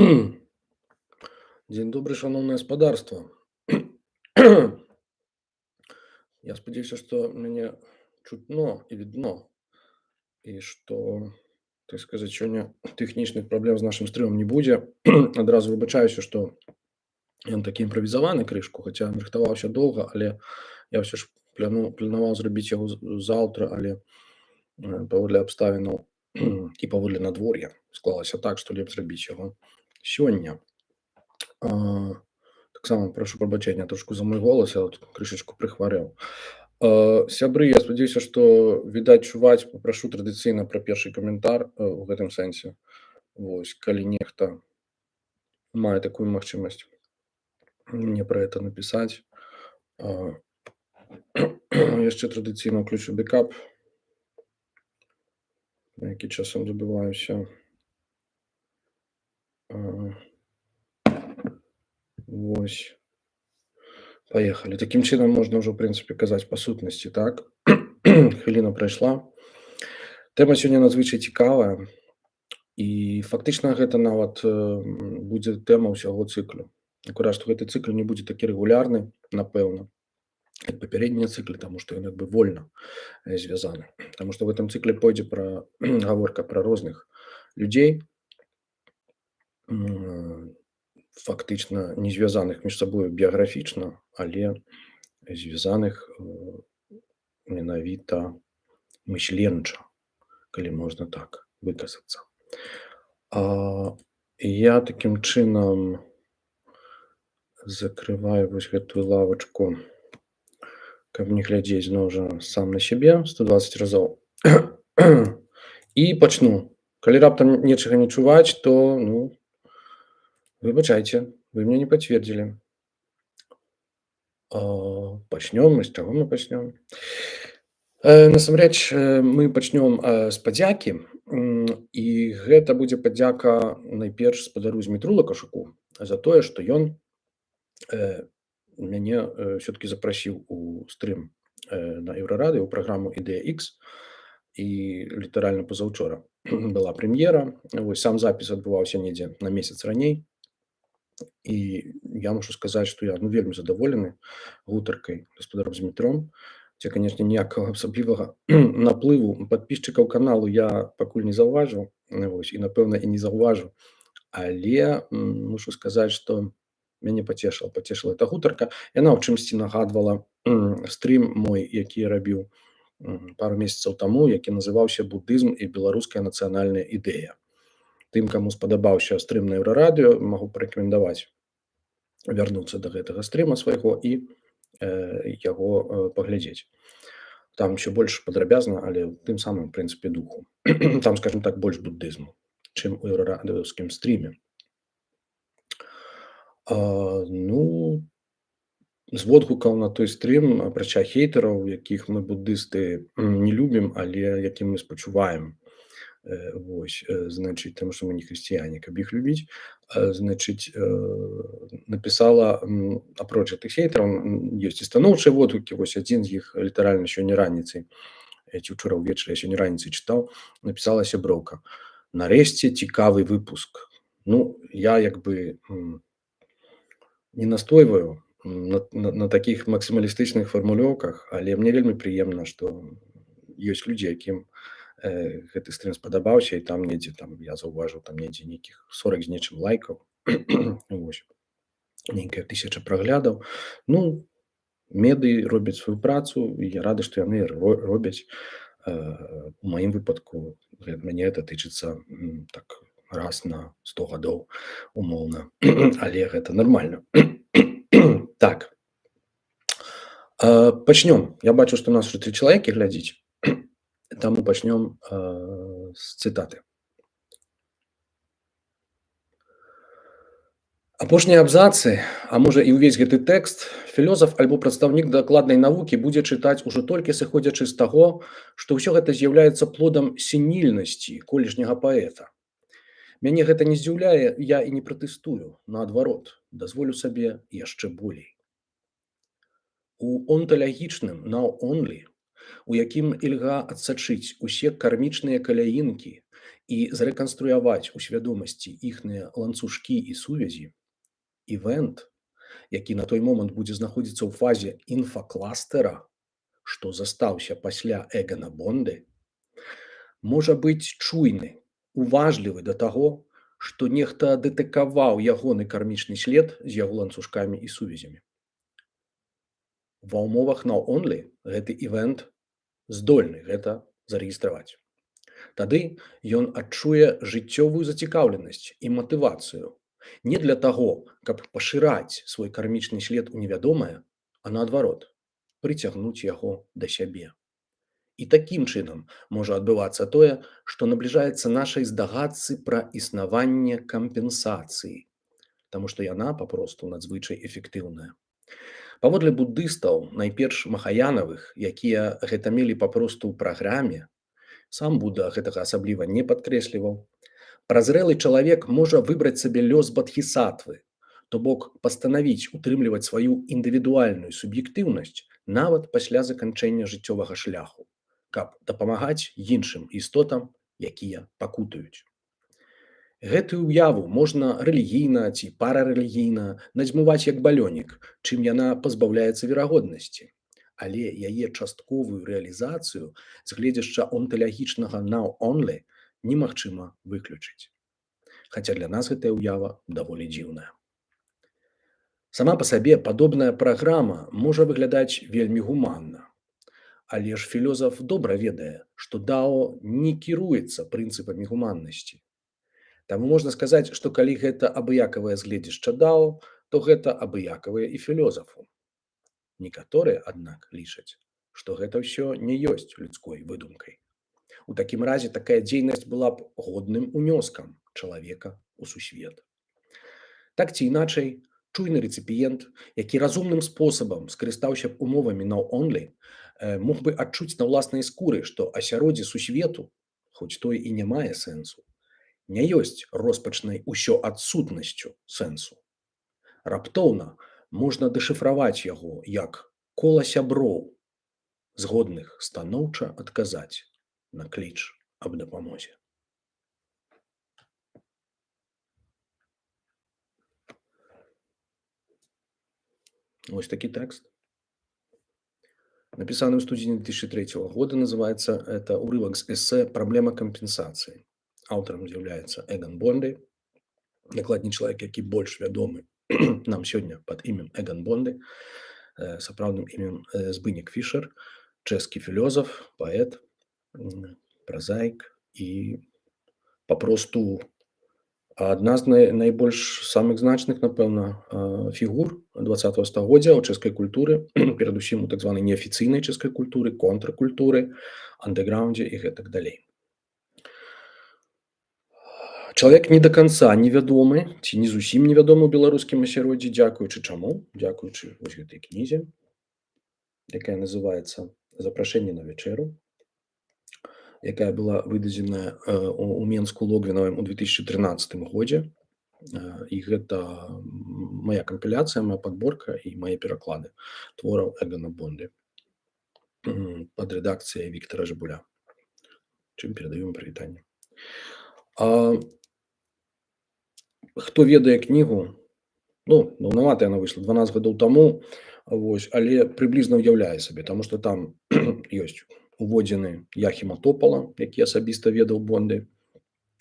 Дзень добры, шаноўнае гаспадарства. Я спадзяюся, што мяне чутно і відно, і што, так сказаць, сёння тэхнічных праблем з нашым стрымам не будзе. Адразу выбачаюся, што ён такі імправізаваны крышку, хаця рыхтаваўся доўга, але я ўсё ж планаваў зрабіць яго заўтра, але паводле абставінаў і паводле надвор'я склалася так, што лепш зрабіць яго сёння. Таксама прашу прабачэння трошку за мой голас, я тут крышачку прыхварэў. Сябры, я спадзяюся, што відаць чуваць, папрашу традыцыйна пра першы каментар у гэтым сэнсе. Вось, калі нехта мае такую магчымасць мне пра гэта напісаць. Яшчэ традыцыйна ўключу бэкап, на які часам забываюся. Вось. Паехалі. Такім чынам можна ўжо, ў прынцыпе, казаць па сутнасці, так? Хвіліна прайшла. Тэма сёння надзвычай цікавая, і фактычна гэта нават будзе тэма ўсяго цыклю. Акурат, што гэты цыкл не будзе такі рэгулярны, напэўна, як папярэднія цыклы, таму што ён як бы вольна звязаны. Таму што ў гэтым цыкле пойдзе гаворка пра розных людзей, фактычна не звязаных між сабою біяграфічна, але звязаных менавіта мысленча, калі можна так выказацца. Я такім чынам закрываю вось гэтую лавачку, каб не глядзець зноў жа сам на сябе 120 разоў. І пачну. Калі раптам нечага не чуваць, то, выбачайце, вы мне не пацвердзілі. Пачнём, з чаго мы пачнём? Насамрэч, мы пачнём з падзякі, і гэта будзе падзяка найперш спадару Змітру Лакашуку за тое, што ён мяне ўсё-такі запрасіў у стрым на Еўрарадыё ў праграму «Ідэя-Х», і літаральна пазаўчора была прэм'ера. Вось сам запіс адбываўся недзе на месяц раней. І я мушу сказаць, што я вельмі задаволены гутаркай гаспадаром Змітром. Ці, канешне, ніякага асаблівага наплыву падпісчыкаў каналу я пакуль не заўважыў, і, напэўна, і не заўважу. Але мушу сказаць, што мяне пацешыла эта гутарка. Яна ў чымсьці нагадвала стрым мой, які я рабіў пару месяцаў таму, які называўся «Будызм і беларуская нацыянальная ідэя». Тым, каму спадабаўся стрым на Еўрарадыё, магу парэкамендаваць вярнуцца да гэтага стрыма свайго і яго паглядзець. Там еще больш падрабязна, але тым самым, в прынцыпе, духу. Там, скажем так, больш буддызму, чым у еўрарадыёўскім стріме. З водгукаў на той стрым, апрача хейтараў, якіх мы буддысты не любім, але якім мы спачуваем, значыць, таму што мы не хрысціяне, каб іх любіць, значыць, напісала, апроч гэтых хейтараў, ёсць і станоўчыя водгукі. Вось адзін з іх літаральна сёння раніцай, ці ўчора ўвечары, я сёння раніцай чытаў, напісала сяброўка: «Нарэшце цікавы выпуск». Я як бы не настойваю на такіх максімалістычных фармулёўках, але мне вельмі прыемна, што ёсць людзі, якім гэты стрым спадабаўся, і там недзе, я заўважыў, там недзе нейкіх 40 з нечым лайкаў, нейкая 1000 праглядаў. Медыі робяць сваю працу, і я рады, што яны робяць. У маім выпадку мяне гэта тычыцца так раз на 100 гадоў, умоўна, але гэта нармальна. Так, пачнём. Я бачу, што нас уже 3 чалавекі глядзіць, таму пачнём з цытаты. Апошнія абзацы, а можа і ўвесь гэты тэкст, філёзаф альбо прадстаўнік дакладнай навукі будзе чытаць ужо толькі сыходзячы з таго, што ўсё гэта з'яўляецца плодам сенільнасці колішняга паэта. Мяне гэта не здзіўляе, я і не пратэстую, наадварот, дазволю сабе яшчэ болей. У онталагічным «now only», у якім ільга адсачыць усе кармічныя каляінкі і зрэканструяваць у свядомасці іхныя ланцужкі і сувязі, івент, які на той момант будзе знаходзіцца ў фазе інфакластера, што застаўся пасля Эгана Бонды, можа быць чуйны, уважлівы да таго, што нехта дэтэкаваў ягоны кармічны след з яго ланцужкамі і сувязямі. Ва ўмовах now-only гэты івент здольны гэта зарэгістраваць. Тады ён адчуе жыццёвую зацікаўленасць і матывацыю не для таго, каб пашыраць свой кармічны след у невядомае, а наадварот, прыцягнуць яго да сябе. І такім чынам можа адбывацца тое, што набліжаецца нашай здагадцы пра існаванне кампенсацыі, таму што яна папросту надзвычай эфектыўная. Паводле буддыстаў, найперш махаянавых, якія гэта мелі папросту ў праграме, сам Будда гэтага асабліва не падкрэсліваў, празрэлы чалавек можа выбраць сабе лёс бадхісатвы, то бок пастанавіць утрымліваць сваю індывідуальную суб'ектыўнасць нават пасля заканчэння жыццёвага шляху, каб дапамагаць іншым істотам, якія пакутаюць. Гэтую ўяву можна рэлігійна ці парарэлігійна надзьмуваць як балёнік, чым яна пазбаўляецца верагоднасці. Але яе частковую рэалізацыю з гледзяшча онталагічнага now-only немагчыма выключыць. Хаця для нас гэтая ўява даволі дзіўная. Сама па сабе падобная праграма можа выглядаць вельмі гуманна. Але ж філёзаф добра ведае, што дао не кіруецца прынцыпамі гуманнасці. Таму можна сказаць, што калі гэта абыякавае згледзяшча дао, то гэта абыякавае і філёзафу. Некаторыя, аднак, лічаць, што гэта ўсё не ёсць людской выдумкай. У такім разе такая дзейнасць была б годным унёскам чалавека ў сусвет. Так ці іначай, чуйны рэцыпіент, які разумным спосабам скарыстаўся б умовамі now-only, мог бы адчуць на ўласнай скуры, што асяроддзе сусвету, хоць той і не мае сэнсу, не ёсць роспачнай усё адсутнасцю сэнсу. Раптоўна можна дэшыфраваць яго як кола сяброў, згодных станоўча адказаць на кліч аб дапамозе. Вось такі тэкст. Напісаны ў студзені 2003 года, называецца это урывак з эсэ «Праблема кампенсацыі». Аўтарам з'яўляецца Эган Бонды, дакладней чалавек, які больш вядомы нам сёння пад імем Эган Бонды, сапраўдным імем Збынек Фішер, чэшскі філёзаф, паэт, празаік і папросту адна з найбольш самых значных, напэўна, фігур 20-го стагоддзя ў чэшскай культуры, перадусім у так званай неафіцыйнай чэшскай культуры, контркультуры, андэграўндзе і гэтак далей. Чалавек не да канца невядомы ці не зусім невядомы ў беларускім асяроддзі, дзякуючы чаму? Дзякуючы вось гэтай кнізе, якая называецца «Запрашэнне на вячэру», якая была выдадзеная ў Менску Логвінавым у 2013 годзе. І гэта мая кампіляцыя, мая падборка і мае пераклады твораў Эгана Бонды пад рэдакцыяй Віктара Жыбуля, чым перадаём прывітанне. Хто ведае кнігу, даўнавата яна выйшла, 12 гадоў таму, але прыблізна ўяўляе сабе, таму што там ёсць уводзены Яхіма Топала, які асабіста ведаў Бонды,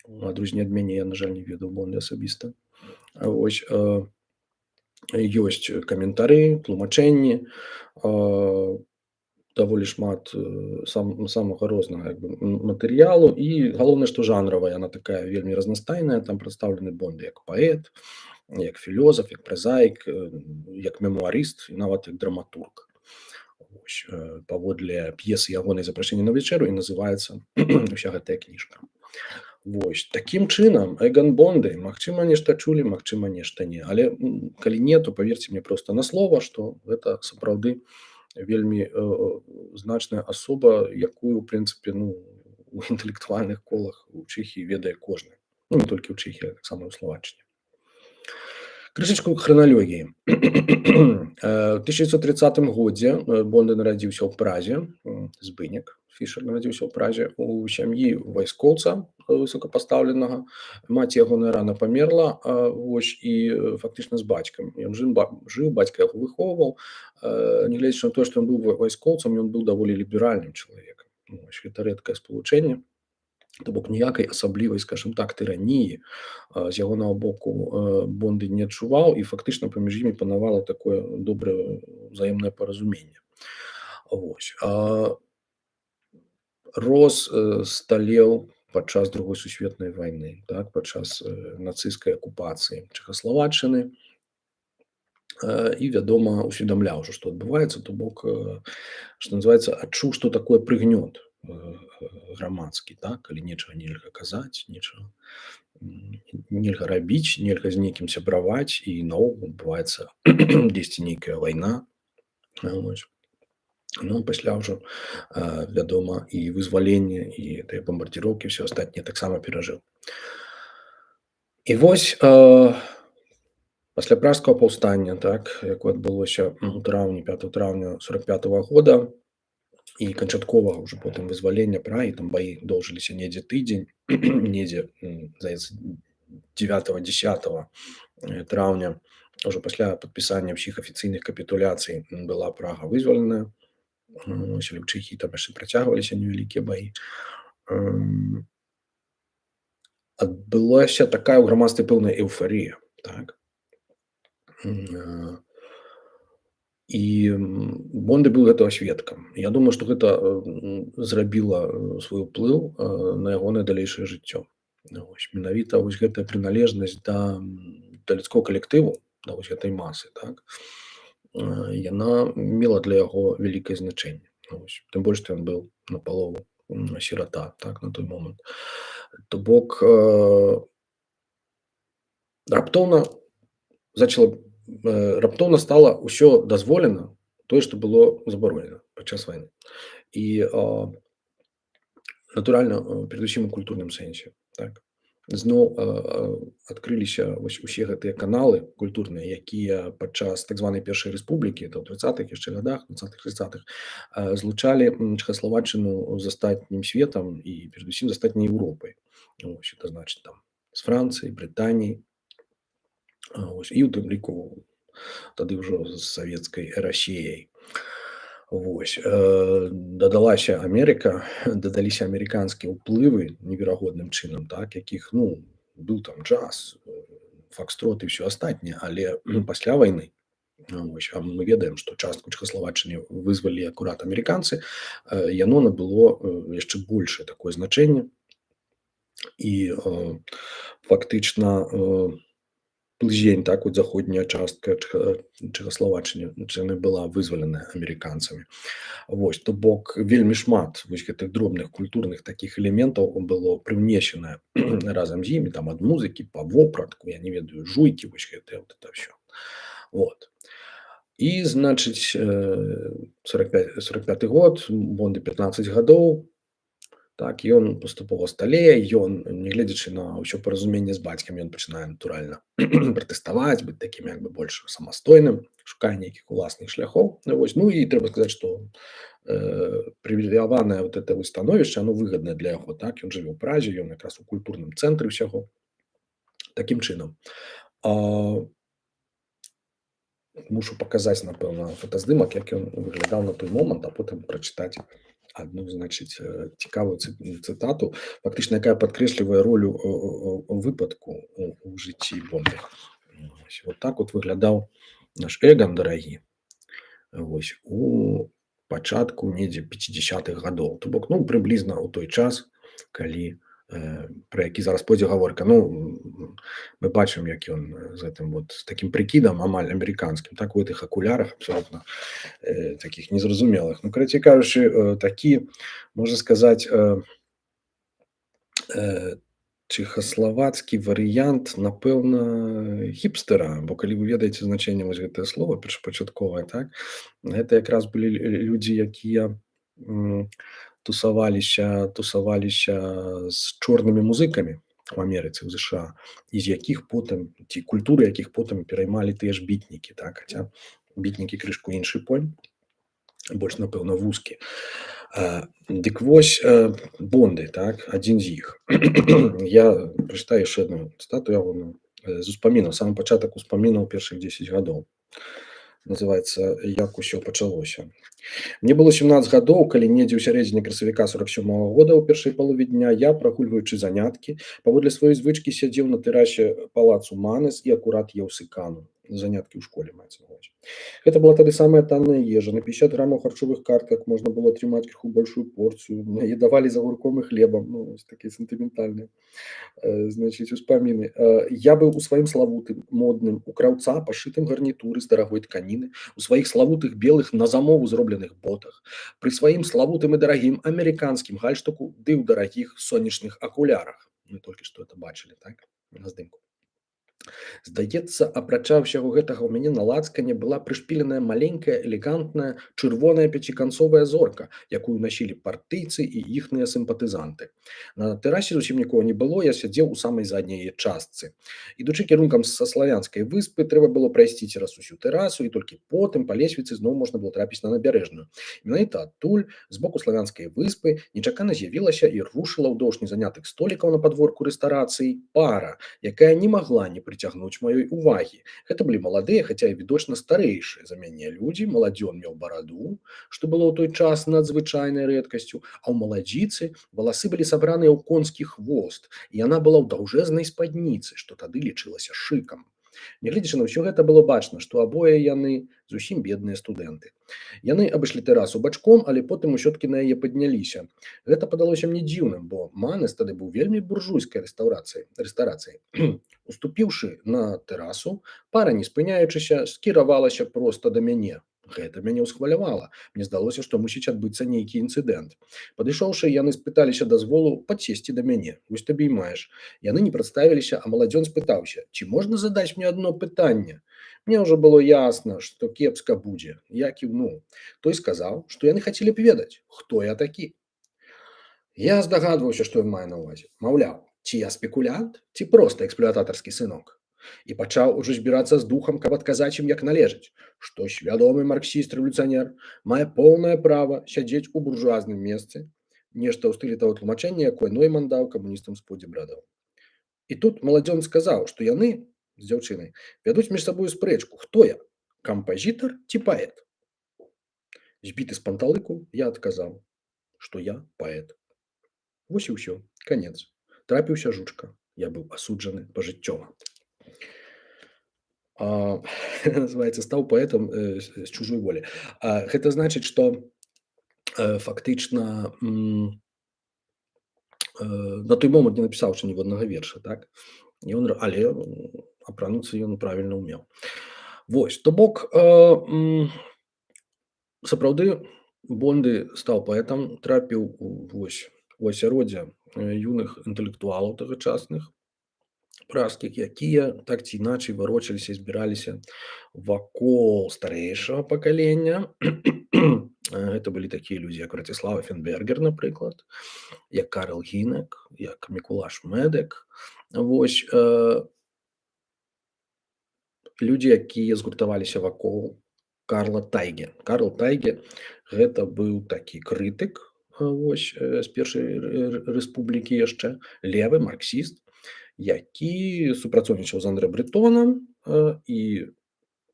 у адрозненне ад мяне, я, на жаль, не ведаў Бонды асабіста. Ёсць каментары, тлумачэнні, даволі шмат самага рознага матэрыялу, і галоўнае, што жанравая, яна такая вельмі разнастайная, там прадстаўлены Бонды як паэт, як філёзаф, як празаік, як мемуарыст і нават як драматург. Паводле п'есы ягонай «Запрашэнне на вячэру» і называецца ўся гэтая кніжка. Такім чынам, Эган Бонды, магчыма, нешта чулі, магчыма, нешта не. Але калі не, то паверце мне проста на слова, што гэта сапраўды вельмі значная асоба, якую, у прынцыпе, у інтэлектуальных колах у Чэхіі ведае кожны. Не толькі ў Чэхіі, а таксама ў Славаччыне. Крышачку храналогіі. У 1930 годзе Бонды нарадзіўся ў Празе, Збынек Фішер нарадзіўся ў Празе у сям'і вайскоўца высокапастаўленага. Маці ягоная рана памерла, вось, і фактычна з бацькам. Ён жыў, бацька яго выхоўваў. Нягледзячы на тое, што ён быў вайскоўцам, ён быў даволі ліберальным чалавекам. Вось, гэта рэдкае спалучэнне. То бок ніякай асаблівай, скажем так, тыраніі з ягонага боку Бонды не адчуваў, і фактычна паміж імі панавала такое добрае ўзаемнае паразуменне. Вось. Рос, сталеў падчас другой сусветнай вайны, так, падчас нацысцкай акупацыі Чэхаславаччыны, і, вядома, усведамляў ужо, што адбываецца, то бок, што называецца, адчуў, што такое прыгнёт грамадскі, так, калі нечага нельга казаць, нечага нельга рабіць, нельга з нейкім сябраваць, і наогул адбываецца дзесьці нейкая вайна. Вось. Ну, пасля ўжо, вядома, і вызваленне, і тыя бамбардзіроўкі, ўсё астатняе таксама перажыў. І вось, пасля пражскага паўстання, так, якое адбылося ў траўні, 5 траўня 45-го года, і канчатковага ўжо потым вызвалення Прагі, там баі доўжыліся недзе тыдзень, недзе, здаецца, 9-10 траўня, ўжо пасля падпісання ўсіх афіцыйных капітуляцый была Прага вызваленая. Вось, у Чэхіі там яшчэ працягваліся невялікія баі. Адбылася такая ў грамадстве пэўная эўфарыя, так. І Бонды быў гэтага сведкам. Я думаю, што гэта зрабіла свой уплыў на ягонае далейшае жыццё. Вось, менавіта вось гэтая прыналежнасць да людскога калектыву, да вось гэтай масы, так, яна мела для яго вялікае значэнне. Вось. Тым больш, што ён быў напалову сірата, так, на той момант. То бок, раптоўна стала ўсё дазволена, тое, што было забаронена падчас вайны. І, натуральна, перадусім у культурным сэнсе, так. Зноў адкрыліся вось усе гэтыя каналы культурныя, якія падчас так званай першай рэспублікі, это ў 30-х яшчэ гадах, 20-30-х, злучалі Чэхаславаччыну з астатнім светам і перадусім з астатняй Еўропай. Вось, это значыць, там, з Францыяй, Брытаніяй, вось, і ў тым ліку тады ўжо з савецкай Расіяй. Вось. Дадалася Амерыка, дадаліся амерыканскія ўплывы неверагодным чынам, так, якіх, ну, быў там джаз, фокстрот і ўсё астатняе, але пасля вайны, вось, а мы ведаем, што частку Чэхаславаччыны вызвалі акурат амерыканцы, яно набыло яшчэ большае такое значэнне, і фактычна бліжэй, так, от заходняя частка Чэхаславаччыны была вызваленая амерыканцамі. Вось, то бок вельмі шмат вось гэтых дробных культурных такіх элементаў было прыўнесена разам з імі, там, ад музыкі па вопратку, я не ведаю, жуйкі, вось гэтае вот это ўсё. Вот. І, значыць, 45-й год, Бонды 15 гадоў, так, ён паступова сталее, ён, нягледзячы на ўсё паразуменне з бацькам, ён пачынае натуральна пратэставаць, быць такім як бы больш самастойным, шукае нейкіх уласных шляхоў. Вось. Ну і трэба сказаць, што прывілеяванае вот это становішча, оно выгаднае для яго, так, ён жыве ў Празе, ён якраз у культурным цэнтры ўсяго. Такім чынам. Мушу паказаць, напэўна, фотаздымак, як ён выглядаў на той момант, а потым прачытаць адну, значыць, цікавую цытату, фактычна, якая падкрэслівае ролю выпадку у жыцці Бонды. Вот так вот выглядаў наш Эган дарагі, вось, у пачатку недзе 50-х гадоў. То бок, ну, прыблізна ў той час, калі, пра які зараз пойдзе гаворка. Ну, мы бачым, як ён з гэтым вот, з такім прыкідам амаль амерыканскім, так, у гэтых акулярах абсолютно такіх незразумелых. Ну, карацей кажучы, такі, можна сказаць, чэхаславацкі варыянт, напэўна, хіпстера, бо калі вы ведаеце значэнне вось гэтае слова першапачатковае, так, гэта якраз былі людзі, якія тусаваліся з чорнымі музыкамі у Амерыцы, у ЗША, і з якіх потым, ці культуры якіх потым пераймалі тыя ж бітнікі, так, хаця бітнікі крышку іншы пойм, больш, напэўна, вузкі. Дык вось, Бонды, так, адзін з іх. Я прачытаю яшчэ адну цытату ягоную, з успамінаў, самы пачатак успамінаў першых 10 гадоў. Называецца "Як усё пачалося". Мне было 17 гадоў, калі недзе ў сярэдзіне красавіка 47-го года ў першай палове дня я, прагульваючы заняткі, паводле сваёй звычкі сядзеў на тэрасе палацу Манес і акурат еў сыкану. Заняткі ў школе маецца на ўвазе. Гэта была тады самая танная ежа. На 50 грамаў харчовых картак можна было атрымаць крыху большую порцыю. Яе давалі з агурком і хлебам. Ну, вось такія сентыментальныя. Значыць, успаміны. Я быў у сваім славутым, модным, у краўца пашытым гарнітуры з дарагой тканіны, у сваіх славутых белых на замову зробленых ботах, пры сваім славутым і дарагім амерыканскім гальштуку ды ў дарагіх сонечных акулярах. Мы толькі што это бачылі, так? На здымку. Здаецца, апрача ўсяго гэтага ў мяне на лацкане была прышпіленая маленькая, элегантная, чырвоная пяціканцовая зорка, якую насілі партыйцы і іхныя сімпатызанты. На тэрасе зусім нікога не было, я сядзеў у самай задняй яе частцы. Ідучы кірункам са славянскай выспы, трэба было прайсці цераз усю тэрасу, і толькі потым па лесвіцы зноў можна было трапіць на набярэжную. Менавіта адтуль, з боку славянскай выспы, нечакана з'явілася і рушыла ўдоўж незанятых столікаў на падворку рэстарацыі пара, якая не магла не прыцягнуць маёй увагі. Гэта былі маладыя, хаця і відочна старэйшыя за мяне людзі, маладзён меў бараду, што было ў той час надзвычайнай рэдкасцю, а ў маладзіцы валасы былі сабраныя ў конскі хвост, і яна была ў даўжэзнай спадніцы, што тады лічылася шыкам. Нягледзячы на ўсё гэта, было бачна, што абое яны зусім бедныя студэнты. Яны абышлі тэрасу бачком, але потым усё-ткі на яе падняліся. Гэта падалося мне дзіўным, бо Манес тады быў вельмі буржуйскай рэстарацыяй. Уступіўшы на тэрасу, пара, не спыняючыся, скіравалася проста да мяне. Гэта мяне ўсхвалявала. Мне здалося, што мусіць адбыцца нейкі інцыдэнт. Падышоўшы, яны спыталіся дазволу падсесці да мяне. Вось табе і маеш. Яны не прадставіліся, а маладзён спытаўся: "Ці можна задаць мне адно пытанне?" Мне ўжо было ясна, што кепска будзе. Я кіўнуў. Той сказаў, што яны хацелі б ведаць, хто я такі. Я здагадваўся, што ён мае на ўвазе. Маўляў, ці я спекулянт, ці проста эксплуататарскі сынок. І пачаў ужо збірацца з духам, каб адказаць ім як належыць, што свядомы марксіст-рэвалюцыянер мае поўнае права сядзець у буржуазным месцы, нешта ў стылі таго тлумачэння, якое Нойман даў камуністам з-подзе брадаў. І тут маладзён сказаў, што яны з дзяўчынай вядуць між сабою спрэчку, хто я, кампазітар ці паэт. Збіты з панталыку, я адказаў, што я паэт. Вось і ўсё, канец. Трапіўся жучка. Я быў асуджаны пажыццёва. Называецца, стаў паэтам з чужой волі. Гэта значыць, што фактычна на той момант не напісаўшы ніводнага верша, так? Але апрануцца ён правільна ўмеў. Вось, то бок, сапраўды, Бонды стаў паэтам, трапіў у асяроддзе юных інтэлектуалаў тагачасных, пражскіх, якія так ці іначай варочаліся і збіраліся вакол старэйшага пакалення. Гэта былі такія людзі, як Ратислав Фенбергер, напрыклад, як Карл Гінек, як Мікулаш Медек. Вось, людзі, якія згуртаваліся вакол Карла Тайге. Карл Тайге – гэта быў такі крытык, вось, з першай рэспублікі яшчэ, левы марксіст, які супрацоўнічаў з Андрэ Брэтонам і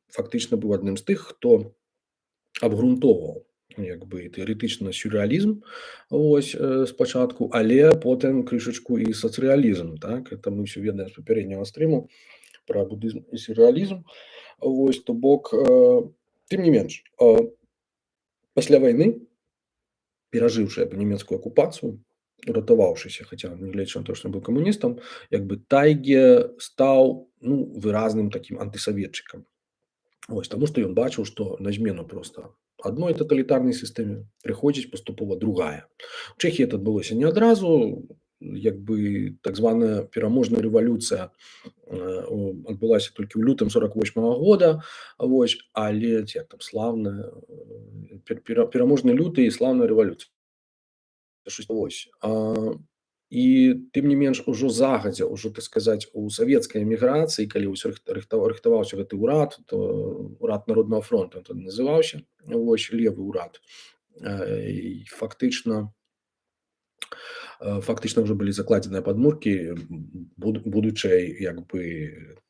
фактычна быў адным з тых, хто абгрунтоўваў як бы тэарэтычна сюррэалізм, вось, спачатку, але потым крышачку і сацрэалізм, так? Это мы ўсё ведаем з папярэдняга стрыму пра будызм і сюррэалізм. Вось, то бок, тым не менш, пасля вайны, перажыўшы нямецкую акупацыю, уратаваўшыся, хаця нягледзячы на тое, што ён быў камуністам, як бы Тайге стаў выразным такім антысаветчыкам. Вось, таму што ён бачыў, што на змену проста адной таталітарнай сістэме прыходзіць паступова другая. У Чэхіі это адбылося не адразу, як бы так званая пераможная рэвалюцыя адбылася толькі ў лютым 48-го года, вось, але як там слаўная пераможны люты і слаўная рэвалюцыя. Вось. І тым не менш ужо загадзя, ужо, так сказаць, у савецкай эміграцыі, калі ўсё рыхтаваўся гэты ўрад, то ўрад Народнага фронту тады называўся, вось, левы ўрад, і фактычна ўжо былі закладзеныя падмуркі будучай як бы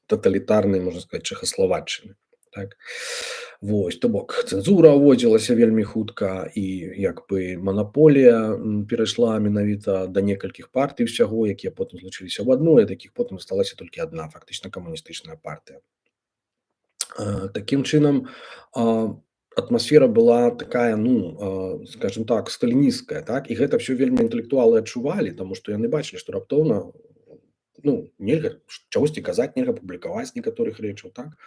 таталітарнай, можна сказаць, Чэхаславаччыны. Так. Вось, то бок цэнзура ўводзілася вельмі хутка і як бы манаполія перайшла менавіта да некалькіх партый усяго, якія потым злучыліся ў адну, і такіх потым засталася толькі адна, фактычна камуністычная партыя. Такім чынам, атмасфера была такая, ну, скажем так, сталінісцкая, так, і гэта ўсё вельмі інтэлектуалы адчувалі, таму што яны бачылі, што раптоўна, ну, нельга чагосьці казаць, нельга публікаваць некаторых рэчаў, так.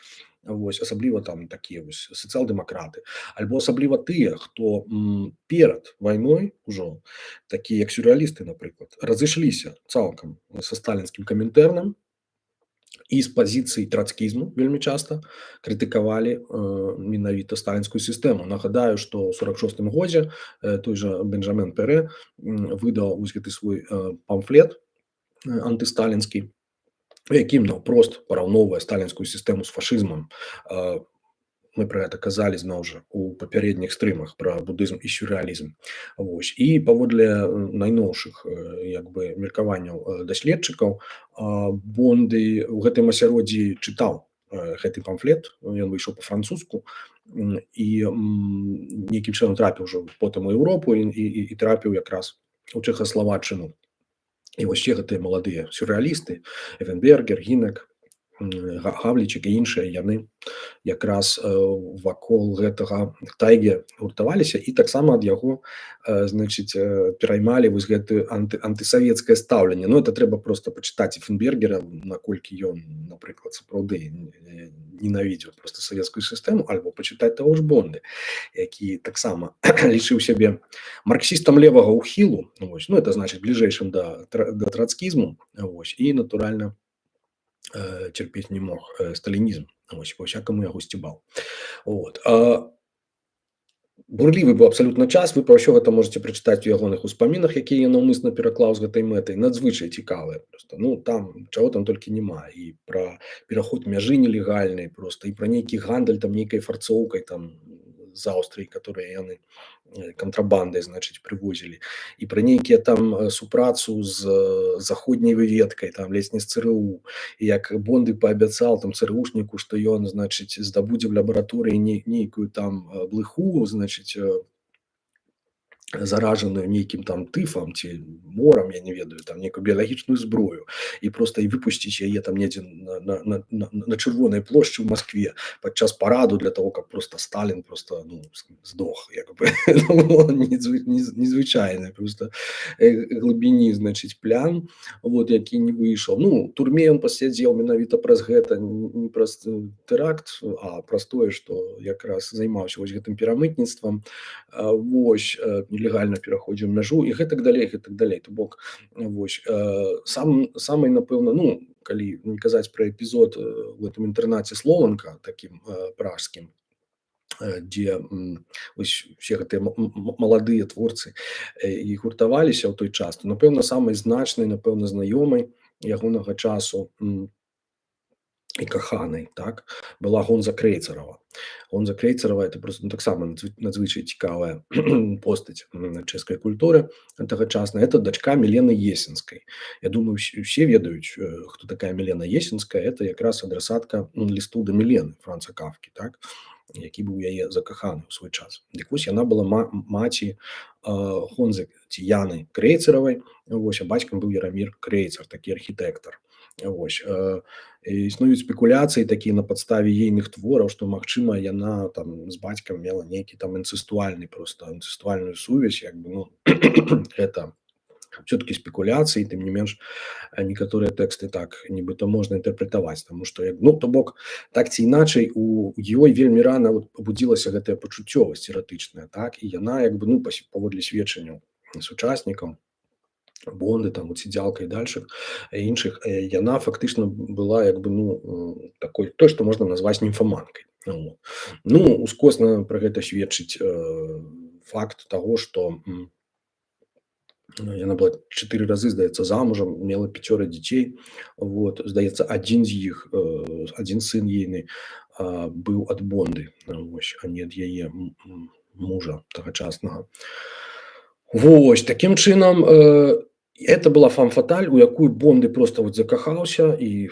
Вось, асабліва там такія вось сацыял-дэмакраты, альбо асабліва тыя, хто перад вайной ужо, такія як сюррэалісты, напрыклад, разышліся цалкам са сталінскім камінтэрнам і з пазіцый трацкізму вельмі часта крытыкавалі менавіта сталінскую сістэму. Нагадаю, што ў 46-м годзе той жа Бенджамен Перэ выдаў вось гэты свой памфлет антысталінскі, якім наўпрост параўноўвае сталінскую сістэму з фашызмам. Мы пра гэта казалі зноў жа у папярэдніх стрымах пра будызм і сюррэалізм. Вось. І паводле найноўшых як бы меркаванняў даследчыкаў, Бонды ў гэтым асяроддзі чытаў гэты памфлет, ён выйшаў па-французску і нейкім чынам трапіў ужо потым у Еўропу і трапіў якраз у Чэхаславаччыну. І вось все гэтыя маладыя сюррэалісты, Эвенбергер, Гінек, Гавлічык і іншыя, яны якраз вакол гэтага Тайге гуртаваліся і таксама ад яго, значыць, пераймалі вось гэтае антысавецкае стаўленне. Ну, это трэба проста пачытаць Эфенбергера, наколькі ён, напрыклад, сапраўды ненавідзеў проста савецкую сістэму, альбо пачытаць таго ж Бонды, які таксама лічыў сябе марксістам левага ўхілу, вось, ну, это значыць бліжэйшым да трацкізму, вось, і, натуральна, цярпець не мог сталінізм, вось, па-ўсякаму яго сцібаў. Вот. Бурлівы быў абсалютна час, вы пра ўсё гэта можаце прачытаць у ягоных успамінах, якія ён наўмысна пераклаў з гэтай мэтай, надзвычай цікавыя проста. Ну, там чаго там толькі няма, і пра пераход мяжы нелегальнай проста, і пра нейкі гандаль там нейкай фарцоўкай там з Аўстрыі, которые яны кантрабандай, значыць, прывозілі, і пра нейкія там супрацу з заходняй выведкай, там ледзь не з ЦРУ, і як Бонды паабяцаў там ЦРУшніку, што ён, значыць, здабудзе в лабараторыі нейкую там блыху, значыць, заражаную нейкім там тыфам ці морам, я не ведаю, там нейкую біялагічную зброю, і проста і выпусціць яе там недзе на Чырвонай плошчы ў Маскве падчас параду для того, каб проста Сталін проста, ну, здох, як бы. Незвычайны проста глыбіні, значыць, план, вот, які не выйшаў. Ну, турме ён пасядзеў менавіта праз гэта, не праз тэракт, а праз тое, што якраз займаўся вось гэтым перамытніцтвам, вось, нелегальна пераходзіў мяжу і гэтак далей, гэтак далей. То бок, вось, самай, напэўна, ну, калі не казаць пра эпізод у гэтым інтэрнаце Слованка, такім пражскім, дзе вось усе гэтыя маладыя творцы і гуртаваліся ў той час, то, напэўна, самай значнай, напэўна, знаёмай ягонага часу і каханай, так, была Гонза Крейцарава. Гонза Крейцарава — это просто таксама надзвычай цікавая постаць чэшскай культуры тагачаснай. Это дачка Мілены Есенскай. Я думаю, усе ведаюць, хто такая Мілена Есенская. Это якраз адрасатка лісту да Мілены Франца Кафкі, так, які быў яе закаханы ў свой час. Дык вось яна была маці Гонзы ці Яны Крейцаравай, вось, а бацькам быў Ярамір Крейцар, такі архітэктар. Вось. Існуюць спекуляцыі такія на падставе ейных твораў, што, магчыма, яна там з бацькам мела нейкі там інцэстуальную сувязь, як бы, ну, гэта все-таки спекуляцыі, тым не менш, некаторыя тэксты так нібыта можна інтэрпрэтаваць, таму што, ну, то бок, так ці іначай, у ёй вельмі рана пабудзілася гэтая пачуццёвасць эратычная, так, і яна, як бы, ну, паводле сведчанняў сучаснікаў, Бонды, там, Уцідзялка і дальшых іншых, яна фактычна была, як бы, ну, такой, той, што можна назваць німфаманкай. Ну, ускосна пра гэта сведчыць факт таго, што яна была 4 разы, здаецца, замужам, мела 5 дзяцей, вот, здаецца, адзін з іх, адзін сын ейны быў ад Бонды, вось, а не ад яе мужа тагачаснага. Вось такім чынам, это была фам-фаталь, у якую Бонды проста вот закахаўся і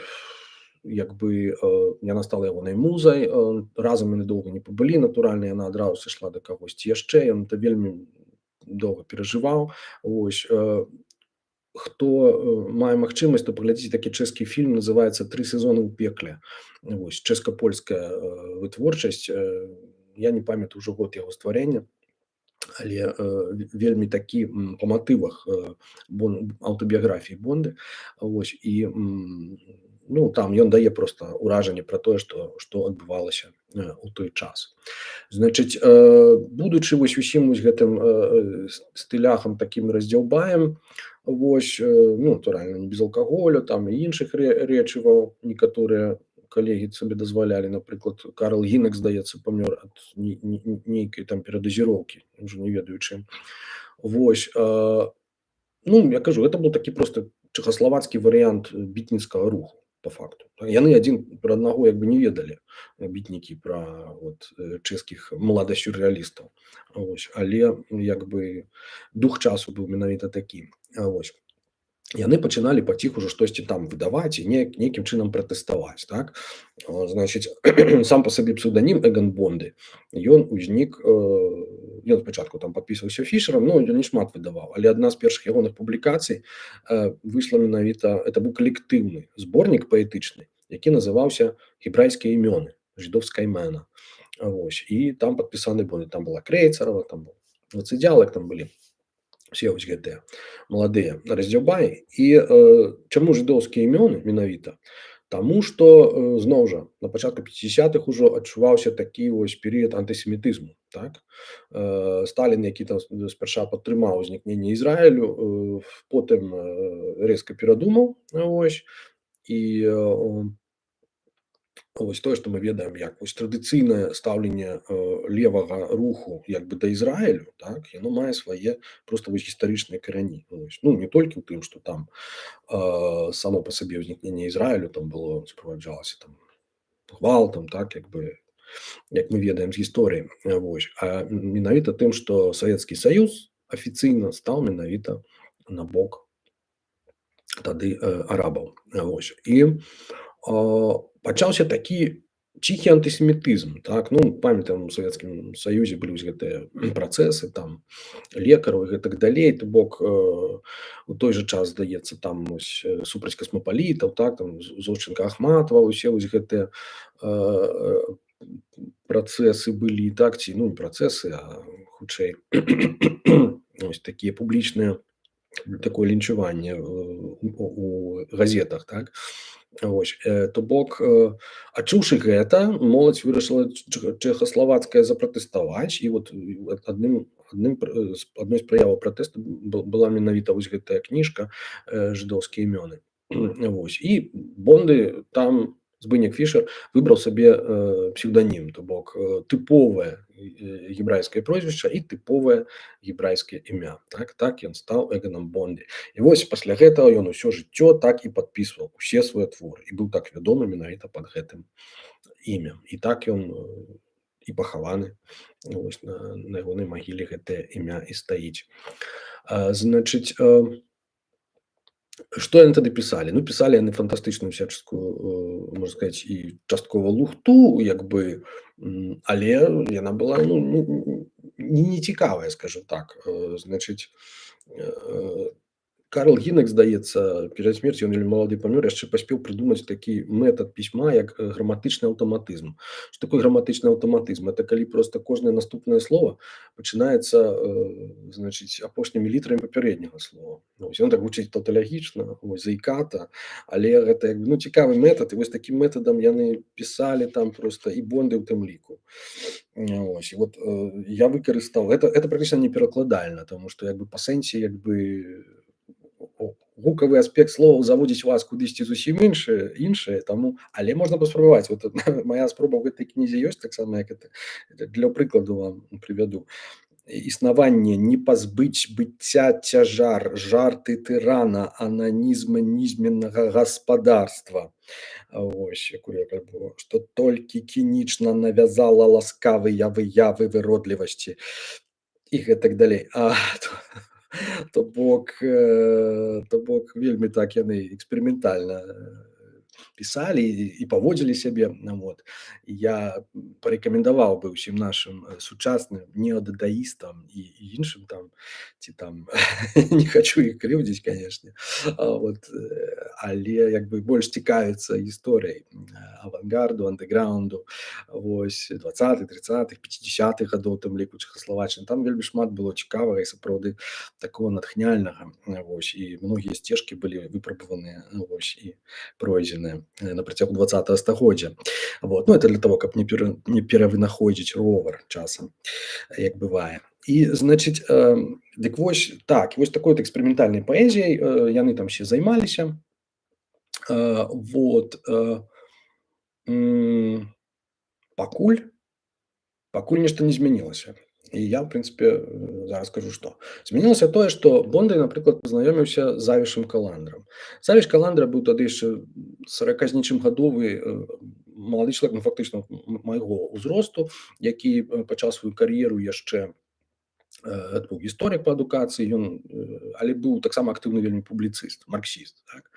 як бы яна стала ягонай музай. Разам яны доўга не пабылі, натуральна, яна адразу сышла да кагосьці яшчэ, ён это вельмі доўга перажываў. Вось хто мае магчымасць, то паглядзіце такі чэшскі фільм, называецца "Тры сезоны ў пекле". Вось чэшска-польская вытворчасць. Я не памятаю ўжо год яго стварэння, але вельмі такі па матывах аўтабіяграфіі Бонды. Вось і ну там ён дае проста ўражанне пра тое, што адбывалася у той час. Значыць, будучы вось усім вось гэтым стыляхам, такім раздзяўбаем, вось, ну натуральна, не без алкаголю там і іншых рэчываў, некаторыя калегі сабе дазвалялі. Напрыклад, Карл Гінек, здаецца, памёр ад нейкай там перадазіроўкі, ужо не ведаю чым. Вось, ну я кажу, это быў такі проста чэхаславацкі варыянт бітніцкага руху по факту. Яны адзін пра аднаго як бы не ведалі, бітнікі, пра вот чэшскіх маладасюррэалістаў. Вось, але як бы дух часу быў менавіта такі. Вось. Яны пачыналі паціху ўжо штосьці там выдаваць і нейкім чынам пратэставаць, так. Значыць, сам па сабе псеўданім Эган Бонды, ён узнік, ён спачатку там падпісваўся Фішерам, ну ён не шмат выдаваў, але адна з першых ягоных публікацый выйшла менавіта, это быў калектыўны зборнік паэтычны, які называўся "Гебрайскія імёны", жыдоўская імена. Вось, і там падпісаны Бонды, там была Крейцарава, там быў Вацыдзялак, там былі все вось гэтыя маладыя раздзяўбаі. І чаму жыдоўскія імёны менавіта? Таму што зноў жа на пачатку 50-х ужо адчуваўся такі вось перыяд антысемітызму, так. Сталін, які там спярша падтрымаў узнікненне Ізраілю, потым рэзка перадумаў. Вось, і вось тое, што мы ведаем як вось традыцыйнае стаўленне левага руху як бы да Ізраілю, так, яно мае свае проста вось гістарычныя карані. Вось. Ну не толькі ў тым, што там само па сабе ўзнікненне Ізраілю там было, суправаджалася там гвалтам, так, як бы, як мы ведаем з гісторыі. Вось. А менавіта тым, што Савецкі Саюз афіцыйна стаў менавіта на бок тады арабаў. Вось. І пачаўся такі ціхі антысемітызм, так. Ну памятаем, у Савецкім Саюзе былі вось гэтыя працэсы там лекараў і гэтак далей. То бок у той жа час, здаецца, там вось супраць касмапалітаў, так, там Зошченка, Ахматова, усе вось гэтыя працэсы былі, так, ці ну не працэсы, а хутчэй вось такія публічныя, такое лінчаванне у газетах, так. Вось, то бок, адчуўшы гэта, моладзь вырашыла чэхаславацкая запратэставаць. І вот адной з праяваў пратэсту была менавіта вось гэтая кніжка "Жыдоўскія імёны". Вось. І Бонды там, Збыняк Фішер, выбраў сабе псеўданім, то бок тыповае гебрайскае прозвішча і тыповае гебрайскае імя. Так ён стаў Эганам Бонды. І вось пасля гэтага ён усё жыццё так і падпісваў усе свае творы і быў так вядомы менавіта пад гэтым імем. І так ён і пахаваны. Вось на ягонай магіле гэтае імя і стаіць. Значыць, што яны тады пісалі? Ну пісалі яны фантастычную всяческую, можна сказаць, і часткова лухту, як бы, але яна была нецікавая, скажем так. Значыць, Карл Гінек, здаецца, перад смерцю, ён вельмі малады памёр, яшчэ паспеў прыдумаць такі метад пісьма, як граматычны аўтаматызм. Што такое граматычны аўтаматызм? Это калі проста кожнае наступнае слова пачынаецца, значыць, апошнімі літарамі папярэдняга слова. Вось, ён так гучыць таўталягічна, вось, заіката, але гэта як бы, ну цікавы метад, і вось такім метадам яны пісалі там проста і Бонды ў тым ліку. Вось, і вот я выкарыстаў, это практычна не перакладальна, таму што як бы па сэнсе як бы гукавы аспект словаў заводзіць вас кудысьці зусім іншае, таму, але можна паспрабаваць. Вот мая спроба ў гэтай кнізе ёсць, таксама як это для прыкладу вам прывяду. існаванне, не пазбыць быцця цяжар, жарты тырана, ананізма нізменнага гаспадарства. Вось якую альбо што толькі кінічна навязала ласкавыя выявы выродлівасці і гэтак далей. То бок вельмі так яны эксперыментальна пісалі і паводзілі сябе. Вот. Я парэкамендаваў бы ўсім нашым сучасным неодадаістам і іншым там ці там не хачу іх крыўдзіць, канешне, вот, але як бы больш цікавіцца гісторыяй авангарду, андэграунду, вось 20-х, 30-х, 50-х гадоў, тым ліку Чэхаславаччыны. Там вельмі шмат было цікавага і сапраўды такого натхняльнага. Вось, і многія сцежкі былі выпрабаваныя, вось, і пройдзеныя на працягу 20-го стагоддзя. Вот. Ну, это для того, каб не перавынаходзіць ровар часам, як бывае. І, значыць, дык вось так, вось такой эксперыментальнай паэзіяй яны там все займаліся. Вот. Пакуль нешта не змянілася. І я, в прынцыпе, зараз скажу, што. Змянілася тое, што Бондай, напрыклад, пазнаёміўся з Завішам Каландрам. Завіш Каландра быў тады яшчэ 40-знічым-гадовы малады чалавек, ну, фактычна майго ўзросту, які пачаў сваю кар'еру яшчэ быў гісторык па адукацыі, ён, але быў таксама актыўны вельмі публіцыст, марксіст. Так?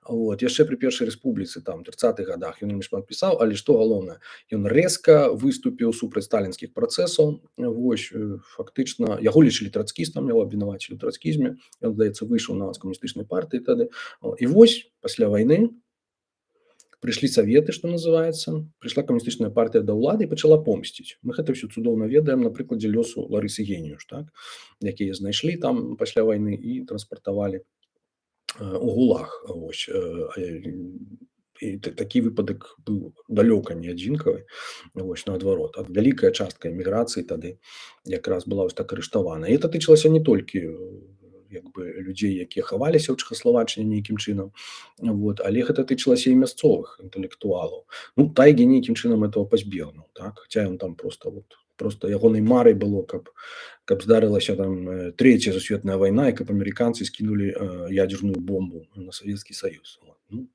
Вот. Яшчэ пры першай рэспубліцы, там, 30-х гадах ён вельмі шмат пісаў, але што галоўнае, ён рэзка выступіў супраць сталінскіх працэсаў. Вось, фактычна, яго лічылі трацкістам, яго абвінавацілі ў трацкізме, ён, здаецца, выйшаў на камуністычнай партыі тады. І вось, пасля вайны прыйшлі саветы, што называецца, прыйшла камуністычная партыя да ўлады і пачала помсціць. Мы гэта ўсё цудоўна ведаем на прыкладзе лёсу Ларысы Геніюш, так? Якія знайшлі там пасля вайны і транспартавалі у ГУЛАГ. Вось. І такі выпадак быў далёка не адзінкавы, вось, наадварот. Вялікая частка эміграцыі тады якраз была вось так арыштавана. І это тычылася не толькі як бы людзей, якія хаваліся ў Чэхаславаччыне нейкім чынам, вот, але гэта тычылася і мясцовых інтэлектуалаў. Ну, Тайгі нейкім чынам этого пазбегнуў, так? Хаця ён там просто ягонай марай было, каб здарылася там Трэцяя сусветная вайна, і каб амерыканцы скінулі ядзерную бомбу на Савецкі Саюз. Вот. Ну,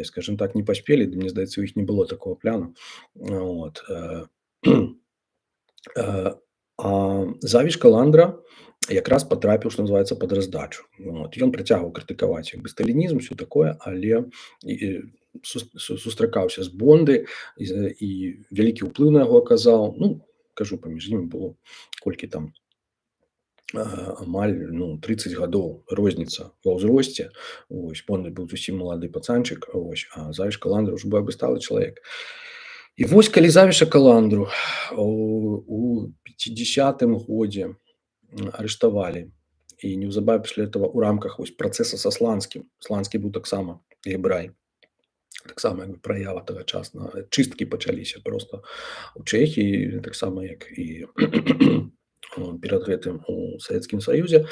скажем так, не паспелі, мне здаецца, у іх не было такого пляну. Вот. Завіш Каландра якраз патрапіў, што называецца, пад раздачу. Вот. Ён працягваў крытыкаваць як бы сталінізм, усё такое, але сустракаўся з Бондай і вялікі ўплыў на яго аказаў. Ну, кажу, паміж імі было колькі там амаль 30 гадоў розніца ва ўзросце. Вось, Бондай быў зусім малады пацанчык, вось, а Завіш Каландра ўжо быў сталы чалавек. І вось калі Завіша Каландру у 50-м годзе арыштавалі, і неўзабаве пасля этого у рамках вось працэса са Сланскім. Сланскі быў таксама гебрай. Таксама як бы праява тагачасна. Чысткі пачаліся проста у Чэхіі, таксама як і перад гэтым у Савецкім Саюзе.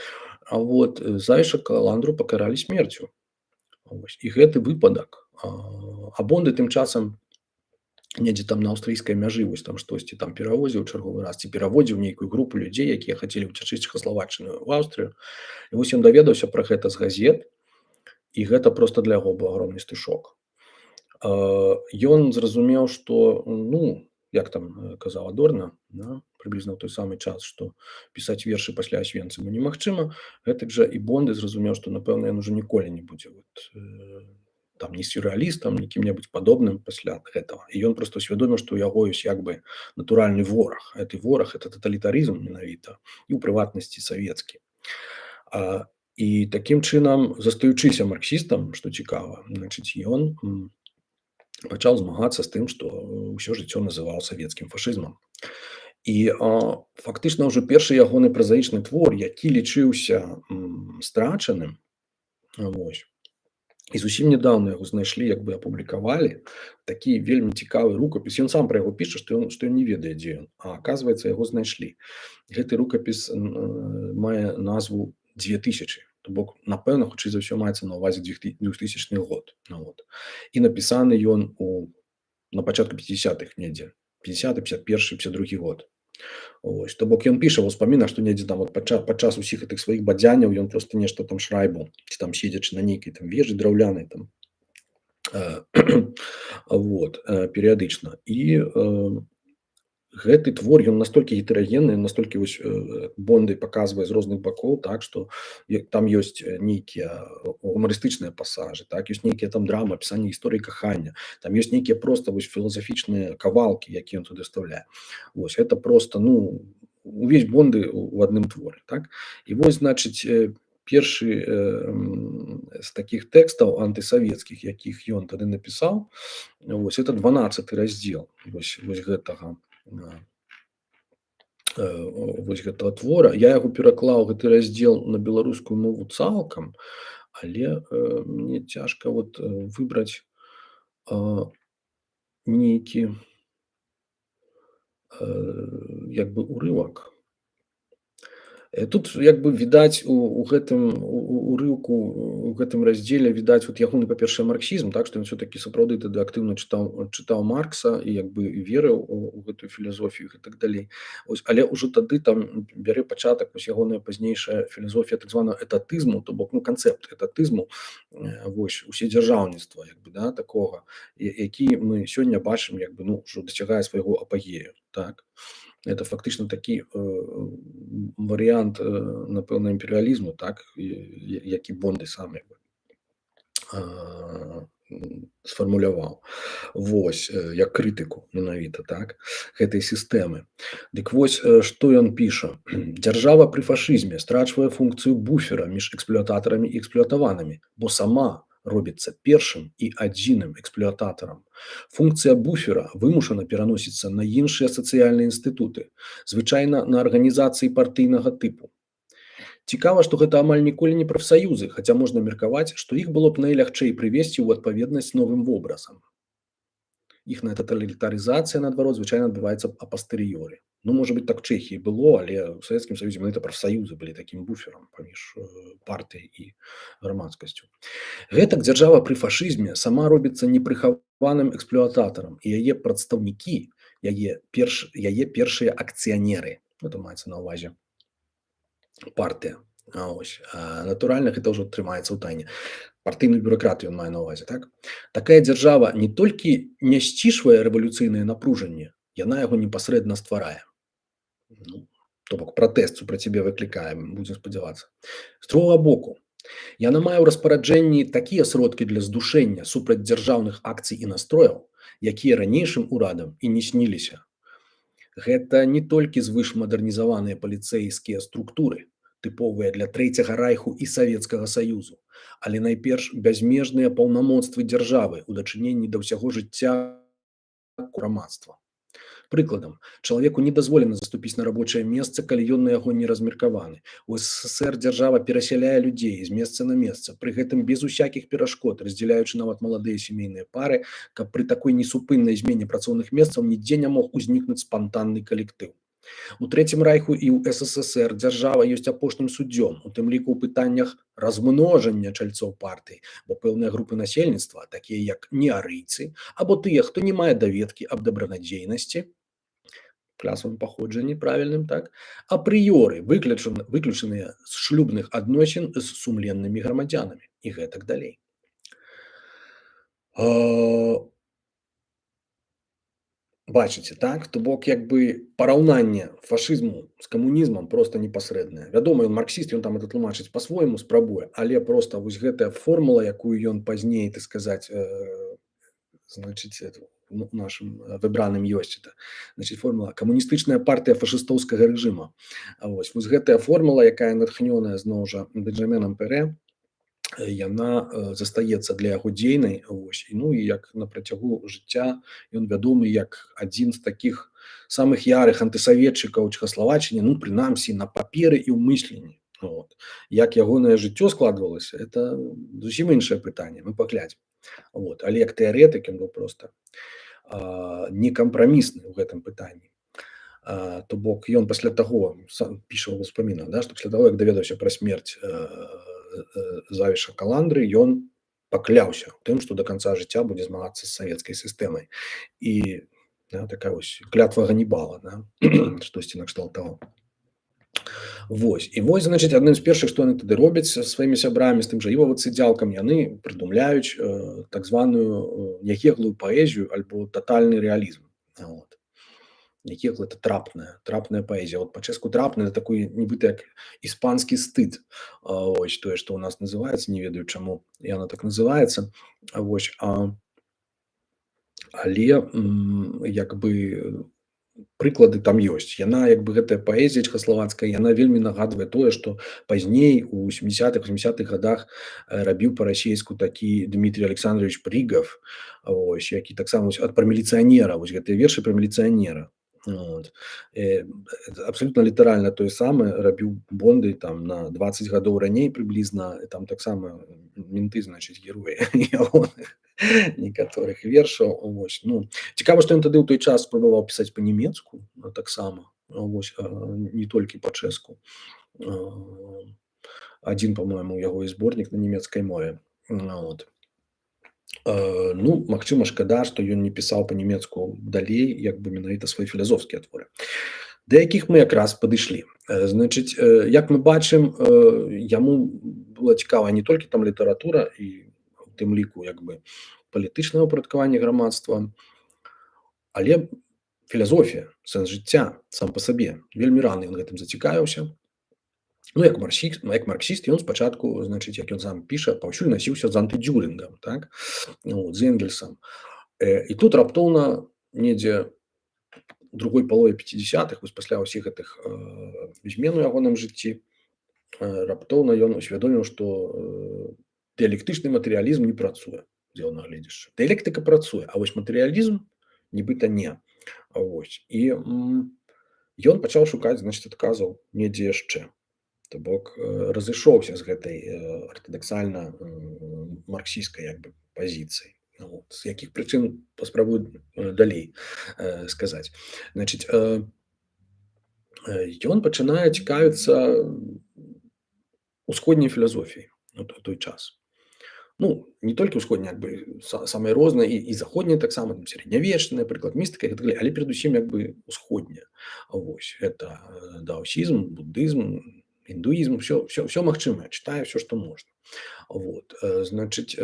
А вот Завіша Каландру пакаралі смерцю. Вось. І гэты выпадак. А Бондай тым часам недзе там на аўстрыйскай мяжы вось там штосьці там перавозіў чарговы раз, ці пераводзіў нейкую групу людзей, якія хацелі ўцячы з Чэхаславаччыны ў Аўстрыю. І вось ён даведаўся пра гэта з газет, і гэта проста для яго быў агромністы шок. Ён зразумеў, што, ну, як там казаў Адорна, да, прыблізна ў той самы час, што пісаць вершы пасля Асвенцыму немагчыма, гэтак жа і Бондай зразумеў, што, напэўна, ён ужо ніколі не будзе там не сюррэалістам, не кім-небудзь падобным пасля гэтага. І ён проста усвядоміў, што ў яго ёсць як бы натуральны вораг. Гэты вораг – это таталітарызм менавіта, і ў прыватнасці савецкі. І такім чынам, застаючыся марксістам, што цікава, значыць, ён пачаў змагацца з тым, што ўсё жыццё называў савецкім фашызмам. І фактычна ўжо першы ягоны празаічны твор, які лічыўся страчаным, вось, і зусім нядаўна яго знайшлі, як бы апублікавалі, такі вельмі цікавы рукапіс. Ён сам пра яго піша, што ён не ведае, дзе ён, а аказваецца, яго знайшлі. Гэты рукапіс мае назву 2000, то бок, напэўна, хутчэй за ўсё маецца на ўвазе 2000 год. Вот. І напісаны ён на пачатку 50-х недзе, 50-й, 51-й, 52-й год. Вось, то бок ён піша ва ўспамінах, што недзе там падчас усіх гэтых сваіх бадзянняў ён проста нешта там шрайбаў, ці там седзячы на нейкай там вежы драўлянай там э, вот, перыядычна. І гэты твор ён настолькі гетэрагенны, настолькі вось Бондай паказвае з розных бакоў, так што там ёсць нейкія гумарыстычныя пасажы, так ёсць нейкія там драмы, апісанне гісторыі кахання, там ёсць нейкія проста вось філасафічныя кавалкі, якія ён туды вставляе. Вось гэта проста, ну, увесь Бонды у адным творы, так. І вось, значыць, першы з такіх тэкстаў антысавецкіх, якіх ён тады напісаў, вось это 12 раздзел вось гэтага вось гэтага твора. Я яго пераклаў гэты раздзел на беларускую мову цалкам, але мне цяжка вот выбраць нейкі як бы урывак. Тут як бы відаць у гэтым урыўку, у гэтым раздзеле відаць вот ягоны, па-першае, марксізм, так што ён ўсё-такі сапраўды тады актыўна чытаў Маркса і як бы верыў у гэтую філасофію і так далей. Вось, але ўжо тады там бярэ пачатак вось ягоная пазнейшая філасофія так званага этатызму, то бок, ну, канцэпт этатызму, вось, уседзяржаўніцтва, як бы, да, такога, які мы сёння бачым, як бы, ну, ўжо дасягае свайго апагею, так. Это фактычна такі варыянт, напэўна, імперыялізму, так, які Бонды сам як бы сфармуляваў. Вось, як крытыку менавіта, так, гэтай сістэмы. Дык вось, што ён піша: «Дзяржава пры фашызме страчвае функцыю буфера між эксплуататарамі і эксплуатаванымі, бо сама робіцца першым і адзіным эксплуататарам. Функцыя буфера вымушана пераносіцца на іншыя сацыяльныя інстытуты, звычайна на арганізацыі партыйнага тыпу. Цікава, што гэта амаль ніколі не прафсаюзы, хаця можна меркаваць, што іх было б найлягчэй прывесці ў адпаведнасць новым вобразам. Іхная таталітарызацыя, наадварот, звычайна адбываецца апастэрыёры. Ну, можа быць, так Чэхіі было, але ў Савецкім Саюзе гэта прафсаюзы былі такім буферам паміж партыяй і грамадскасцю. Гэтак дзяржава пры фашызме сама робіцца непрыхаваным эксплуататарам, і яе прадстаўнікі, яе першыя акцыянеры. Это маецца на ўвазе партыя. Натуральна, гэта ўжо трымаецца ў тайне. Партыйную бюракратыю ён мае на ўвазе, так? Такая дзяржава не толькі не сцішвае рэвалюцыйнае напружанне, яна яго непасрэдна стварае. Ну, то бок пратэст супраць цябе выклікае, будзем спадзявацца. З другога боку, яна мае ў распараджэнні такія сродкі для здушэння супраць дзяржаўных акцый і настрояў, якія ранейшым урадам і не сніліся. Гэта не толькі звышмадэрнізаваныя паліцэйскія структуры, тыповыя для Трэцяга райху і Савецкага Саюзу, але найперш бязмежныя паўнамоцтвы дзяржавы ў дачыненні да ўсяго жыцця грамадства. Прыкладам, чалавеку не дазволена заступіць на рабочае месца, калі ён на яго не размеркаваны. У СССР дзяржава перасяляе людзей з месца на месца, пры гэтым без усякіх перашкод, раздзяляючы нават маладыя сямейныя пары, каб пры такой несупыннай змене працоўных месцаў нідзе не мог узнікнуць спантанны калектыў. У Трэцім райху і ў СССР дзяржава ёсць апошнім суддзём, у тым ліку ў пытаннях размножання чальцоў партый, бо пэўныя групы насельніцтва, такія як неарыйцы, або тыя, хто не мае даведкі аб дабранадзейнасці, класавым паходжанні, правільным, так, апрыёры выключаныя з шлюбных адносін з сумленнымі грамадзянамі і гэтак далей. Бачыце, так? То бок, як бы параўнанне фашызму з камунізмам проста непасрэднае. Вядома, ён марксіст, ён там это тлумачыць па-свойму спрабуе, але проста вось гэтая формула, якую ён пазней, так сказаць, значыць, у нашым выбраным ёсць это. Значыць, формула камуністычная партыя фашыстоўскага рэжыма. Вось гэтая формула, якая натхнёная зноў жа Бенджамінам Пэрэ, яна застаецца для яго дзейнай, вось, ну і як на працягу жыцця ён вядомы як адзін з такіх самых ярых антысаветчыкаў Чэхаславаччыны, ну, прынамсі, на паперы і ў мысленні. Вот. Як ягонае жыццё складвалася, это зусім іншае пытанне, мы паглядзім. Вот. Але як тэарэтык ён быў проста некампрамісны ў гэтым пытанні. То бок ён пасля таго піша ў ўспамінах, да, што пасля таго, як даведаўся пра смерць Завіша Каландры, ён пакляўся ў тым, што да канца жыцця будзе змагацца з савецкай сістэмай. І Да, такая вось клятва Ганнібала, да? Штосьці накшталт таго. Вось і вось значыць адным з першых што яны тады робяць са сваімі сябрамі з тым жа івавацыдзялкам яны прыдумляюць так званую някеглую паэзію альбо татальны рэалізм. Вот. Якегла это трапная паэзія. Вот па-чэшску трапная такой нібыта як іспанскі стыд. Вось тое што ў нас называецца, не ведаю чаму яно так называецца. Вось але як бы прыклады там ёсць. Яна як бы гэтая паэзія чэхаславацкая, яна вельмі нагадвае тое, што пазней у 70-80-х гадах рабіў па-расейску такі Дмітрий Александрович Пригов, ось, які таксама ад пра міліцыянера, вось гэтыя вершы пра міліцыянера. Вот. Абсалютна літаральна тое самае рабіў Бондай там на 20 гадоў раней прыблізна, там таксама менты, значыць, героі ягоных некаторых вершаў. Вось. Ну, цікава, што ён тады ў той час спрабаваў пісаць па-нямецку таксама, вось, не толькі па-чэшску. Адзін, па-мойму, у яго і зборнік на нямецкай мове. Вот. Ну, магчыма, шкада, што ён не пісаў па-нямецку далей, як бы менавіта свае філазофскія творы. Да якіх мы якраз падышлі. Значыць, як мы бачым, яму была цікава не толькі там літаратура і у тым ліку як бы палітычнае ўпарадкаванне грамадства, але філазофія, сэнс жыцця сам па сабе. Вельмі рана ён гэтым зацікавіўся. Ну, як марксіст, ён спачатку, значыць, як ён сам піша, паўсюль насіўся з антыдзюрынгам, так? З Энгельсам. І тут раптоўна недзе другой палове 50-х, вось пасля ўсіх гэтых змен у ягоным жыцці, раптоўна ён усвядоміў, што дыялектычны матэрыялізм не працуе з яго нагледзяшча. Дыялектыка працуе, а вось матэрыялізм нібыта не. Вось. І ён пачаў шукаць, значыць, адказаў недзе яшчэ. То бок разышоўся з гэтай артадаксальна марксійскай як бы пазіцыі. Вот. З якіх прычын паспрабую далей сказаць. Значыць, ён пачынае цікавіцца усходняй філазофіяй на той час. Ну, не толькі ўсходняя, як бы самая розная і заходняя таксама, сярэднявечная, напрыклад, містыка і так далей, але перадусім як бы усходняя. Вось, гэта даосізм, буддызм, індуізм, все магчымае, чытае все, што можна. Вот. Значыць,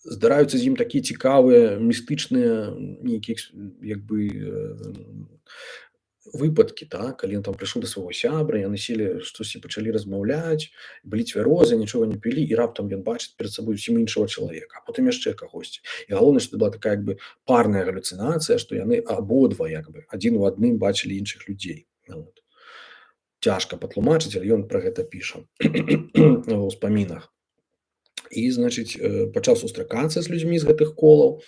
здараюцца з ім такія цікавыя містычныя нейкія як бы выпадкі, так, калі ён там прыйшоў да свайго сябра, яны селі штосьці пачалі размаўляць, былі цвярозыя, нічога не пілі, і раптам ён бачыць перад сабой зусім іншага чалавека, а потым яшчэ кагосьці. І галоўнае, што была такая як бы парная галюцынацыя, што яны абодва як бы адзін у адным бачылі іншых людзей. Вот. Цяжка патлумачыць, але ён пра гэта піша у ўспамінах. І, значыць, пачаў сустракацца з людзьмі з гэтых колаў.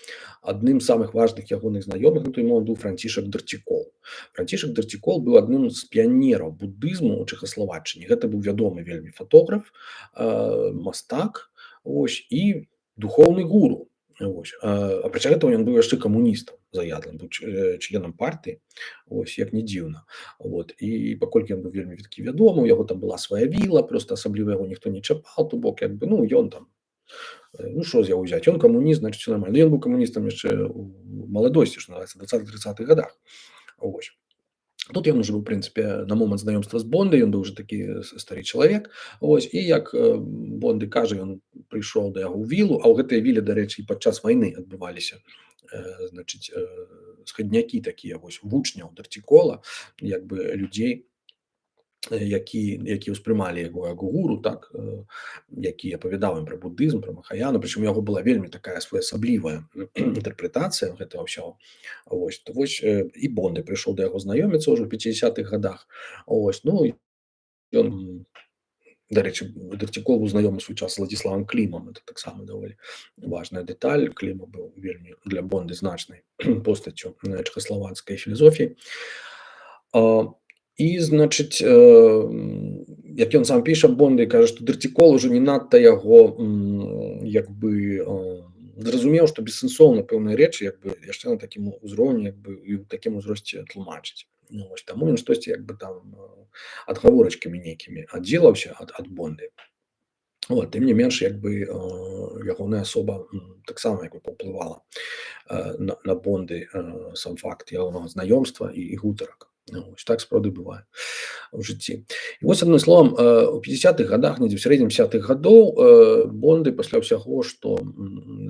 Адным з самых важных ягоных знаёмых на той момант быў Францішак Дарцікол. Францішак Дарцікол быў адным з піянераў буддызму ў Чэхаславаччыне. Гэта быў вядомы вельмі фатограф, мастак, ось, і духоўны гуру. Ось. Апрача гэтага ён быў яшчэ камуністам заядлым, быў членам партыі, ось, як не дзіўна. Вот. І паколькі ён быў вельмі такі вядомы, у яго там была свая віла, проста асабліва яго ніхто не чапаў, то бок як бы, ну, ён там, ну, што з яго ўзяць? Ён камуніст, значыць, все нормально. Ён быў камуністам яшчэ у маладосці, што называецца, 20-30-х гадах. Ось. Тут ён уже быў, у прынцыпе, на момант знаёмства з Бондай, ён быў уже такі стары чалавек. Ось. І як Бондай кажа, ён прыйшоў да яго ў вілу, а ў гэтай віле, дарэчы, і падчас вайны адбываліся, значыць, схаднякі такія, вось, вучняў Дарцікола, як бы людзей, які ўспрымалі яго як гуру, так, які апавядаў ім пра буддызм, пра махаяну, прычым у яго была вельмі такая своеасаблівая інтэрпрэтацыя гэтага ўсяго. Вось, то вось і Бондай прыйшоў да яго знаёміцца ўжо ў 50-х гадах. Ось, ну, ён, дарэчы, Дарцікол быў знаёмы свой час з Владзіславам Клімам, это таксама даволі важная дэталь. Кліма быў вельмі для Бондай значнай постаццю чэхаславацкай філазофіі. І, значыць, як ён сам піша, Бондай кажа, што Дарцікол ужо не надта яго як бы зразумеў, што бессэнсоўна пэўныя рэчы як бы яшчэ на такім узроўні як бы і ў такім узросце тлумачыць. Ну, вось, таму ён штосьці як бы там адгаворачкамі нейкімі аддзелаўся ад Бондай. Вот, тым не менш, як бы ягоная асоба таксама як бы паўплывала на Бонды сам факт ягонага знаёмства і гутарак. Вось так сапраўды бывае ў жыцці. І вось адным словам, у 50-х годах, недзе ў сярэдзіне 50-х гадоў Бонды пасля ўсяго, што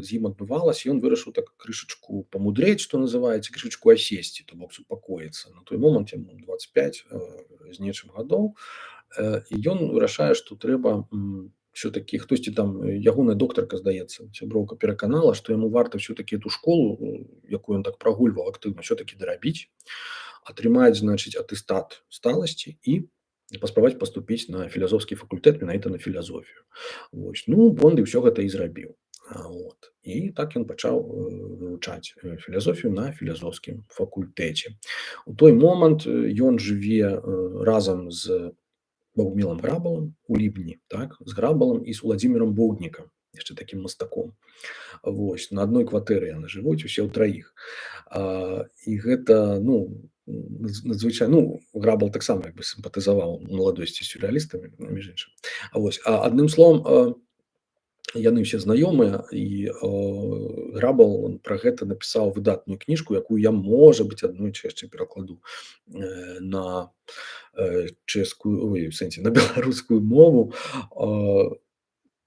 з ім адбывалася, ён вырашыў так крышачку памудрэць, што называецца, крышачку асесці, то бок супакоіцца. На той момант яму 25 з нечым гадоў, і ён вырашае, што трэба все-таки хтосьці там, ягоная доктарка, здаецца, сяброўка пераканала, што яму варта все-таки эту школу, якую ён так прагульваў актыўна, все-таки дарабіць, атрымаць, значыць, атэстат сталасці і паспрабаваць паступіць на філазофскі факультэт, менавіта на філазофію. Вось. Ну, Бонды ўсё гэта і зрабіў. Вот. І так ён пачаў вывучаць філазофію на філазофскім факультэце. У той момант ён жыве разам з Богумілам Грабалам у Лібні, так, з Грабалам і з Уладзімірам Боўднікам, яшчэ такім мастаком. Вось, на адной кватэры яны жывуць, усе ўтраіх. І гэта, ну, надзвычайна, ну, Грабал таксама як бы сімпатызаваў у маладосці з сюррэалістамі, між іншым. Вось, адным словам, яны ўсе знаёмыя, і Грабал пра гэта напісаў выдатную кніжку, якую я, можа быць, аднойчы яшчэ перакладу на чэшскую, ой, в сэнсе, на беларускую мову,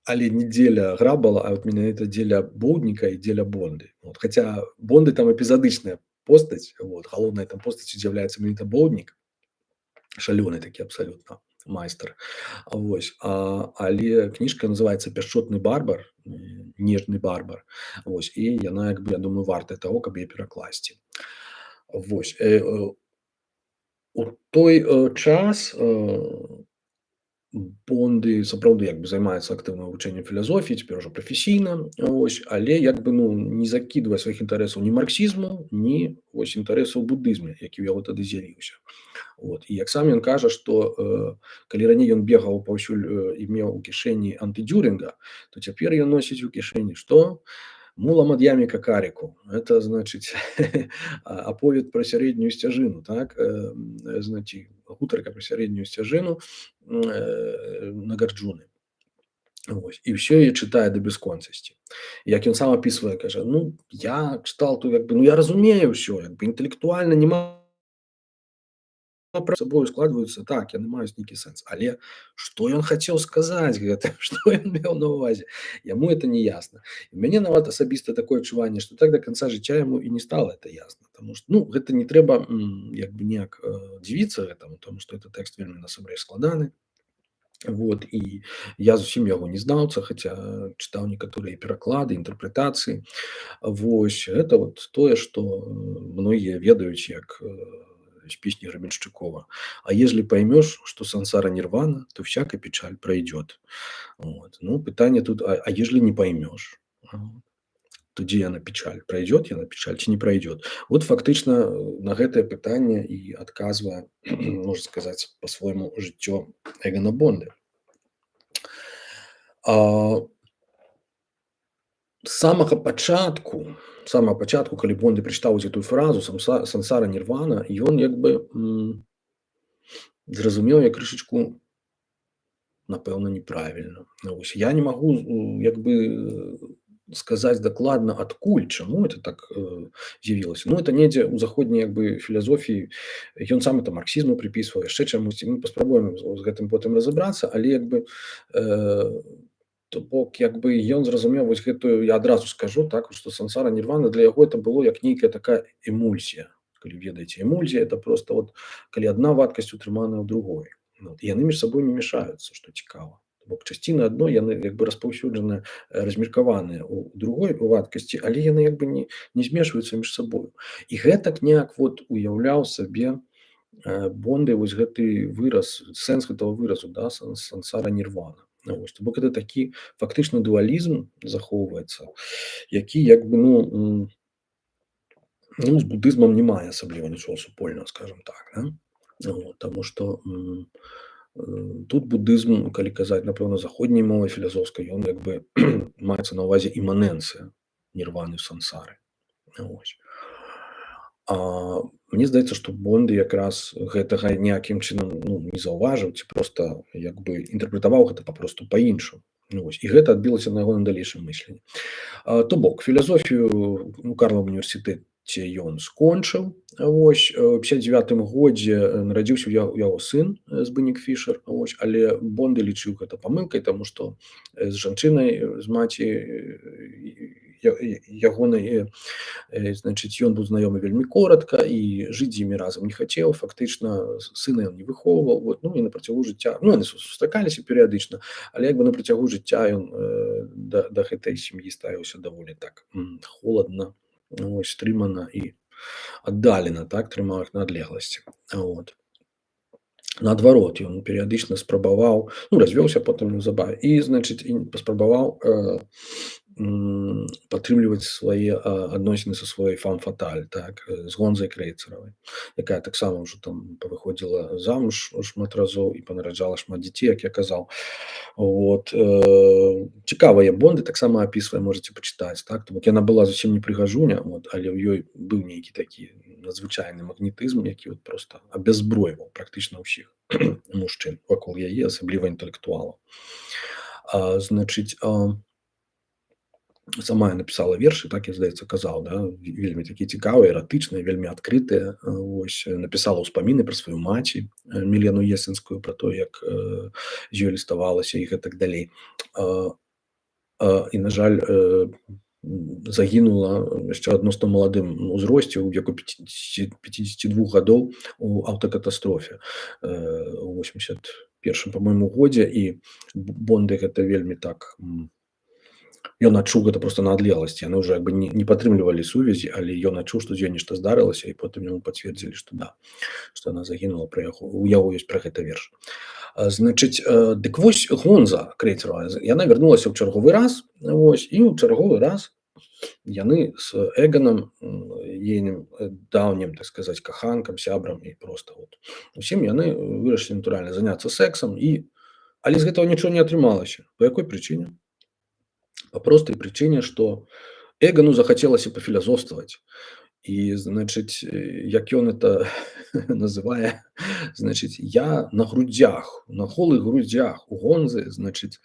але не дзеля Грабала, а вот менавіта дзеля Боўдніка і дзеля Бонды. Вот. Хаця Бонды там эпізадычная постаць, вот, галоўная там постаццю з'яўляецца менавіта Боўднік, шалёны такі абсалютна майстар. Вось. Але кніжка называецца «Пяшчотны барбар», «Нежны барбар». Вось. І яна, як бы, я думаю, вартая таго, каб яе перакласці. Вось. У той час Бонды сапраўды як бы займаецца актыўным вывучэннем філазофіі, цяпер ужо прафесійна, ось, але як бы, ну, не закідвае сваіх інтарэсаў ні марксізму, ні вось інтарэсаў будызме, які ў яго тады з'явіўся. Вот. І як сам ён кажа, што калі раней ён бегаў паўсюль і меў у кішэні антыдзюрінга, то цяпер ён носіць у кішэні што? Мула мад'ямі какарику. Это, значыць, аповед пра сярэднюю сцяжыну, так? Значыць, гутарка пра сярэднюю сцяжыну Нагарджуны. Вось. І ўсё яе чытае да бясконцасці. Як ён сам апісвае, кажа, ну, я кшталту, як бы, ну, я разумею ўсё, як бы, інтэлектуальна нема пра сабою складваюцца, так, яны маюць нейкі сэнс. Але што ён хацеў сказаць гэта, што ён меў на ўвазе, яму это не ясна. І мяне нават асабіста такое адчуванне, што так да канца жыцця яму і не стала это ясна. Таму што, ну, гэта не трэба як бы неяк дзівіцца гэтаму, таму што это тэкст вельмі насамрэч складаны. Вот. І я зусім яго не знаўца, хаця чытаў некаторыя пераклады, інтэрпрэтацыі. Вось. Гэта вот тое, што многія ведаюць як з песни Гребенщикова. А ежели поймешь, что сансара нирвана, то всякая печаль пройдет. Вот. Ну, питание тут, а ежели не поймешь, то где яна печаль? Пройдет яна печаль, ці не пройдет? Вот фактично на гэтае пытанне і адказвае, можна сказаць, по-свойму жыццё Эгона Бонды. З самага пачатку, калі Бонды прачытаў гэтую фразу сансара нірвана, ён як бы зразумеў я крышачку, напэўна, неправільна. Вось. Я не магу як бы сказаць дакладна адкуль, чаму это так з'явілася. Ну, это недзе ў заходняй як бы філазофіі, ён сам это марксізму прыпісваў, яшчэ чамусьці. Мы паспрабуем з гэтым потым разабрацца, але як бы то бок, як бы ён зразумеў вось гэтую, я адразу скажу, так, што сансара нірвана для яго это было як нейкая такая эмульсія. Калі ведаеце, эмульсія это просто вот калі адна вадкасць утрыманая ў другой. Вот. І яны між сабой не мешаюцца, што цікава. Бок часціны адной яны як бы распаўсюджаныя, размеркаваныя ў другой вадкасці, але яны як бы не змешваюцца між сабою. І гэтак неяк вот уяўляў сабе Бонды вось гэты выраз, сэнс гэтага выразу, да, сансара нірвана. Вось. То бок это такі фактычна дуалізм захоўваецца, які як бы, ну, з будызмам не мае асабліва нічога супольнага, скажем так. Да? Вот. Таму што тут будызм, калі казаць, напэўна, заходняй мовай філазофскай, ён як бы маецца на ўвазе іманэнцыя нірваны сансары. Вось. Мне здаецца, што Бонды якраз гэтага ніякім чынам не заўважыў, ці проста як бы інтэрпрэтаваў гэта папросту па-іншаму. Ну, вось. І гэта адбілася на ягоным далейшым мысленні. То бок філазофію у Карлавым універсітэце ён скончыў. Вось у 59 годзе нарадзіўся ў яго сын Збынік Фішер. Вось, але Бонды лічыў гэта памылкай, таму што з жанчынай, з маці ягонай, значыць, ён быў знаёмы вельмі коратка і жыць з імі разам не хацеў. Фактычна сына ён не выхоўваў. Вот, ну і на працягу жыцця, ну, яны сустракаліся перыядычна, але як бы на працягу жыцця ён да гэтай сям'і ставіўся даволі так холадна, ось, стрымана і аддалена, так, трымаў іх на адлегласці. Вот. Наадварот, ён перыядычна спрабаваў, ну, развёўся потым неўзабаве і, значыць, паспрабаваў падтрымліваць свае адносіны са сваёй фам фаталь, так, з Гонзай Крэйцаравай, якая таксама ўжо там павыходзіла замуж шмат разоў і панараджала шмат дзяцей, як я казаў. Вот. Цікавыя Бонды таксама апісвае, можаце пачытаць, так, то бок яна была зусім не прыгажуня, вот, але ў ёй быў нейкі такі надзвычайны магнетызм, які вот проста абязбройваў практычна ўсіх мужчын вакол яе, асабліва інтэлектуалаў. Значыць, сама я напісала вершы, так, я, здаецца, казаў, да, вельмі такі цікавыя, эратычныя, вельмі адкрытыя. Вось, напісала ўспаміны пра сваю маці Мілену Есенскую, пра то, як з ёй ліставалася і гэтак далей. І, на жаль, загінула яшчэ адносна маладым узросце, у веку 52 гадоў у аўтакатастрофе у 81, па-мойму, годзе. І Бонды гэта вельмі так... Ён адчуў гэта проста на адлегласці. Яны ўжо як бы не падтрымлівалі сувязі, але ён адчуў, што з ёй нешта здарылася, і потым яму пацвердзілі, што да, што яна загінула, пра яго, у яго ёсць пра гэта верш. Значыць, дык вось Гонза Крэйцарава, яна вярнулася ў чарговы раз, вось, і ў чарговы раз яны з Эганам, ейным даўнім, так сказаць, каханкам, сябрам, і проста вот усім яны вырашылі натуральна заняцца сексам, але з гэтага нічого не атрымалася. Па якой прычыне? По простой причине, что Эгану захацелася пафілазофстваваць. І, значыць, як ён это называе, значыць, я на грудзях, на голых грудзях у Гонзы, значыць,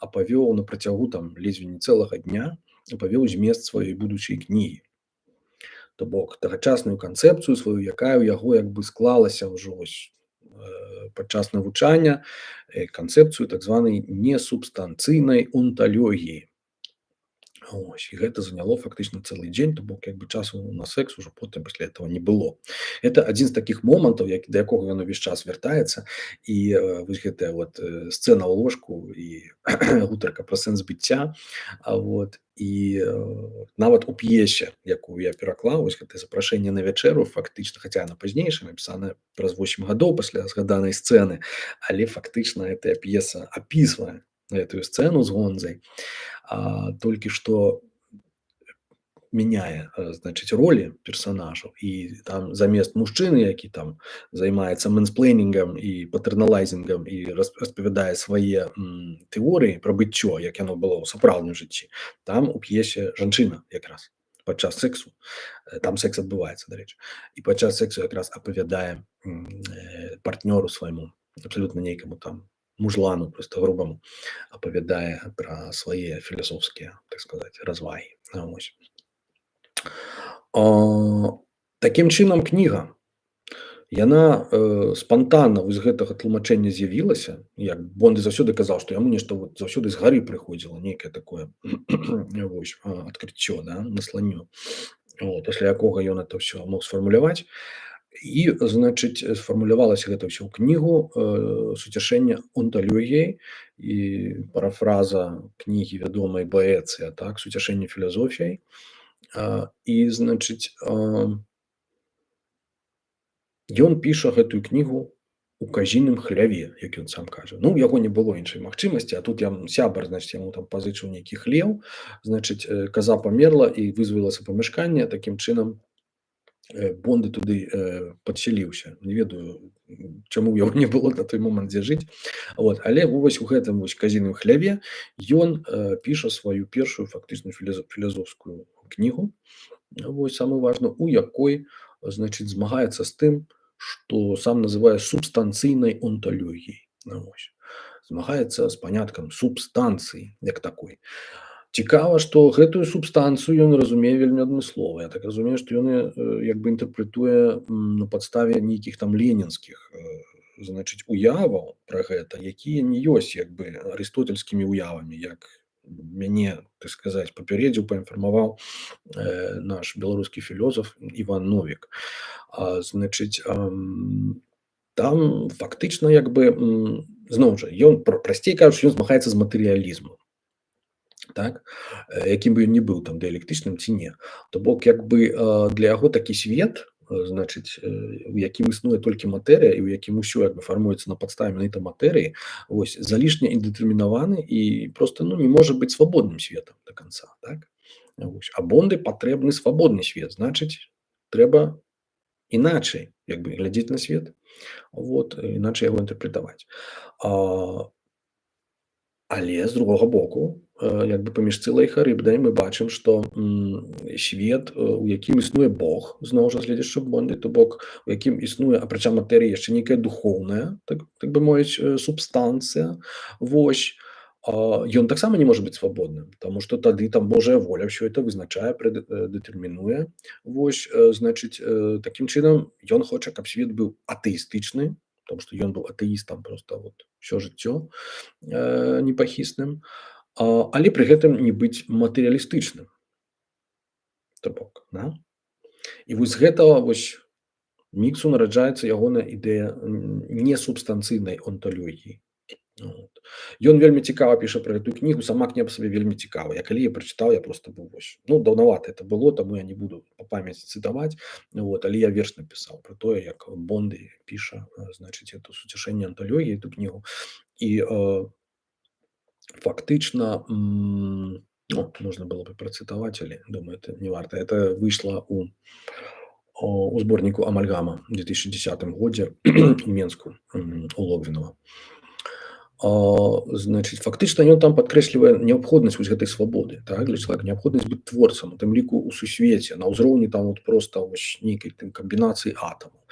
апавёў на працягу там ледзьве не цэлага дня, апавёў змест сваёй будучай кнігі. То бок тагачасную канцэпцыю сваю, якая ў яго як бы склалася ўжо падчас навучання, канцэпцыю так званай несубстанцыйнай онталогіі. Ось, і гэта заняло фактычна цэлы дзень, то бок як бы часу на секс ужо потым пасля этого не было. Это адзін з такіх момантаў, да якога ён увесь час вяртаецца, і вось гэтая вот сцэна ў ложку і гутарка пра сэнс быцця, вот, і нават у п'есе, якую я пераклаў, вось гэтае запрашэнне на вячэру, фактычна, хаця яна пазнейшая, напісаная праз 8 гадоў пасля згаданай сцэны, але фактычна гэтая п'еса апісвае гэтую сцэну з Гонзай, толькі што мяняе, значыць, ролі персанажаў, і там замест мужчыны, які там займаецца мэнсплэнінгам і патэрналайзінгам і распавядае свае тэорыі пра быццё, як яно было ў сапраўдным жыцці, там у п'есе жанчына якраз падчас сексу, там секс адбываецца, дарэчы, і падчас сексу якраз апавядае партнёру свайму, абсалютна нейкаму там мужлану, просто грубаму, апавядае пра свае філасофскія, так сказаць, развагі. Ось. Такім чынам кніга, яна спантанна з гэтага тлумачэння з'явілася, як Бонды заўсёды казаў, што яму нешта вот заўсёды з гары прыходзіла, нейкае такое адкрыццё, да, насланнё, пасля якога ён это ўсё мог сфармуляваць. І, значыць, сфармулявалася гэта ўсё ў кнігу «Суцяшэнне онталогіяй», і парафраза кнігі вядомай Боэцыя, так, «Суцяшэнне філазофіяй». І, значыць, ён піша гэтую кнігу у казіным хляве, як ён сам кажа. Ну, у яго не было іншай магчымасці, а тут сябар, значыць, яму там пазычыў нейкі хлеў, значыць, каза памерла і вызвалася памяшканне, такім чынам Бонды туды падсяліўся. Не ведаю, чаму ў яго не было на той момант дзе жыць. Вот. Але вось у гэтым казіным хляве ён піша сваю першую фактычную філазофскую кнігу, вось, самую важную, у якой, значыць, змагаецца з тым, што сам называе субстанцыйнай онталогіяй. Вось. змагаецца з паняткам субстанцыі як такой. Цікава, што гэтую субстанцыю ён разумее вельмі адмыслова. Я так разумею, што ён як бы інтэрпрэтуе на падставе нейкіх там ленінскіх значыць уяваў пра гэта, якія не ёсць як бы арыстотельскімі уявамі, як мяне, так сказаць, папярэдзіў, паінфармаваў наш беларускі філёзаф Іван Новік. Значыць, там фактычна як бы зноў жа ён прасцей кажучы, ён змагаецца з матэрыялізмам. Так, якім бы ён не быў там дыялектычным ці не. То бок як бы для яго такі свет, значыць, у якім існуе толькі матэрыя і ў якім усё як бы фармуецца на падставе менавіта матэрыі, вось залішне індэтэрмінаваны і проста не можа быць свабодным светам да канца. Так? Вось. А Бонды патрэбны свабодны свет, значыць, трэба іначай як бы глядзець на свет, вот, іначай яго інтэрпрэтаваць. Але з другога боку, як бы паміж Цылай і Харыбдай мы бачым, што свет, у якім існуе Бог, зноў жа гледзячы Бонды, то бок у якім існуе, апрача матэрыі, яшчэ нейкая духоўная, так бы мовіць, субстанцыя, вось, ён таксама не можа быць свабодным, таму што тады там Божая воля ўсё это вызначае, дэтэрмінуе. Вось, значыць, такім чынам ён хоча, каб свет быў атэістычны, потому что ён быў атэістам проста вот ўсё жыццё непахісным, але пры гэтым не быць матэрыялістычным. То бок, да? І вось з гэтага вось міксу нараджаецца ягоная ідэя несубстанцыйнай онталогіі. Вот. Ён вельмі цікава піша пра гэтую кнігу, сама кніга па сабе вельмі цікава. Я калі я прачытаў, я проста быў вось, даўнавата это было, таму я не буду па памяці цытаваць, вот, але я верш напісаў пра тое, як Бонды піша, значыць, это суцяшэнне анталогіі, эту кнігу. І фактычна, можна было бы працытаваць, але думаю, это не варта. Это выйшла у зборніку Амальгама ў 2010 годзе у Менску у Логвінова. Значыць, фактычна ён там падкрэслівае неабходнасць вось гэтай свабоды, так, для чалавека, неабходнасць быць творцам, у тым ліку ў сусвеце, на ўзроўні там вот проста вось нейкай камбінацыі атамаў.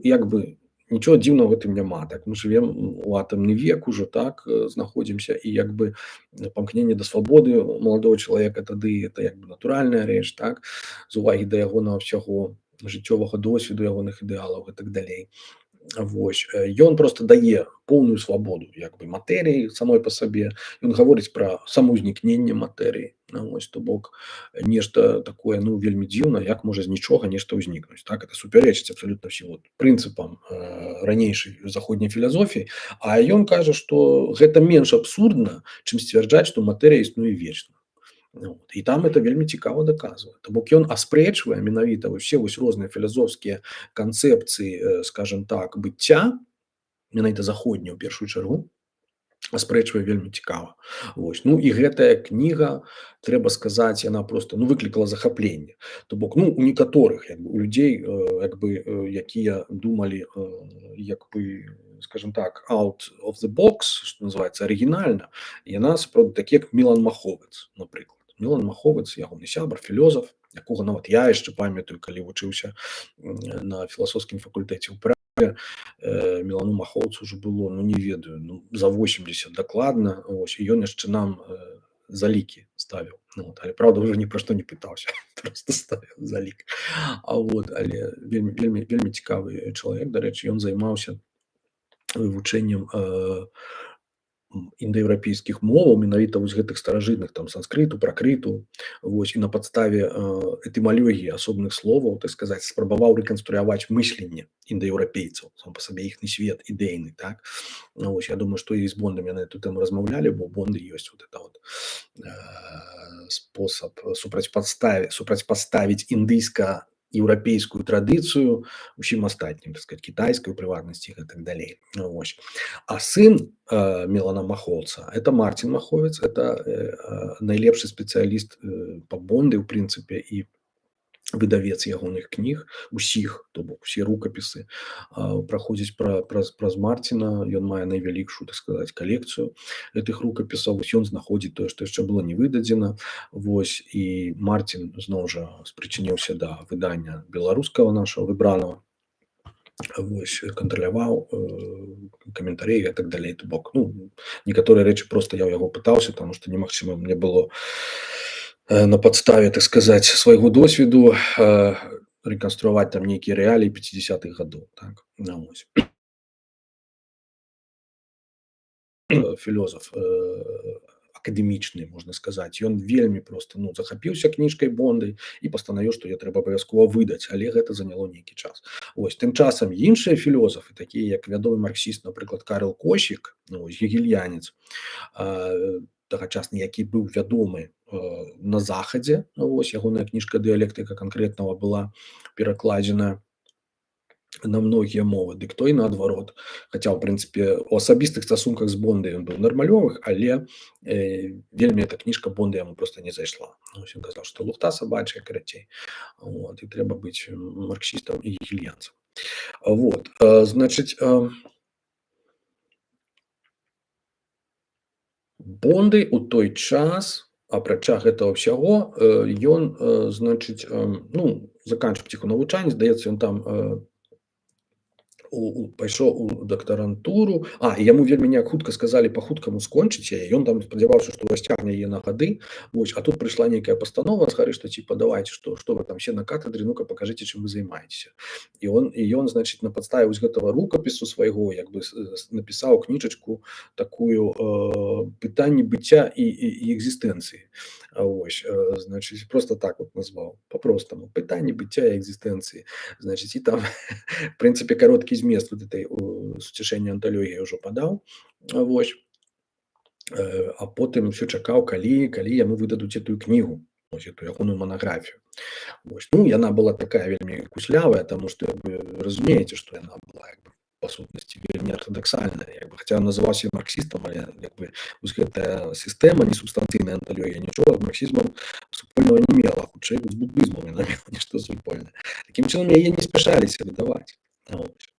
Як бы нічога дзіўнага ў гэтым няма, так, мы жывем у атамны век ужо, так, знаходзімся, і як бы памкненне да свабоды маладога чалавека тады это як бы натуральная рэч, так, з увагі да ягонага ўсяго жыццёвага досведу, ягоных ідэалаў і так далей. Вось, ён проста дае поўную свабоду як бы матэрыі самой па сабе. Ён гаворыць пра самаўзнікненне матэрыі. Вось, то бок нешта такое вельмі дзіўна, як можа з нічога нешта ўзнікнуць. Так, это супярэчыць абсалютна ўсім прынцыпам ранейшай заходняй філасофіі, а ён кажа, што гэта менш абсурдна, чым сцвярджаць, што матэрыя існуе вечна. І там это вельмі цікава даказвае. То бок ён аспрэчвае менавіта ўсе вось розныя філасофскія канцэпцыі, скажем так, быцця, менавіта заходняе ў першую чаргу, аспрэчвае вельмі цікава. Вось. І гэтая кніга, трэба сказаць, яна проста выклікала захапленне. То бок, у некаторых у людзей, якія думалі, скажем так, out of the box, што называецца, арыгінальна, яна сапраўды такі, як Мілан Маховец, напрыклад. Мілан Маховец, ягоны сябар, філозаф, якога нават я яшчэ памятаю, калі вучыўся на філасофскім факультэце ў Празе. Мілану Махоўцу ўжо было, не ведаю, за 80 дакладна, і ён яшчэ нам залікі ставіў. Але, правда, ўжо ні пра што не пытаўся, проста ставіў залік. Але вельмі цікавы чалавек, дарэчы, ён займаўся вывучэннем індаеўрапейскіх моваў, менавіта вось гэтых старажытных, там, санскрыту, пракрыту, вось, і на падставе этымалогіі асобных словаў, так сказаць, спрабаваў рэканструяваць мысленне індаеўрапейцаў, сам па сабе іхні свет ідэйны, так. Вось, я думаю, што і з Бондамі на эту тэму размаўлялі, бо Бонды ёсць вот это вот спосаб супрацьпаставіць індыйска-еўрапейскую традыцыю усім астатнім, так сказать, кітайскай у прыватнасці і так далей. Вось. А сын Мілана Махоўца – это Марцін Маховец, это найлепшы спецыяліст па Бонды, у прынцыпе, і выдавец ягоных кніг, усіх, то бок, усе рукапісы праходзяць праз Марціна, ён мае найвялікшую, так сказаць, калекцыю гэтых рукапісаў, вось ён знаходзіць тое, што яшчэ было не выдадзена, вось, і Марцін зноў жа спрычыніўся да выдання беларускага нашага выбранага вось кантраляваў каментары і гэтак далей. То бок, ну, некаторыя рэчы проста я ў яго пытаўся, таму што немагчыма мне было на падставе, так сказаць, свайго досведу рэканструаваць там нейкія рэаліі 50-х гадоў, так. Ну, вось. Філёзаф акадэмічны, можна сказаць. Ён вельмі проста, ну, захапіўся кніжкай Бондай і пастанавіў, што яе трэба абавязкова выдаць, але гэта заняло нейкі час. Вось, тым часам іншыя філёзафы, такія як вядомы марксіст, напрыклад, Карл Косік, ну, гегельянец, тагачасны, які быў вядомы на захадзе, вось ягоная кніжка «Дыялектыка канкрэтнага» была перакладзена на многія мовы, дык той наадварот, хаця ў прынцыпе у асабістых стасунках з Бондай ён быў нармалёвых, але вельмі эта кніжка Бонда яму проста не зайшла. Вось ён казаў, што лухта сабачая, карацей, вот, і трэба быць марксістам і гегельянцам. Вот, значыць, Бондай у той час, апрача гэтага ўсяго, ён, значыць, ну, заканчваў ціху навучанне, здаецца, ён там пайшоў у дактарантуру, і яму вельмі неяк хутка сказалі па-хуткаму скончыць яе, ён там спадзяваўся, што расцягне яе на гады, вось, а тут прыйшла нейкая пастанова з гары, што ціпа давайце, што вы там все на катедры, ну-ка пакажыце, чым вы займаецеся. І ён, значыць, на падставе вось гэтага рукапісу свайго як бы напісаў кніжачку такую пытанні быцця і экзістэнцыі. Вось, значыць, проста так вот назваў, па-простаму, пытанні быцця і экзістэнцыі. Значыць, і там, в прынцыпе, кароткі змест вот этой суцяшэння анталогіі ўжо падаў, вось, а потым ўсё чакаў, калі яму выдадуць этую кнігу, вось эту ягоную манаграфію. Вось, ну, яна была такая вельмі куслявая, таму што вы разумееце, што яна была як бы па сутнасці вельмі артадаксальная, як бы, хаця ён называўся марксістам, але як бы вось гэтая сістэма несубстанцыйная анталогія нічога з марксізмам супольнага не мела, хутчэй з буддызмам яна мела нешта супольнае. Такім чынам яе не спяшаліся выдаваць. Вось.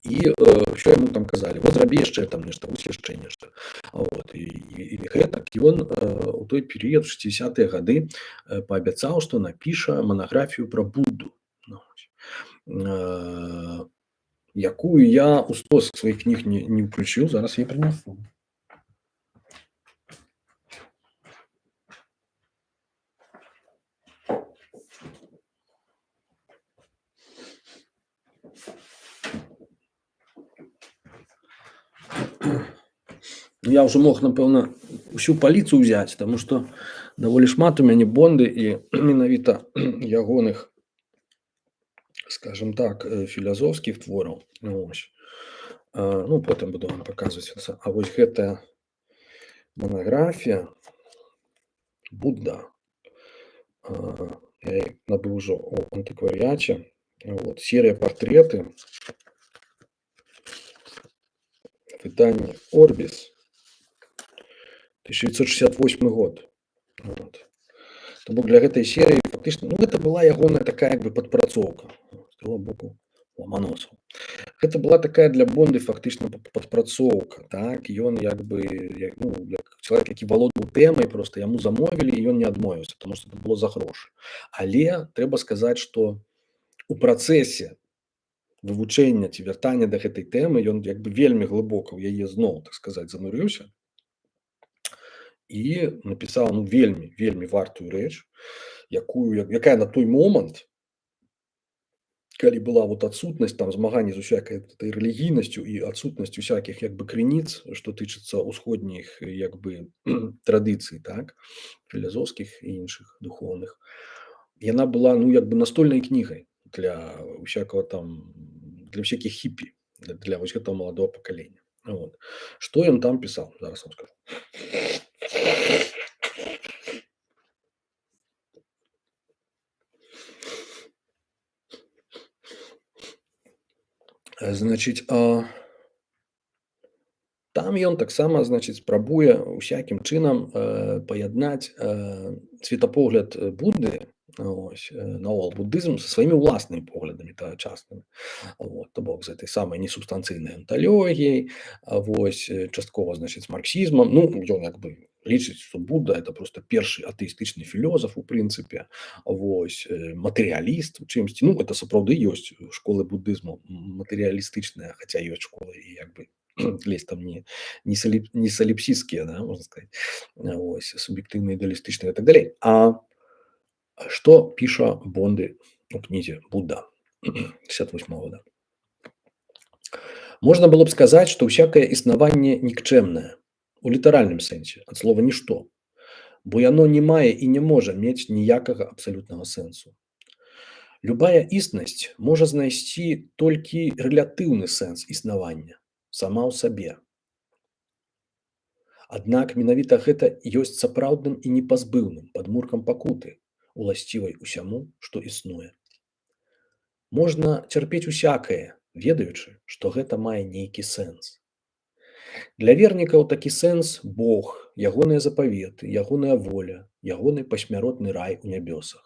І що яму там казалі, вот зрабі яшчэ там нешта, вось яшчэ нешта. Вот. І гэтак ён у той перыяд, 60-е гады, паабяцаў, што напіша манаграфію пра Будду, якую я ў стос сваіх кніг не ўключыў, зараз я прынясу. Я ўжо мог, напэўна, усю паліцу ўзяць, таму што даволі шмат у мяне Бонды і менавіта ягоных, скажем так, філазофскіх твораў. Ну, потым буду вам паказваць. А вось гэтая манаграфія Будда, я набыў ужо ў антыкварыяце, вот, серыя партрэты, выданне Орбіс, 1968 год. Вот. То бок для гэтай серыі фактычна, ну, гэта была ягоная такая як бы падпрацоўка з другого боку Ламаносаў. Гэта была такая для Бонды фактычна падпрацоўка, так, ён як бы, ну, як чалавек, які валодаў тэмай, проста яму замовілі, і ён не адмовіўся, таму што гэта было за грошы. Але трэба сказаць, што у працэсе вывучэння ці вяртання да гэтай тэмы ён як бы вельмі глыбока ў яе зноў, так сказаць, занурыўся і напісаў, ну, вельмі вартую рэч, якая на той момант, калі была вот адсутнасць там змагання з усякай этой рэлігійнасцю і адсутнасць усякіх як бы крыніц, што тычыцца ўсходніх як бы традыцый, так, філазофскіх і іншых духоўных, яна была, ну, як бы настольнай кнігай для усякого там, для всякіх хіпі, для вось гэтага маладого пакалення. Вот. Што ён там пісаў? Зараз вам скажу. Значыць, там ён таксама, значыць, спрабуе усякім чынам паяднаць светапогляд Будды, ось, наогул буддызм са сваімі ўласнымі поглядамі тагачаснымі. Вот, то бок з этой самай несубстанцыйнай анталогіяй, вось, часткова, значыць, з марксізмам. Ну, ён як бы лічыць, што Будда это просто першы атэістычны філёзаф у прынцыпе, матэрыяліст у чымсьці. Ну, это сапраўды ёсць школы буддызму матэрыялістычныя, хаця ёсць школы і як бы лезь там не саліпсісцкія, да, можна сказаць, суб'ектыўна ідэалістычныя і так далей. А што піша Бонды у кнізе Будда 68 года? Можна было б сказаць, што ўсякае існаванне нікчэмнае у літаральным сэнсе ад слова нішто, бо яно не мае і не можа мець ніякага абсалютнага сэнсу. Любая існасць можа знайсці толькі рэлятыўны сэнс існавання сама ў сабе. Аднак менавіта гэта ёсць сапраўдным і непазбыўным падмуркам пакуты, уласцівай усяму, што існуе. Можна цярпець усякае, ведаючы, што гэта мае нейкі сэнс. Для вернікаў такі сэнс Бог, ягоныя запаветы, ягоная воля, ягоны пасмяротны рай у нябёсах.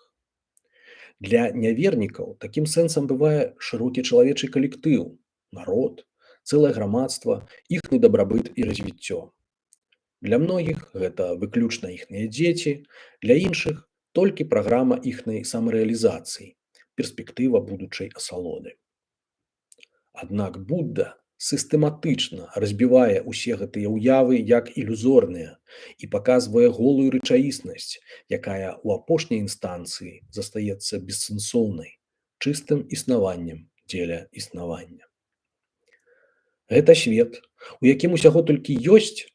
Для нявернікаў такім сэнсам бывае шырокі чалавечы калектыў, народ, цэлае грамадства, іхны дабрабыт і развіццё. Для многіх гэта выключна іхныя дзеці, для іншых толькі праграма іхнай самарэалізацыі, перспектыва будучай асалоды. Аднак Будда сістэматычна разбівае ўсе гэтыя ўявы як ілюзорныя і паказвае голую рэчаіснасць, якая ў апошняй інстанцыі застаецца бессэнсоўнай, чыстым існаваннем дзеля існавання. Гэта свет, у якім усяго толькі ёсць,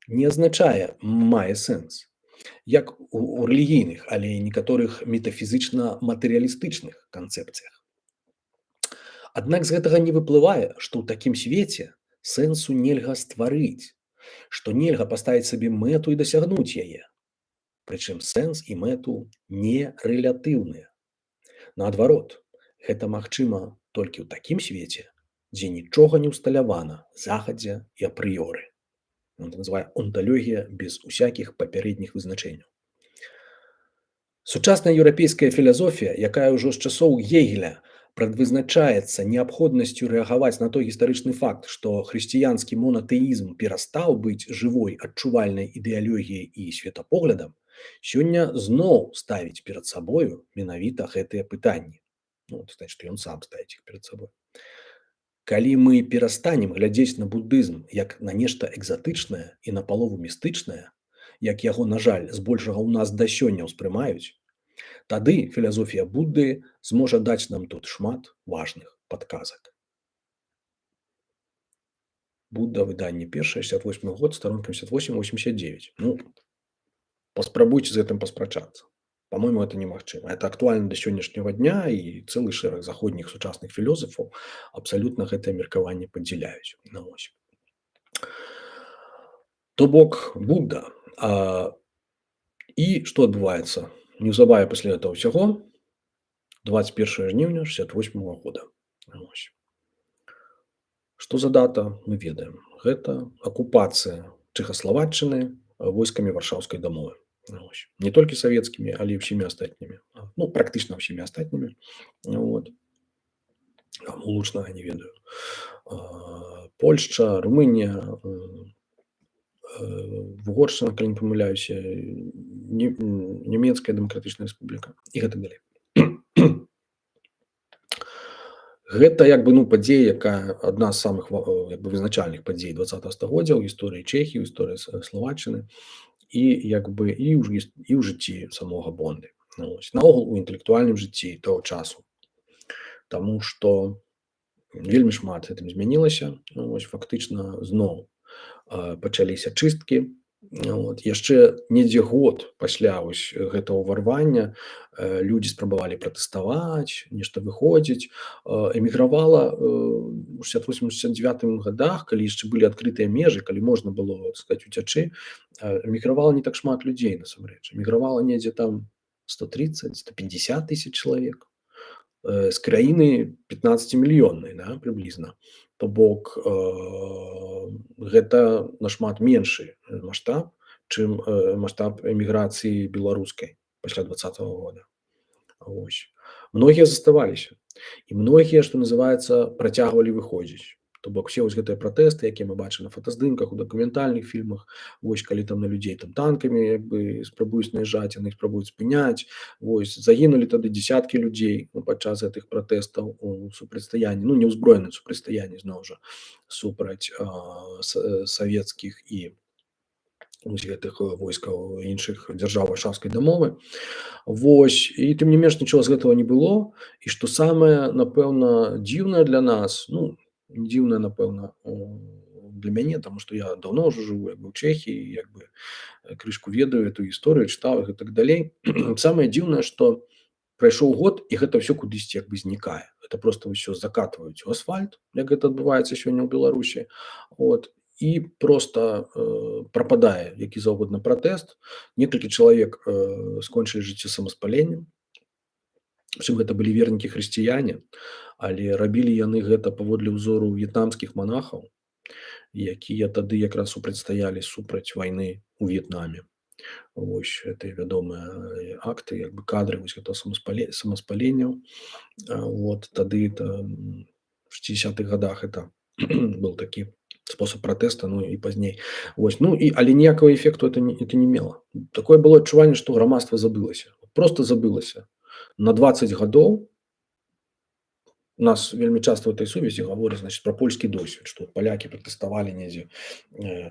не азначае мае сэнс, як у рэлігійных, але і некаторых метафізычна-матэрыялістычных канцэпцыях. Аднак з гэтага не выплывае, што ў такім свеце сэнсу нельга стварыць, што нельга паставіць сабе мэту і дасягнуць яе. Прычым сэнс і мэту не рэлятыўныя. Наадварот, гэта магчыма толькі ў такім свеце, дзе нічога не ўсталявана захадзя і апрыёры. Ён называе онталогія без усякіх папярэдніх вызначэнняў. Сучасная еўрапейская філасофія, якая ўжо з часоў Гегеля прадвызначаецца неабходнасцю рэагаваць на той гістарычны факт, што хрысціянскі монатэізм перастаў быць жывой адчувальнай ідэалогіяй і светапоглядам, сёння зноў ставіць перад сабою менавіта гэтыя пытанні. Значыць, што ён сам ставіць іх перад сабой. Калі мы перастанем глядзець на буддызм як на нешта экзатычнае і напалову містычнае, як яго, на жаль, збольшага ў нас да сёння ўспрымаюць, тады філасофія Будды зможа даць нам тут шмат важных падказак. Будда, выданне першае, 68 год, старонка 78-89. Паспрабуйце з гэтым паспрачацца. По-моему, это немагчыма. Это актуальна да сённяшняга дня, і цэлы шэраг заходніх сучасных філосафаў абсалютна гэтае меркаванне падзяляюць. То бок Будда. І што адбываецца? Неўзабаве пасля гэтага ўсяго 21 жніўня 68 года. Што за дата, мы ведаем. Гэта акупацыя Чэхаславаччыны войскамі Варшаўскай дамовы. Не толькі савецкімі, але і ўсімі астатнімі. Практычна ўсімі астатнімі. Улучнага не ведаю. Польшча, Румынія, Угоршчына, калі не памыляюся, Нямецкая дэмакратычная рэспубліка і гэтак далей. Гэта падзея, якая адна з самых вызначальных падзей 20-го стагоддзя ў гісторыі Чэхіі, ў гісторыі Славаччыны і ў жыцці самога Бонды. Наогул у інтэлектуальным жыцці таго часу. Таму што вельмі шмат гэтым змянілася. Фактычна зноў пачаліся чысткі. Яшчэ недзе год пасля гэтага ўварвання людзі спрабавалі пратэставаць, нешта выходзіць. Эмігравала ў 68-69 гадах, калі яшчэ былі адкрытыя межы, калі можна было, уцячы, эмігравала не так шмат людзей насамрэч. Эмігравала недзе там 130-150 тысяч чалавек. З краіны 15-мільённай, прыблізна. То бок гэта нашмат меншы маштаб, чым маштаб эміграцыі беларускай пасля 20-го года. Многія заставаліся. І многія, што называецца, працягвалі выходзіць. То бок усе вось гэтыя пратэсты, якія мы бачым на фотаздымках, у дакументальных фільмах, вось калі там на людзей там танкамі як бы спрабуюць наязджаць, яны іх спрабуюць спыняць. Вось загінулі тады дзясяткі людзей падчас гэтых пратэстаў у супрацьстаянні, ну, неўзброеным супрацьстаянні зноў жа супраць савецкіх і вось гэтых войскаў іншых дзяржаў варшаўскай дамовы. Вось і тым не менш нічога з гэтага не было. І што самае напэўна дзіўнае для нас, ну дзіўнае напэўна для мяне, таму што я даўно ўжо жыву як бы ў Чэхіі, як бы крышку ведаю эту гісторыю, чытаў іх і так далей. Самае дзіўнае, што прайшоў год і гэта ўсё кудысьці як бы знікае. Гэта проста ўсё закатваюць у асфальт, як гэта адбываецца сёння ў Беларусі. От. І проста прападае які заўгодна пратэст. Некалькі чалавек скончылі жыццё самаспаленнем. Прычым гэта былі вернікі хрысціяне, але рабілі яны гэта паводле ўзору в'етнамскіх монахаў, якія тады якраз супрацьстаялі супраць вайны ў В'етнаме. Вось гэтыя вядомыя акты, як бы кадры вось гэтага самаспалення. Вот тады это в 60-х годах это был такі спосаб пратэста, ну і пазней. Вось, ну і але ніякага эфекту это не мела. Такое было адчуванне, што грамадства забылася, просто забылася. На 20 гадоў у нас вельмі часта ў этой сувязі гавораць, значит, пра польскі досвед, што палякі пратэставалі недзе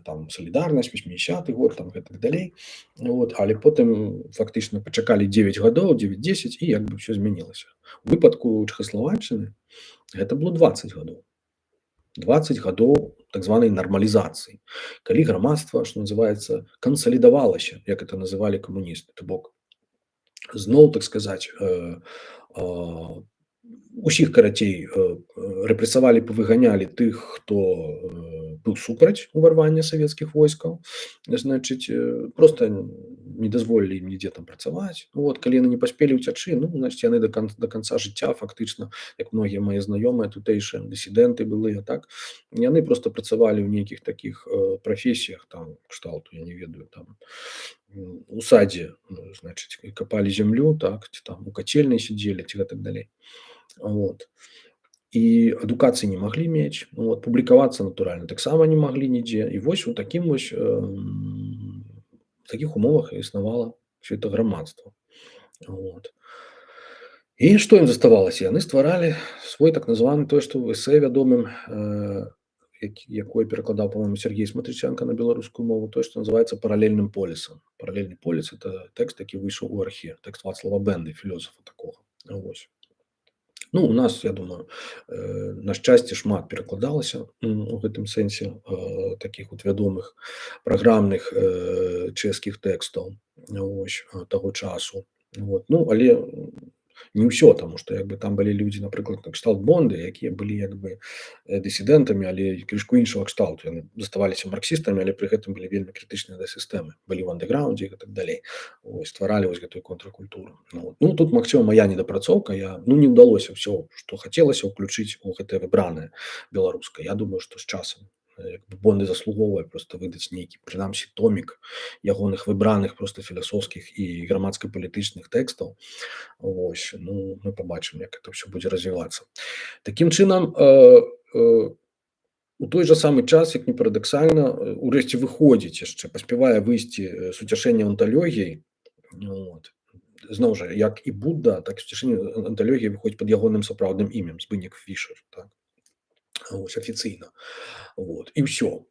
там салідарнасць, 80-й год, там гэтак далей. Вот, але потым фактычна пачакалі 9 гадоў, 9-10 і як бы ўсё змянілася. У выпадку Чэхаславаччыны гэта было 20 гадоў. 20 гадоў так званай нармалізацыі, калі грамадства, што называецца, кансалідавалася, як это называлі камуністы. То бок зноў, так сказаць, усіх карацей рэпрэсавалі, павыганялі тых, хто быў супраць уварвання савецкіх войскаў, значыць, проста не дазволілі ім нідзе там працаваць. Вот, калі яны не паспелі ўцячы, ну, значыць, яны да канца жыцця фактычна, як многія мае знаёмыя тутэйшыя дысідэнты былыя, так, яны проста працавалі ў нейкіх такіх прафесіях, там, кшталту, я не ведаю, там, у садзе, значыць, капалі зямлю, так, ці там у кацельнай сядзелі, ці гэтак далей. Вот. І адукацыі не маглі мець, вот, публікавацца, натуральна, таксама не маглі нідзе. І вось у такім вось такіх умовах існавала ўсё это грамадства. Вот. І што ім заставалася? Яны стваралі свой так названы, тое, што ў эсэ вядомым, якое перакладаў, па-моему, Сергей Смотриченко на беларускую мову, тое, што называецца паралельным полісам. Паралельны поліс – это тэкст, які выйшаў у архе, тэкст Вацлава Бэнды, філёзафа такога. Вось. Ну, у нас, я думаю, на шчасце шмат перакладалася у гэтым сэнсе такіх вот вядомых праграмных чэшскіх тэкстаў таго часу. Вот. Ну, але не ўсё, таму што як бы там былі людзі, напрыклад, на кшталт Бонды, якія былі як бы дысідэнтамі, але крышку іншага кшталту. Яны заставаліся марксістамі, але пры гэтым былі вельмі крытычныя да сістэмы. Былі ў андэграўндзе і так далей. Ось, стваралі вось гэтую контркультуру. Ну, тут, магчыма, мая недапрацоўка. Не ўдалося ўсё, што хацелася ўключыць у гэтае выбранае беларускае. Я думаю, што з часам Бонды заслугоўвае проста выдаць нейкі, прынамсі, томік ягоных выбраных проста філасофскіх і грамадска-палітычных тэкстаў. Вось, ну, мы пабачым, як это ўсё будзе развівацца. Такім чынам, у той жа самы час, як не парадаксальна, урэшце выходзіць яшчэ, паспявае выйсці суцяшэнне анталогіяй. Вот. Зноў жа, як і Будда, так і суцяшэнне анталогіяй выходзіць пад ягоным сапраўдным імем, Збынек Фішер, так. Ось, афіцыйна. Вот. І ўсё.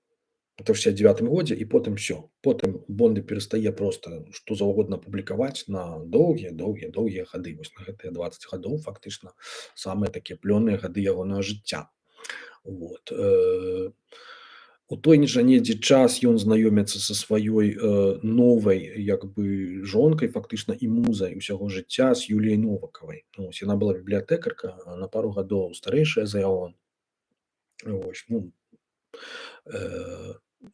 Это в 69-м годзе, і потым ўсё. Потым Бонды перастае проста што заўгодна публікаваць на доўгія гады. Вось на гэтыя 20 гадоў фактычна самыя такія плённыя гады ягонага жыцця. Вот. У той жа недзе час ён знаёміцца са сваёй новай як бы жонкай, фактычна і музай усяго жыцця, з Юліяй Новакавай. Ось, яна была бібліятэкарка, на пару гадоў старэйшая за яго. Вось, ну,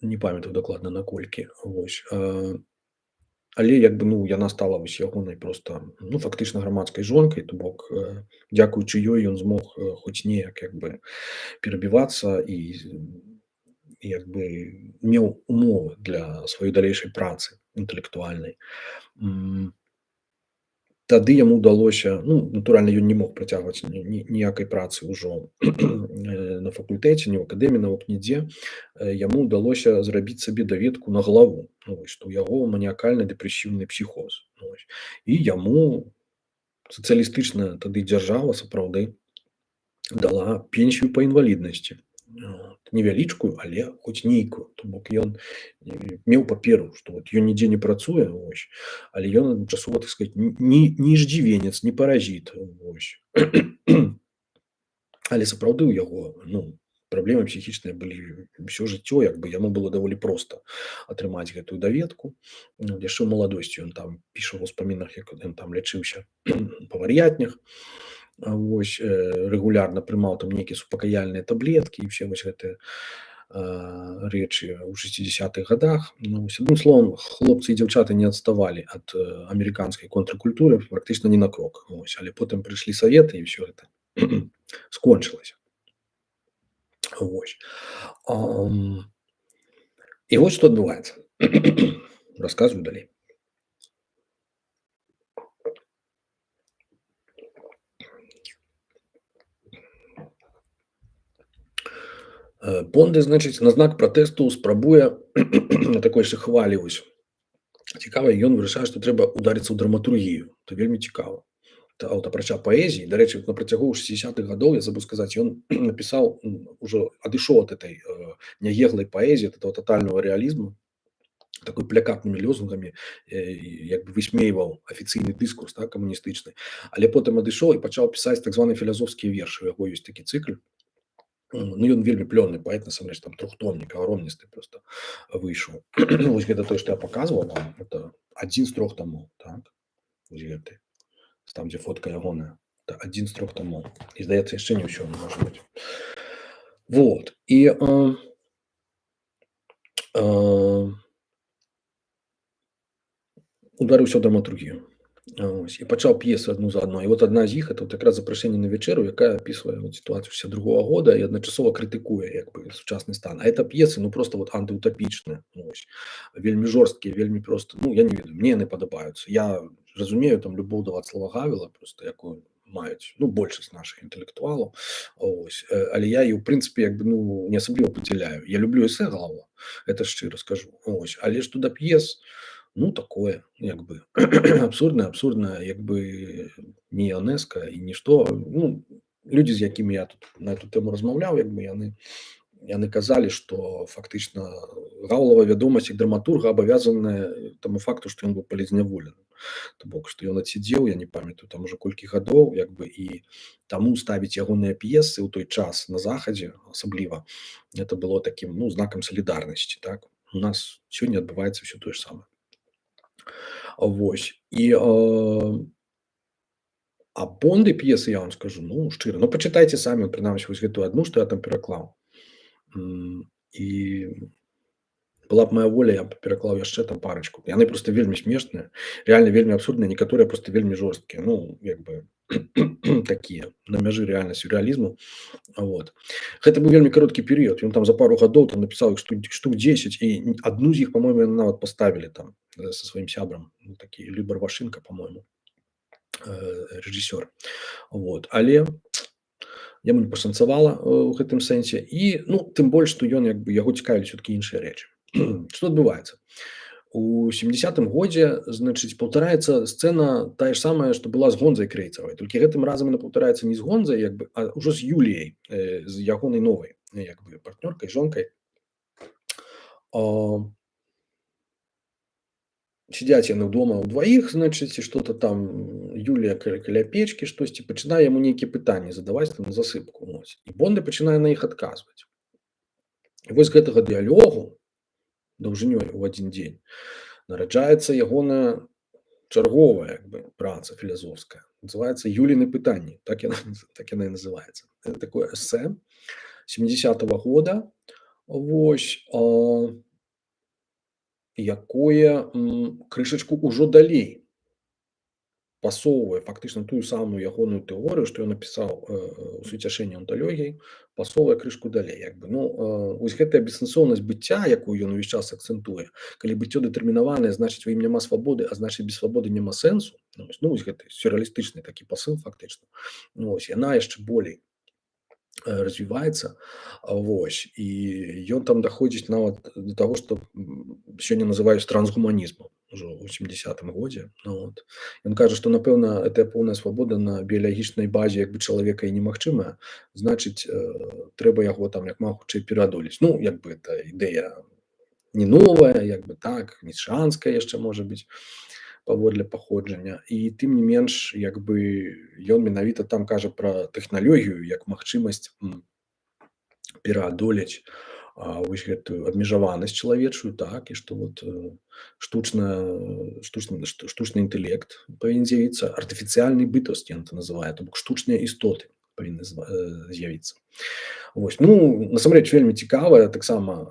не памятаю дакладна наколькі. Вось. Але як бы, ну, яна стала вось ягонай проста, ну, фактычна грамадскай жонкай, то бок, дзякуючы ёй ён змог хоць неяк як бы перабівацца і як бы меў умовы для сваёй далейшай працы інтэлектуальнай. Тады яму ўдалося, ну, натуральна, ён не мог працягваць ніякай працы ўжо на факультэце, ні ў акадэміі навук, нідзе, яму ўдалося зрабіць сабе даведку на галаву, ну, вось, што ў яго маніякальны дэпрэсіўны псіхоз. Ну, вось. І яму сацыялістычная тады дзяржава сапраўды дала пенсію па інваліднасці. Невялічкую, але хоць нейкую. То бок ён меў паперу, што вот ён нідзе не працуе, вось, але ён адначасова, так сказаць, ні иждзівенец, не паразіт. Вось. Але сапраўды ў яго, ну, праблемы псіхічныя былі ўсё жыццё, як бы яму было даволі проста атрымаць гэтую даведку. Ну, яшчэ ў маладосці ён там піша ў успамінах, як ён там лячыўся па вар'ятнях. Вось, рэгулярна прымаў там нейкія супакаяльныя таблеткі і ўсе вось гэтыя рэчы ў 60-х годах. Ну, адным словам, хлопцы і дзяўчаты не адставалі ад амерыканскай контркультуры практычна ні на крок. Вось, але потым прыйшлі саветы і ўсё гэта скончылася. Вось. І вось што адбываецца. Расказваю далей. Бонды, значыць, на знак пратэсту спрабуе на такой яшчэ хвалі вось. Цікава, ён вырашае, што трэба ударыцца ў драматургію. То вельмі цікава. Аўтапрача паэзіі, дарэчы, на працягу 60-х гадоў, я забыў сказаць, ён напісаў, ужо адышоў ад этой няеглай паэзіі, ад этого тотального рэалізму, такой плякатнымі лозунгамі, як бы высмейваў афіцыйны дыскурс, так, камуністычны. Але потым адышоў і пачаў пісаць так званыя філазофскія вершы. У яго ёсць такі цыкль. Ну, ён вельмі плённы паэт, насамрэч, там трохтомнік, агромністы проста выйшаў. Вось гэта тое, што я паказваў вам, это адзін з 3 тамоў, так? Вось гэты. Там, дзе фотка ягоная. Это адзін з 3 тамоў. І, здаецца, яшчэ не ўсё, можа быць. Вот. І ударыўся ў драматургію. Ось, і пачаў п'есы адну за адной. І вот адна з іх, это вот якраз запрашэнне на вечеру, якая апісвае вот сітуацыю 62-го года і адначасова крытыкуе як бы сучасны стан. А это п'есы, ну, просто вот антыутапічныя. Ось. Вельмі жорсткія, вельмі просто, ну, я не ведаю, мне яны падабаюцца. Я разумею там любоў да Вацлава Гавела, просто якую маюць, ну, большасць нашых інтэлектуалаў. Ось. Але я і, ў прынцыпе, як бы, ну, не асабліва падзяляю. Я люблю эсэ Гавела, это шчыра скажу. Ось. Але што да п'ес, ну, такое, як бы, абсурдна, як бы, не ЮНЕСКО і нішто. Ну, людзі, з якімі я тут на эту тэму размаўляў, як бы, яны казалі, што фактычна Гаўлава вядомасць як драматурга абавязаная таму факту, што ён быў палізняволены. То бок, што ён адсидзеў, я не памятаю, там ужо колькі гадоў, як бы, і таму ставіць ягоныя п'есы ў той час на захадзе, асабліва, это было такім, ну, знакам салідарнасці, так? У нас сёння адбываецца ўсё тое ж самае. Вось. І а Бонды п'есы, я вам скажу, ну, шчыра, ну, пачытайце самі, прынамсі, вось гэтую адну, што я там пераклаў. І была б моя воля, я б пераклаў яшчэ там парачку. Яны проста вельмі смешныя, рэальна вельмі абсурдныя, некаторыя проста вельмі жорсткія, ну, як бы, такія, на мяжы рэальна сюррэалізму. Вот. Гэта быў вельмі кароткі перыяд, ён там за пару гадоў там напісаў іх штук 10, і адну з іх, па-мойму, яны нават паставілі там са сваім сябрам, ну, такі Любар Вашынка, па-мойму, рэжысёр. Вот. Але яму не пашанцавала ў гэтым сэнсе, і, ну, тым больш, што ён, як бы, яго цікавілі ўсё-такі іншыя рэчы. Што адбываецца? У 70-м годзе, значыць, паўтараецца сцэна тая ж самая, што была з Гонзай Крэйцавай, толькі гэтым разам яна паўтараецца не з Гонзай, як бы, а ўжо з Юліяй, з ягонай новай, як бы, партнёркай, жонкай. Сядзяць яны дома ўдваіх, значыць, і што-то там Юлія каля печкі штосьці, пачынае яму нейкія пытанні задаваць там на засыпку. Ось. І Бонды пачынае на іх адказваць. І вось гэтага дыялогу даўжынёй у адзін дзень нараджаецца ягоная чарговая, як бы, праца філасофская. Называецца «Юліны пытанні». Так яна і называецца. Это такое эсэ 70-го года. Вось. Якое крышачку ўжо далей пасоўвае фактычна тую самую ягоную тэорыю, што ён напісаў у «Суцяшэнні анталогіі», пасоўвае крышку далей. Як бы. Ну, вось гэтая бессэнсоўнасць быцця, якую ён увесь час акцэнтуе, калі быццё дэтэрмінаванае, значыць, у ім няма свабоды, а значыць, без свабоды няма сэнсу. Ну, вось гэты сюррэалістычны такі пасыл фактычна. Ну, вось, яна яшчэ болей развіваецца. Вось і ён там даходзіць нават да таго, што сёння называюць трансгуманізмам ужо ў 80-м годзе. Вот. Ён кажа, што напэўна гэтая поўная свабода на біялагічнай базе як бы чалавека і немагчымая, значыць трэба яго там як мага хутчэй пераадолець. Ну як бы это ідэя не новая, як бы так, ніцшанская яшчэ можа быць паводле паходжання. І тым не менш як бы ён менавіта там кажа пра тэхналогію як магчымасць пераадолець вось гэтую абмежаванасць чалавечую, так, і што вот штучны інтэлект павінен з'явіцца, артыфіцыяльны бытавасць ён это называе, то бок штучныя істоты павінны з'явіцца. Вось. Ну насамрэч вельмі цікавая таксама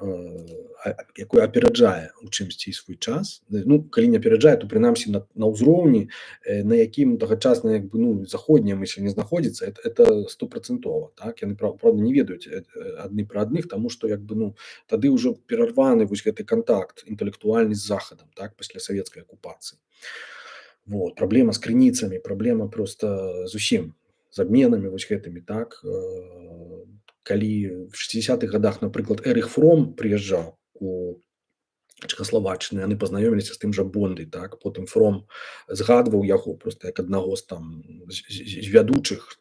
якое апераджае у чымсьці свой час. Ну калі не апераджае, то прынамсі на ўзроўні, на якім тагачасна як бы ну заходняе мысль не знаходзіцца, это 100%. Так яны праўда не ведаюць адны пра адных, таму што як бы ну тады ўжо перарваны вось гэты кантакт інтэлектуальны з захадам, так пасля савецкай акупацыі. Вот. Праблема з крыніцамі, праблема проста з усім, з абменамі вось гэтымі, так. Калі в 60-х годах, напрыклад, Эрых Фром прыязджаў у Чэхаславаччыны, яны пазнаёміліся з тым жа Бондай, так. Потым Фром згадваў яго проста як аднаго з там з вядучых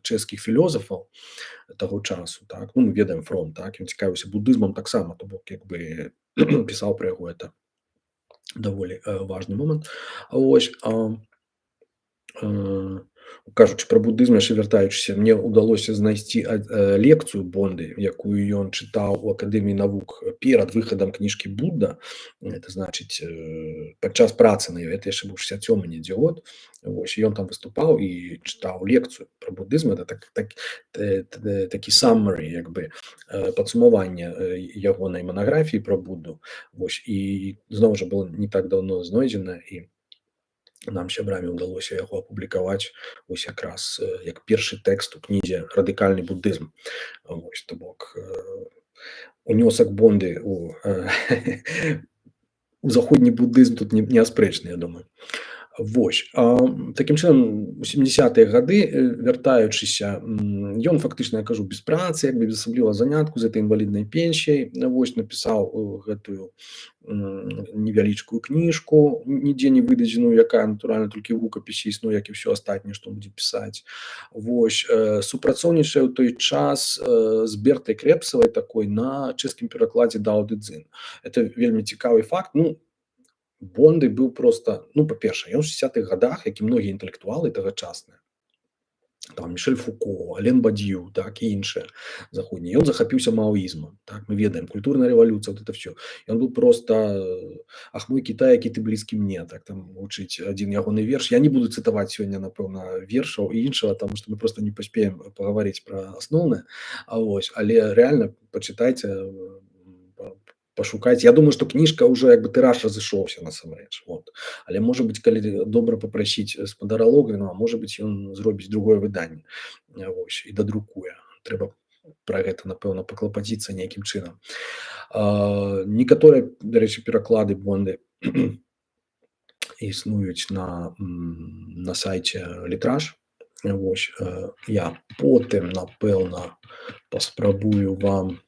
чэшскіх філёзафаў таго часу, так. Ну мы ведаем Фром, так, ён цікавіўся будызмам таксама, то бок як бы пісаў пра яго, это даволі важны момант. Вось кажучы пра будызм, яшчэ вяртаючыся, мне ўдалося знайсці лекцыю Бонды, якую ён чытаў у акадэміі навук перад выхадам кніжкі Будда. Это значыць падчас працы на ёй, это яшчэ быў 67-й недзе год. Вось ён там выступаў і чытаў лекцыю пра будызм. Это такі summary, як бы падсумаванне ягонай манаграфіі пра Будду. Вось і зноў жа было не так даўно знойдзена, і нам сябрамі ўдалося яго апублікаваць вось якраз як першы тэкст у кнізе радыкальны будызм. Вось, то бок унёсак Бонды у заходні будызм тут неаспрэчны, я думаю. Вось. Такім чынам у 70-е гады, вяртаючыся, ён фактычна, я кажу, без працы, як бы без асаблівага занятку з этой інваліднай пенсіяй, вось напісаў гэтую невялічкую кніжку, нідзе не выдадзеную, якая натуральна толькі ў рукапісе існуе, як і ўсё астатняе, што будзе пісаць. Вось супрацоўнічае ў той час з Бертай Крэпсавай такой на чэшскім перакладзе Дао Дэ Цзин. Это вельмі цікавы факт. Ну Бонды быў проста, ну па-першае, ён у 60-х годах, як і многія інтэлектуалы тагачасныя, там Мішэль Фуко, Ален Бадзію, так, і іншыя заходнія, ён захапіўся маоізмам, так, мы ведаем, культурная рэвалюцыя, вот это все. Ён быў проста «Ах, мой Кітай, які ты блізкі мне», так, там гучыць адзін ягоны верш. Я не буду цытаваць сёння, напэўна, вершаў і іншага, таму што мы проста не паспеем пагаварыць пра асноўнае. Вось, але рэальна пачытайце, пашукаць. Я думаю, што кніжка ўжо як бы тыраж разышоўся насамрэч. Вот. Але можа быць, калі добра папрасіць спадара Логвіна, можа быць, ён зробіць другое выданне. Вось, і дадрукуе. Трэба пра гэта, напэўна, паклапаціцца нейкім чынам. Некаторыя, дарэчы, пераклады Бонды існуюць на сайце Літраж. Вось, я потым, напэўна, паспрабую вам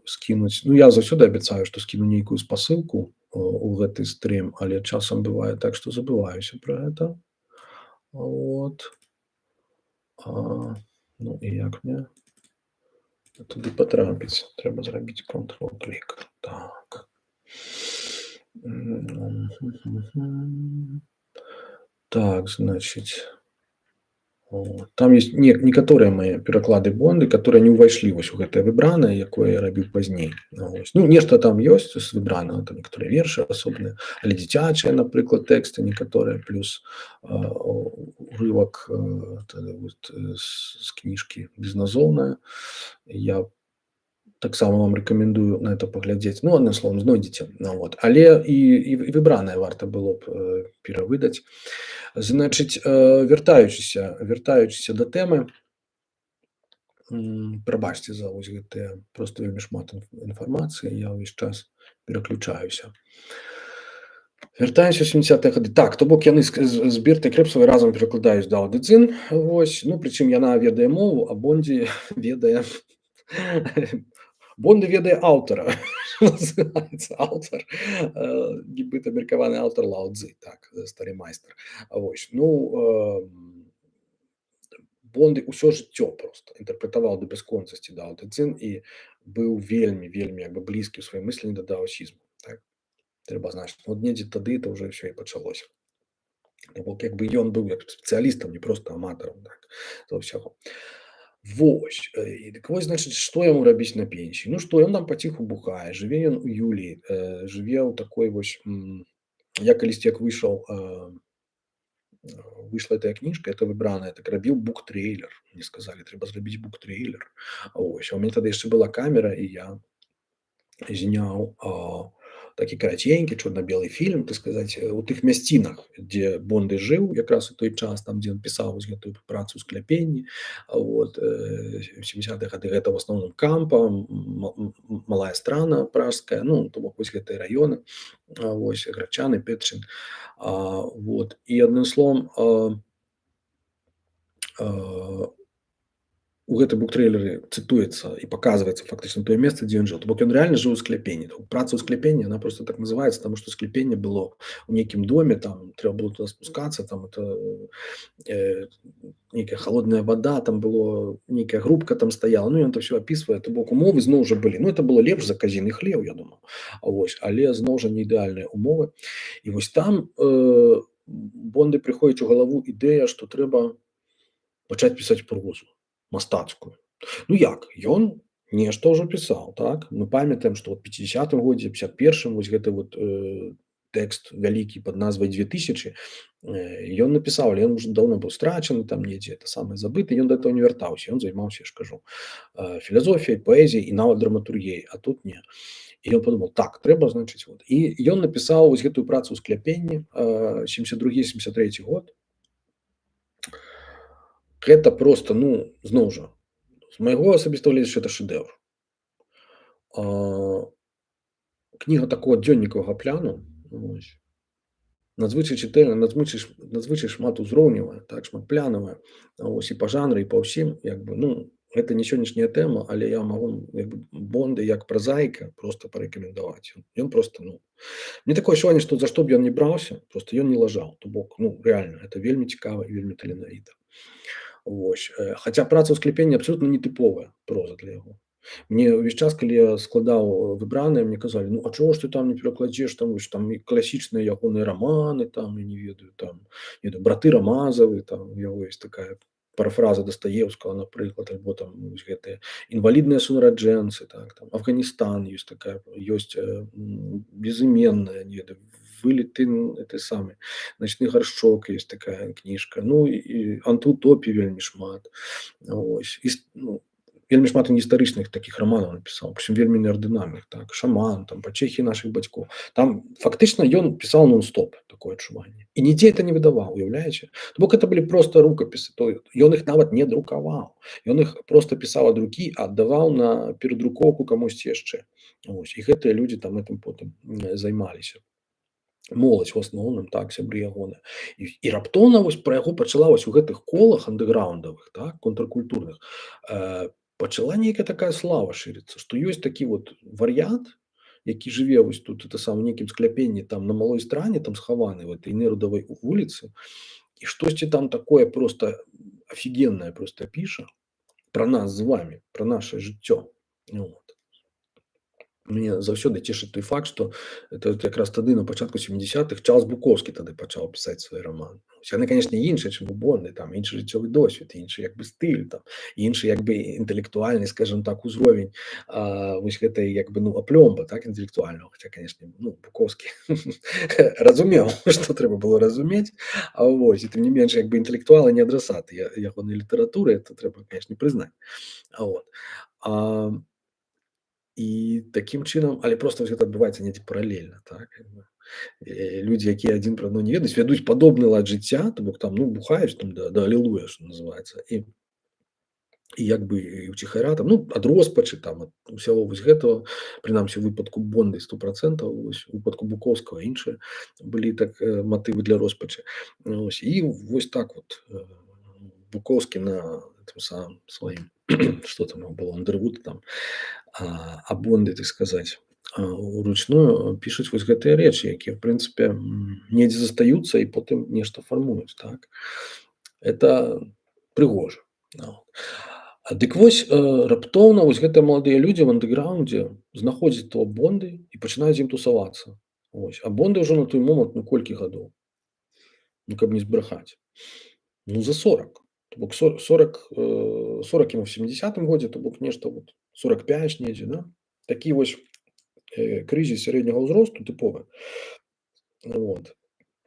скінуць. Ну я заўсёды абяцаю, што скіну нейкую спасылку у гэты стрым, але часам бывае так, што забываюся пра гэта. Вот. Ну і як мне туды патрапіць? Трэба зрабіць Ctrl-клік. Так. Так, значыць, там есть некаторыя мае пераклады Бонды, которые не ўвайшлі вось у гэтае выбранае, якое я рабіў пазней. Ну нешта там ёсць з выбранага, там некаторыя вершы асобныя, але дзіцячыя, напрыклад, тэксты некаторыя, плюс урывак з кніжкі безназоўная. Я таксама вам рэкамендую на это паглядзець. Ну, адным словам, знойдзеце. Вот. Але і выбранае варта было б перавыдаць. Значыць, вяртаючыся да тэмы, прабачце за вось гэтыя проста вельмі шмат інфармацыі, я ўвесь час пераключаюся. Вяртаемся ў 70-е гады. Так, то бок яны з Бертай Крэпсавай разам перакладаюць Дао Дэ Цзин. Вось, ну, прычым яна ведае мову, а Бонді ведае Бонды ведае аўтара, што называецца аўтар, нібыта меркаваны аўтар Лао Цзы, так, стары майстар. Вось, ну, Бонды ўсё жыццё проста інтэрпрэтаваў да бясконцасці Дао Дэ Цзин і быў вельмі вельмі як бы блізкі ў сваім мысленні да даосізму. Так, трэба знаць, што от недзе тады это ўжо ўсё і пачалося. То бок як бы ён быў як спецыялістам, не проста аматарам, так, да ўсяго. Вось, і дык вось, значыць, што яму рабіць на пенсіі? Ну што, ён там паціху бухае, жыве ён у Юліі, жыве ў такой вось, я калісьці як выйшла этая кніжка, это выбраная, так рабіў буктрэйлер. Мне сказалі, трэба зрабіць буктрэйлер. Вось, а ў мяне тады яшчэ была камера, і я зняў такі караценькі чорна-белы фільм, так сказаць, у тых мясцінах, дзе Бонды жыў якраз у той час, там, дзе ён пісаў вось гэтую працу ў скляпенні. Вот, 70-е гады гэта ў асноўным Кампа, Малая Страна пражская, ну, то бок вось гэтыя раёны, вось Грачаны, Петршын. Вот, і адным словам, у гэтым буктрэйлеры цытуецца і паказваецца фактычна тое месца, дзе ён жыў. То бок ён рэальна жыў у скляпенні. Праца ў скляпенні, яна проста так называецца, таму што скляпенне было ў нейкім доме, там трэба было туды спускацца, там это нейкая халодная вада, там было нейкая групка там стаяла. Ну, ён это ўсё апісвае. То бок умовы зноў жа былі. Ну, это было лепш за казіны хлеў, я думаю. Вось, але зноў жа не ідэальныя умовы. І вось там Бонды прыходзіць у галаву ідэя, што трэба пачаць пісаць прозу мастацкую. Ну як, ён нешта ўжо пісаў, так? Мы памятаем, што ў 50-м годзе, 51-м вось гэты вот тэкст вялікі пад назвай 2000 ён напісаў, але ён уже даўно быў страчаны, там недзе это самае забыты, ён да этого не вяртаўся, ён займаўся, я ж кажу, філазофіяй, паэзіяй і нават драматургіяй, а тут не. І ён падумаў, так, трэба, значыць, вот. І ён напісаў вось гэтую працу ў скляпенні, 72-73 год. Гэта проста, ну, зноў жа, з майго асабістага гледжання, это шэдэўр. Кніга такого дзённікавага пляну, вось, надзвычай чытальная, надзвычай шматузроўневая, так, шматплянавая, вось, і па жанры, і па ўсім, як бы, ну, гэта не сённяшняя тэма, але я магу, як бы, Бонды як празаіка проста парэкамендаваць. Ён проста, ну, мне такое адчуванне, што за што б ён не браўся, проста ён не лажаў. То бок, ну, рэальна, гэта вельмі цікава і вельмі таленавіта. Вось, хаця праца ў скляпенні абсалютна нетыповая проза для яго. Мне ўвесь час, калі я складаў выбраныя, мне казалі, ну, а чаго ж ты там не перакладзеш, там і класічныя ягоныя раманы, там, я не ведаю, там, не ведаю, браты Рамазавы, там, у яго ёсць такая парафраза Дастаеўскага, напрыклад, альбо там вось гэтыя інвалідныя сунараджэнцы, так, там, Афганістан ёсць такая, ёсць безыменная, не ведаю, вылеты, это самы, начны гаршчок, ёсць такая кніжка. Ну, і антыутопій вельмі шмат. Ось, і, ну, вельмі шмат гістарычных такіх раманаў напісаў, прычым вельмі неардынарных, так, Шаман, там, Пачэхі нашых бацькоў. Там фактычна ён пісаў нон-стоп, такое адчуванне. І нідзе это не выдаваў, уяўляеце? То бок это былі проста рукапісы, то ён іх нават не друкаваў. Ён іх проста пісаў ад рукі, а аддаваў на перадрукоўку камусьці яшчэ. Ось, і гэтыя людзі там гэтым потым займаліся. Моладзь у асноўным, так, сябры ягоныя. І раптоўна вось пра яго пачала вось у гэтых колах андэграўндавых, так, контркультурных, пачала нейкая такая слава шырыцца, што ёсць такі вот вар'ят, які жыве вось тут это сам у нейкім скляпенні там на Малой Стране, там схаваны в этой Нерудавай вуліцы, і штосьці там такое проста афігеннае проста піша пра нас з вамі, пра нашае жыццё. Вот. Мне заўсёды цешыць той факт, што это якраз тады на пачатку 70-х Чарльз Букоўскі тады пачаў пісаць свой раман. Яны, канешне, іншыя, чым у Бонды, там іншы жыццёвы досвед, іншы як бы стыль, там, іншы як бы інтэлектуальны, скажам так, узровень вось гэтай як бы, ну, аплёмба, так, інтэлектуальнага. Хаця, канешне, ну, Букоўскі разумеў, што трэба было разумець, а вось, і тым не менш, як бы інтэлектуалы не адрасаты ягонай літаратуры, это трэба, канешне, прызнаць. Вот. І такім чынам, але проста гэта адбываецца недзе паралельна, так, людзі, якія адзін пра адно не ведаюць, вядуць падобны лад жыцця, то бок там, ну, бухаюць там да алілуя, што называецца, і і як бы і ўціхара там, ну, ад роспачы там, ад усяго вось гэтага, прынамсі у выпадку Бонды 100%, вось у выпадку Буковскага іншыя былі так матывы для роспачы. Вось і вось так вот Буковскі на этом самым сваім что там было Андервуд там, а Бонды, так сказаць, уручную пішуць вось гэтыя рэчы, якія в прынцыпе недзе застаюцца і потым нешта фармуюць, так. Это прыгожа. Вот. Дык вось раптоўна вось гэтыя маладыя людзі в андэграўндзе знаходзяць того Бонды і пачынаюць з ім тусавацца. Вось. А Бонды ўжо на той момант ну колькі гадоў? Ну каб не збрахаць. Ну за 40. То бок 40 ему в 70-м годзе, то бок нешта вот 45 недзе, да? Такі вось крызіс сярэдняга ўзросту тыповы. Вот.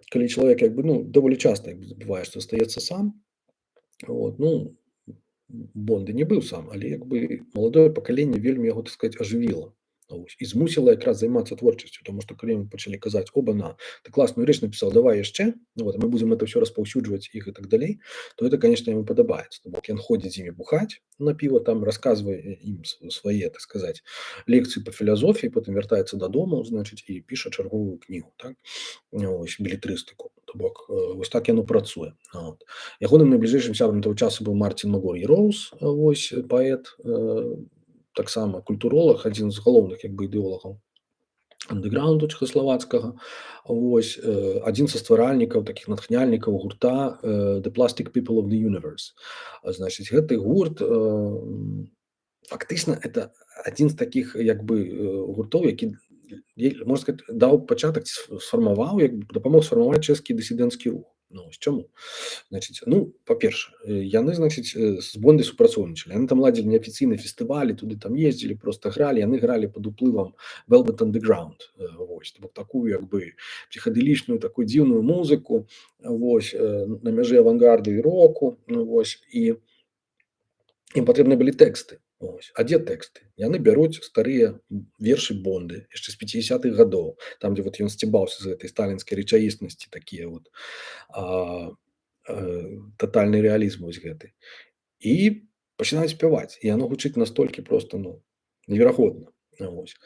Калі чалавек як бы ну даволі часта як бы бывае, што астаецца сам. Вот. Ну Бонды не быў сам, але як бы маладое пакаленне вельмі яго, так сказаць, ажывіла. Вось. І змусіла якраз займацца творчасцю, таму што калі мы пачалі казаць: «Оба-на, ты класную рэч напісаў, давай яшчэ, вот, мы будзем это ўсё распаўсюджваць і гэтак далей», то это, канешне, яму падабаецца. То бок ён ходзіць з імі бухаць на піва, там расказвае ім свае, так сказаць, лекцыі па філазофіі, потым вяртаецца дадому, значыць, і піша чарговую кнігу, так, ось, белетрыстыку. То бок вось так яно працуе. Вот. Ягоным найбліжэйшым сябрам таго часу быў Марцін Магор Іроўс, вось, паэт, таксама культуролаг, адзін з галоўных як бы ідэолагаў андэграунду чэхаславацкага. Вось, адзін са стваральнікаў, такіх натхняльнікаў гурта The Plastic People of the Universe. Значыць, гэты гурт фактычна это адзін з такіх як бы гуртоў, які можна сказаць, даў пачатак, сфармаваў, як бы дапамог сфармаваць чэшскі дысідэнцкі рух. Ну, ось чаму? Значыць, ну, па-перша, яны, значыць, з Бондай супрацоўнічалі. Яны там ладзілі неафіцыйныя фестывалі, туды там ездзілі, проста гралі, яны гралі пад уплывам Velvet Underground. Вось, то бок такую як бы псіхадэлічную, такую дзіўную музыку, вось, на мяжы авангарду і року, ну, вось, і ім патрэбны былі тэксты. Ось. А дзе тэксты? Яны бяруць старыя вершы Бонды яшчэ з 50-х гадоў, там дзе вот ён сцібаўся з гэтай сталінскай рэчаіснасці, такія вот татальны рэалізм вось гэты. І пачынаюць спяваць. І яно гучыць настолькі проста ну неверагодна. Ось.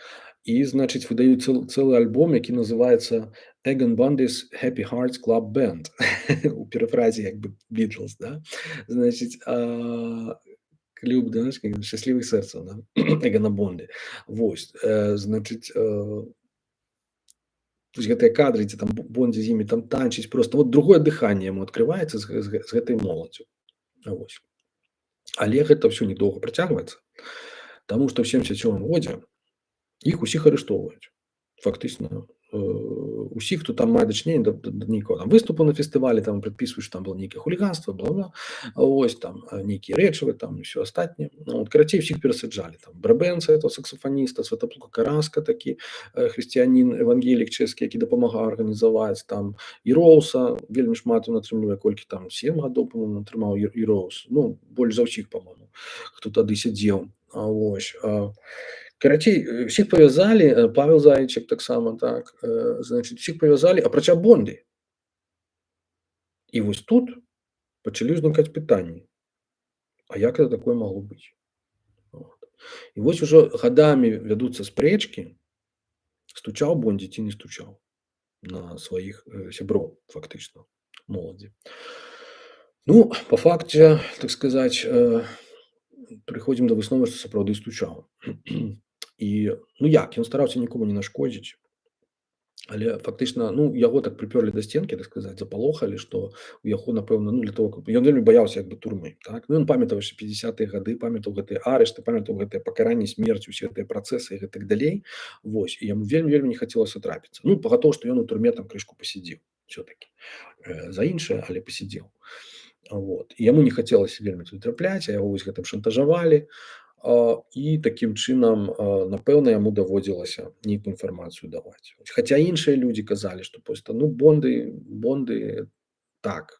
І значыць выдаюць цэлы альбом, які называецца Egan Bundy's Happy Hearts Club Band у парафразе як бы Beatles, да? Значыць, клуб, да, счастливых сэрцаў, да? Эгана Бонды. Вось, значыць, гэтыя кадры, дзе там Бонді з імі там танчыць, просто вот другое дыханне яму адкрываецца з гэтай моладдзю. Вось. Але гэта ўсё недоўга працягваецца, таму што ў 77 годзе іх усіх арыштоўваюць. Фактычна усіх, хто там мае дачыненне да нейкага там выступу на фестывалі, там прыпісваюць, што там было нейкае хуліганства, бла-бла, ось там нейкія рэчывы, там і ўсё астатняе. Ну, от, карацей, усіх перасаджалі. Там Брабенца, этого саксафаніста, Святаплука Караска, такі хрысціянін, евангелік чэшскі, які дапамагаў арганізаваць, там Іроўса, вельмі шмат ён атрымлівае, колькі там 7 гадоў, по-моему, атрымаў Іроўс. Ну, больш за ўсіх, по-моему, хто тады сядзеў. Вось. Карацей, всіх павязалі, Павел Зайчык таксама, так, значыць, всіх павязалі, апрача Бонды. І вось тут пачалі ўзнікаць пытанні: а як это такое магло быць? Вот. І вось ужо гадамі вядуцца спрэчкі, стучаў Бонді ці не стучаў на сваіх сяброў, фактычна, моладзі. Ну, па факце, так сказаць, прыходзім да высновы, што сапраўды стучаў. І ну як, ён стараўся нікому не нашкодзіць, але фактычна ну яго так прыпёрлі да сценкі, так сказаць, запалохалі, што у яго напэўна ну для того, каб ён вельмі баяўся як бы турмы, так. Ну ён памятаў яшчэ 50-е гады, памятаў гэтыя арышты, памятаў гэтыя пакаранні смерцю, усе гэтыя працэсы і гэтак далей. Вось, і яму вельмі не хацелася трапіцца. Ну пагатоў, што ён у турме там крышку пасядзеў ўсё-такі за іншае, але пасядзеў. Вот. І яму не хацелася вельмі туды трапляць, а яго вось гэтым шантажавалі. І такім чынам, напэўна, яму даводзілася нейкую інфармацыю даваць. Хаця іншыя людзі казалі, што проста ну Бонды так,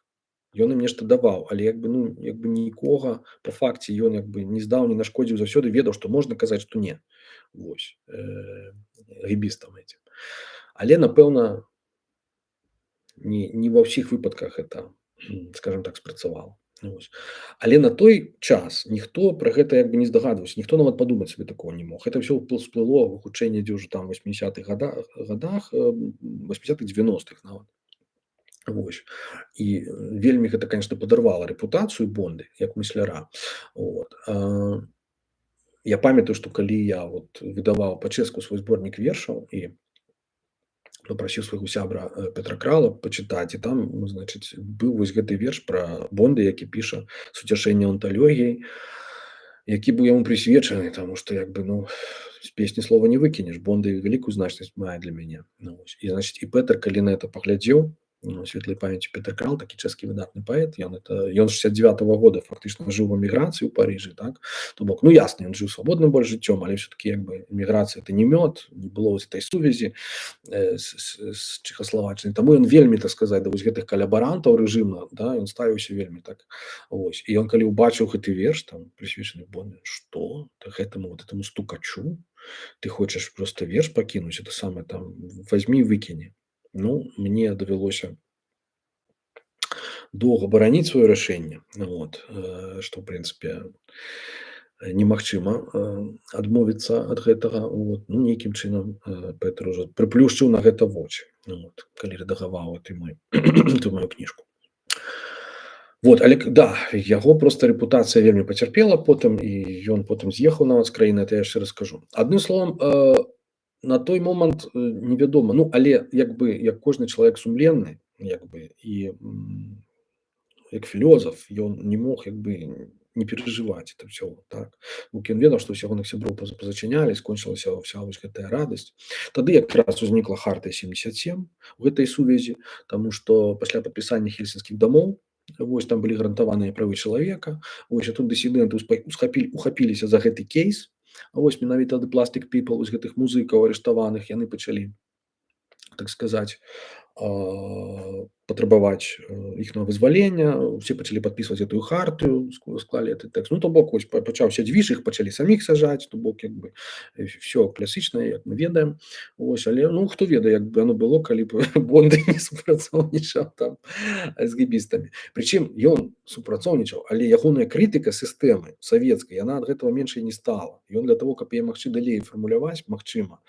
ён ім нешта даваў, але як бы ну як бы нікога па факце ён як бы не здаў, не нашкодзіў, заўсёды ведаў, што можна казаць, што не. Вось, гэбістам этим. Але напэўна не ва ўсіх выпадках это, скажем так, спрацавала. Вось. Але на той час ніхто пра гэта як бы не здагадваўся, ніхто нават падумаць сабе такого не мог. Гэта ўсё всплыло хутчэй недзе ўжо там 80-х годах, 80-х 90-х нават. Вось. І вельмі гэта, конечно, падарвала рэпутацыю Бонды як мысляра. Вот. Я памятаю, што калі я вот выдаваў па-чэшску свой зборнік вершаў і папрасіў свайго сябра Петра Крала пачытаць, і там, значыць, быў вось гэты верш пра Бонда, які піша суцяшэнне анталогіяй, які быў яму прысвечаны, таму што як бы ну з песні слова не выкінеш, Бонда вялікую значнасць мае для мяне. Ну, вось. І значыць, і Петр, калі на это паглядзеў, ну, светлай памяці Петр Крал, такі чэшскі выдатны паэт, ён 69-го года фактычна жыў в эміграцыі ў Парыжы, так? То бок, ну ясна, ён жыў свабодным больш жыццём, але ўсё-такі як бы эміграцыя это не мёд, не было вось этой сувязі з Чэхаславаччынай. Таму ён вельмі, так сказаць, да вось гэтых калабарантаў рэжымна, да, ён ставіўся вельмі так. Вось. І ён калі ўбачыў гэты верш, там прысвечаны Бонду, што? Гэтаму вот этому стукачу ты хочаш проста верш пакінуць, это самае там возьми і выкіні. Ну, мне давялося доўга бараніць сваё рашэнне, вот, што, ў прынцыпе, немагчыма адмовіцца ад гэтага. Вот. Ну, нейкім чынам Петр ужо прыплюшчыў на гэта вочы, вот, калі рэдагаваў ты мою кніжку. Вот, але да, яго проста рэпутацыя вельмі пацярпела потым, і ён потым з'ехаў нават з краіны, это я яшчэ раскажу. Адным словам, на той момант невядома, ну але як бы як кожны чалавек сумленны, як бы і як філёзаф, ён не мог як бы не перажываць это ўсё, так. Ён ведаў, што ўсяго ягоных сяброў пазачынялі, скончылася ўся вось гэтая радасць. Тады якраз узнікла хартыя 77 у гэтай сувязі, таму што пасля падпісання хельсінскіх дамоў, вось там былі гарантаваныя правы чалавека. Вось, а тут дысідэнты ухапіліся за гэты кейс. А вось менавіта The Plastic People, вось гэтых музыкаў арыштаваных, яны пачалі, так сказаць, патрабаваць іхнага вызвалення, усе пачалі падпісваць гэтую хартыю, склалі гэты тэкст. Ну, то бок, вось пачаўся дзвіж, іх пачалі саміх сажаць, то бок, як бы, всё класічна, як мы ведаем. Вось, але, ну, хто ведае, як бы яно было, калі б Бонда не супрацоўнічаў там з гэбістамі. Прычым ён супрацоўнічаў, але ягоная крытыка сістэмы савецкай, яна ад гэтага меншай не стала. Ён для таго, каб яе магчы далей фармуляваць, магчыма,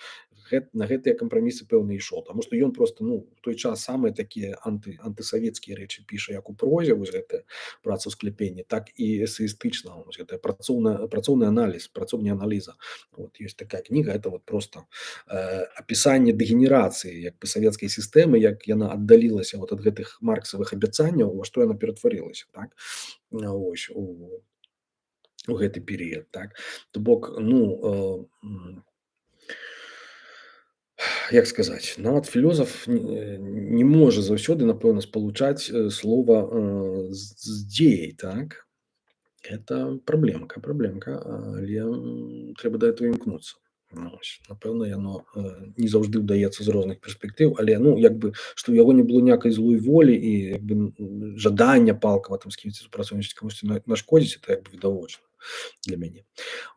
на гэтыя кампрамісы пэўна ішоў, таму што ён проста, ну, у той час самыя такія антысавецкія рэчы піша, як у прозе, вось гэтая праца ў скляпенні, так і эсеістычна, вось гэтая працоўны аналіз, працоўня аналіза. Вот ёсць такая кніга, это вот просто апісанне дэгенерацыі як бы савецкай сістэмы, як яна аддалілася вот ад гэтых марксавых абяцанняў, во што яна ператварылася, так, вось, у гэты перыяд, так. То бок, ну, як сказаць, нават філёзаф не можа заўсёды, напэўна, спалучаць слова з дзеяй, так. Это праблемка, але трэба да этого імкнуцца. Ну, вось, напэўна, яно не заўжды ўдаецца з розных перспектыў, але, ну, як бы, што ў яго не было ніякай злой волі і як бы жадання палкава там з кімсьці супрацоўнічаць, камусьці нашкодзіць, это як бы відавочна для мяне.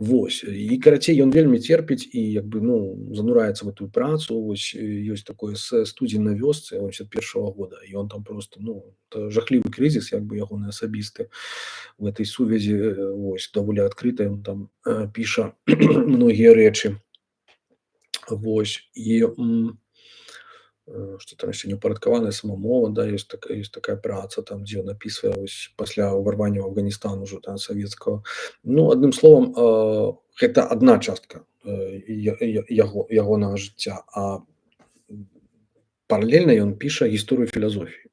Вось, і карацей, ён вельмі церпіць і як бы, ну, занураецца в эту працу. Вось ёсць такое студзень на вёсцы 81-го года, і ён там просто, ну, жахлівы крызіс, як бы ягоны асабісты в этой сувязі, вось, даволі адкрыта ён там піша многія рэчы. Вось, і што там яшчэ неўпарадкаваная самамова, да, ёсць такая праца, там, дзе ён апісвае вось пасля ўварвання ў Афганістан ужо там савецкага. Ну, адным словам, гэта адна частка ягонага жыцця, а паралельна ён піша гісторыю філазофіі.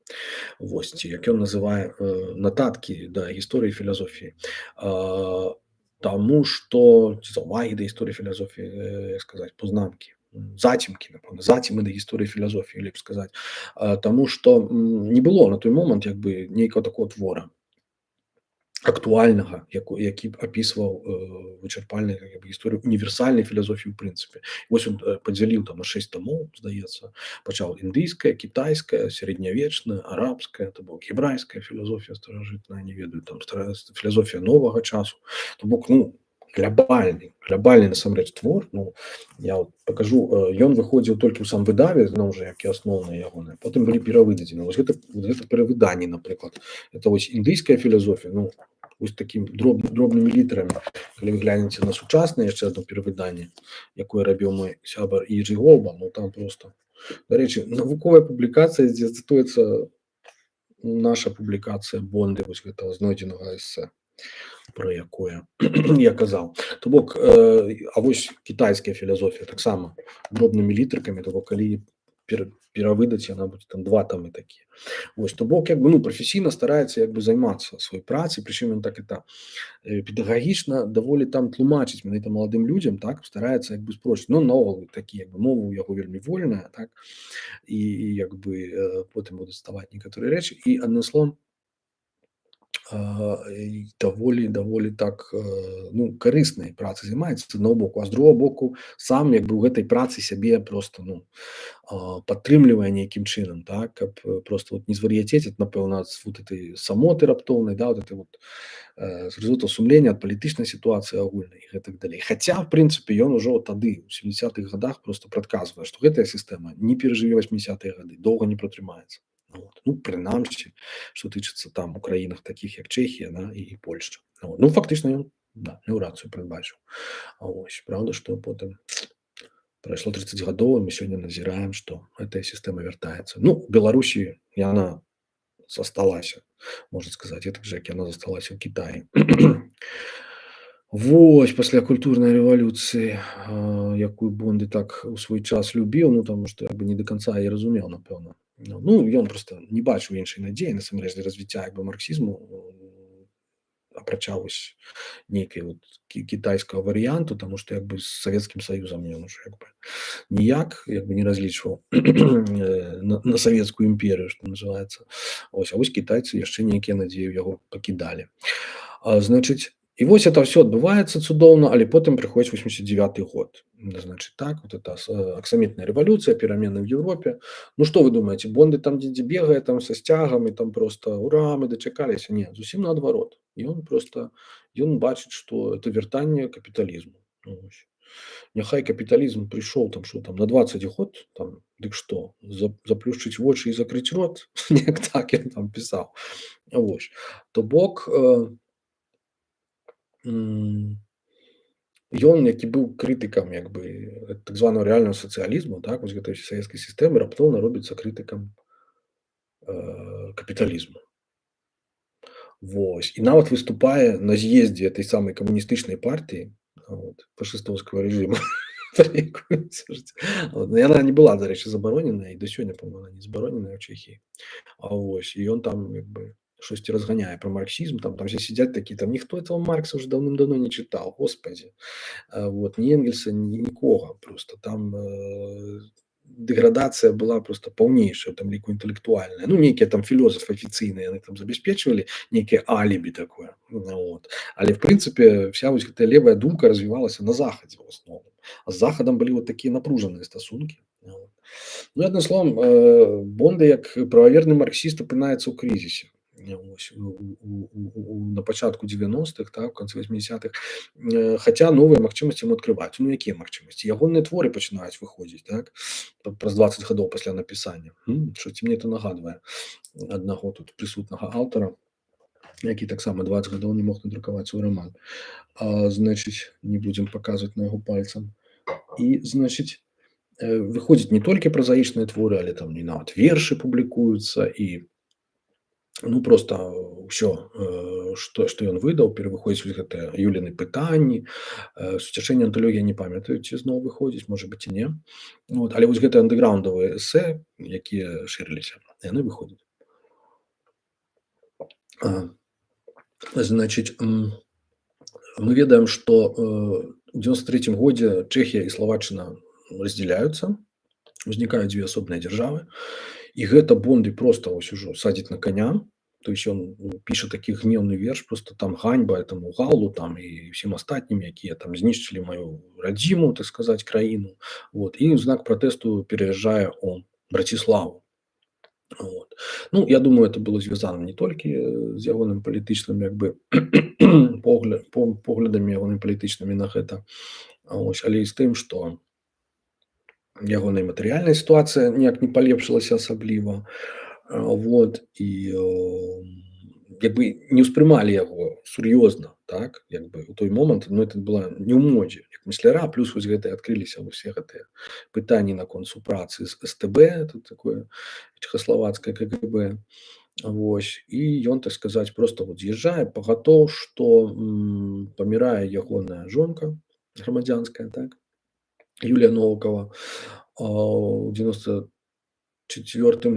Вось, ці як ён называе нататкі да гісторыі філазофіі. Таму што ці заўвагі да гісторыі філазофіі, як сказаць, познамкі, зацімкі, напэўна, зацімы да гісторыі філазофіі, лепш сказаць. Таму што не было на той момант як бы нейкага такого твора актуальнага, які б апісваў вычарпальна як бы гісторыю універсальнай філазофіі ў прынцыпе. Вось ён падзяліў там на 6 тамоў, здаецца, пачаў індыйская, кітайская, сярэднявечная, арабская, то бок гебрайская філазофія старажытная, не ведаю, там філазофія новага часу. То бок, ну, глобальны насамрэч твор. Ну, я вот пакажу, ён выходзіў толькі ў самвыдаве, зноў жа, як і асноўныя ягоныя, потым былі перавыдадзены. Вось гэта перавыданні, напрыклад, это вось індыйская філасофія, ну, вось такім дробнымі літарамі. Калі вы глянеце на сучаснае яшчэ адно перавыданне, якое рабіў мой сябар Іджы Голба, ну там просто, дарэчы, навуковая публікацыя, дзе цытуецца наша публікацыя Бонды, вось гэтага знойдзенага эсэ, про якое я казаў. То бок, а вось кітайская філасофія таксама дробнымі літаркамі, то бок калі перавыдаць, яна будзе там 2 тамы такія. Вось, то бок, як бы, ну, прафесійна стараецца як бы займацца сваёй працай, прычым ён так это педагагічна даволі там тлумачыць менавіта маладым людзям, так, стараецца як бы спросціць. Ну, наогул такі, як бы, мова ў яго вельмі вольная, так, і як бы потым будуць ставаць некаторыя рэчы, і адным словам, даволі так, ну, карыснай працай займаецца з аднаго боку, а з другога боку сам як бы ў гэтай працы сябе просто, ну, падтрымлівае нейкім чынам, так, каб просто вот не звар'яцець, напэўна, ад вот этой самоты раптоўнай, да, вот этой вот зразутого сумлення ад палітычнай сітуацыі агульнай і гэтак далей. Хаця, в прынцыпе, ён ужо тады, у 70-х гадах, просто прадказвае, што гэтая сістэма не перажыве 80-е гады, доўга не пратрымаецца. Вот. Ну, прынамсі, што тычыцца там у краінах такіх, як Чэхія, да, і Польшча. Вот. Ну, фактычна ён, да, меў рацыю, прадбачыў. Ось, праўда, што потым прайшло 30 гадоў, і мы сёння назіраем, што гэтая сістэма вяртаецца. Ну, Беларусі яна засталася, можна сказаць, гэтак жа, як яна засталася ў Кітаі. Вось, пасля культурнай рэвалюцыі, якую Бонды так у свой час любіў, ну, таму што як бы не да канца і разумеў, напэўна. Ну, ён проста не бачыў іншай надзеі, насамрэч, для развіцця як бы марксізму, апрача вось нейкай вот кітайскага варыянту, таму што як бы з Савецкім Саюзам ён ужо як бы ніяк як бы не разлічваў на Савецкую імперыю, што называецца. Ось, а вось кітайцы яшчэ нейкія надзеі ў яго пакідалі. Значыць, і вось это ўсё адбываецца цудоўна, але потым прыходзіць 89-й год. Значыць, так, вот это аксамітная рэвалюцыя, перамены ў Еўропе. Ну, што вы думаеце, Бонды там дзе бегае там са сцягам і там просто ура, мы дачакаліся? Не, зусім наадварот. Ён бачыць, што это вяртанне капіталізму. Ось. Няхай капіталізм прыйшоў там, што там, на 20 год, там, дык што, заплюшчыць вочы і закрыць рот? Неяк так ён там пісаў. Вось. То бок, ён, які быў крытыкам як бы так званага рэальнага сацыялізму, так, вось гэтай савецкай сістэмы, раптоўна робіцца крытыкам капіталізму. Вось. І нават выступае на з'ездзе этой самай камуністычнай партыі, вот, фашыстоўскага рэжыму. Яна не была, дарэчы, забароненая, і да сёння, па-мойму, не забароненая ў Чэхіі. А вось, і ён там як бы штосьці разганяе пра марксізм, там все сидзяць такі, там ніхто этого Маркса уже даўным-даўно не чытаў, господи. Вот, ні Энгельса, нікога просто. Там дэградацыя была просто паўнейшая, там ліку інтэлектуальная. Ну, нейкія там філосафы афіцыйныя, яны там забяспечвалі нейкія алібі такое. Вот. Але, в прынцыпе, вся вось гэтая левая думка развівалася на захадзе ў асноўным. А з захадам былі вот такія напружаныя стасункі. Вот. Ну, адным словам, Бонда як прававерны марксіст апынаецца ў крызісе. На пачатку 90-х, так, у канцы 80-х, хаця новыя магчымасці ему адкрываюць. Ну, якія магчымасці? Ягоныя творы пачынаюць выходзіць, так, праз 20 гадоў пасля напісання. Штосьці мне это нагадвае аднаго тут прысутнага аўтара, які таксама 20 гадоў не мог надрукаваць свой раман. Значыць, не будзем паказваць на яго пальцам. І, значыць, выходзіць не толькі празаічныя творы, але там і нават вершы публікуюцца, і ну, просто ўсё, што ён выдаў, перавыходзіць вось гэтыя Юліны пытанні, суцяшэнне анталогія, не памятаю, ці зноў выходзіць, можа быць, і не. Вот. Але вось гэтыя андэграўндавыя эсэ, якія шырыліся, яны выходзяць. Значыць, мы ведаем, што ў 93-м годзе Чэхія і Славаччына раздзяляюцца, узнікаюць дзве асобныя дзяржавы, і гэта Бонды просто ось ужо садзіць на коня. То есть он піша такі гневны верш, просто там ганьба этому Галу там і всім астатнім, якія там знішчылі маю радзіму, так сказаць, краіну. Вот. І ў знак пратэсту пераязджае у Браціславу. Вот. Ну, я думаю, это было звязана не толькі з ягоным палітычным як бы поглядамі ягонымі палітычнымі на гэта, але і з тым, што ягоная матэрыяльная сітуацыя ніяк не палепшылася асабліва. Вот і як бы не ўспрымалі яго сур'ёзна, так, як бы у той момант, ну, это была не ў модзе як мысляра, плюс вось гэтыя адкрыліся ўсе гэтыя пытанні наконт супрацы з СТБ, тут такое чэхаславацкае КГБ. Вось і ён, так сказаць, проста вот з'язджае пагатоў, што памірае ягоная жонка грамадзянская, так, Юлія Новыкова ў 94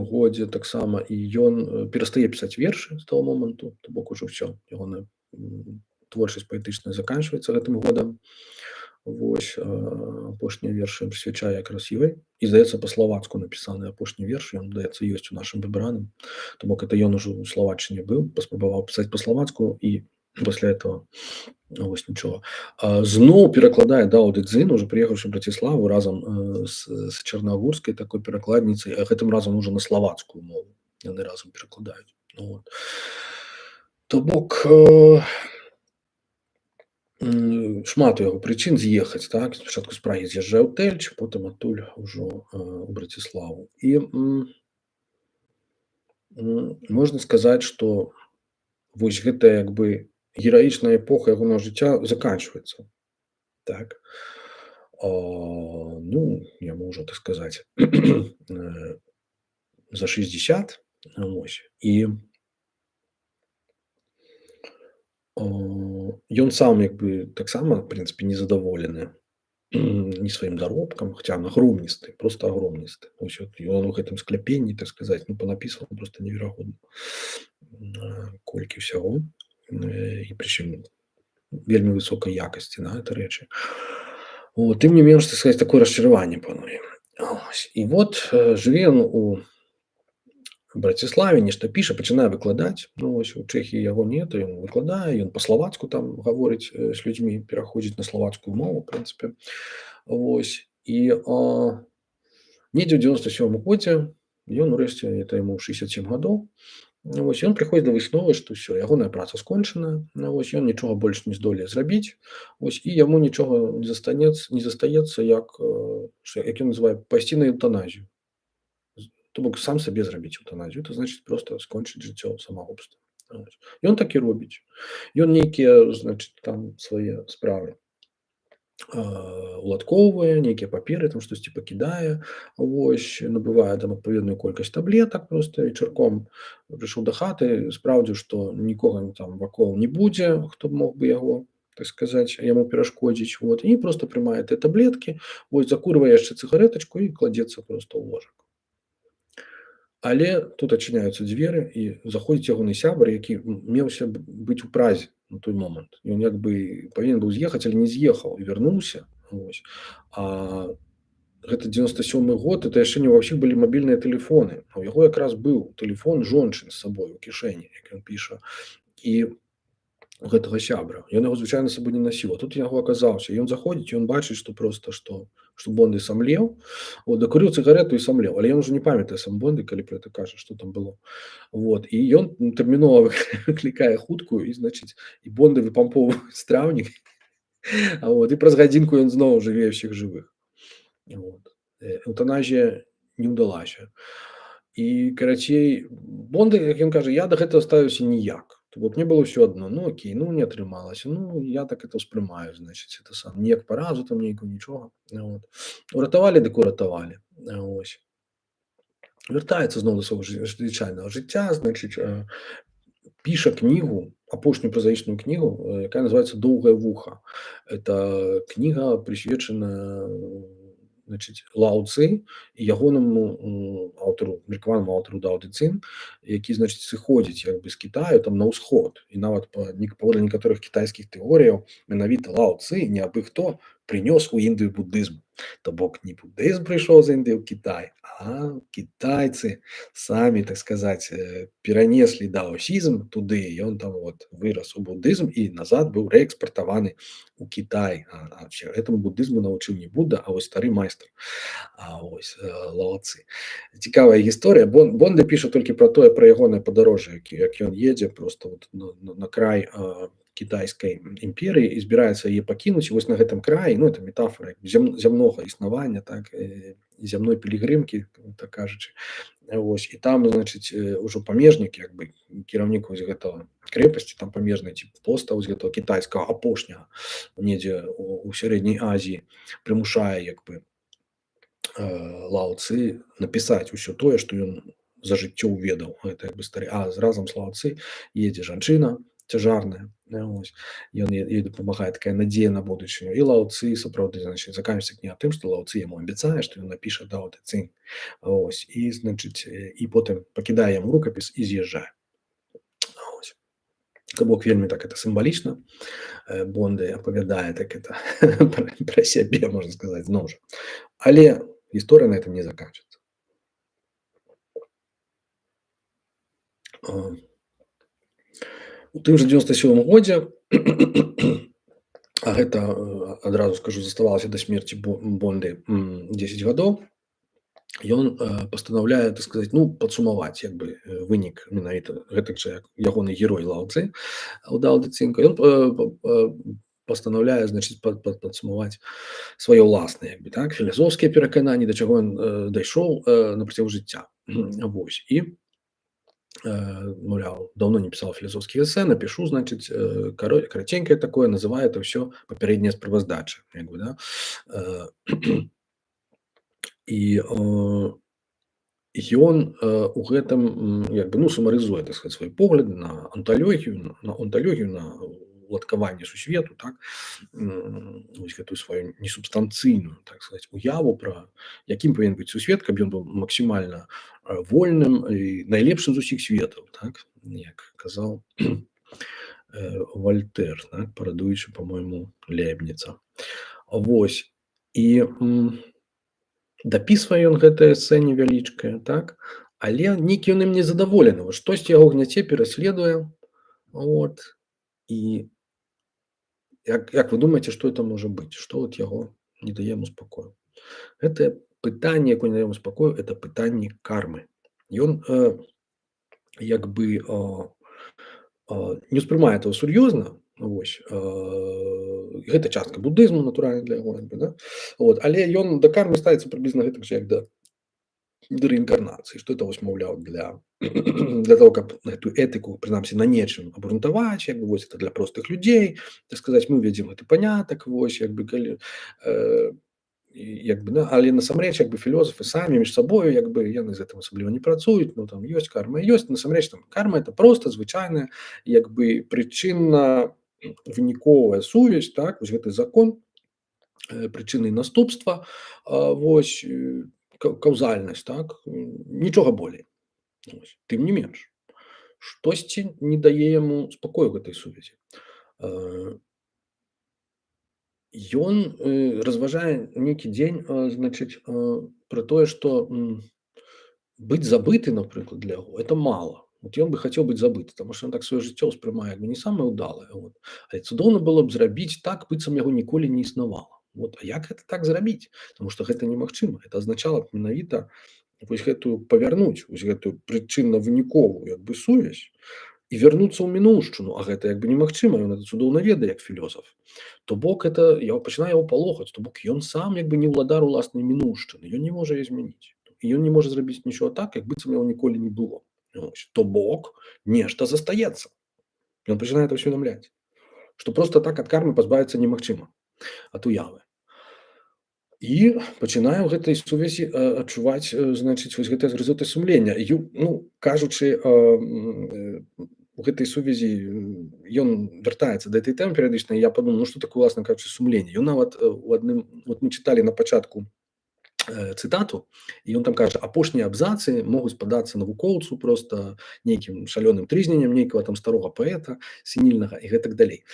годзе таксама, і ён перастае пісаць вершы з таго моманту, то бок ужо ўсё, ягоная творчасць паэтычная заканчваецца гэтым годам. Вось апошнія вершы прысвячае якраз ёй, і здаецца па-славацку напісаны апошні верш, ён, здаецца, ёсць у нашым выбраным, то бок это ён ужо ў Славаччыне быў, паспрабаваў пісаць па-славацку і пасля этого вось нічога. Зноў перакладае Даўды-Дзын, уже прыехаўшы ў Браціславу разам з чарнагорскай такой перакладніцай, а гэтым разам ужо на славацкую мову яны разам перакладаюць. Вот. То бок шмат у яго прычын з'ехаць, так, спачатку з Прагі з'язджае ў Тэльч, потым адтуль ужо ў Браціславу. І можна сказаць, што вось гэтая як бы гераічная эпоха ягонага жыцця заканчваецца. Так. Ну, яму ўжо, так сказаць, за 60, вось. І ён сам як бы таксама, в прынцыпе, незадаволены не сваім заробкам, хаця агромністы, просто агромністы. Вось ён у гэтым скляпенні, так сказаць, ну, панапісваў проста неверагодна колькі ўсяго, і прычым вельмі высокай якасці на гэта рэчы. Тым не менш, так сказаць, такое расчараванне пануе. І вот жыве ён у Браціславе, нешта піша, пачынае выкладаць. Ну, вось у Чэхіі яго нет, ён выкладае, ён па-славацку там гаворыць з людзьмі, пераходзіць на славацкую мову, в прынцыпе. Вось. І недзе ў 97 годзе ён урэшце, это яму 67 гадоў, вось ён прыходзіць да высновы, што ўсё, ягоная праца скончана, вось ён нічога больш не здолее зрабіць, вось і яму нічога не застаецца, як ён называе, пайсці на эўтаназію. То бок сам сабе зрабіць эўтаназію, это значыць проста скончыць жыццё самагубствам. Ён так і робіць. Ён нейкія, значыць, там свае справы уладкоўвае, нейкія паперы, там штосьці пакідае, вось, набывае там адпаведную колькасць таблетак проста вечарком прыйшоў да хаты, спраўдзіў, што нікога там вакол не будзе, хто б мог бы яго, так сказаць, яму перашкодзіць, вот, і проста прымае тыя таблеткі, вось, закурвае яшчэ цыгарэтачку і кладзецца проста ў ложак. Але тут адчыняюцца дзверы, і заходзіць ягоны сябар, які меўся быць у Празе на той момант. Ён як бы павінен быў з'ехаць, але не з'ехаў і вярнуўся. Вось. А гэта 97 год, это яшчэ не ва ўсіх былі мабільныя тэлефоны. А ў яго якраз быў тэлефон жончын з сабой у кішэні, як ён піша. І у гэтага сябра. Ён яго звычайна з сабой не насіў. А тут яго аказаўся. Ён заходзіць, ён бачыць, што проста што Бонды самлеў, дакурыў цыгарэту і самлеў, але ён ужо не памятае сам Бонды, калі пра гэта кажа, што там было. Вот. І ён тэрмінова выклікае хуткую, і, значыць, і Бонды выпампоўваюць страўнік, вот. І праз гадзінку ён зноў жыве ўсіх жывых. Вот. Эўтаназія не ўдалася. І, карацей, Бонды, як ён кажа, я да гэтага ставіўся ніяк. То бок мне было ўсё адно, ну окей, ну не атрымалася, ну я так это ўспрымаю, значыць, это сам, ніяк паразу там нейкую, нічога. Вот. Уратавалі, дык уратавалі. Ось. Вяртаецца зноў да свайго звычайнага жыцця, значыць, піша кнігу, апошнюю празаічную кнігу, якая называецца «Доўгае вуха». Это кніга прысвечана, значыць, Лао Цзы і ягонаму аўтару, меркаванаму аўтару Даўды-Дзын, які, значыць, сыходзіць як бы з Кітаю там на ўсход. І нават паводле некаторых кітайскіх тэорыяў менавіта Лао Цзы, не абы хто, прынёс у Індыю буддызм. То бок не буддызм прыйшоў з Індыі ў Кітай, а кітайцы самі, так сказаць, перанеслі даосізм туды, і ён там вот вырас у буддызм і назад быў рээкспартаваны у Кітай. Гэтаму буддызму навучыў не Будда, а вось стары майстар, Лао Цзы. Цікавая гісторыя. Бонды піша толькі пра тое, пра ягонае падарожжа, як ён едзе просто вот на край кітайскай імперыі і збіраецца яе пакінуць. І вось на гэтым краі, ну, это метафора зямнога існавання, так, зямной пілігрымкі, так кажучы. Вось, і там, значыць, ужо памежнік, як бы кіраўнік вось гэтага крэпасці, там памежнай ці поста вось гэтага кітайскага апошняга недзе у сярэдняй Азіі прымушае як бы Лао Цзы напісаць усё тое, што ён за жыццё ўведаў. Гэта як бы стары. А разам з Лао Цзы едзе жанчына цяжарная. Вось. Ён ёй дапамагае такая надзея на будучыню. І Лао Цзы сапраўды, значыць, заканчваецца кніга тым, што Лао Цзы яму абяцае, што ён напіша Дао Дэ Цзинь. Ось. І, значыць, і потым пакідае яму рукапіс і з'язджае. Ось. То бок вельмі так это сімвалічна. Бонды апавядае так это пра сябе, можна сказаць, зноў жа. Але гісторыя на этом не заканчваецца. У тым жа 97 годзе, а гэта, адразу скажу, заставалася да смерці Бонды 10 гадоў, ён пастанаўляе, так сказаць, ну, падсумаваць як бы вынік менавіта гэтак жа як ягоны герой Лао Цзы у Дао Дэ Цзинь. Ён пастанаўляе, значыць, падсумаваць сваё ўласнае, як бы, так, філасофскія перакананні, да чаго ён дайшоў на працягу жыцця. Вось. І маўляў, даўно не пісаў філасофскіх эсэ, напішу, значыць, караценькае такое, называе это ўсё папярэдняя справаздача, як бы, да. І ён у гэтым як бы, ну, сумарызуе, так сказаць, свае погляды на анталогію, на уладкаванне сусвету, так, вось гэтую сваю несубстанцыйную, так сказаць, уяву пра якім павінен быць сусвет, каб ён быў максімальна вольным і найлепшым з усіх светаў, так, як казаў Вальтэр, так, парадуючы, па-мойму, Лейбніца. Вось. І дапісвае ён гэтае эсэ невялічкае, так, але нейкі ён ім не задаволены. Штосьці яго гняце, пераследуе. Вот. І як вы думаеце, што это можа быць? Што вот яго не дае яму спакою? Гэтае пытанне, якое не дае яму спакою, это пытанне кармы. Ён як бы не ўспрымае этого сур'ёзна. Вось. Гэта частка буддызму, натуральна, для яго, як бы, да? Вот. Але ён да кармы ставіцца прыблізна гэтак жа, як да рэінкарнацыі, што это, вось, маўляў, для того, каб гэтую этыку, прынамсі, на нечым абгрунтаваць, як бы, вось, это для простых людзей, так сказаць, мы введзем гэты панятак, вось, як бы, калі як бы, да, але насамрэч, як бы, філосафы самі між сабою, як бы, яны з гэтым асабліва не працуюць, ну, там ёсць карма, ёсць, насамрэч, там карма это просто звычайная, як бы, прычынна выніковая сувязь, так, вось гэты закон прычыны і наступства, вось, каўзальнасць, так, нічога болей. Вось. Тым не менш, штосьці не дае яму спакою гэтай сувязі. Ён разважае нейкі дзень, значыць, пра тое, што быць забыты, напрыклад, для яго это мала. Вот ён бы хацеў быць забыты, таму што ён так сваё жыццё ўспрымае як бы не самае ўдалае. Вот. Але цудоўна было б зрабіць так, быццам яго ніколі не існавала. Вот. А як гэта так зрабіць? Таму што гэта немагчыма. Это азначала б менавіта вось гэтую павярнуць, вось гэтую прычынна-выніковую як бы сувязь і вярнуцца ў мінуўшчыну, а гэта як бы немагчыма, ён это цудоўна ведае як філосаф. То бок это пачынае яго палохаць, то бок ён сам як бы не ўладар уласнай мінуўшчыны, ён не можа яе змяніць. І ён не можа зрабіць нічога так, як быццам яго ніколі не было. Ось. То бок нешта застаецца. Ён пачынае это ўсведамляць, што проста так ад кармы пазбавіцца немагчыма, ад уявы. І пачынае ў гэтай сувязі адчуваць, значыць, вось гэтае згрызотае сумлення. Ну, кажучы, у гэтай сувязі ён вяртаецца да этой тэмы перыядычна, і я падумаў, ну што такое, уласна кажучы, сумленне. Ён нават у адным, вот мы чыталі на пачатку цытату, і ён там кажа, апошнія абзацы могуць падацца навукоўцу проста нейкім шалёным трызненнем нейкага там старога паэта сенільнага і гэтак далей.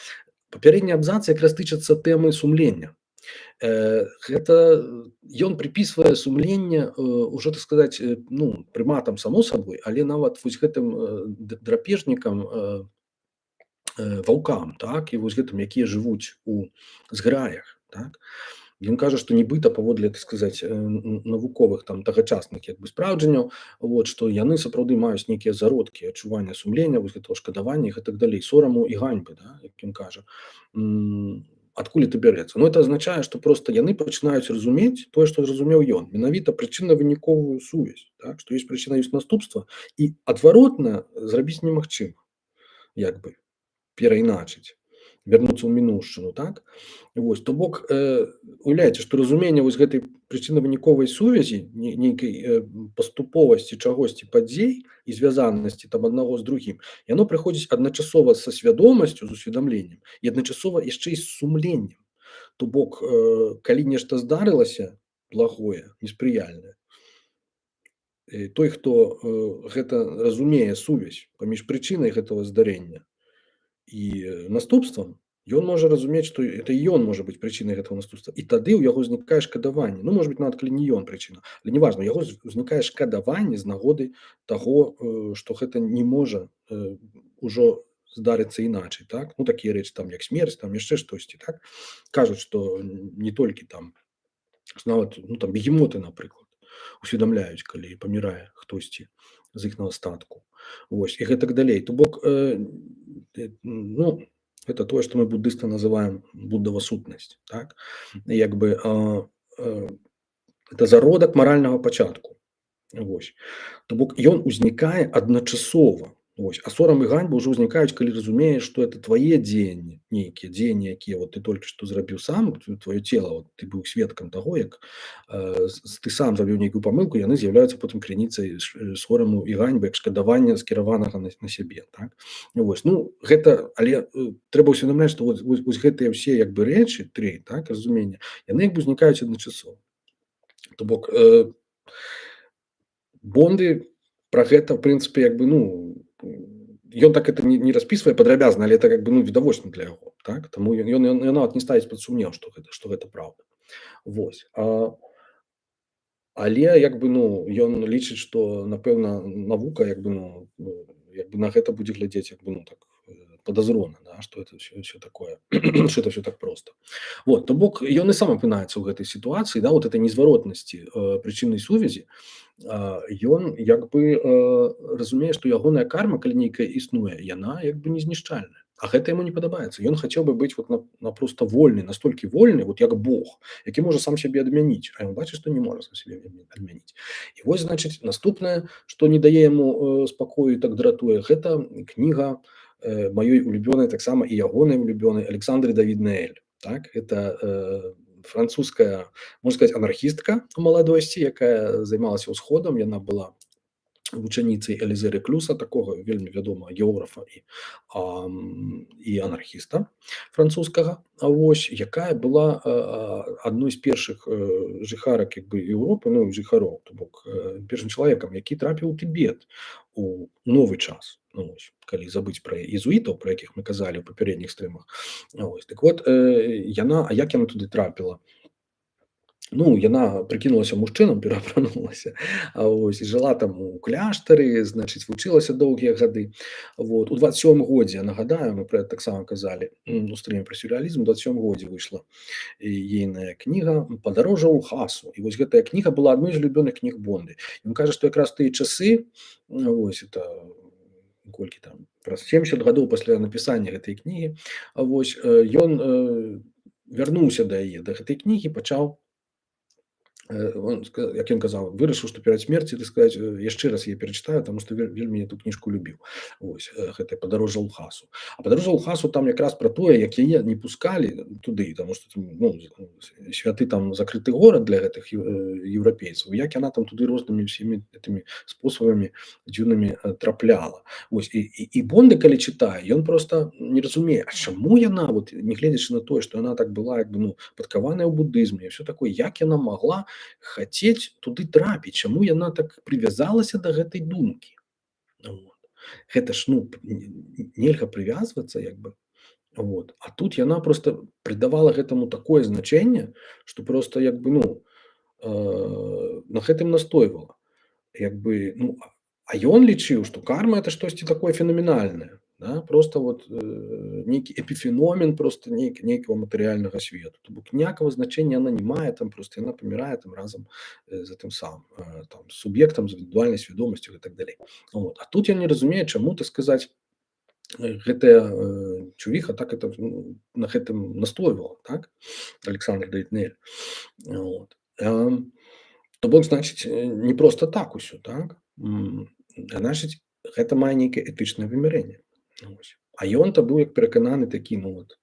Папярэднія абзацы якраз тычацца тэмы сумлення. Гэта ён прыпісвае сумленне, ужо, так сказаць, ну, прыматам, само сабой, але нават вось гэтым драпежнікам, ваўкам, так, і вось гэтым, якія жывуць у зграях, так. Ён кажа, што нібыта паводле, так сказаць, навуковых там тагачасных як бы спраўджанняў, вот, што яны сапраўды маюць нейкія зародкі адчування сумлення, вось гэтага шкадавання і гэтак далей, сораму і ганьбы, да, як ён кажа. Адкуль это бярэцца? Ну, это азначае, што проста яны пачынаюць разумець тое, што зразумеў ён, менавіта прычынна-выніковую сувязь, так, што ёсць прычына, ёсць наступства, і адваротна зрабіць немагчыма, як бы перайначыць, вярнуцца ў мінуўшчыну, так. Вось, то бок, уяўляеце, што разуменне вось гэтай прычынна-выніковай сувязі, нейкай паступовасці чагосьці падзей і звязанасці там аднаго з другім, яно прыходзіць адначасова са свядомасцю, з усведамленнем і адначасова яшчэ і з сумленнем. То бок, калі нешта здарылася благое, неспрыяльнае, той, хто гэта разумее сувязь паміж прычынай гэтага здарэння і наступствам, ён можа разумець, што это ён можа быць прычынай гэтага наступства. І тады ў яго ўзнікае шкадаванне. Ну, можа быць, нават калі не ён прычына, але неважна, у яго ўзнікае шкадаванне з нагоды таго, што гэта не можа ўжо здарыцца іначай, так. Ну, такія рэчы там як смерць, там яшчэ штосьці, так. Кажуць, што не толькі там, нават, ну, там бегемоты, напрыклад, усведамляюць, калі памірае хтосьці з іхнага статку. Вось, і гэтак далей. То бок, ну, это тое, што мы буддысты называем буддава сутнасць, так. Як бы, это зародак маральнага пачатку. Вось. То бок ён узнікае адначасова. Вось. А сорам і ганьба ўжо ўзнікаюць, калі разумееш, што это твае дзеянні, нейкія дзеянні, якія вот ты толькі што зрабіў сам, тваё цела, вот, ты быў сведкам таго, як ты сам зрабіў нейкую памылку, яны з'яўляюцца потым крыніцай сораму і ганьбы, як скадавання скіраванага на сябе, так. Вось. Ну, гэта, але трэба ўсведамляць, што вось гэтыя ўсе як бы рэчы, тры, так, разумення, яны як бы узнікаюць адначасова. То бок, Бонды пра гэта, в прынцыпе, як бы, ну, ён так это не распісвае падрабязна, але это как бы, ну, відавочна для яго, так. Таму ён нават не ставіць пад сумнеў, што гэта праўда. Вось. Але як бы, ну, ён лічыць, што, напэўна, навука як бы, ну, як бы на гэта будзе глядзець як бы, ну, так, падазрона, да, што это ўсё такое, што это ўсё так проста. Вот, то бок ён і сам апынаецца ў гэтай сітуацыі, да, вот этой незваротнасці прычыннай сувязі. Ён як бы разумее, што ягоная карма, калі нейкая існуе, яна як бы не знішчальная. А гэта яму не падабаецца. Ён хацеў бы быць вот на проста вольны, настолькі вольны, вот як Бог, які можа сам сябе адмяніць, а ён бачыць, што не можа сам сябе адмяніць. І вось, значыць, наступнае, што не дае яму спакою і так дратуе, гэта кніга маёй улюбёнай, таксама і ягонай улюбёнай Александры Давідны Эль. Так, это французская, можна сказаць, анархістка у маладосці, якая займалася ўсходам, яна была вучаніцай Элізе Рэклюса, такога вельмі вядомага географа і анархіста французскага, вось, якая была адной з першых жыхарак як бы Еўропы, ну, жыхароў, то бок першым чалавекам, які трапіў у Тыбет у новы час. Ну, вось, калі забыць пра езуітаў, пра якіх мы казалі ў папярэдніх стрымах. Вось, так вот, яна, а як яна туды трапіла? Ну, яна прыкінулася мужчынам, пераапранулася, вось, і жыла там у кляштары, значыць, вучылася доўгія гады. Вот. У 27 годзе, нагадаю, мы пра гэта таксама казалі у стрыме пра сюррэалізм, у 27 годзе выйшла ейная кніга «Падарожжа ў Лхасу». І вось гэтая кніга была адной з любёных кніг Бонды. Ён кажа, што якраз тыя часы, вось, это колькі там, праз 70 гадоў пасля напісання гэтай кнігі, вось, ён вярнуўся да яе, да гэтай кнігі, пачаў, як ён казаў, вырашыў, што перад смерці, так сказаць, яшчэ раз яе перачытаю, таму што вельмі эту кніжку любіў. Вось, гэтае «Падарожжа ў Лхасу». А «Падарожжа ў Лхасу» там якраз пра тое, як яе не пускалі туды, таму што, ну, святы там закрыты горад для гэтых еўрапейцаў, як яна там туды рознымі ўсімі гэтымі спосабамі дзіўнымі трапляла. Вось, і Бонды, калі чытае, ён проста не разумее, а чаму яна, вот, нягледзячы на тое, што яна так была як бы, ну, падкаваная ў будызме і ўсё такое, як яна магла хацець туды трапіць, чаму яна так прывязалася да гэтай думкі. Вот. Гэта ж, ну, нельга прывязвацца як бы. Вот. А тут яна просто прыдавала гэтаму такое значэнне, што проста як бы, ну, на гэтым настойвала. Як бы, ну, а ён лічыў, што карма это штосьці такое фенаменальнае, да, просто вот, нейкі эпіфеномен просто нейкага матэрыяльнага свету. То бок ніякага значэння яна не мае, там просто яна памірае там разам з гэтым самым там суб'ектам, з індывідуальнай свядомасцю і так далей. Вот. А тут я не разумею, чаму, так сказаць, гэтая чувіха так это ну, на гэтым настойвала, так, Александр Дейтнель. Вот. То бок, значыць, не проста так усё, так? Значыць, гэта мае нейкае этычнае вымярэнне. Вось. А ён-то быў як перакананы такі, ну вот,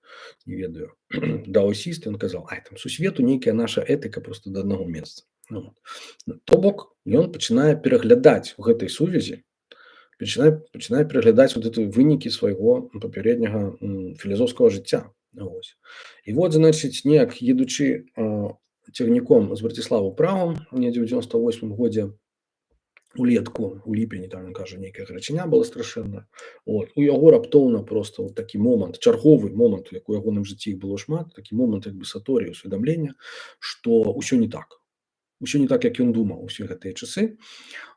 не ведаю, даосіст, ён казаў: "Ай, там сусвету нейкая наша этыка просто да аднаго месца". Ну вот. То бок ён пачынае пераглядаць у гэтай сувязі, пачынае пераглядаць вот это вынікі свайго папярэдняга філазофскага жыцця. Вось. І вот, значыць, неяк едучы цягніком з Браціславы ў Прагу недзе ў 98 годзе улетку, у ліпені, там ён кажа, нейкая гарачыня была страшэнная. Вот. У яго раптоўна просто вот такі момант, чарговы момант, як у ягоным жыцці іх было шмат, такі момант як бы саторыі, усведамлення, што ўсё не так. Усё не так, як ён думаў усе гэтыя часы.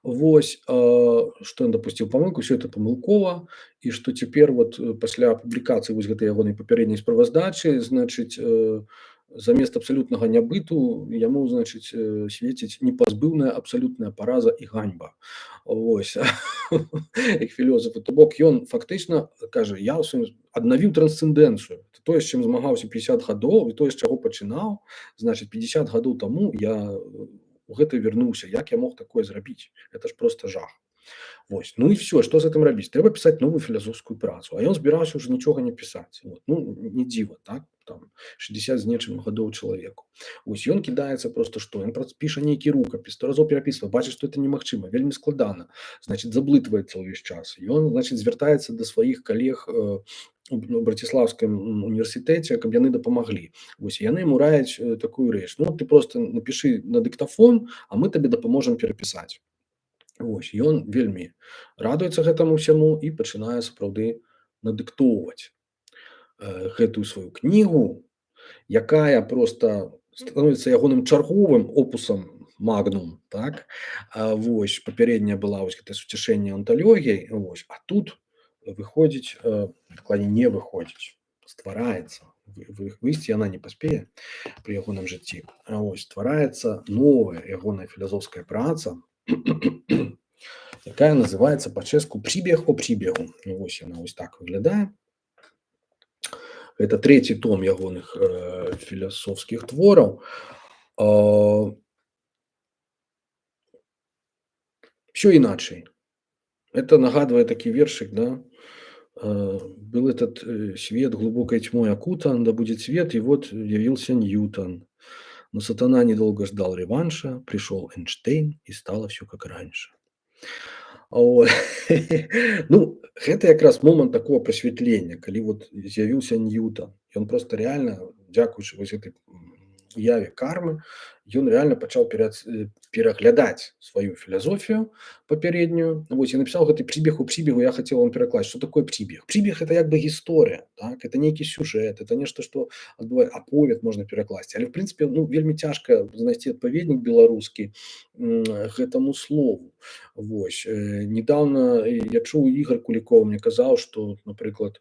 Вось, што ён дапусціў памылку, ўсё это памылкова, і што цяпер вот пасля публікацыі вось гэтай ягонай папярэдняй справаздачы, значыць, замест абсалютнага нябыту яму, значыць, свеціць непазбыўная абсалютная параза і ганьба. Вось. Як філёзаф. То бок ён фактычна кажа: "Я ў сваім аднавіў трансцэндэнцыю". Тое, з чым змагаўся 50 гадоў, і тое, з чаго пачынаў, значыць, 50 гадоў таму я у гэта вярнуўся. Як я мог такое зрабіць? Гэта ж проста жах. Вось. Ну і все, што з гэтым рабіць? Трэба пісаць новую філасофскую працу. А ён збіраўся ўжо нічога не пісаць. Вот. Ну, не дзіва, так? Там 60 з нечым гадоў чалавеку. Вось ён кідаецца просто што? Ён піша нейкі рукапіс, 100 разоў перапісвае, бачыць, што это немагчыма, вельмі складана. Значыць, заблытваецца ўвесь час. Ён, значыць, звяртаецца да сваіх калег у Браціслаўскім універсітэце, каб яны дапамаглі. Вось яны яму раяць такую рэч. Ну, ты просто напішы на дыктафон, а мы табе дапаможам перапісаць. Вось, ён вельмі радуецца гэтаму ўсяму і пачынае сапраўды надыктоўваць гэтую сваю кнігу, якая просто становіцца ягоным чарговым опусам магнум, так? Вось, папярэдняя была вось гэта суцяшэнне анталогіяй, вось, а тут выходзіць, дакладней не выходзіць, ствараецца, выйсці яна не паспее пры ягоным жыцці. Вось, ствараецца новая ягоная філазофская праца, якая называецца па-чэшску «Прибег о прибегу». Ну, вось яна вось так выглядае. Это трэці том ягоных філасофскіх твораў. Всё иначе. Это нагадывает такі вершик, да? Был этот свет глубокой тьмой окутан, да будет свет, и вот явился Ньютон. Но сатана недолго ждал реванша, пришел Эйнштейн, и стало все как раньше. Вот. Ну, гэта якраз момант такого прасвятлення, калі вот з'явіўся Ньютон. Ён просто реально, дзякуючы вось гэтай уяве кармы, ён реально пачаў пераглядаць сваю філасофію папярэднюю. Вось, я напісаў гэты прибег у прибегу, я хацеў вам перакласць, што такое прибег. Прибег это як бы гісторыя, так? Это нейкі сюжэт, это нешта, што адбывае, аповед можна перакласці. Але в прынцыпе, ну, вельмі цяжка знайсці адпаведнік беларускі гэтаму слову. Вось. Недавно я чуў, Ігор Кулікоў мне казаў, што, напрыклад,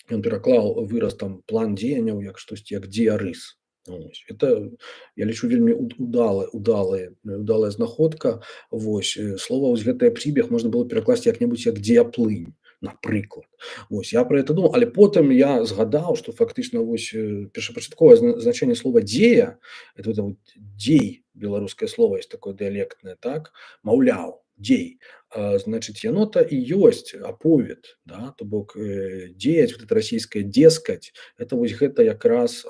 ён пераклаў выраз там план дзеянняў як штосьці як дзеярыс. Вось. Это, я лічу, вельмі удалая знаходка. Вось. Слова вось гэтае прибег можна было перакласці як-небудзь як дзеяплынь, напрыклад. Вось. Я про это думаў, але потым я згадаў, што фактычна вось першапачатковае значэнне слова дзея, это вот дзей, беларускае слово есть такое дыялектнае, так, маўляў, дзей. Значыць, яно-то і ёсць аповед, да, то бок дзеяць, вот это расійскае дзескаць, это вось гэта якраз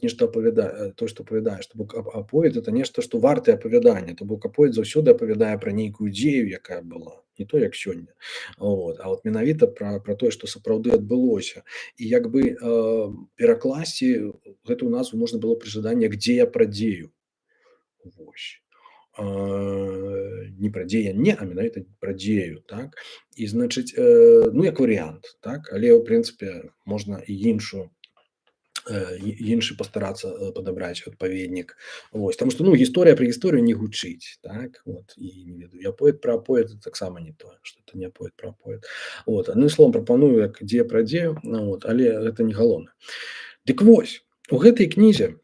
нешта апавядае, то, што апавядаеш. То бок аповед это нешта, што вартае апавядання. То бок аповед заўсёды апавядае пра нейкую дзею, якая была, не то як сёння. Вот. А вот менавіта пра тое, што сапраўды адбылося. І як бы перакласці гэтую назву можна было пры жаданні як дзея пра дзею. Вось. не пра дзеянне, а менавіта пра дзею, так. І значыць, ну, як варыянт, так, але ў прынцыпе можна і іншы пастарацца падабраць адпаведнік. Вось, таму што, ну, гісторыя пра гісторыю не гучыць, так, вот, і не ведаю, я поэт пра апоэта таксама не тое, што это не апоэт пра апоэт. Вот, адным словам прапаную як дзея пра дзею, ну, вот, але гэта не галоўнае. Дык вось, у гэтай кнізе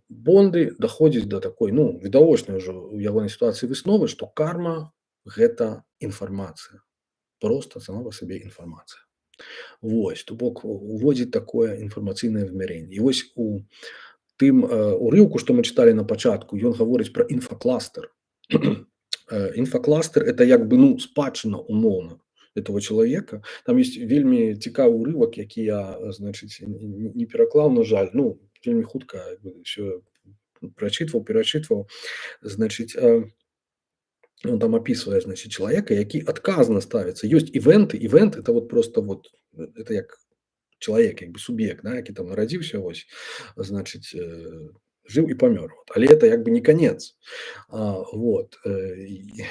Бонды даходзіць да такой, ну, відавочнай ужо ў ягонай сітуацыі высновы, што карма гэта інфармацыя, проста сама па сабе інфармацыя. Вось, то бок уводзіць такое інфармацыйнае вымярэнне. І вось у тым урыўку, што мы чыталі на пачатку, ён гаворыць пра інфакластер. Інфакластер это як бы, ну, спадчына умоўна этого чалавека. Там ёсць вельмі цікавы ўрывак, які я, значыць, не пераклаў, на жаль, ну, вельмі хутка ўсё перачытваў. Значыць, он там описывает, значит, человека, які адказна ставіцца. Ёсць івенты, івент это вот просто вот это як чалавек, як бы суб'ект, да, які там нарадзіўся, вось, значыць, жыў і памёр. Вот. Але это як бы не канец вот,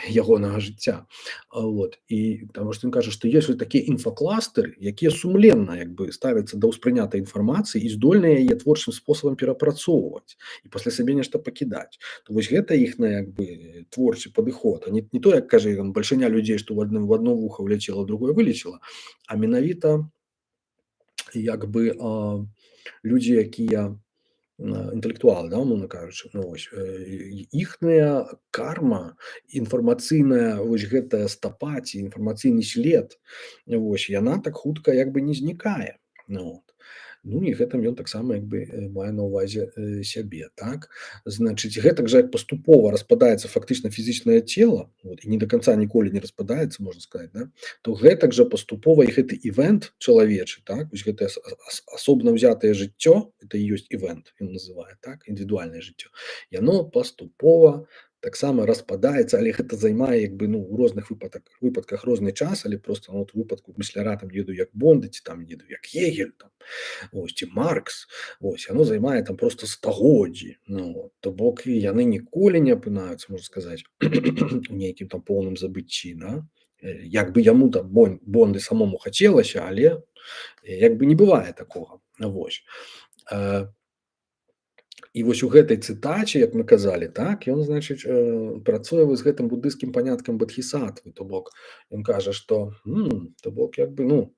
ягонага жыцця. Вот. І таму што ён кажа, што ёсць вот такія інфакластары, якія сумленна як бы ставяцца да ўспрынятай інфармацыі і здольныя яе творчым спосабам перапрацоўваць і пасля сабе нешта пакідаць. То вось гэта іхна як бы творчы падыход, а не то, як кажа ён, бальшыня людзей, што в одно вуха ўляцела, другое вылецела, а менавіта як бы людзі, якія інтэлектуалы, да, умоўна кажучы, ну, вось, іхная карма інфармацыйная, вось гэтая стапа ці інфармацыйны след, вось, яна так хутка як бы не знікае. Ну, вот. Ну і гэтым ён таксама як бы мае на ўвазе сябе, так. Значыць, гэтак жа як паступова распадаецца фактычна фізічнае цела, вот, і не да канца ніколі не распадаецца, можна сказаць, да, то гэтак жа паступова і гэты івент чалавечы, так, вось гэтае асобна ўзятае жыццё, это і ёсць івент, ён называе, так, індывідуальнае жыццё, яно паступова таксама распадаецца, але гэта займае як бы, ну, у розных выпадках розны час, але просто, ну, вот, у выпадку мысляра там ведаю як Бонды, ці там ведаю як Гегель, там, ось, ці Маркс, ось, яно займае там просто стагоддзі, ну, то бок і яны ніколі не апынаюцца, можна сказаць, у нейкім там поўным забыцці, да? Як бы яму там Бонды самому хацелася, але як бы не бывае такога. Вось. І вось у гэтай цытаце, як мы казалі, так, ён, значыць, працуе з гэтым буддыйскім паняткам бадхісатвы, то бок ён кажа, што то бок як бы, ну,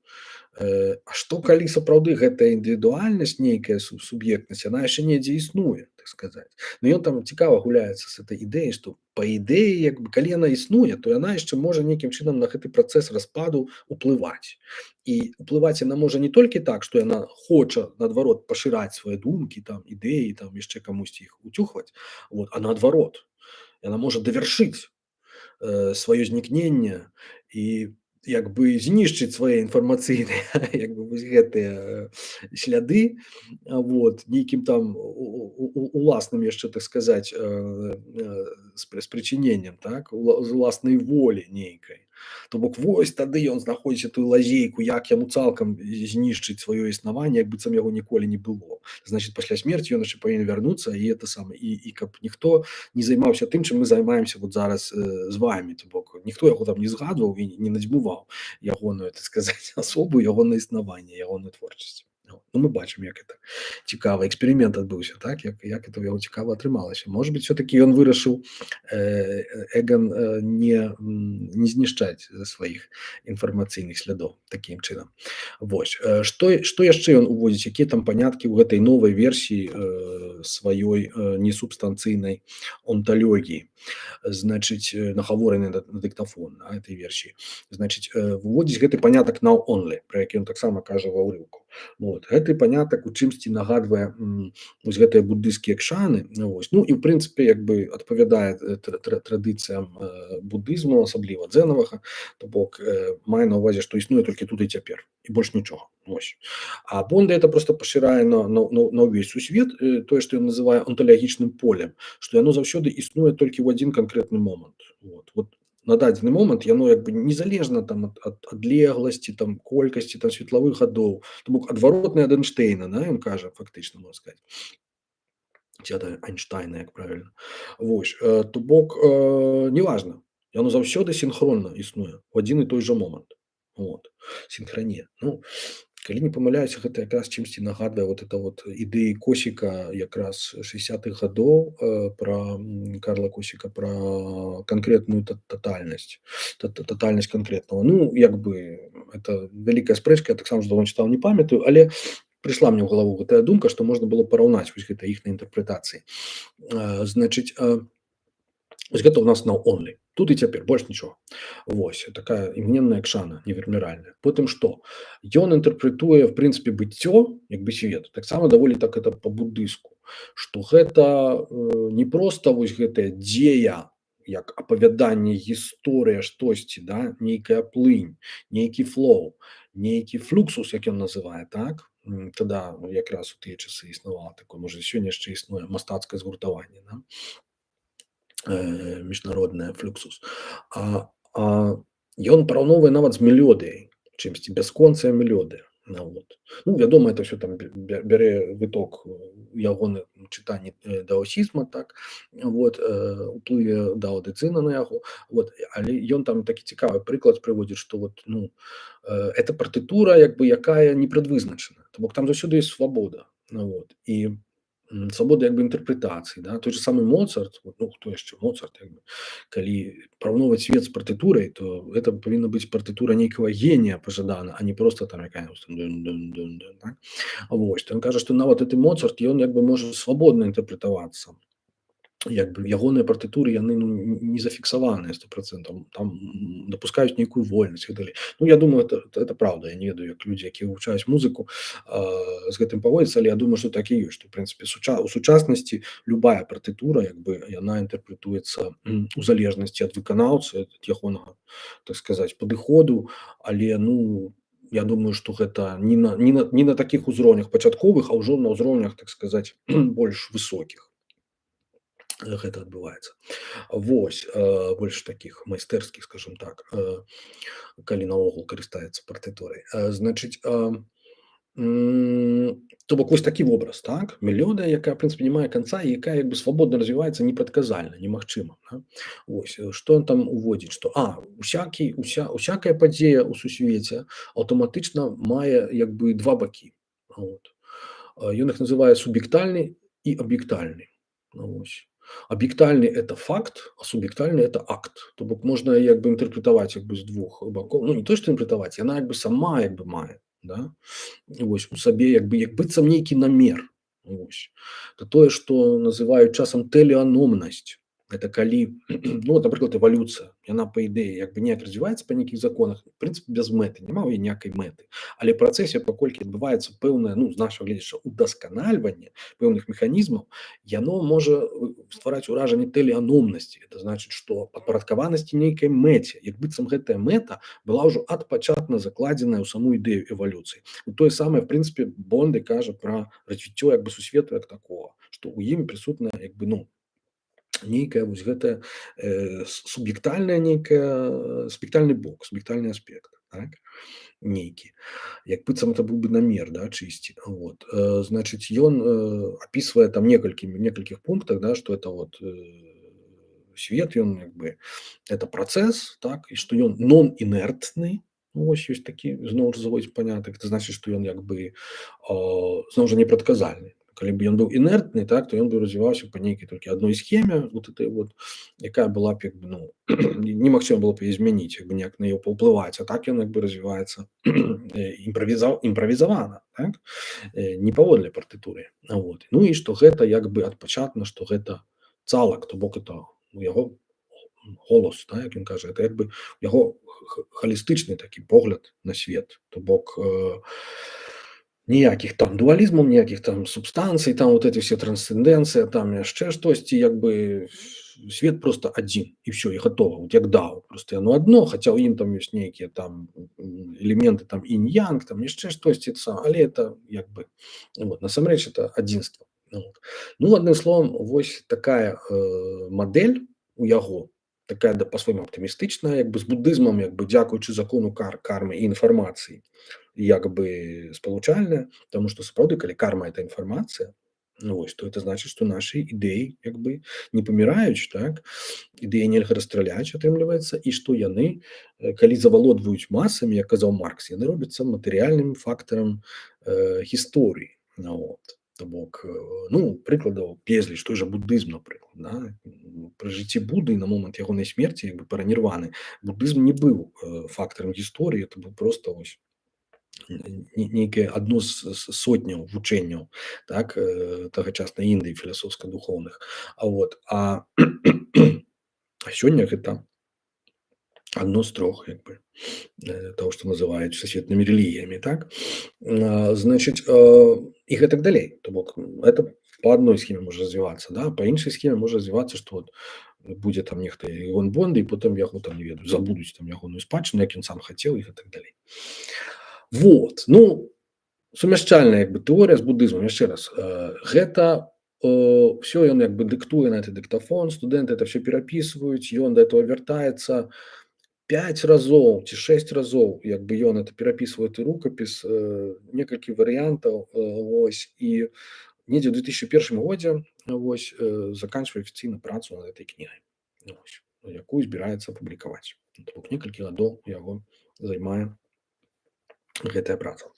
а што калі сапраўды гэтая індывідуальнасць, нейкая суб'ектнасць, яна яшчэ недзе існуе, так сказаць. Ну, ён там цікава гуляецца з этой ідэяй, што па ідэі, як бы, калі яна існуе, то яна яшчэ можа нейкім чынам на гэты працэс распаду ўплываць. І ўплываць яна можа не толькі так, што яна хоча, наадварот, пашыраць свае думкі, там, ідэі, там, яшчэ камусьці іх уцюхваць, вот, а наадварот, яна можа давяршыць сваё знікненне і як бы знішчыць свае інфармацыйныя як бы вось гэтыя сляды, вот, нейкім там уласным яшчэ, так сказаць, спрычыненнем, так, з уласнай волі нейкай. То бок вось тады ён знаходзіць тую лазейку, як яму цалкам знішчыць сваё існаванне, як быццам яго ніколі не было. Значыць, пасля смерці ён яшчэ павінен вярнуцца, і это самае, і каб ніхто не займаўся тым, чым мы займаемся вот зараз з вамі, то бок ніхто яго там не згадваў і не надзьмуваў ягоную, так сказаць, асобу, ягонае існаванне, ягоную творчасць. Ну, мы бачым, як это цікава, эксперымент адбыўся, так, як это ў яго цікава атрымалася. Может быть, все-таки ён вырашыў эган не знішчаць сваіх інфармацыйных слядоў такім чынам. Вось. Што яшчэ ён уводзіць, якія там паняткі ў гэтай новай версіі сваёй несубстанцыйнай онталогіі, значыць, нагавораны на дыктафон на этой версіі. Значыць, выводзіць гэты панятак now only, пра які ён таксама кажа ва ўрыўку. Вот. Гэты панятак у чымсьці нагадвае вось гэтыя буддыйскія кшаны. Вось. Ну і ў прынцыпе як бы адпавядае традыцыям буддызму, асабліва дзэнавага, то бок мае на ўвазе, што існуе толькі тут і цяпер і больш нічога. Вось. А Бонда это просто пашырае на ўвесь сусвет тое, што ён называе онталагічным полем, што яно заўсёды існуе толькі ў адзін канкрэтны момант. Вот. На дадзены момант яно як бы незалежна там ад адлегласці, там колькасці там светлавых гадоў, то бок адваротны ад Эйнштэйна, да, ён кажа фактычна, можна сказаць. ці ад Айнштайна, як правільна. Вось, то бок, неважна, яно заўсёды сінхронна існуе ў адзін і той жа момант. Вот. Сінхранія. Ну, калі не памыляюся, гэта якраз чымсьці нагадвае вот это вот ідэі Косіка якраз 60-х гадоў, пра Карла Косіка, пра канкрэтную татальнасць, татальнасць канкрэтнага. Ну, як бы это вялікая спрэчка, я таксама ж даўно чытаў, не памятаю, але прыйшла мне ў галаву гэтая думка, што можна было параўнаць вось гэта іхнай інтэрпрэтацыі. Значыць, вось гэта ў нас now only. Тут і цяпер, больш нічога. Вось, такая імгненная кшана, неверміральная. Потым што? Ён інтэрпрэтуе, в прынцыпе, быццё, як бы свет, таксама даволі так это па-буддыску, што гэта не проста вось гэтая дзея, як апавяданне, гісторыя, штосьці, да? Нейкая плынь, нейкі флоу, нейкі флюксус, як ён называе, так? Тада якраз у тыя часы існавала такое, можа, сёння яшчэ існуе мастацкае згуртаванне, да? Міжнародная флюксус. Ён параўноўвае нават з мелодыяй, чымсьці бясконцая мелодыя. Вот. Ну, вядома, это все там бярэ выток ягоны чытанні даосізма, так, вот, уплыве дао дэ цзына на яго, вот, але ён там такі цікавы прыклад прыводзіць, што вот, ну, это партытура, як бы, якая не прадвызначана, то бок там заўсёды ёсць свабода, вот, і свабода як бы інтэрпрэтацыі, да? Той же самы Моцарт, ну, хто яшчэ Моцарт, як бы, калі параўноўваць свет з партытурай, то это павінна быць партытура нейкага генія пажадана, а не проста там якая-нибудь там дун-дун-дун-дун, так? Вось, то ён кажа, што нават гэты Моцарт, ён як бы можа свабодна інтэрпрэтавацца. Як бы ягоныя партытуры, яны, ну, не зафіксаваныя 100%, там дапускаюць нейкую вольнасць і далей. Ну, я думаю, это правда. Я не ведаю, як людзі, якія вывучаюць музыку, з гэтым паводзяцца, але я думаю, што так і ёсць, што, ў прынцыпе, у сучаснасці любая партытура, як бы, яна інтэрпрэтуецца у залежнасці ад выканаўцы, ад ягонага, так сказаць, падыходу, але, ну, я думаю, што гэта не на такіх узроўнях пачатковых, а ўжо на ўзроўнях, так сказаць, больш высокіх гэта адбываецца. Вось, больш такіх майстэрскіх, скажем так, калі наогул карыстаецца партытурай. Значыць, то бок вось такі вобраз, так, мелодыя, якая, в прынцыпе, не мае канца і якая, як бы, свабодна развіваецца непрадказальна, немагчыма, да? Вось, што ён там уводзіць, што усякая падзея ў сусвеце аўтаматычна мае, як бы, два бакі. Вот. Ён іх называе суб'ектальны і аб'ектальны. Вось. Аб'ектальны это факт, а суб'ектальны это акт. То бок можна як бы інтэрпрэтаваць як бы з двух бакоў. Ну, не то, што інтэрпрэтаваць, яна як бы сама як бы мае, да? Вось у сабе як быццам нейкі намер. Вось. То тое, што называюць часам тэлеаномнасць. Гэта калі, ну, вот, напрыклад, эвалюцыя, яна па ідэі як бы неяк развіваецца па нейкіх законах, в прынцыпе, без мэты, няма ў яе ніякай мэты. Але ў працэсе, паколькі адбываецца пэўнае, ну, з нашага гледзяча, удасканальванне пэўных механізмаў, яно можа ствараць уражанне тэлеаномнасці. Это значыць, што падпарадкаванасці нейкай мэце, як быццам гэтая мэта была ўжо адпачатна закладзеная ў саму ідэю эвалюцыі. Тое самае, в прынцыпе, Бонды кажа пра развіццё як бы сусвету як такога, што ў ім прысутная як бы, ну, нейкая вось гэтая суб'ектальная нейкая суб'ектальны бок, суб'ектальны аспект, так, нейкі. Як быццам это быў бы намер, да, чысці. Вот. Значыць, ён апісвае там некалькіх пунктах, да, што это вот свет, ён як бы это працэс, так, і што ён нон-інертны. Вось ёсць такі зноў жа заводзіць панятак. Это значыць, што ён як бы зноў жа непрадказальны. Калі б ён быў інертны, так, то ён бы развіваўся па нейкай толькі адной схеме, вот этой вот, якая была б як бы, ну, немагчыма было б яе змяніць, як бы неяк на яе паўплываць, а так ён як бы развіваецца імправізавана, так, не паводле партытуры. Вот. Ну і што гэта як бы адпачатна, што гэта цалак, то бок это у яго голас, да, як ён кажа, это як бы яго халістычны такі погляд на свет, то бок ніякіх там дуалізмаў, ніякіх там субстанцый, там вот эти все трансцэндэнцыя, там яшчэ штосьці, як бы свет просто адзін і все, і гатова, вот як дао, просто яно адно, хаця ў ім там ёсць нейкія там элементы там інь-янг, там яшчэ штосьці, але это як бы вот, насамрэч это адзінства. Вот. Ну, адным словам, вось такая мадэль у яго, такая да па-свойму аптымістычная, як бы з буддызмам, як бы дзякуючы закону кармы і інфармацыі, як бы спалучальная, таму што сапраўды, калі карма это інфармацыя, Ну вось, то это значыць, што нашы ідэі як бы не паміраюць, так? Ідэі нельга расстраляць, атрымліваецца, і што яны, калі завалодваюць масамі, як казаў Маркс, яны робяцца матэрыяльным фактарам гісторыі. Ну, вот. То бок, ну, прыкладаў безліч, той жа буддызм, напрыклад, да? Пры жыцці Будды на момант ягонай смерці, як бы паранірваны, буддызм не быў фактарам гісторыі, это быў проста вось нейкае адно з сотняў вучэнняў, так, тагачаснай Індыі філасофска-духоўных. А сёння гэта адно з трох як бы таго, што называюць сусветнымі рэлігіямі, так. Значыць, і гэтак далей. То бок это па адной схеме можа развівацца, да, па іншай схеме можа развівацца, што вот будзе там нехта Ігон Бонды, і потым яго там, не ведаю, забудуць там ягоную спадчыну, як ён сам хацеў і гэтак далей. Вот. Ну, сумяшчальная як бы тэорыя з буддызмам, яшчэ раз, гэта ўсё ён як бы дыктуе на гэты дыктафон, студэнты это все перапісваюць, ён да этого вяртаецца 5 разоў ці 6 разоў, як бы ён это перапісвае ты рукапіс, некалькі варыянтаў, вось, і недзе ў 2001 годзе вось заканчвае афіцыйна працу над гэтай кнігай, вось, якую збіраецца апублікаваць. То бок некалькі гадоў яго займае гэтая праца.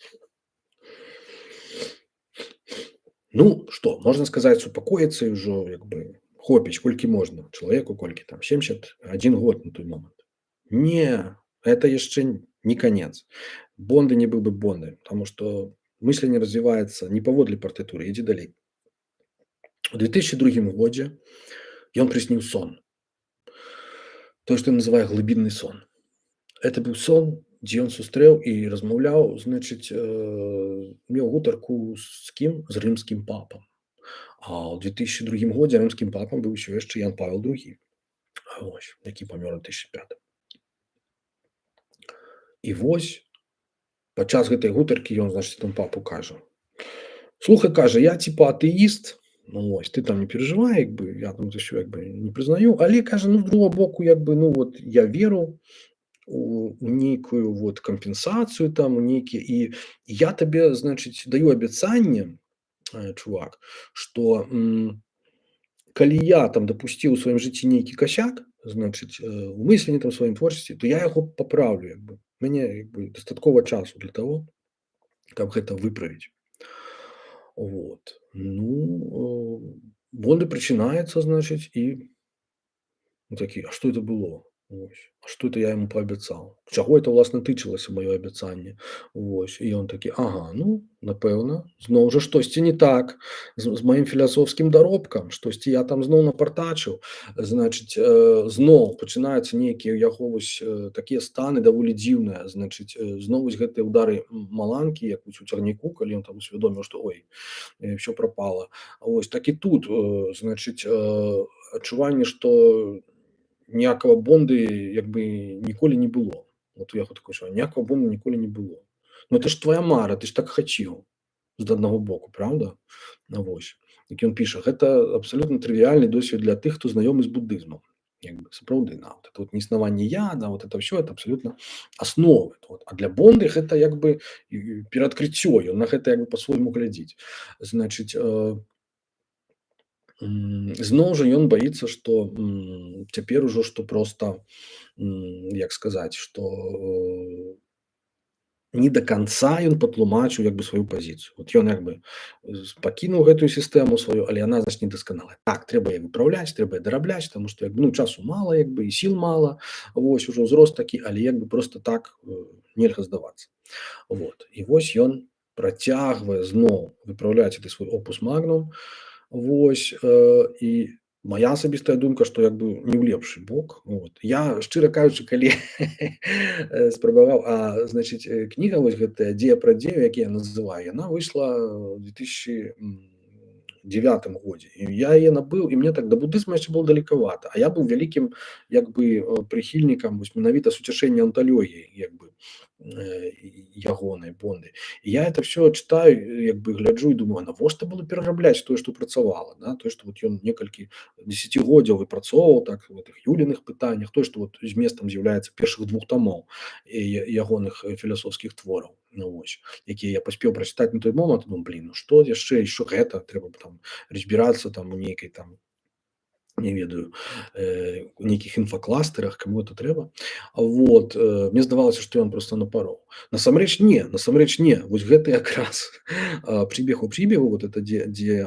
Ну, што, можна сказаць, супакоіцца і ўжо як бы хопіць, колькі можна чалавеку, колькі там 71 год на той момант. Не, это яшчэ не канец. Бонды не быў бы Бонды, таму што мысленне развіваецца не паводле партытуры, ідзе далей. У 2002 годзе ён прысніў сон. Тое, што ён называе глыбінны сон. Это быў сон, дзе ён сустрэў і размаўляў, значыць, меў гутарку з кім? З рымскім папам. А ў 2002 годзе рымскім папам быў усё яшчэ Ян Павел II, вось, які памёр у 2005. І вось падчас гэтай гутаркі ён, значыць, там папу кажа: слухай, кажа, я типа атэіст, ну вось, ты там не перажывай, як бы, я там ўсё як бы не прызнаю, але кажа, ну з другого боку, як бы, ну вот я веру у нейкую вот кампенсацыю там, у нейкі, і я табе, значыць, даю абяцанне, чувак, што калі я там дапусціў у сваім жыцці нейкі касяк, значыць, у мысленні там сваім творчасці, то я яго папраўлю, як бы. Мяне як бы дастаткова часу для таго, каб гэта выправіць. Вот. Ну, Бонды прачынаецца, значыць, і такі, а што это было? Вось. А што это я яму паабяцаў? Чаго это ўласна тычылася маё абяцанне? Вось. І ён такі: ага, ну, напэўна, зноў жа штосьці не так з маім філасофскім даробкам, штосьці я там зноў напартачыў. Значыць, зноў пачынаюцца нейкія ў яго вось такія станы даволі дзіўныя, значыць, зноў вось гэтыя ўдары маланкі, як у цягніку, калі ён там усвядоміў, што ой, всё прапала. Вось так і тут, значыць, адчуванне, што ніякага Бонды як бы ніколі не было. Вот у яго такое адчуванне, ніякага Бонда ніколі не было. Ну это ж твая мара, ты ж так хацеў з аднаго боку, праўда? Ну вось. Як ён піша, гэта абсалютна трывіяльны досвед для тых, хто знаёмы з буддызмам. Як бы сапраўды, вот это вот неіснаванне я, да, вот это ўсё, это абсалютна асновы. Вот. А для Бонды гэта як бы пераадкрыццё, ён на гэта як бы па-свойму глядзіць. Значыць, зноў жа ён баіцца, што цяпер ужо што проста, як сказаць, што не да канца ён патлумачыў як бы сваю пазіцыю. Вот ён як бы пакінуў гэтую сістэму сваю, але яна, значыць, недасканалая. Так, трэба яе выпраўляць, трэба яе дарабляць, таму што як бы, ну, часу мала, як бы, і сіл мала, вось ужо ўзрост такі, але як бы проста так нельга здавацца. Вот. І вось ён працягвае зноў выпраўляць гэты свой опус магнум. Вось, і мая асабістая думка, што як бы не ў лепшы бок. Вот. Я, шчыра кажучы, калі спрабаваў, значыць, кніга вось гэтая «Дзея пра дзею», як я называю, яна выйшла ў 2009 годзе. І я яе набыў, і мне так да буддызма яшчэ было далекавата. А я быў вялікім як бы прыхільнікам вось менавіта суцяшэння анталогіі, як бы, ягонай Бонды. І я это все чытаю, як бы гляджу і думаю, навошта было перарабляць тое, што працавала, да? Тое, што вот ён некалькі дзесяцігоддзяў выпрацоўваў так в гэтых юліных пытаннях, тое, што вот зместам з'яўляецца першых 2 тамоў ягоных філасофскіх твораў. ну вось, якія я паспеў прачытаць на той момант, ну блин, ну што яшчэ гэта трэба там разбірацца там у нейкай там, не ведаю, нейкіх інфакластэрах, каму это трэба. Вот, мне здавалася, што ён проста напароў. Насамрэч не. Вось гэта якраз прыбег у прыбегу, вот это дзе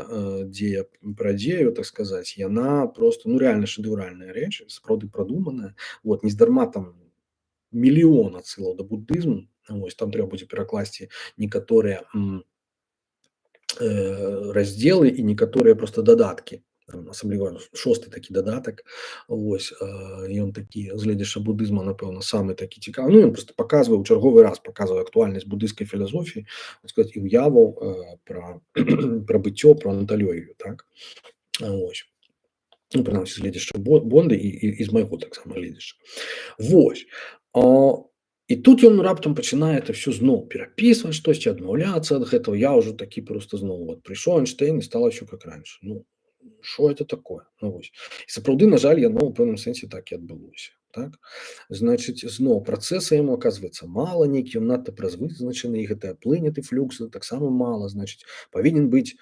я пра дзею, так сказаць, яна просто, ну рэальна шэдэўральная рэч, сапраўды прадуманая. Вот, нездарма там мільён адсылаў да буддызму. Вось, там трэба будзе перакласці некаторыя раздзелы і некаторыя проста дадаткі. Асабліва 6 такі дадатак. Вось, ён такі з гледзяча будызма, напэўна, самы такі цікавы. Ну, ён проста паказвае, у чарговы раз паказвае актуальнасць будыйскай філасофіі, так сказаць, і ўяваў пра пра быццё, пра анталогію, так. Вось. Ну, прынамсі, з гледзяча Бонды і з майго таксама гледзяча. Вось. І тут ён раптам пачынае это ўсё зноў перапісваць штосьці, адмаўляцца ад гэтага. Я ўжо такі проста зноў вот прыйшоў Эйнштэйн і стала ўсё как раньше. Ну, што это такое? Ну, вось. І сапраўды, на жаль, яно ў пэўным сэнсе так і адбылося. Так? Значыць, зноў працэса яму, аказваецца, мала, нейкі ён надта празвызначаны, і гэтая плынет і флюкс таксама мала. Значыць, павінен быць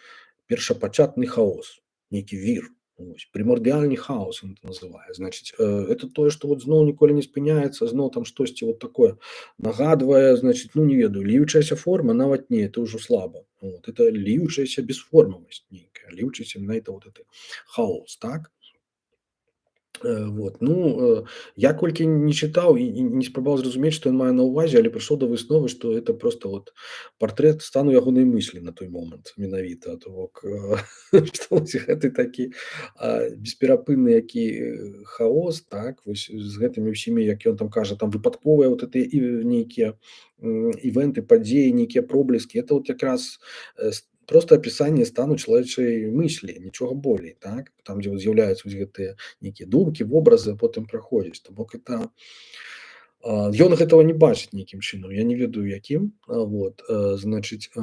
першапачатны хаос, нейкі вір. Ось, прымордыяльны хаос он это называе. Значыць, это тое, што вот зноў ніколі не спыняецца, зноў там штосьці вот такое нагадвае, значыць, ну не ведаю, ліючаяся форма, нават не, это ўжо слаба. Вот, это ліючаяся бесформавасць нейкая, ліючаяся менавіта вот это хаос, так? Вот. Ну, я колькі не чытаў і не спрабаваў зразумець, што ён мае на ўвазе, але прыйшоў да высновы, што это просто вот партрэт стану ягонай мыслі на той момант менавіта. То бок, што гэты такі бесперапынны які хаос, так, вось з гэтымі ўсімі, як ён там кажа, там выпадковыя вот это нейкія івенты, падзеі, нейкія проблескі. Это вот якраз просто апісанне стану чалавечай мыслі, нічога болей, так? Там, дзе з'яўляюцца вось гэтыя нейкія думкі, вобразы, потым праходзяць. То бок это ён гэтага не бачыць нейкім чынам, я не ведаю якім. Вот, значыць,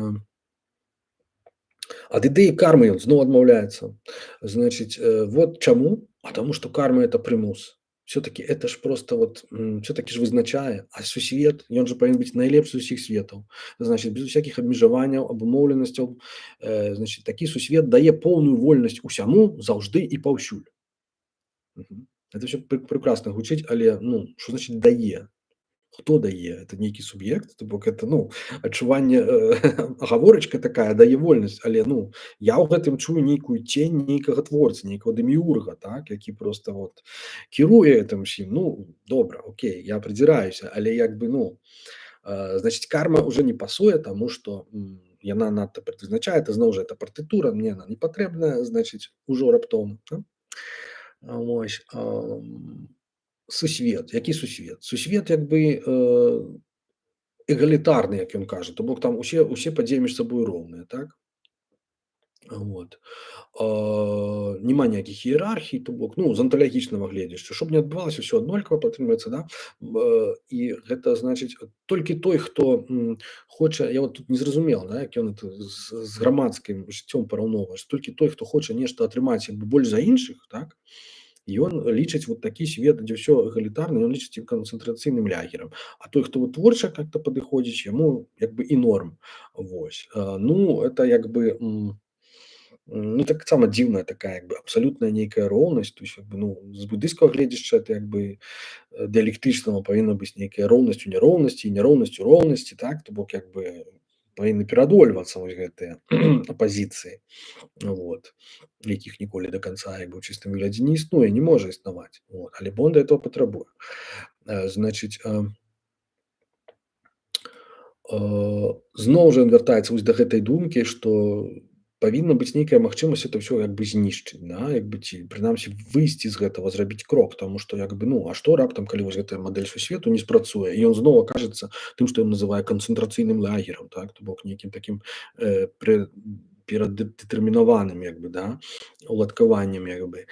ад ідэі кармы ён зноў адмаўляецца. Значыць, вот чаму? А таму што карма это прымус. Все-таки это ж просто вот, все-таки ж вызначае, а сусвет, ён же павінен быць найлепшы з усіх светаў. Значыць, без усякіх абмежаванняў, абумоўленасцяў, значыць, такі сусвет дае поўную вольнасць усяму, заўжды і паўсюль. Это все прекрасна гучыць, але, ну, што значыць дае? Хто дае? Это нейкі суб'ект, то бок это, ну, адчуванне, агаворачка такая, дае вольнасць, але, ну, я ў гэтым чую нейкую цень нейкага творцы, нейкага дэміурга, так, які проста вот кіруе гэтым усім. Ну, добра, окей, я прыдзіраюся, але як бы, ну, значыць, карма ўжо не пасуе, таму што яна надта прадвызначае, это зноў жа это партытура, мне яна не патрэбная, значыць, ужо раптоўна. Вось, сусвет. Які сусвет? Сусвет як бы эгалітарны, як ён кажа, то бок там усе падзеі між сабой роўныя, так? Вот. Няма ніякіх іерархій, то бок, ну, з анталагічнага гледзяча, щоб не адбывалася, ўсё аднолькава падтрымліваецца, да? І гэта значыць, толькі той, хто хоча, я вот тут не зразумеў, да, як ён это з грамадскім жыццём параўноўвае, толькі той, хто хоча нешта атрымаць як бы больш за іншых, так? Ён лічыць вот такі свет, дзе ўсё эгалітарна, ён лічыць канцэнтрацыйным лягерам. А той, хто вот творча как-то падыходзіць, яму як бы і норм. Вось. Ну, это як бы, ну, таксама дзіўная такая як бы абсалютная нейкая роўнасць. То есть, як бы, ну, з будыйскага гледзяча, это як бы дыялектычнага павінна быць нейкая роўнасць у няроўнасці, няроўнасць у роўнасці, так? То бок як бы павінны пераадольвацца вось гэтыя апазіцыі. Вот. Якіх ніколі до конца як бы ў чыстым выглядзе не існуе, не можа існаваць. Вот. Але Бонда этого патрабуе. Значыць, зноў жа ён вяртаецца вось да гэтай думкі, што павінна быць нейкая магчымасць это ўсё як бы знішчыць, да? Як бы ці прынамсі выйсці з гэтага, зрабіць крок, таму што як бы, ну, а што раптам, калі вось гэтая мадэль сусвету не спрацуе, і ён зноў акажацца тым, што ён называе канцэнтрацыйным лагерам, так? То бок нейкім такім перадэтэрмінаваным як бы, да, уладкаваннем як бы.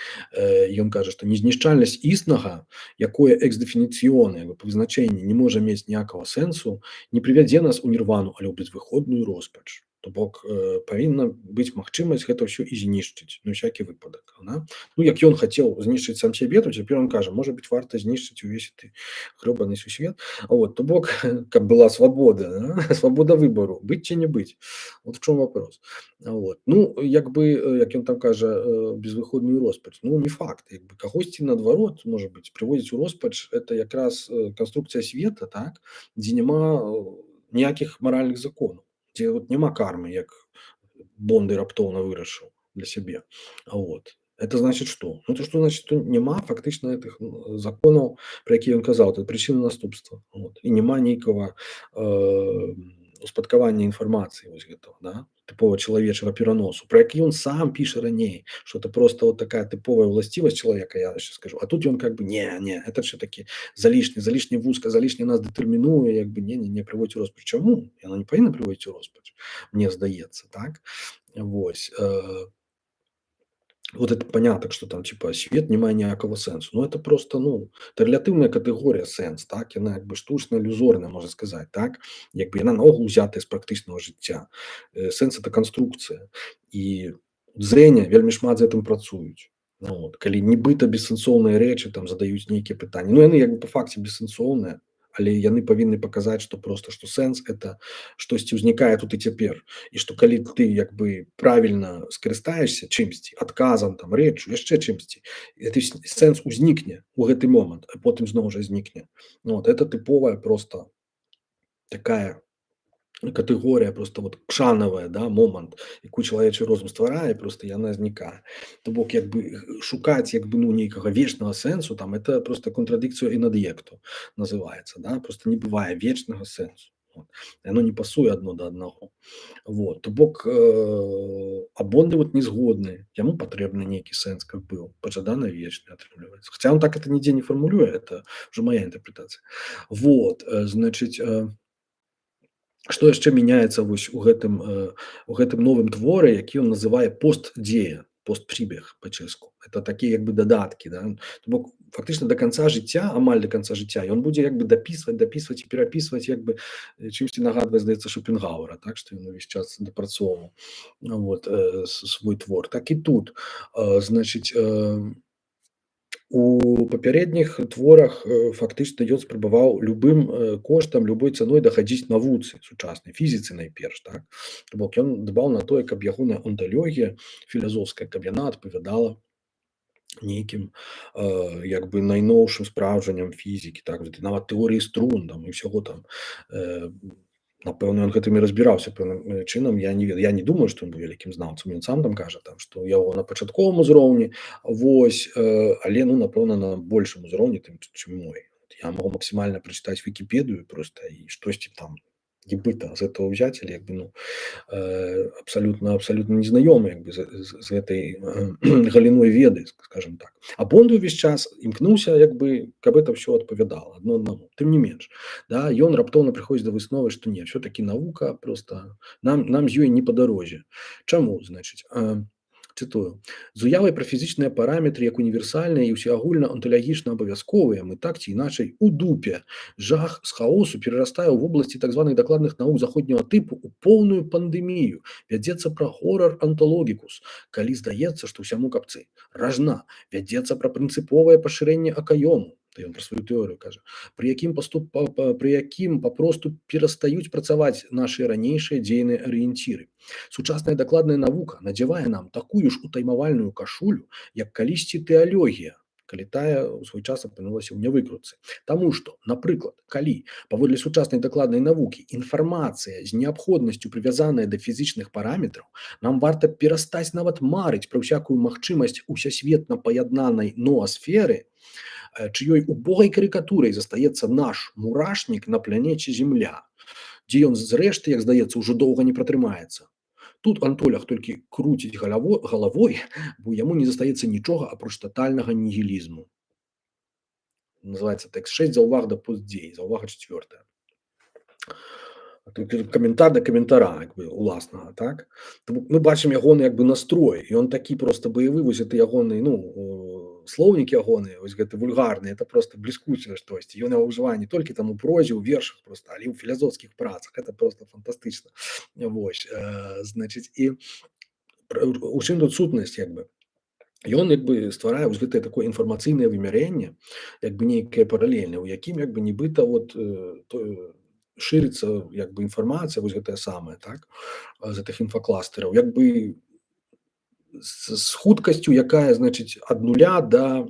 Ён кажа, што незнішчальнасць існага, якое экс-дэфініцыёна, як бы па вызначэнні не можа мець ніякага сэнсу, не прывядзе нас у нірвану, але ў безвыходную роспач. То бок павінна быць магчымасць гэта ўсё і знішчыць на всякий выпадак, да? Ну як ён хацеў знішчыць сам сябе, то цяпер он кажа, можа быць варта знішчыць увесь гэты грёбаны сусвет. Вот, то бок каб была свабода, да? Свабода выбару быць ці не быць. Вот в чым вопрос. Вот. Ну як бы як ён там кажа безвыходную роспач, ну не факт, як бы кагосьці наадварот можа быць прыводзіць у роспач это якраз канструкцыя света, так, дзе няма ніякіх маральных законаў, дзе вот няма кармы, як Бонды раптоўна вырашыў для сябе. Вот. Это значит что? Ну, это что значит, что няма фактычна гэтых законаў, пра якія ён казаў, это прычына наступства. Вот. І няма нейкага успадкавання інфармацыі вось гэтага, да? Тыпова чалавечага пераносу, пра які ён сам піша раней, что это просто вот такая тыповая ўласцівасць чалавека, я сейчас скажу. А тут ён как бы не, это все-таки залішне вузка, залішне нас дэтэрмінуе, як бы не прыводзіць у роспач. Чаму? Яно не павінна прыводзіць у роспач, мне здаецца, так? Вось. Вот это понятно, что там типа свет не мае ніякага сэнсу. Ну это просто, ну, это рэлятыўная катэгорія сэнс, так, яна як бы штучна ілюзорная, можна сказаць, так, як бы яна наогул узятая з практычнага жыцця. Сэнс это канструкцыя. І дзеня вельмі шмат з гэтым працуюць. Ну, вот, калі нібыта бессэнсоўныя рэчы там задаюць нейкія пытанні. Ну яны як бы па факце бессэнсоўныя, але яны павінны паказаць, што просто што сэнс это штосьці ўзнікае тут і цяпер. І што калі ты як бы правільна скарыстаешся чымсьці, адказам, там, рэччу, яшчэ чымсьці, гэты сэнс узнікне ў гэты момант, а потым зноў жа знікне. Ну, вот, это тыповая просто такая катэгорія просто вот кшанавая, да, момант, якую чалавечы розум стварае, просто яна знікае. То бок як бы шукаць як бы ну нейкага вечнага сэнсу, там это просто контрадыкцыя in adjecto называецца, да, просто не бывае вечнага сэнсу. Вот. Яно не пасуе адно да аднаго. Вот. То бок Бонды вот не згодны, яму патрэбны нейкі сэнс, каб быў пажадана вечны атрымліваецца. Хаця он так это нідзе не фармулюе, это уже моя інтэрпрэтацыя. Вот, значыць, што яшчэ мяняецца вось у гэтым новым творы, які ён называе постдзея, постпрібег па-чэшску. Это такія як бы дадаткі, да? То бок фактычна до конца жыцця, амаль до конца жыцця ён будзе як бы дапісваць і перапісваць як бы чымсьці нагадвае, здаецца, Шопенгауэра, так, што ён увесь час дапрацоўваў вот, свой твор. Так і тут, значыць, у папярэдніх творах фактычна ён спрабаваў любым коштам, любой цаной дахадзіць навуцы сучаснай фізіцы найперш, так. То бок ён дбаў на тое, каб ягоная онталогія філазофская, каб яна адпавядала нейкім як бы найноўшым спраўджанням фізікі, так, нават тэорыі струн там і ўсяго там. Напэўна, ён гэтым і разбіраўся пэўным чынам. Я не думаю, што ён быў вялікім знаўцам. Ён сам там кажа, там, што ў яго на пачатковым узроўні, вось, але ну, напэўна, на большым узроўні, чым мой. Я магу максімальна прачытаць Вікіпедыю проста і штосьці там нібыта з этого ўзяць, але як бы ну абсалютна незнаёмы як бы з гэтай галіной веды, скажем так. А Бонды ўвесь час імкнуўся як бы, каб это ўсё адпавядала адно аднаму. Тым не менш, да, ён раптоўна прыходзіць да высновы, што не, все-таки навука просто нам з ёй не па дарозе. Чаму, значыць? Цытую: з уявай пра фізічныя параметры як універсальныя і ўсеагульна онталагічна абавязковыя мы так ці іначай у дупе. Жах з хаосу перарастае ў вобласці так званых дакладных навук заходняга тыпу у поўную пандэмію. Вядзецца пра хорар анталогікус, калі здаецца, што ўсяму капцы. Ражна. Вядзецца пра прынцыповае пашырэнне акаёму. Ён пра сваю тэорыю кажа, пры якім папросту перастаюць працаваць нашы ранейшыя дзейныя арыенціры. Сучасная дакладная навука надзявае нам такую ж утаймавальную кашулю, як калісьці тэалогія, калі тая ў свой час апынулася ў нявыкрутцы. Таму што, напрыклад, калі паводле сучаснай дакладнай навукі інфармацыя з неабходнасцю прывязаная да фізічных параметраў, нам варта перастаць нават марыць пра ўсякую магчымасць усесветна паяднанай ноасферы, чыёй убогай карыкатурай застаецца наш мурашнік на планеце Земля, дзе ён зрэшты, як здаецца, ужо доўга не пратрымаецца. Тут Антолях толькі круціць галавой, бо яму не застаецца нічога апроч татальнага нігілізму. Называецца тэкст 6 заўваг да постдзеі, заўвага 4. Каментар да каментара, як бы, уласнага, так? Мы бачым ягоны як бы настрой, і ён такі проста баявы, вось это ягоны, ну, слоўнік ягоны вось гэты вульгарны, это просто бліскучае штосьці. Ён яго ўжывае не толькі там у прозе, у вершах просто, але ў філазофскіх працах. Это просто фантастычна. Вось, значыць, і у чым тут сутнасць як бы? Ён як бы стварае вось гэтае такое інфармацыйнае вымярэнне, як бы нейкае паралельнае, у якім як бы нібыта шырыцца як бы інфармацыя, вось гэтая самая, так, з гэтых інфакластэраў, як бы з хуткасцю, якая, значыць, ад нуля да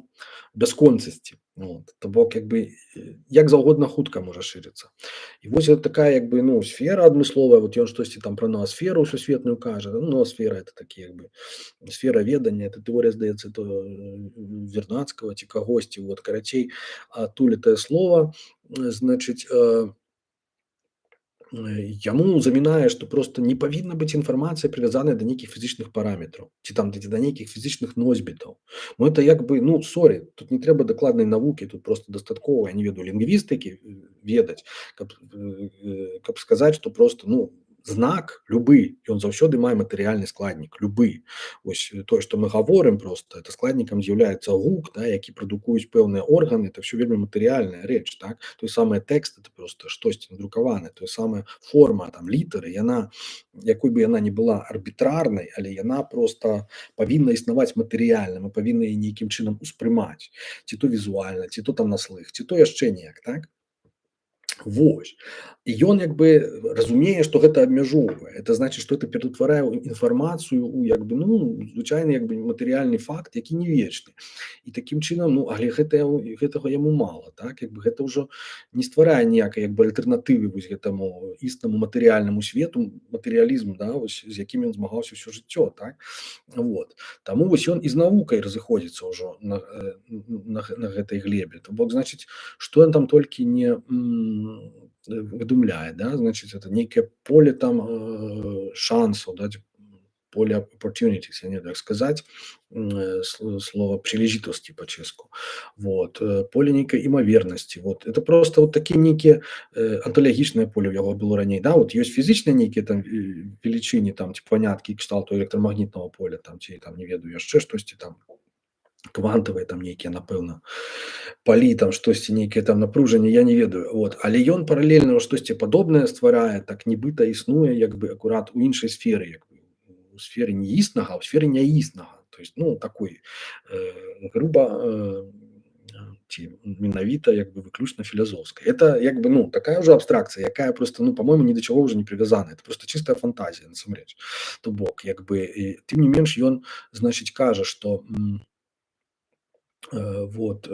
бясконцасці. Вот. То бок як бы як заўгодна хутка можа шырыцца. І вось гэта такая як бы, ну, сфера адмысловая, вот ён штосьці там пра ноасферу сусветную кажа. Ну, ноасфера это такі як бы сфера ведання, это тэорыя, здаецца, то Вернадскага ці кагосьці, вот, карацей, адтуль слова, значыць, яму замінае, што просто не павінна быць інфармацыя прывязаная да нейкіх фізічных параметраў ці там да нейкіх фізічных носьбітаў. Ну это як бы, ну, сорі, тут не трэба дакладнай навукі, тут просто дастаткова, я не ведаю, лінгвістыкі ведаць, каб сказаць, што просто, ну, знак любы, ён заўсёды мае матэрыяльны складнік, любы. Вось тое, што мы гаворым просто, это складнікам з'яўляецца гук, да, які прадукуюць пэўныя органы, это ўсё вельмі матэрыяльная рэч, так. Той самы тэкст, это просто штосьці надрукаванае, тое самая форма, там, літары, яна, якой бы яна ні была арбітрарнай, але яна просто павінна існаваць матэрыяльна, мы павінны яе нейкім чынам успрымаць, ці то візуальна, ці то там на слых, ці то яшчэ неяк, так. Вось. І ён як бы разумее, што гэта абмяжоўвае. Это значыць, што это ператварае інфармацыю ў як бы, ну, звычайны як бы матэрыяльны факт, які не вечны. І такім чынам, ну, але гэтага яму мала, так, як бы гэта ўжо не стварае ніякай як бы альтэрнатывы вось гэтаму існаму матэрыяльнаму свету, матэрыялізму, да, вось, з якім ён змагаўся ўсё жыццё, так. Вот. Таму вось ён і з навукай разыходзіцца ўжо на гэтай глебе. То бок, значыць, што ён там толькі не выдумляе, да, значыць, это нейкае поле там шансаў, да, поле opportunities, я не ведаю, як сказаць, слова прилежитости по-чэску. Вот. Поле нейкай імавернасці. Вот. Это просто вот такія нейкія анталагічнае поле ў яго было раней. Да? Вот ёсць фізічныя нейкія там велічыні, там, ці паняткі кшталту электрамагнітнага поля, там, ці там, не ведаю, яшчэ штосьці там, квантавыя там нейкія, напэўна, палі, там штосьці, нейкае там напружанне, я не ведаю. Вот. Але ён паралельна штосьці падобнае стварае, так нібыта існуе як бы акурат у іншай сферы, як бы, у сферы неіснага, а ў сферы няіснага. То есть, ну, такой груба ці менавіта як бы выключна філазофская. Это як бы, ну, такая ўжо абстракцыя, якая просто, ну, по-моему, ні да чаго ўжо не прывязана. Это просто чыстая фантазія, насамрэч. То бок, як бы, тым не менш ён, значыць, кажа, што вот,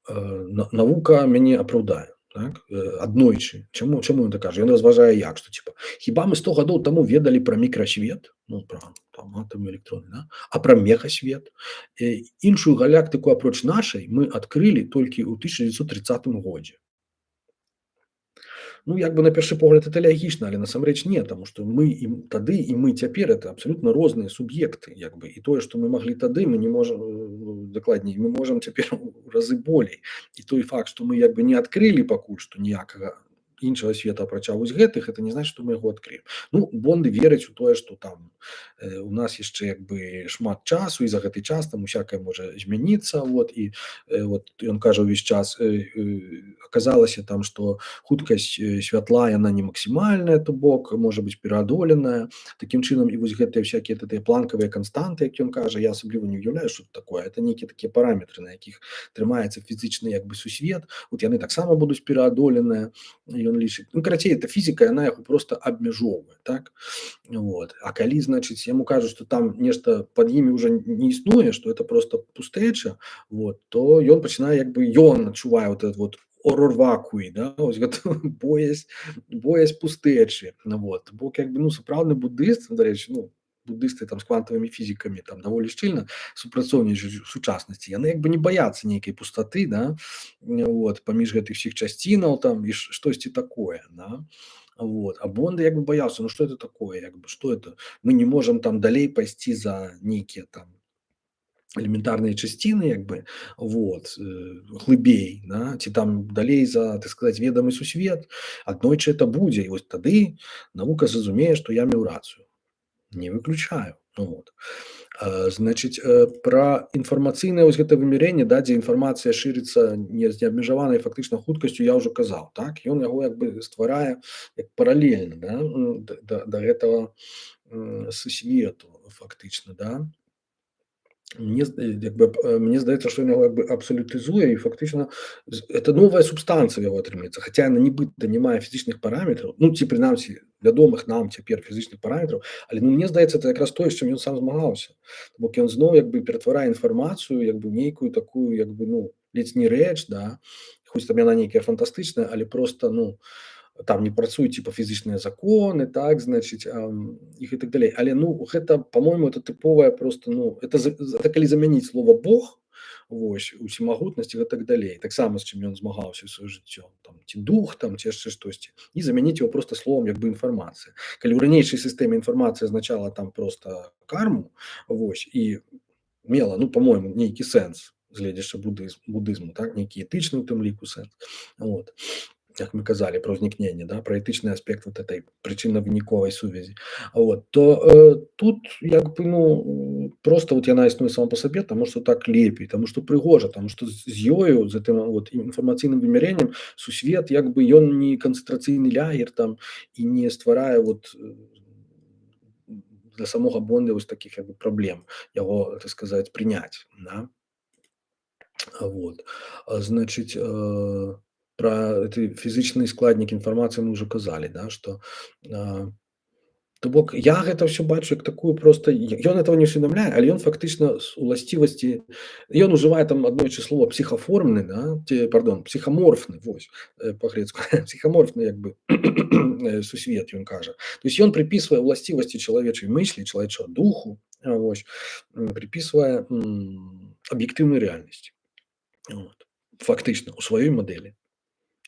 навука мяне апраўдае, так, аднойчы. Чаму ён так кажа? Ён разважае як, што типа, хіба мы 100 гадоў таму ведалі пра мікрасвет, ну, пра там атомы, электроны, да? А пра мегасвет? Іншую галактыку апроч нашай мы адкрылі толькі ў 1930 годзе. Ну, як бы на першы погляд это лягічна, але насамрэч не, таму што мы і тады і мы цяпер это абсалютна розныя суб'екты, як бы, і тое, што мы маглі тады, мы не можам, дакладней, мы можам цяпер у разы болей. І той факт, што мы як бы не адкрылі пакуль што ніякага іншага света апрача вось гэтых, это не значыць, што мы яго адкрыем. Ну, Бонды вераць у тое, што там у нас яшчэ як бы шмат часу, і за гэты час там усякае можа змяніцца, вот, і вот ён кажа ўвесь час, аказалася там, што хуткасць святла яна не максімальная, то бок можа быць пераадоленая. Такім чынам і вось гэтыя всякія тыя планкавыя канстанты, як ён кажа, я асабліва не ўяўляю, што такое. Это нейкія такія параметры, на якіх трымаецца фізічны як бы сусвет. Вот яны таксама будуць пераадоленыя. Ён лічыць. Ну, карацей, эта фізіка, яна яго просто абмяжоўвае, так? Вот. А калі, значыць, яму кажуць, што там нешта пад імі ўжо не існуе, што это просто пустэча, вот, то ён пачынае, як бы, ён адчувае вот этот вот орор вакуі, да, ось гэта боязь пустэчы. Вот. Бо, як бы, ну, сапраўдны буддыст, дарэчы, ну, буддысты там з квантавымі фізікамі там даволі шчыльна супрацоўнічаюць у сучаснасці, яны як бы не баяцца нейкай пустаты, да, вот, паміж гэтых всіх часцінаў там і штосьці такое, да. Вот. А Бонды як бы баяўся, ну што это такое, як бы, што это? Мы не можам там далей пайсці за нейкія там элементарныя часціны, як бы, вот, глыбей, да, ці там далей за, так сказаць, ведамы сусвет, аднойчы это будзе, і вось тады навука зразумее, што я меў рацыю. Не выключаю. Вот. Значыць, пра інфармацыйнае вось гэта вымярэнне, да, дзе інфармацыя шырыцца не з неабмежаванай фактычна хуткасцю, я ўжо казаў, так. Ён яго як бы стварае як паралельна, да, да гэтага, сусвету фактычна, да. Мне здаецца, што ён яго як бы абсалютызуе і фактычна это новая субстанцыя яго атрымліваецца, хаця яна нібыта не мае фізічных параметраў, ну ці прынамсі вядомых нам цяпер фізічных параметраў, але ну, мне здаецца, это якраз тое, з чым ён сам змагаўся. Бок ён зноў як бы ператварае інфармацыю як бы нейкую такую як бы ну ледзь не рэч, да, хоць там яна нейкая фантастычная, але просто ну там не працуюць типа фізічныя законы, так значыць іх і так далей. Але ну гэта по-мойму это тыповая просто ну это калі замяніць слова Бог вось усемагутнасць і так далей, таксама з чым ён змагаўся сваё жыццё там ці дух там ці яшчэ штосьці і замяніць его просто словом як бы інфармацыя. Калі ў ранейшай сістэме інфармацыя азначала там просто карму вось і мела ну по-мойму нейкі сэнс гледзячы будызму так нейкі этычны у тым ліку сэнс вот. Як мы казалі про ўзнікненне, да, про этычны аспект вот этой прычынна-выніковай сувязі. Вот, то тут як бы ну просто вот яна існуе сама па сабе, таму што так лепей, таму што прыгожа, таму што з ёю з гэтым вот інфармацыйным вымярэннем сусвет як бы ён не канцэнтрацыйны лагер там і не стварае вот для самога Бонда вось такіх як бы праблем яго так сказаць прыняць, да. Вот. Значыць, пра ты фізычны складнік інфармацыі мы ўжо казалі, да, што, то бок я гэта ўсё бачу як такую просто ён этого не усведамляе, але ён фактычна з уласцівасці ён ужывае там аднойчы слова псіхаформны, да, ці пардон, псіхаморфны, вось, па-грэцку, псіхаморфны як бы сусвет ён кажа. То есть ён прыпісвае ўласцівасці чалавечай мыслі, чалавечага духу, вось, прыпісвае, аб'ектыўную рэальнасць. Вот. Фактычна у сваёй мадэлі.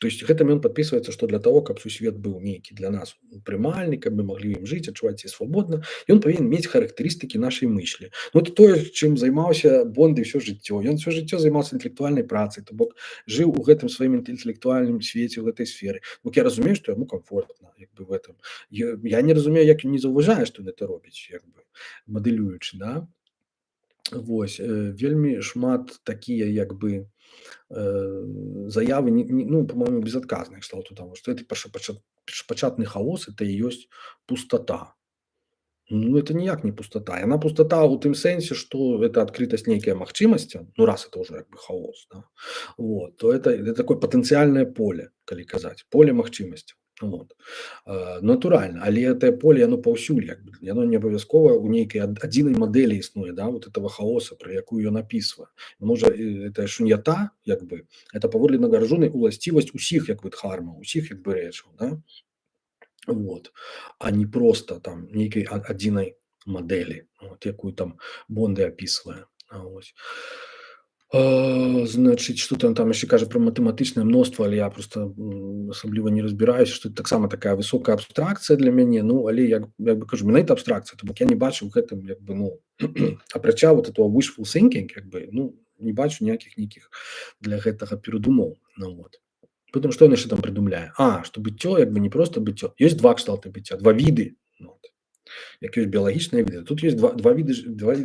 То есть гэтым ён падпісваецца, што для таго, каб сусвет быў нейкі для нас прымальны, каб мы маглі ім жыць, адчуваць сябе свабодна, ён павінен мець характарыстыкі нашай мыслі. Ну это тое, чым займаўся Бонд і ўсё жыццё. Ён усё жыццё займаўся інтэлектуальнай працай, то бок жыў у гэтым сваім інтэлектуальным свеце, у гэтай сферы. Бок я разумею, што яму комфортна як бы в этом. Я не разумею, як ён не заўважае, што ён гэта робіць як бы мадэлюючы, да. Вось, вельмі шмат такія як бы заявы ну по-моему безотказных кшталту того, что это першапачатны хаос это і ёсць пустата. Ну это ніяк не пустата. Яна пустата ў тым сэнсе, што это адкрытасць нейкая магчымасця, ну раз это уже як бы хаос, да, вот, то это такое патэнцыяльнае поле, калі казаць, поле магчымасцяў. Вот. Натуральна, але гэтае поле яно паўсюль як бы яно не абавязкова ў нейкай адзінай мадэлі існуе, да, вот этого хаоса, пра якую ён апісвае. Можа это шун'ята як бы это паводле нагаражонай уласцівасць усіх як бы дхармаў, усіх як бы рэчаў, да. Вот. А не просто там нейкай адзінай мадэлі, вот, якую там Бонды апісвае. Вось. Значыць, што там яшчэ кажа пра матэматычнае мноства, але я просто асабліва не разбіраюся, што это таксама такая высокая абстракцыя для мяне. Ну але як бы кажу, менавіта абстракцыя, то бок я не бачу ў гэтым як бы ну апрача вот этого wishful thinking як бы ну не бачу ніякіх нейкіх для гэтага перадумоў. Ну вот. Потым што ён яшчэ там прыдумляе? Што быццё як бы не проста быццё. Ёсць два кшталты быцця, два віды. Вот. Як ёсць біялагічныя віды. Тут ёсць два віды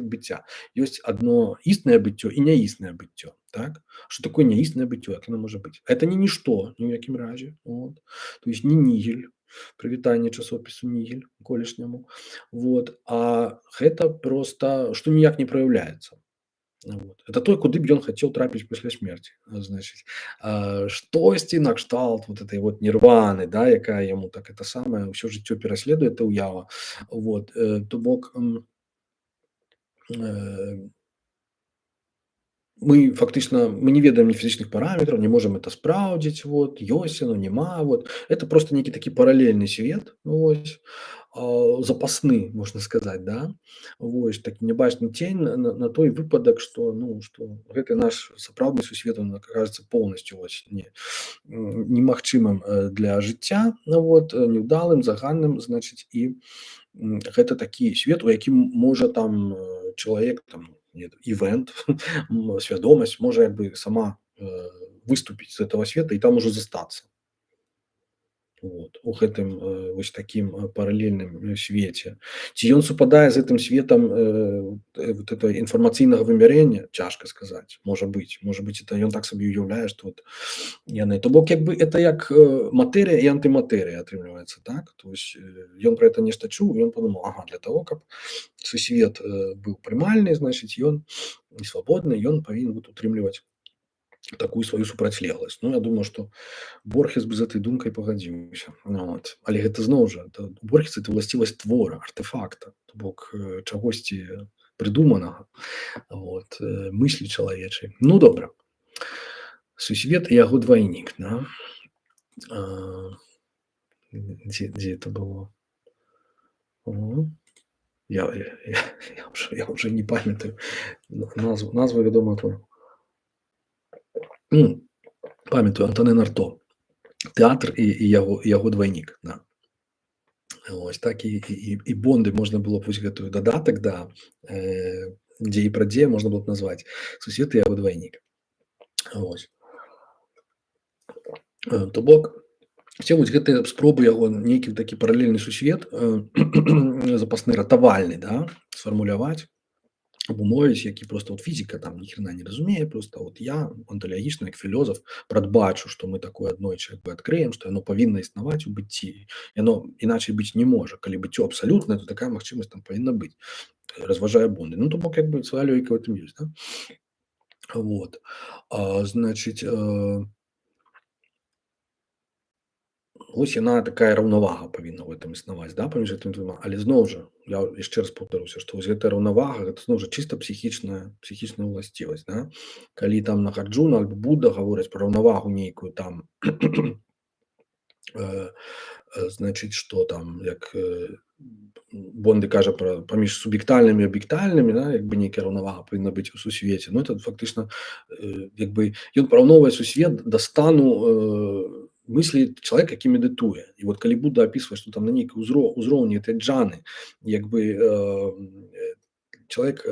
быцця. Ёсць адно існае быццё і няіснае быццё. Так? Што такое няіснае быццё, як яно можа быць? Это не нішто ні ў якім разе. Вот. То есть не нігель. Прывітанне часопісу нігель колішняму. Вот. А гэта проста што ніяк не праяўляецца. Вот. Это той, куды б ён хацеў трапіць пасля смерці. Значыць, штосьці накшталт вот этой вот нірваны, да, якая яму так это самае ўсё жыццё пераследуе эта ўява. Вот. То бок мы фактычна мы не ведаем ні фізічных параметраў, не можам это спраўдзіць, вот, ёсць яно, няма, вот. Это просто нейкі такі паралельны свет, вось, запасны, можна сказаць, да. Вось такі нябачны цень на той выпадак, што ну што гэты наш сапраўдны сусвет он акажацца поўнасцю вось немагчымым для жыцця, вот, няўдалым, заганным, значыць, і гэта такі свет, у якім можа там чалавек там івент, свядомасць можа як бы сама выступіць з этого света і там ужо застацца. вот у гэтым вось такім паралельным свеце. Ці ён супадае з гэтым светам вот это інфармацыйнага вымярэння, цяжка сказаць, можа быць это ён так сабе уяўляе, што вот яны то бок як бы это як матэрыя і антыматэрыя атрымліваецца так, то есть ён про это нешта чуў, ён подумаў, ага, для того каб сусвет быў прымальны, значыць ён не свабодны, ён павінен вот утрымліваць такую сваю супрацьлегласць. Ну я думаю, што Борхес бы з гэтай думкай пагадзіўся. Вот. Але гэта зноў жа у Борхеса это ўласцівасць твора, артэфакта, то бок чагосьці прыдуманага, вот, мыслі чалавечай. Ну добра. Сусвет і яго двайнік, да? Дзе это было? Я уже не памятаю назву вядомага твора. Памятаю, Антонен Арто. Тэатр і яго двайнік, да. Вось так і Бонды можна было б вось гэтую дадатак, да, дзе і пра дзе можна было б назваць сусвет і яго двайнік. Вось. То бок все вось гэтыя спробы яго нейкі такі паралельны сусвет запасны ратавальны, да, сфармуляваць, абумовіць, які просто вот фізіка там ніхрена не разумее, просто вот я онталагічна як філёзаф прадбачу, што мы такое аднойчы як бы адкрыем, што яно павінна існаваць у быцці. Яно іначай быць не можа. Калі быццё абсалютнае, то такая магчымасць там павінна быць. Разважае Бонды. Ну то бок як бы свая логіка в этом ёсць, да? Вот. Значыць, ось яна такая раўнавага павінна ў гэтым існаваць, да, паміж гэтымі двума. Але зноў жа, я яшчэ раз паўтаруся, што вось гэтая раўнавага, гэта зноў жа чыста псіхічная ўласцівасць, да. Калі там Нагарджуна альбо Будда гавораць пра раўнавагу нейкую там, значыць, што там, як Бонды кажа пра паміж суб'ектальнымі і аб'ектальнымі, да, як бы нейкая раўнавага павінна быць у сусвеце. Ну это фактычна як бы ён параўноўвае сусвет да стану мыслі чалавека, які медытуе. І вот калі Будда апісвае, што там на нейкай узроўні этой джаны, як бы чалавек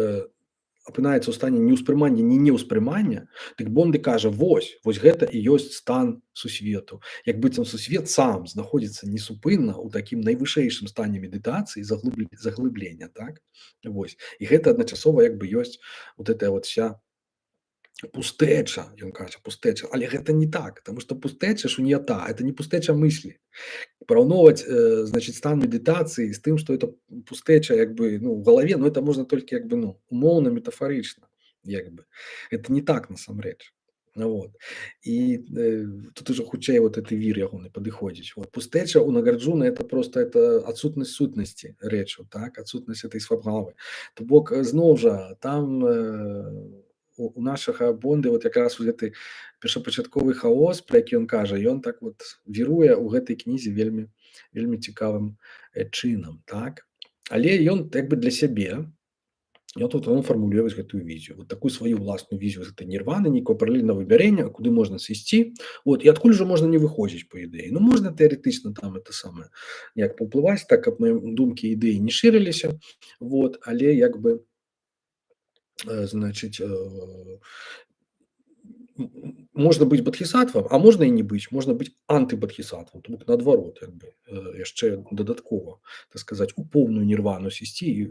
апынаецца ў стане неўспрымання, не неўспрымання, дык Бонды кажа, вось гэта і ёсць стан сусвету. Як быццам сусвет сам знаходзіцца несупынна ў такім найвышэйшым стане медытацыі, заглыблення, так? Вось. І гэта адначасова як бы ёсць вот гэтая вот вся пустэча, ён кажа, пустэча. Але гэта не так, таму што пустэча шун'ята, это не пустэча мыслі. Параўноўваць, значыць, стан медытацыі з тым, што это пустэча як бы, ну, ў галаве, ну, это можна толькі як бы, ну, умоўна, метафарычна, як бы. Это не так насамрэч. Вот. І тут уже хутчэй вот гэты вір ягоны падыходзіць. Вот. Пустэча ў Нагарджуна это просто это адсутнасць сутнасці рэчаў, так, адсутнасць этой свабгавы. То бок зноў жа там у нашага Бонды вот якраз гэты першапачатковы хаос, пра які ён кажа, ён так вот віруе ў гэтай кнізе вельмі цікавым чынам, так. Але ён як бы для сябе ён фармулюе гэтую візію, вот такую сваю ўласную візію гэтай нірваны, нейкага паралельнага вымярэння, куды можна сысці, вот, і адкуль жа можна не выходзіць па ідэі. Ну можна тэарэтычна там это самае як паўплываць, так каб мае думкі і ідэі не шырыліся, вот, але як бы значыць, можна быць бодхісаттвам, а можна і не быць, можна быць антыбодхісаттвам, то бок наадварот, як бы яшчэ дадаткова, так сказаць, у поўную нірвану сысці і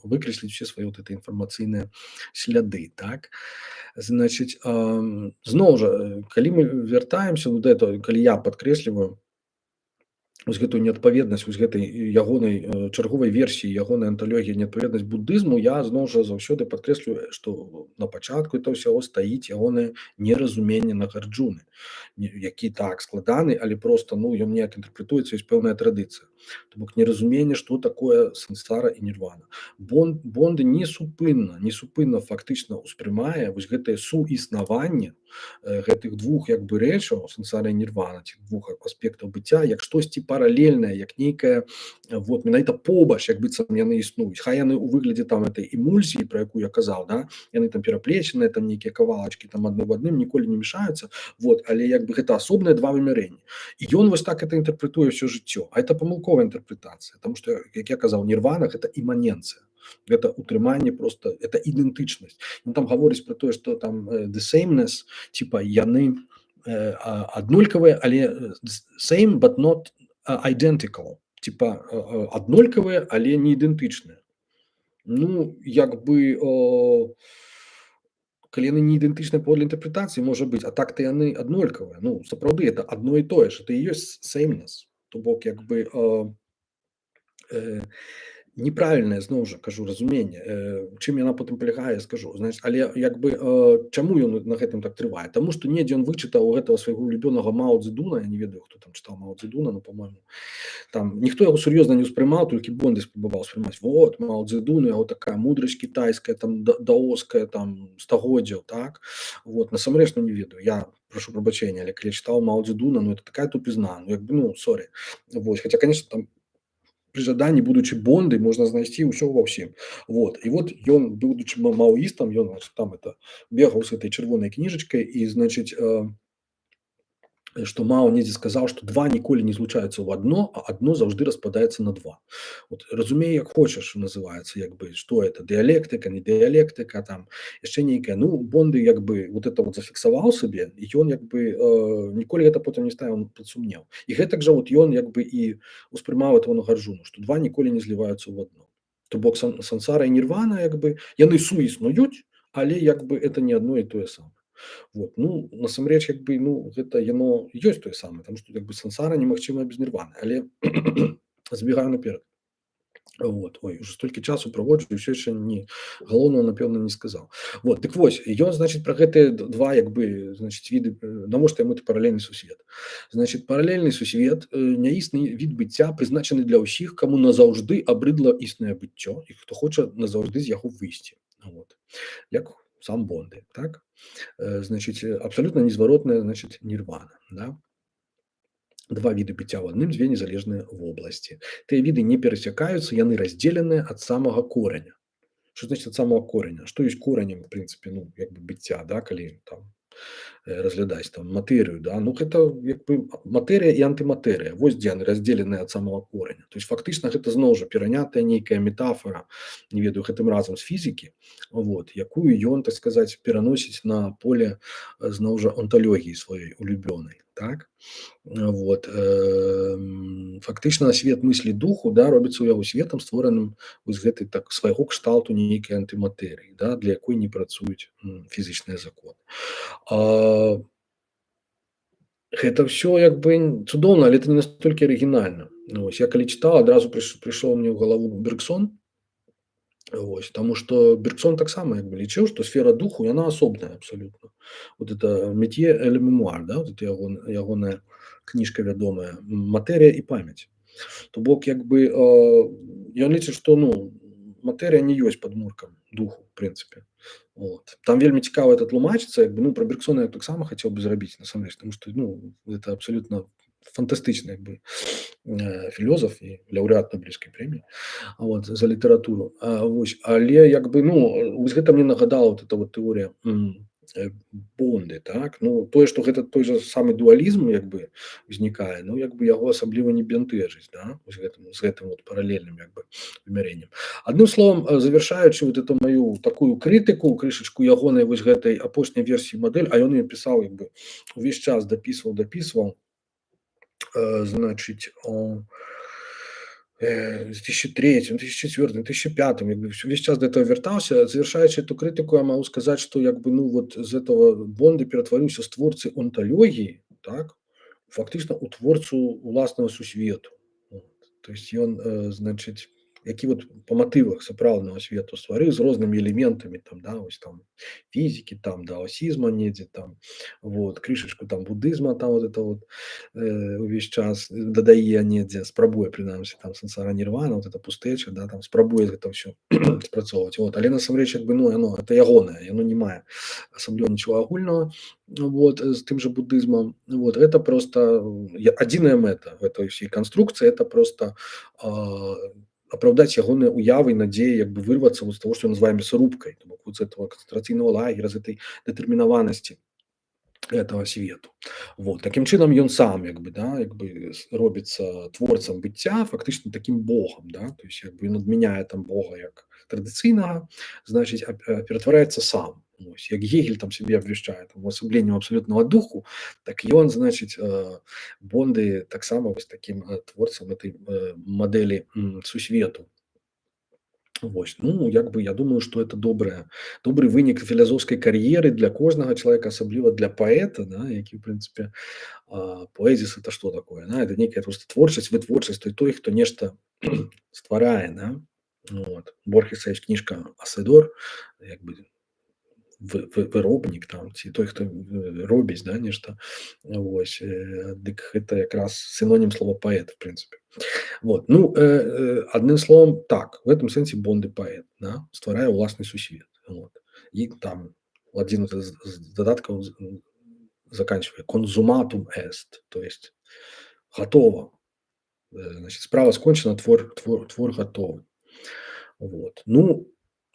выкрэсліць усе свае вот это інфармацыйныя сляды, так. Значыць, зноў жа, калі мы вяртаемся, вот это, калі я падкрэсліваю вось гэтую неадпаведнасць вось гэтай ягонай чарговай версіі ягонай анталогіі неадпаведнасць буддызму, я зноў жа заўсёды падкрэсліваю, што на пачатку это ўсяго стаіць ягонае неразуменне Нагарджуны, які так складаны, але просто, ну, ён неяк інтэрпрэтуецца, ёсць пэўная традыцыя. То бок неразуменне, што такое сансара і нірвана. Бонды несупынна фактычна ўспрымае вось гэтае суіснаванне гэтых двух як бы рэчаў, сансара і нірвана, цих двух аспектаў быцця, як штосьці паралельнае, як нейкая вот менавіта побач, як быццам яны існуюць. Хай яны ў выглядзе там этой эмульсіі, пра якую я казаў, да, яны там пераплечаныя, там нейкія кавалачкі там адны ў адным ніколі не мешаюцца, вот, але як бы гэта асобныя два вымярэнні. І ён вось так это інтэрпрэтуе ўсё жыццё. А это памылковая інтэрпрэтацыя, таму што, як я казаў, нірвана гэта іманенцыя. Гэта утрыманне просто, это ідэнтычнасць. Ён там гаворыць пра тое, што там the sameness, типа яны аднолькавыя, але same but not identical. Типа аднолькавыя, але не ідэнтычныя. Ну, як бы калі яны не ідэнтычныя паводле інтэрпрэтацыі, можа быць, а так-то яны аднолькавыя. Ну, сапраўды это адно і тое ж, это і ёсць sameness. То бок як бы неправільнае, зноў жа кажу, разуменне. Чым яна потым палягае, скажу. Значыць, але як бы чаму ён на гэтым так трывае? Таму што недзе ён вычытаў у гэтага свайго улюбёнага Мао Цзэдуна, я не ведаю, хто там чытаў Мао Цзэдуна, но, па-мойму, там ніхто яго сур'ёзна не ўспрымаў, толькі Бонды спрабаваў успрымаць. Вот, Мао Цзэдун, яго такая мудрасць кітайская, там даоская, там стагоддзяў, так? Вот, насамрэч, ну не ведаю. Я прошу прабачэння, але калі чытаў Мао Цзэдуна, ну это такая тупізна, ну як бы, ну, сорі. Вот, хаця, конечно, там при жаданні, будучи Бондай, можна знайсці ўсё ва ўсім. Вот. І вот ён, будучи маоістам, ён, значит, там это бегаў з этой чырвонай кніжачкай і, значыць, што Мао недзе сказаў, што два ніколі не злучаюцца ў адно, а адно заўжды распадаецца на два. Вот, разумей, як хочаш, называецца, як бы, што это, дыялектыка, не дыялектыка, там, яшчэ нейкая. Ну, Бонды, як бы, вот это вот зафіксаваў сабе, і ён, як бы, ніколі гэта потым не ставіў пад сумнеў. І гэтак жа вот ён, як бы, і успрымаў этого Нагарджуну, што два ніколі не зліваюцца ў адно. То бок сансара і нірвана, як бы, яны суіснуюць, але, як бы, это не адно і тое самае. Вот. Ну, насамрэч, як бы, ну, гэта яно ёсць тое самае, таму што, як бы, сансара немагчымая без нірваны, але забегаю наперад. Вот. Ой, уже столькі часу праводжу, і ўсё яшчэ не галоўнага, напэўна, не сказаў. Вот. Дык вось, ён, значыць, пра гэтыя два, як бы, значыць, віды, навошта яму паралельны сусвет. Значыць, паралельны сусвет, няісны від быцця, прызначаны для ўсіх, каму назаўжды абрыдла існае быццё, і хто хоча назаўжды з яго выйсці. Вот. Як сам Бонды, так? Значыць, абсалютна незваротная, значыць, нірвана, да? Два віды быцця ў адным, дзве незалежныя вобласці. Тыя віды не перасякаюцца, яны раздзеленыя ад самага кораня. Што значыць ад самага кораня? Што ёсць коранем, в прынцыпе, ну, як бы быцця, да, калі там разглядаць там матэрыю, да? Ну, гэта як бы матэрыя і антыматэрыя. Вось дзе яны раздзеленыя ад самага кораня. То есть фактычна гэта зноў жа перанятая нейкая метафора, не ведаю, гэтым разам з фізікі, вот, якую ён, так сказаць, пераносіць на поле зноў жа онталогіі сваёй улюбёнай, так? Вот. Фактычна свет мыслі духу, да, робіцца ў яго светам, створаным вось гэтай так свайго кшталту нейкай антыматэрыі, да, для якой не працуюць фізічныя законы. Гэта ўсё як бы цудоўна, але это не настолькі арыгінальна. Вось, я калі чытаў, адразу прыйшоў мне ў галаву Бергсон. Вось, таму што Бергсон таксама як бы лічыў, што сфера духу яна асобная абсалютна. Вот это «Métier et le mémoire», да, вот это ягоная кніжка вядомая, матэрыя і памяць. То бок як бы ён лічыць, што, ну, матэрыя не ёсць падмуркам духу, в прынцыпе. Вот. Там вельмі цікава это тлумачыцца, як бы, ну, пра Бергсона я таксама хацеў бы зрабіць насамрэч, таму што, ну, это абсалютна фантастычны як бы філёзаф і лаўрэат Нобелеўскай прэміі, вот, за літаратуру. Вось, але як бы, ну, вось гэта мне нагадала вот эта вот тэорыя Бонды, так? Ну, тое, што гэта той жа самы дуалізм як бы узнікае, ну, як бы яго асабліва не бянтэжыць, да? Вось з гэтым вот паралельным як бы вымярэннем. Адным словам, завяршаючы вот эту маю такую крытыку, крышачку ягонай вось гэтай апошняй версіі мадэль, а ён её пісаў як бы увесь час дапісваў, значыць, в 2003, 2004, 2005, як бы весь час до этого вертаўся. Завершаючы эту крытыку, я магу сказаць, што як бы, ну, вот з этого Бонды ператварыўся з творцы онталогіі, так, фактычна у творцу уласнага сусвету. Вот. То есть ён, значыць, які вот па матывах сапраўднага свету стварыў з рознымі элементамі, там, да, ось там фізікі, там, даосізма недзе, там, вот, крышачку там будызма, там вот это вот увесь час дадае недзе, спрабуе прынамсі там сансара нірвана, вот это пустэча, да, там спрабуе гэта ўсё спрацоўваць. Вот. Але насамрэч як бы, ну, яно это ягонае, яно не мае асабліва нічога агульнага, вот, з тым жа будызмам. Вот, гэта просто адзіная мэта гэтай ўсёй канструкцыі, это просто апраўдаць ягоныя уявы, надзеі, як бы вырвацца з таго, што называем мясарубкай, з этого канцэнтрацыйнага лагера, з этой дэтэрмінаванасці этого свету. Вот. Такім чынам ён сам як бы, да, як бы робіцца творцам быцця, фактычна такім богам, да, то есть як бы ён адмяняе там бога як традыцыйнага, значыць, ператвараецца сам. Вось, як Гегель там себе абвяшчае там увасабленнем абсалютнага духу, так ён, значыць, Бонды таксама вось такім творцам этой мадэлі сусвету. Вось, ну, як бы я думаю, што это добры вынік філазофскай кар'еры для кожнага чалавека, асабліва для паэта, да, які, ў прынцыпе, поэзіс это што такое? Да? Это некая просто творчасць, вытворчасць той, хто нешта стварае, да? Вот. Борхеса ёсць кніжка Асэдор, як бы выробнік там ці той, хто робіць, да, нешта. Вось, дык гэта якраз синонім слова паэт, в прынцыпе. Вот. Ну, адным словом, так, в этом сэнсе Бонд і паэт, да? Стварае ўласны сусвет. Вот. І там адзін з дадаткаў заканчивая консуматум эст, то есть готово. Значит, справа скончена, твор готовы. Вот. Ну,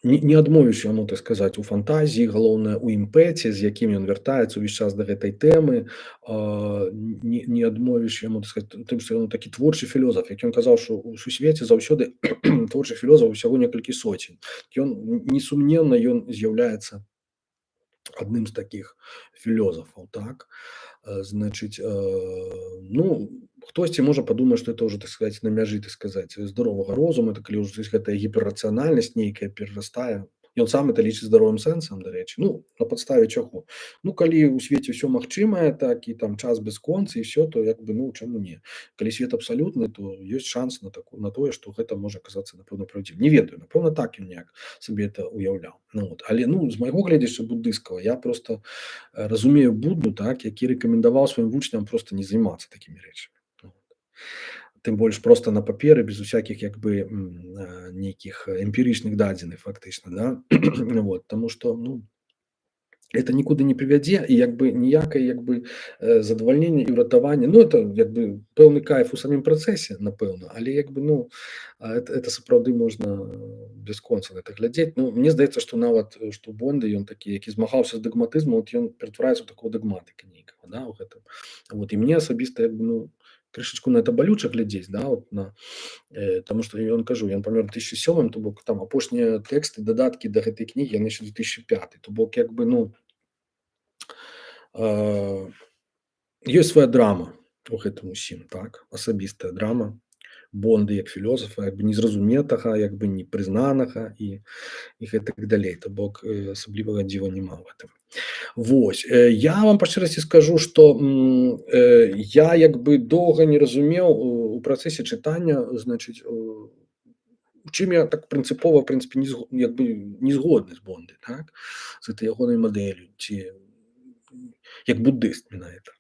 не адмовіш яму, так сказаць, у фантазіі, галоўнае у імпэце, з якім ён вяртаецца ўвесь час да гэтай тэмы. Не адмовіш яму, так сказаць, тым, што ён такі творчы філёзаф, як ён казаў, што ў сусвеце заўсёды творчых філёзафаў усяго некалькі соцень. Ён несумненна ён з'яўляецца адным з такіх філёзафаў, так. Значыць, ну, хтосьці можа падумаць, што это ўжо, так сказаць, на мяжы, так сказаць, здаровага розуму, это калі ўжо гэтая гіперрацыянальнасць нейкая перарастае. Ён сам это лічыць здаровым сэнсам, дарэчы. Ну, на падставе чаго? Ну, калі ў свеце ўсё магчымае, так і там час бясконцы і ўсё, то як бы, ну, чаму не? Калі свет абсалютны, то ёсць шанс на тое, што гэта можа аказацца, напэўна, праўдзівым. Не ведаю, напэўна, так ён неяк сабе это ўяўляў. Ну, вот. Але, ну, з майго гледзяча буддыйскага, я просто разумею Будду, так, які рэкамендаваў сваім вучням просто не займацца такімі рэчамі. Тым больш проста на паперы, без усякіх як бы нейкіх эмпірычных дадзеных фактычна, да? Вот, таму што, ну, это нікуды не прывядзе і як бы ніякай як бы задавальнення і ўратавання. Ну, это як бы пэўны кайф у самім працэсе, напэўна, але як бы, ну, это сапраўды можна бясконца на гэта глядзець. Ну, мне здаецца, што нават што Бонды ён такі, які змагаўся з дагматызмам, вот ён ператвараецца ў такого дагматыка нейкага, да, ў гэтым. Вот, і мне асабіста як бы, ну, крышачку на это балюча глядзець, да, вот на, таму што ён кажу, ён памёр у 2007, то бок там апошнія тэксты, дадаткі да гэтай кнігі яны яшчэ 2005, то бок як бы, ну, ёсць свая драма у гэтым усім, так, асабістая драма Бонды як філёзафа, як бы незразуметага, як бы непрызнанага і гэтак далей, то бок асаблівага дзіва няма ў гэтым. Вось, я вам па шчырасці скажу, што я як бы доўга не разумеў у працэсе чытання, значыць, у чым я так прынцыпова, в прынцыпе, як бы не згодны з Бонды, так, з гэтай ягонай мадэллю, ці як буддыст менавіта.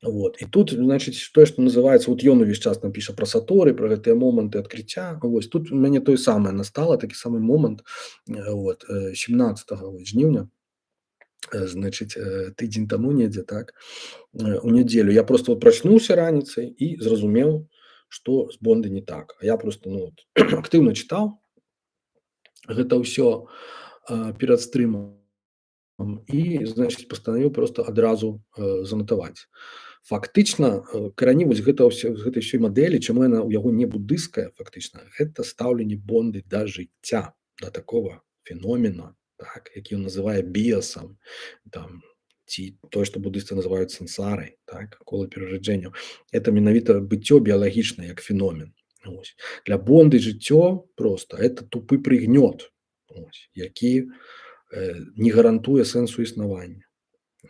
Вот. І тут, значыць, тое, што называецца, вот ён увесь час там піша пра саторы, пра гэтыя моманты адкрыцця. Вось тут у мяне тое самае настала, такі самы момант, вот, 17 жніўня, значыць, тыдзень таму недзе, так, у нядзелю. Я просто вот прачнуўся раніцай і зразумеў, што з Бонды не так. А я просто, ну, вот, актыўна чытаў гэта ўсё перад стрымам і, значыць, пастанавіў просто адразу занатаваць. Фактычна, карані вось гэтай ўсёй мадэлі, чаму яна ў яго не буддыйская, фактычна, гэта стаўленне Бонды да жыцця, да такога феномена, так, які ён называе біасам, там, ці тое, што буддысты называюць сансарай, так, кола перараджэнняў. Это менавіта быццё біялагічнае як феномен. Вось. Для Бонды жыццё просто это тупы прыгнёт, вось, які не гарантуе сэнсу існавання.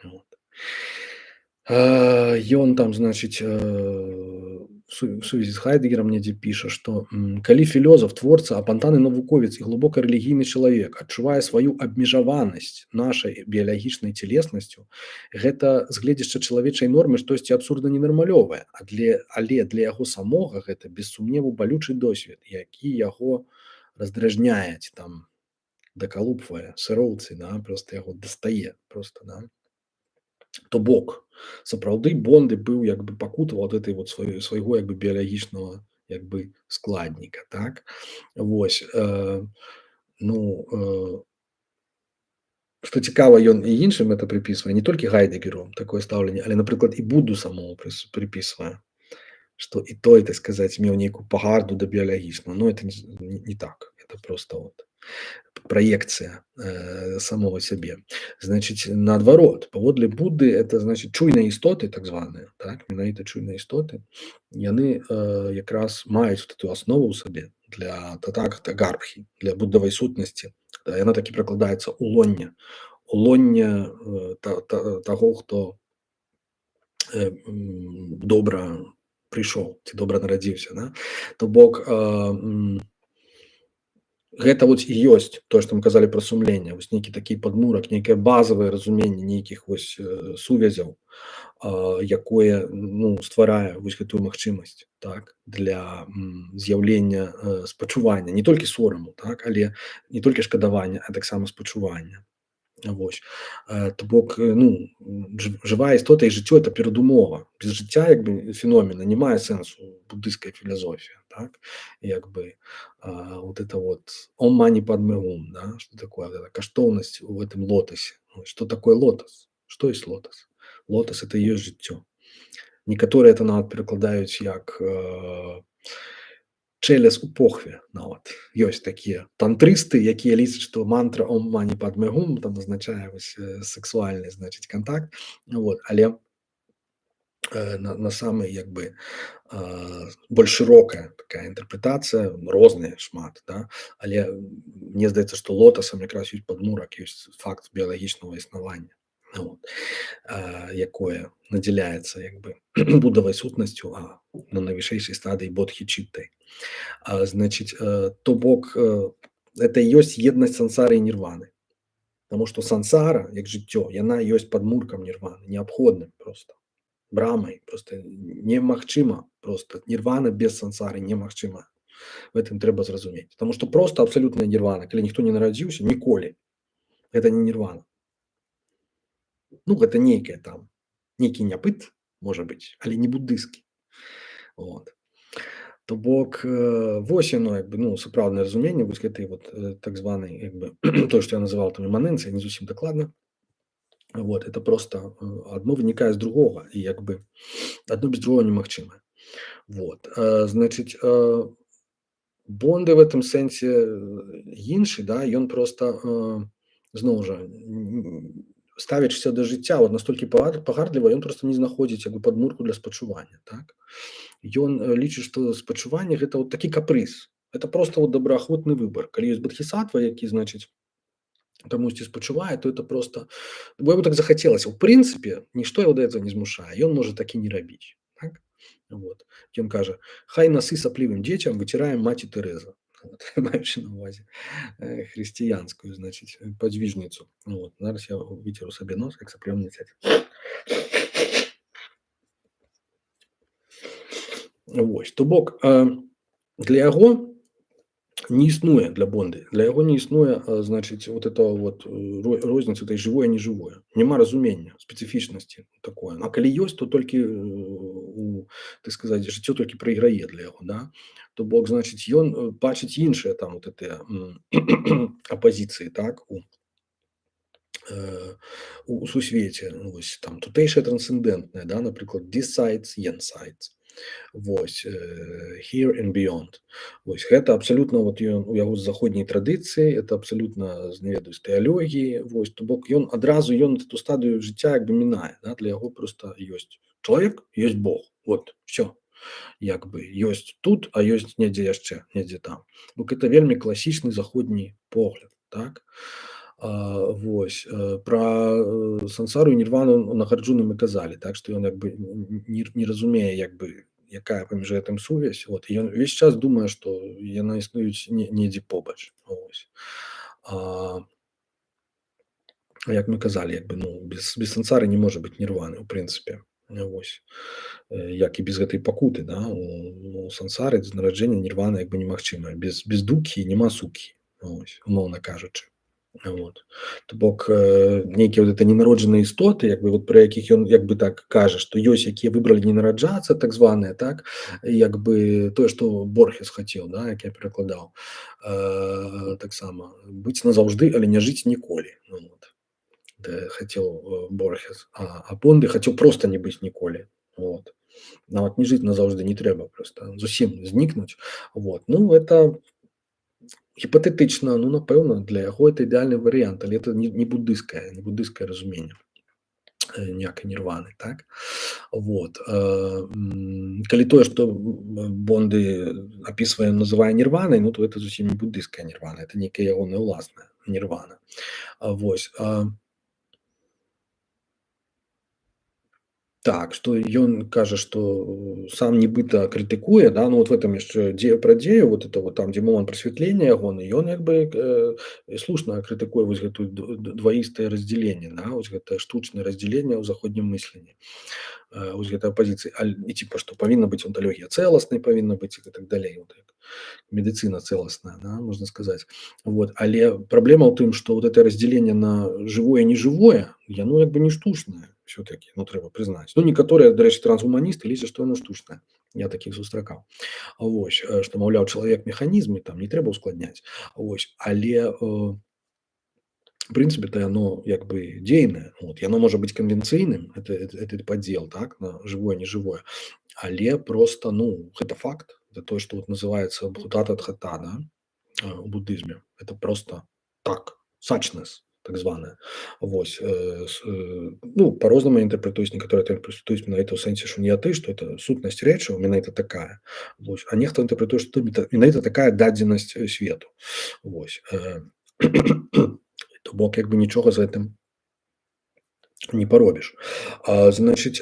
Вот. Ён там, значыць, сувязі з Хайдэгерам недзе піша, што калі філёзаф, творца, апантаны навуковец і глыбока рэлігійны чалавек адчувае сваю абмежаванасць нашай біялагічнай целеснасцю, гэта з гледзяча чалавечай нормы штосьці абсурдна ненармалёвае, але для яго самога гэта без сумневу балючы досвед, які яго раздражняе, ці там дакалупвае, сыроўцы, да, просто яго дастае, просто, да. То бок, сапраўды Бонды быў як бы пакутаваў ад этой вот свайго як бы біялагічнага як бы складніка, так. Вось, ну, што цікава, ён і іншым это прыпісвае, не толькі Гайдэгеру такое стаўленне, але, напрыклад, і Будду самому прыпісвае, што і той, так сказаць, меў нейкую пагарду да біялагічнага. Ну, это не так, это просто вот праекцыя самого сябе. Значыць, наадварот, паводле Будды это значыць чуйныя істоты так званыя, так, менавіта чуйныя істоты, яны якраз маюць вот эту аснову ў сабе для татагата гарбхі, для буддавай сутнасці. Яна такі пракладаецца улонне, улонне таго, хто добра прыйшоў ці добра нарадзіўся, да? То бок гэта вот і ёсць тое, што мы казалі пра сумленне, вось нейкі такі падмурак, нейкае базавае разуменне нейкіх вось сувязяў, якое ну, стварае вось гэтую магчымасць, так, для з'яўлення спачування, не толькі сораму, так, але не толькі шкадавання, а таксама спачування. Вось. То бок ну, жывая істота і жыццё это перадумова. Без жыцця як бы феномена не мае сэнсу буддыйская філасофія, так? Як бы вот это вот ом мани падме гум, да? Что такое это каштоўнасць в этом лотосе. Что такое лотос? Что есть лотос? Лотос это и есть жыццё. Некаторыя это нават перакладаюць як чэлес у похве нават. Ёсць такія тантрысты, якія лічаць, што мантра ом мани падме гум там азначае вось сексуальны, значыць, контакт. Вот. Але на самай як бы больш шырокая такая інтэрпрэтацыя, розныя шмат, да? Але мне здаецца, што лотасам якраз ёсць падмурак, ёсць факт біялагічнага існавання. Вот. Якое надзяляецца як бы будавай сутнасцю на найвышэйшай стадыі бодхі-чіттай. Значыць, то бок это і ёсць еднасць сансары і нірваны. Таму што сансара, як жыццё, яна ёсць падмуркам нірваны, неабходным проста. Брамай, проста немагчыма проста. Нірвана без сансары немагчыма. В этом трэба зразумець. Таму што проста абсалютная нірвана, калі ніхто не нарадзіўся, ніколі. Гэта не нірвана. Ну, гэта нейкае там, нейкі няпыт, можа быць, але не буддысцкі. Вот. То бок вось яно як бы ну сапраўднае разуменне вось гэтай вот так званай як бы тое, што я называў там іманэнцыяй, не зусім дакладна. Вот это просто адно вынікае з другога і як бы адно без другого немагчымае. Вот. Значыць, Бонды в этом сэнсе іншы, да, ён просто зноў жа ставячыся да жыцця вот настолькі пагардліва, ён просто не знаходзіць як бы падмурку для спачування, так? Ён лічыць, што спачуванне гэта вот такі капрыз. Это просто вот добраахвотны выбар. Калі ёсць бодхісаттва, які, значыць, камусьці спачувае, то это просто бо яму так захацелася. У прынцыпе, нішто яго да этого не змушае. Ён можа так і не рабіць, так? Вот. Ён кажа: "Хай насы саплівым дзецям выцірае маці Тэрэза". Вот. Маючы на ўвазе хрысціянскую, значыць, падвіжніцу. Вот. Зараз я выцеру сабе нос, як саплівым дзіцяці. Вось. То бок для яго не існуе, для Бонды, для яго не існуе, значыць, вот это вот розніцу этой жывое і нежывое. Няма разумення, спецыфічнасці такое. А калі ёсць, то толькі так сказаць, жыццё толькі прайграе для яго, да? То бок, значыць, ён бачыць іншыя там вот гэтыя апазіцыі, так, у сусвеце, вось там тутэйшае трансцэндэнтнае, да, напрыклад, this sides, yen sides. Вось, here and beyond. Вось, гэта абсалютна вот ён у яго з заходняй традыцыі, это абсалютна не ведаю, з тэалогіі, вось, то бок ён адразу эту стадыю жыцця як бы мінае, да, для яго проста ёсць чалавек, ёсць Бог. Вот, всё. Як бы ёсць тут, а ёсць недзе яшчэ, недзе там. Бок это вельмі класічны заходні погляд, так? Вось, пра сансару і нірвану на Гарджуны мы казалі, так, што ён як бы не разумее, як бы, якая паміж гэтым сувязь. Вот. І ён увесь час думае, што яны існуюць недзе побач. Вось. Як мы казалі, як бы, ну, без сансары не можа быць нірваны, у прынцыпе. Вось. Як і без гэтай пакуты, да? У сансары з нараджэння нірвана як бы немагчыма. Без дукхі няма сукхі, вось, умоўна кажучы. Вот. То бок нейкія вот это ненароджаныя істоты, як бы вот пра якіх ён як бы так кажа, што ёсць якія выбралі не нараджацца, так званыя, так, як бы тое, што Борхес хацеў, да, як я перакладаў, таксама быць назаўжды, але не жыць ніколі. Ну, вот. Хацеў Борхес, а Бонды хацеў проста не быць ніколі. Вот. Нават не жыць назаўжды не трэба, проста зусім знікнуць. Вот. Ну, это Гіпатэтычна, ну, напэўна, для яго это ідэальны варыянт, але это не буддыйскае разуменне ніякай нірваны, так. Вот. Калі тое, што Бонды апісвае, называе нірванай, ну, то это зусім не буддыйская нірвана, это нейкая ягоная ўласная нірвана. Вось. Так, што ён кажа, што сам нібыта крытыкуе, да, ну, вот в этом яшчэ пра дзею, вот это вот там, дзе момант прасвятлення ягоны, ён як бы слушна крытыкуе вось гэтую дваістае раздзяленне, да, вось гэтае штучнае раздзяленне ў заходнім мысленні. Вось гэтая пазіцыя, і типа, што павінна быць онталогія цэласнай, павінна быць і так далей, вот як медыцына цэласная, да, можна сказаць. Вот. Але праблема ў тым, што вот это раздзяленне на жывое і нежывое, яно як бы не штучнае все-таки, ну, трэба прызнаць. Ну, некаторыя, дарэчы, трансгуманісты лічаць, што яно штучнае. Я такіх сустракаў. Вось, што, маўляў, чалавек механізм, і там не трэба ускладняць. Вось. Але в прынцыпе, то яно як бы дзейнае. Вот. Яно можа быць канвенцыйным, этот падзел, так, на жывое, нежывое. Але просто, ну, гэта факт. Это тое, што вот называецца бхутата дхата, да, у буддызме. Это просто так, сачнес, так званая. Вось. Ну, по-рознаму інтэрпрэтуюць, некаторыя інтэрпрэтуюць менавіта ў сэнсе, што не ты, што это сутнасць рэчаў, менавіта такая. Вось. А нехта інтэрпрэтуе, што менавіта такая дадзенасць свету. Вось. То бок, як бы нічога з гэтым не паробіш. Значыць,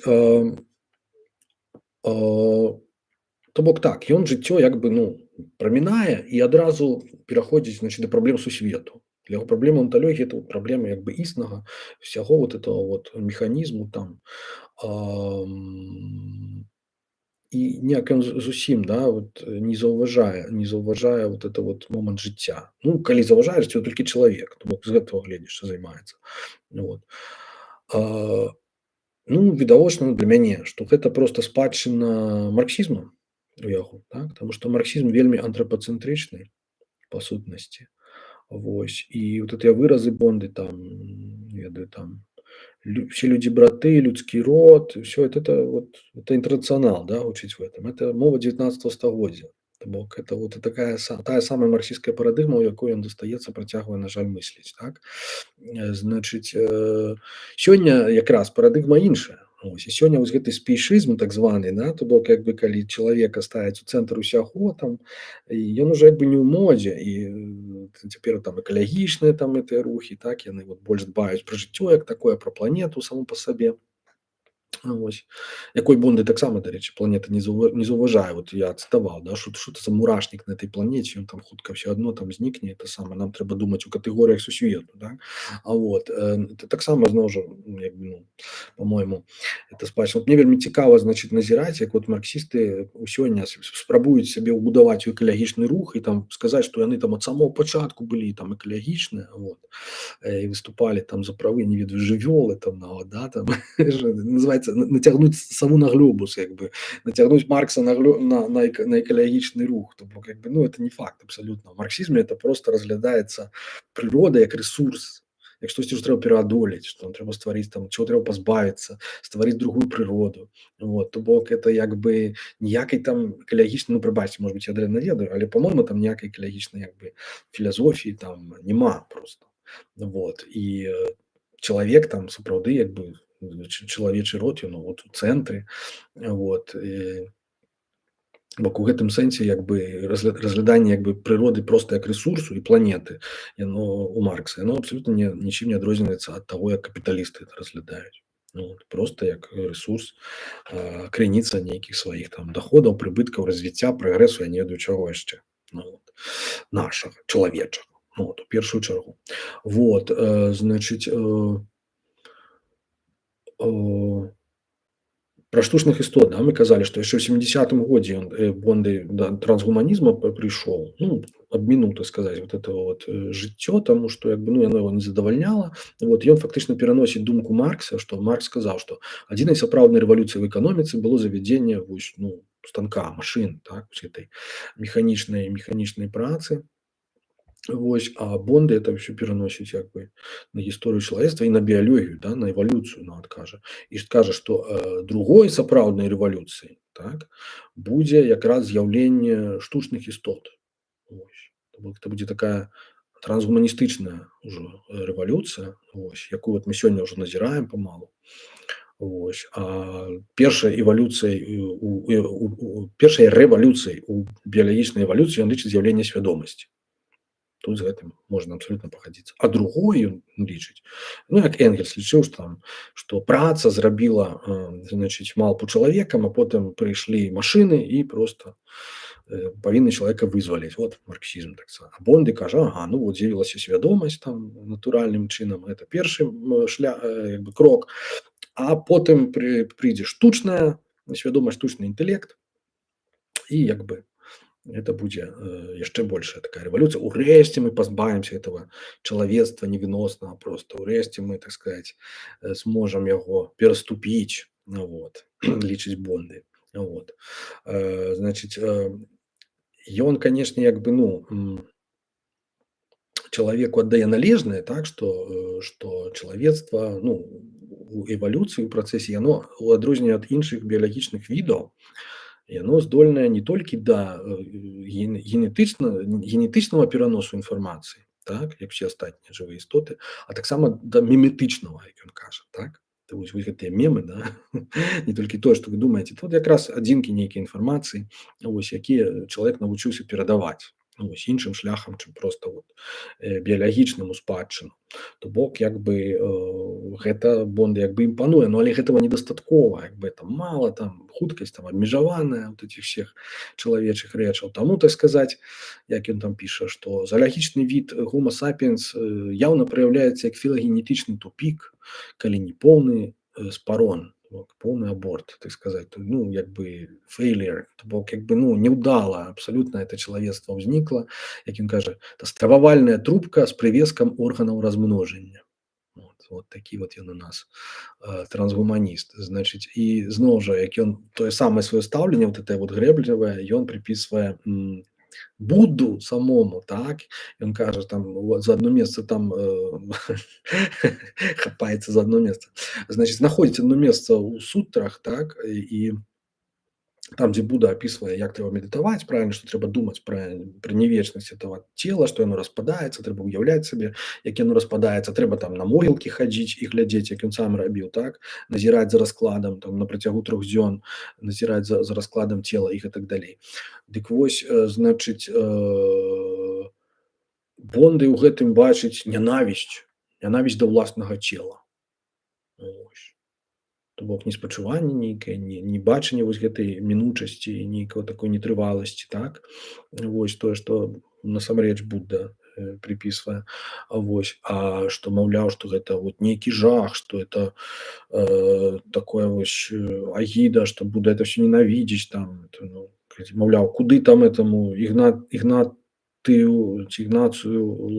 то бок так, ён жыццё як бы, ну, прамінае і адразу пераходзіць, значит, да праблем сусвету. Для яго праблема онталогіі это праблема як бы існага усяго вот этого вот механізму там. І ніяк ён зусім, да, вот, не заўважае вот это вот момант жыцця. Ну, калі заўважае жыццё, толькі чалавек, то бок з гэтага гледзячы займаецца. Вот. Ну, відавочна для мяне, што гэта проста спадчына марксізму у яго, так? Таму што марксізм вельмі антрапацэнтрычны па сутнасці. Вось. І вот гэтыя выразы Бонды там, не ведаю, там все люди браты, людский род, все это вот это интернационал, да, учить в этом. Это мова 19 стагоддзя. То бок это вот такая тая самая марксістская парадыгма, у якой ён дастаецца, працягвае, на жаль, мысліць, так. Значыць, сёння якраз парадыгма іншая. Ось, і сёння вось гэты спейшызм так званы, да, то бок як бы калі чалавека ставіць у цэнтр усяго, там, і ён уже як бы не ў модзе, і цяпер там экалагічныя там гэтыя рухі, так, яны вот больш дбаюць пра жыццё як такое, пра планету саму па сабе. Ось. Якой Бонды таксама, дарэчы, планета не заўважае. Вот я цытаваў, да, што это за мурашнік на этой планеце, ён там хутка ўсё адно там знікне, это самае, нам трэба думаць у катэгорыях сусвету, да. Вот. Это таксама зноў жа, як бы, ну, па-мойму, это спадчына. Вот мне вельмі цікава, значыць, назіраць, як вот марксісты сёння спрабуюць сябе ўбудаваць у экалагічны рух і там сказаць, што яны там ад самого пачатку былі там экалагічныя, вот, і выступалі там за правы, не ведаю, жывёлы там нават, да, там, называецца нацягнуць саму на глобус, як бы нацягнуць Маркса на экалагічны рух, то бок, як бы, ну, это не факт абсолютно. В марксізме это просто разглядаецца прырода як ресурс, як штосьці ж трэба пераадолець, што трэба стварыць там, чого трэба пазбавіцца, стварыць другую прыроду. Вот. То бок это як бы ніякай там экалагічнай, ну, прабачце, может быть, я дрэнна ведаю, але, па-мойму, там ніякай экалагічнай як бы філасофіі там няма просто. Вот. І чалавек там сапраўды як бы чалавечы род, ён вот у цэнтры. Вот. Бок у гэтым сэнсе як бы разгляданне як бы прыроды проста як рэсурсу і планеты, яно у Маркса, яно абсолютно нічым не адрозніваецца ад таго, як капіталісты это разглядаюць. Ну, вот, просто як рэсурс, крыніца нейкіх сваіх там даходаў, прыбыткаў, развіцця, прагрэсу, я не ведаю чаго яшчэ. Ну, вот. Нашага, чалавечага. Ну, вот, у першую чаргу. Вот, значыць, пра штучных істот, да, мы казалі, што яшчэ ў 70-м годзе ён Бонды да трансгуманізма прыйшоў, ну, абмінуў, так сказаць, вот это вот жыццё, таму што як бы, ну, яно яго не задавальняла. Вот, ён фактычна пераносіць думку Маркса, што Маркс сказаў, што адзінай сапраўднай рэвалюцыяй в эканоміцы было завядзенне вось, ну, станка, машын, так, гэтай механічнай працы. Вось, а Бонды это ўсё пераносіць як бы на гісторыю чалавецтва і на біялогію, да, на эвалюцыю нават кажа. І кажа, што другой сапраўднай рэвалюцыяй, так, будзе якраз з'яўленне штучных істот. Вось. То бок это будзе такая трансгуманістычная ўжо рэвалюцыя, вось, якую вот мы сёння ўжо назіраем памалу. Вось. А першай эвалюцыяй першай рэвалюцыяй у біялагічнай эвалюцыі ён лічыць з'яўленне свядомасці. Тут з гэтым можна абсалютна пагадзіцца. А другое ён лічыць, ну як Энгельс лічыў, што праца зрабіла значыць малпу чалавекам, а потым прыйшлі машыны і проста павінны чалавека вызваліць. Вот марксізм таксама. А Бонды кажа, ага, ну вот з'явілася свядомасць там натуральным чынам, гэта першы крок, а потым прыйдзе штучная свядомасць, штучны інтэлект, і як бы это будзе яшчэ большая такая рэвалюцыя. Урэшце мы пазбавімся этого чалавецтва невіноснага проста. Урэшце мы, так сказать, зможам яго пераступіць, ну, вот, лічыць Бонды. Вот. Значыць, ён, канешне, як бы, ну, чалавеку аддае належнае, так, што чалавецтва, ну, у эвалюцыі, у працэсе, яно, у адрозненне ад іншых біялагічных відаў, яно здольнае не толькі да генетычнага пераносу інфармацыі, так, як усе астатнія жывыя істоты, а таксама да міметычнага, як ён кажа, так. То вось гэтыя мемы, да, не толькі тое, што вы думаеце, тут якраз адзінкі нейкай інфармацыі, вось, якія чалавек навучыўся перадаваць, ну, вось, іншым шляхам, чым проста вот біялагічным у спадчыну. То бок, як бы, гэта Бонды як бы імпануе, ну, але гэтага недастаткова, як бы, там мала, там хуткасць там абмежаваная вот этих всех чалавечых рэчаў. Таму, так сказаць, як ён там піша, што заалагічны від Homo sapiens яўна праяўляецца як філагенетычны тупік, калі не поўны спарон, поўны аборт, так сказаць, ну, як бы failure, то бок, як бы, ну, неўдала абсалютна это чалавецтва ўзнікла, як ён кажа, это стрававальная трубка з прывескам органаў размножання. Вот такі вот ён у нас трансгуманіст. Значыць, і зноў жа, як ён тое самае сваё стаўленне, вот это вот грэблівае, ён прыпісвае Будду самому, так, ён кажа, там, за одно месца там хапаецца за одно месца. Значыць, знаходзіць одно месца ў сутрах, так, і там, дзе Буда апісвае, як трэба медытаваць, правільна, што трэба думаць пра невечнасць этого цела, што яно распадаецца, трэба ўяўляць сабе, як яно распадаецца, трэба там на могілкі хадзіць і глядзець, як ён сам рабіў, так, назіраць за раскладам там на працягу 3 дзён, назіраць за раскладам цела і гэтак далей. Дык вось, значыць, Бонды ў гэтым бачыць нянавісць да ўласнага цела. Ось. То бок не спачуванне нейкае, не бачанне вось гэтай мінучасці, нейкай такой нетрываласці, так. Вось тое, што насамрэч Будда прыпісвае. Вось. А што, маўляў, што гэта вот нейкі жах, што это такое вось агіда, што Будда это всё ненавідзіць, там, ну, маўляў, куды там этому Ігнацыю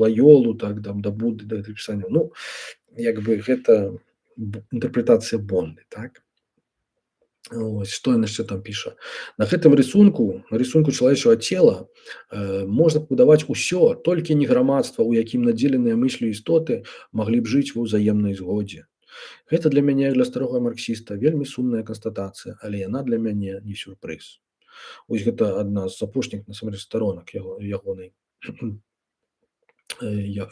Лайолу, так, там, да Будды, да гэтых пісанняў. Ну, як бы гэта інтэрпрэтацыя Бонды, так. Ось, што ён яшчэ там піша. На гэтым рысунку, на рысунку чалавечага цела можна пабудаваць усё, толькі не грамадства, у якім надзеленыя мысллю істоты маглі б жыць ва ўзаемнай згодзе. Гэта для мяне, як для старога марксіста, вельмі сумная канстатацыя, але яна для мяне не сюрпрыз. Вось гэта адна з апошніх, насамрэч, сторонак ягонай вот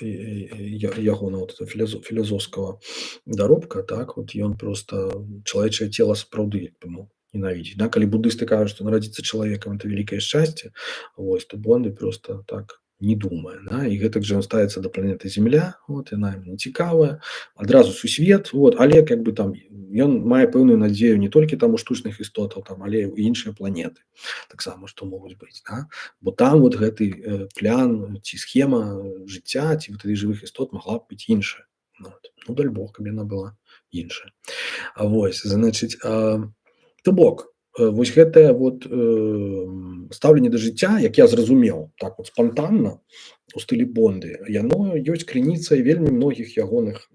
філазофскага даробка, так, вот ён проста чалавечае цела сапраўды як бы, ну, ненавідзіць. Да? Калі буддысты кажуць, што нарадзіцца чалавекам это вялікае шчасце, вось, то Бонды проста так не думае. Да? І гэтак жа ён ставіцца да планеты Земля, вот, яна яму нецікавая, адразу сусвет, вот, але як бы там ён мае пэўную надзею не толькі там у штучных істотаў, там, але і іншыя планеты таксама, што могуць быць. Да? Бо там вот гэты плян ці схема жыцця ці вот жывых істот магла б быць іншая. Вот. Ну, даль Бог, каб яна была іншая. А вось, значыць, то бок, вось гэтае вот стаўленне да жыцця, як я зразумеў, так вот спантанна у стылі Бонды, яно ёсць крыніцай вельмі многіх ягоных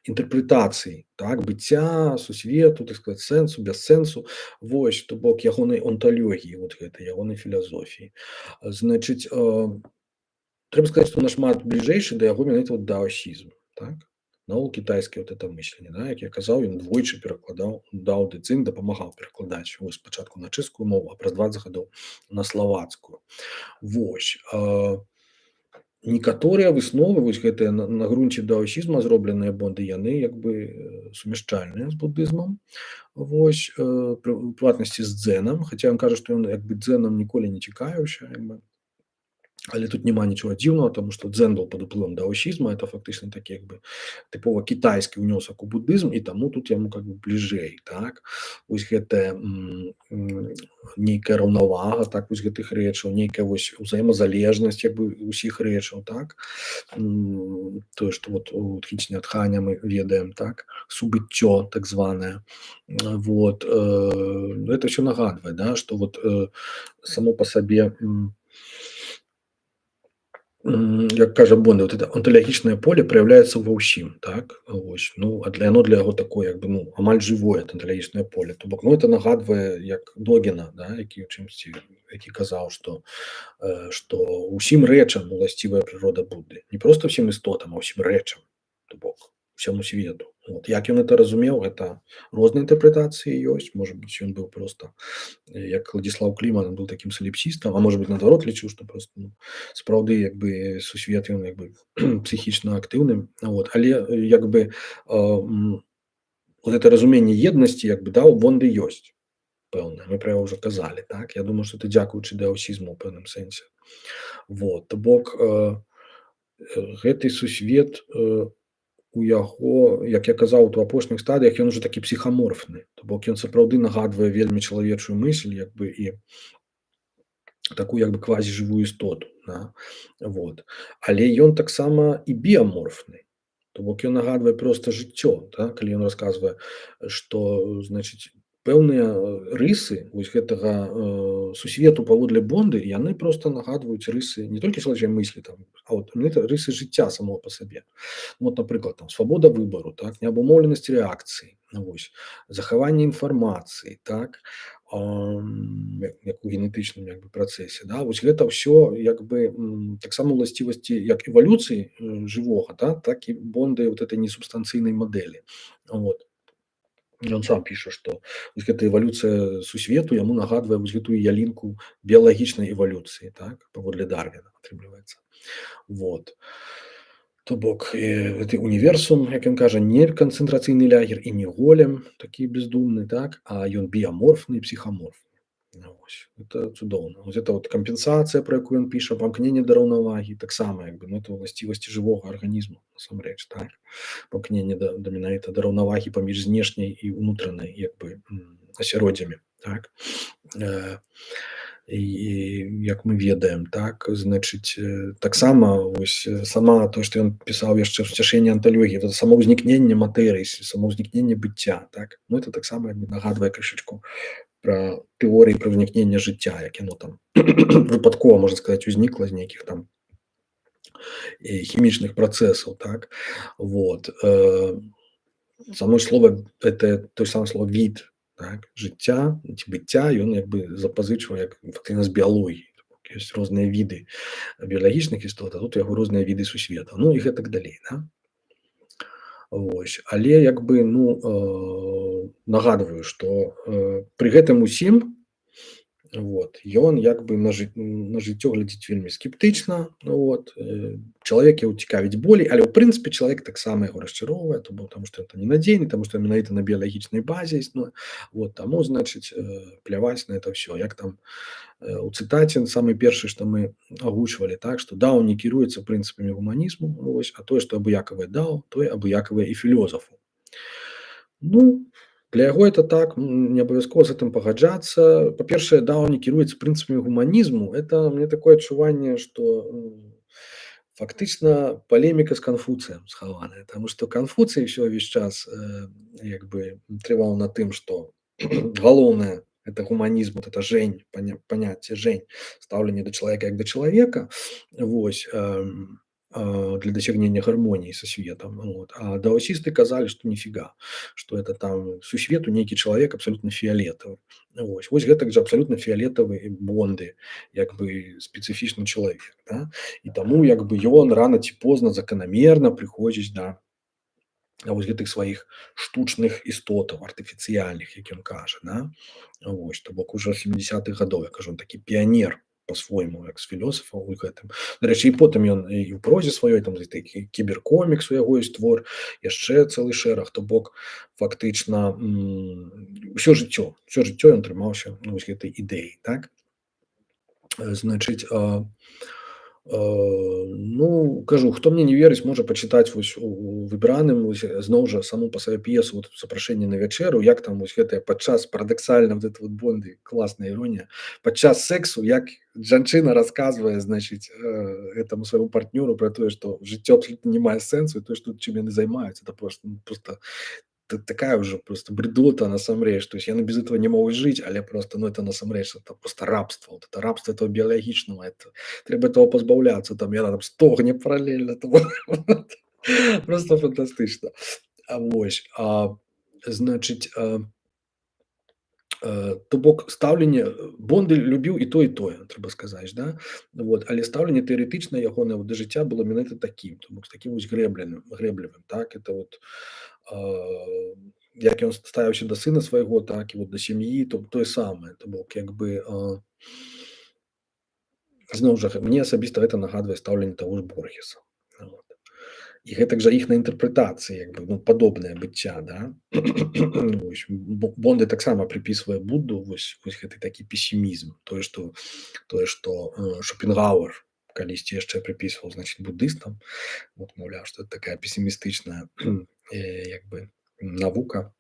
інтэрпрэтацый, так, быцця, сусвету, так сказать, сэнсу, без сэнсу, вось, то бок ягонай онталогіі, вот гэтай ягонай філазофіі. Значыць, трэба сказаць, што нашмат бліжэйшы да яго менавіта вот даосізм, так. наогул кітайскае вот это мысленне, да, як я казаў, ён двойчы перакладаў даў дзин, дапамагаў перакладаць вось спачатку на чэшскую мову, а праз 20 гадоў на славацкую. Вось. Некаторыя высновы вось гэтыя на грунце даосізма зробленыя Бонды, яны як бы сумяшчальныя з будызмам. Вось, у прыватнасці з дзэнам, хаця ён кажа, што ён як бы дзэнам ніколі не цікавіўся, як бы. Але тут няма нічога дзіўнага, таму што дзен был пад уплывам даосізма, это фактычна такі як бы тыпова кітайскі ўнёсак у будызм, і таму тут яму как бы бліжэй, так. Вось гэтая нейкая раўнавага, так, вось гэтых рэчаў, нейкая вось узаемазалежнасць як бы ўсіх рэчаў, так. Тое, што вот у Тхіціне Адханя мы ведаем, так, субыццё так званае. Вот, это ўсё нагадвае, да, што вот само па сабе як кажа Бонда, вот это онталагічнае поле праяўляецца ва ўсім, так. Вось, ну, а яно для яго такое як бы, ну, амаль жывое онталагічнае поле. То бок, ну, это нагадвае як Догіна, да, які ў чымсьці, які казаў, што ўсім рэчам уласцівая прырода Будды. Не проста ўсім істотам, а ўсім рэчам, то бок усяму свету. Вот. Як ён это разумеў, гэта розныя інтэрпрэтацыі ёсць. Можа быць, ён быў проста, як Владзіслаў Кліман, быў такім саліпсістам, а можа быць, наадварот, лічыў, што проста, ну, сапраўды як бы сусвет ён як бы псіхічна актыўным. Вот. Але як бы вот это разуменне еднасці як бы, да, у Бонды ёсць пэўна. Мы пра яго ўжо казалі, так. Я думаю, што это дзякуючы даосізму ў пэўным сэнсе. Вот. То бок гэты сусвет у яго, як я казаў, у апошніх стадыях ён ужо такі псіхаморфны. То бок ён сапраўды нагадвае вельмі чалавечую мысль як бы і такую як бы квазі-жывую істоту, да? Вот. Але ён таксама і біаморфны. То бок ён нагадвае проста жыццё, так? Калі ён расказвае, што, значыць, пэўныя рысы вось гэтага сусвету паводле Бонды, яны проста нагадваюць рысы не толькі чалавечай мыслі, там, а вот рысы жыцця самого па сабе. Вот, напрыклад, там, свабода выбару, так, неабумоўленасць рэакцыі, вось, захаванне інфармацыі, так, як у генетычным як бы працэсе, да, вось гэта ўсё як бы таксама уласцівасці як эвалюцыі жывога, да, так і Бонды вот этой несубстанцыйнай мадэлі. Вот. Ён сам піша, што гэта эвалюцыя сусвету яму нагадвае вось гэтую ялінку біялагічнай эвалюцыі, так, паводле Дарвіна атрымліваецца. Вот. То бок гэты універсум, як ён кажа, не канцэнтрацыйны лагер і не голем такі бездумны, так, а ён біаморфны, псіхаморфны. Вось. Это цудоўна. Вось это вот кампенсацыя, пра якую ён піша, памкненне да раўнавагі, таксама як бы, ну, это ўласцівасці жывога арганізму насамрэч, так. Памкненне да менавіта да раўнавагі паміж знешняй і унутранай як бы асяроддзямі, так. І як мы ведаем, так, значыць, таксама вось сама то, што ён пісаў яшчэ ў сцяшэнні анталогіі, это само ўзнікненне матэрыі, само ўзнікненне быцця, так. Ну, это таксама як бы нагадвае крышачку пра тэорыі пра ўзнікненне жыцця, як яно там выпадкова, можна сказаць, узнікла з нейкіх там хімічных працэсаў, так. Вот. Само слова, это то самае слово від, так, жыцця ці быцця, ён як бы запазычвае як фактычна з біялогіі. Ёсць розныя віды біялагічных істот, а тут яго розныя віды сусвета. Ну і гэтак далей, да. Вось. Але як бы, ну, нагадваю, што пры гэтым усім вот, ён як бы на жыццё глядзіць вельмі скептычна, вот, чалавек яго цікавіць болей, але ў прынцыпе чалавек таксама яго расчароўвае, таму што это ненадзейны, таму што менавіта на біялагічнай базе існуе, вот, таму, значыць, пляваць на это ўсё. Як там у цытаце самы першы, што мы агучвалі, так, што Дау не кіруецца прынцыпамі гуманізму, вось, а тое, што абыякавае Дау, тое абыякавае і філёзафу. Ну, для яго это так, не абавязкова з гэтым пагаджацца. Па-першае, Дау не кіруецца прынцыпамі гуманізму. Это мне такое адчуванне, што фактычна палеміка з Канфуцыем схаваная, таму што Канфуцый ўсё ўвесь час як бы трываў на тым, што галоўнае это гуманізм, вот это жень, паняцце жень, стаўленне да чалавека як да чалавека, вось, для дасягнення гармоніі са светам. Вот. А даосісты казалі, што ніфіга, што это там сусвету нейкі чалавек абсалютна фіялетавы. Вось. Вось гэтак жа абсалютна фіялетавы Бонды, як бы спецыфічны чалавек. Да? І таму як бы ён рана ці позна заканамерна прыходзіць да вось гэтых сваіх штучных істотаў артыфіцыяльных, як ён кажа, да? Вось, то бок ужо 70-х гадоў, я кажу, такі піянер по-свойму, як з філосафаў у гэтым. Дарэчы, і потым ён і ў прозе сваёй, там такі кіберкомікс у яго ёсць твор, яшчэ цэлы шэраг, то бок фактычна ўсё жыццё ён трымаўся, ну, вось гэтай ідэі, так? Значыць, ну, кажу, хто мне не верыць, можа пачытаць вось у выбраным вось, зноў жа саму па сабе п'есу вот запрашэнне на вячэру, як там вось гэтае падчас парадаксальна вот это вот Бонды, класная іронія, падчас сэксу, як жанчына расказвае, значыць, этаму свайму партнёру пра тое, што жыццё абсалютна не мае сэнсу, і тое, што чым яны займаюцца, это проста такая уже просто бредота насамрэч, то есть яны без этого не могуць жыць, але просто, ну, это насамрэч, это просто рабство, вот это рабство этого биологичного, это трэба этого пазбаўляцца, там яна там стогне паралельна, там, просто фантастычна. Вось, значыць, то бок стаўленне Бонды любіў і тое, трэба сказаць, да? Вот, але стаўленне тэарэтычнае ягонае да жыцця было менавіта такім, то бок з такім вось грэблевым, так, это вот як ён ставіўся да сына свайго, так і вот да сям'і, то тое самае, то бок як бы зноў жа мне асабіста гэта нагадвае стаўленне таго ж Борхеса. Вот. І гэтак жа іх на інтэрпрэтацыі як бы, ну, падобнае быцця, да? Вось, Бонды таксама прыпісвае Будду вось гэты такі песімізм, тое што Шопенгауэр калісьці яшчэ прыпісваў, значыць, буддыстам, вот, маўляў, што такая песімістычная як бы навука,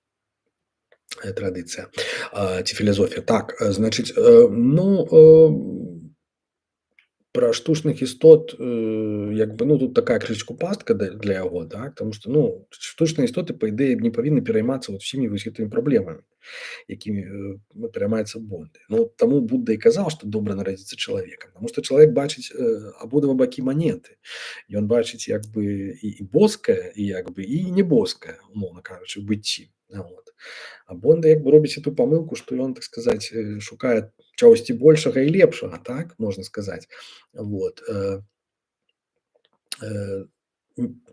традыцыя ці філасофія. Так, значыць, ну, пра штучных істот, як бы, ну, тут такая крышачку пастка для яго, так, таму што, ну, штучныя істоты, па ідэі, не павінны пераймацца вот усімі вось гэтымі праблемамі, якімі пераймаецца Бонды. Ну, таму Будда і казаў, што добра нарадзіцца чалавекам, таму што чалавек бачыць абодва бакі манеты. Ён бачыць як бы і боскае, і як бы і небоскае, умоўна кажучы, у быцці. Вот. А Бонда як бы робіць эту памылку, што ён, так сказаць, шукае чагосьці большага і лепшага, так, можна сказаць. Вот.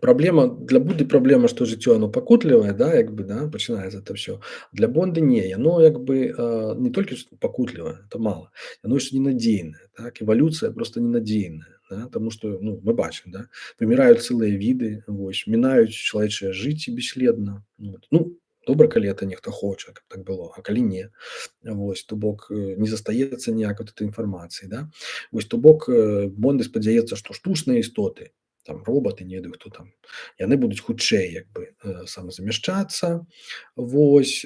Праблема для Будды праблема, што жыццё оно пакутлівае, да, як бы, да, пачынаецца это ўсё. Для Бонды не, яно як бы не толькі пакутлівае, это мала, яно яшчэ ненадзейнае, так, эвалюцыя просто ненадзейная, да, таму што, ну, мы бачым, да, паміраюць цэлыя віды, вось, мінаюць чалавечае жыцці бесследна. Вот. Ну, добра, калі это нехта хоча, каб так было, а калі не. Вось, то бок не застаецца ніякай этой інфармацыі, да. Вось, то бок Бонды спадзяецца, што штучныя істоты, там роботы, не ведаю хто там, яны будуць хутчэй як бы самазамяшчацца, вось,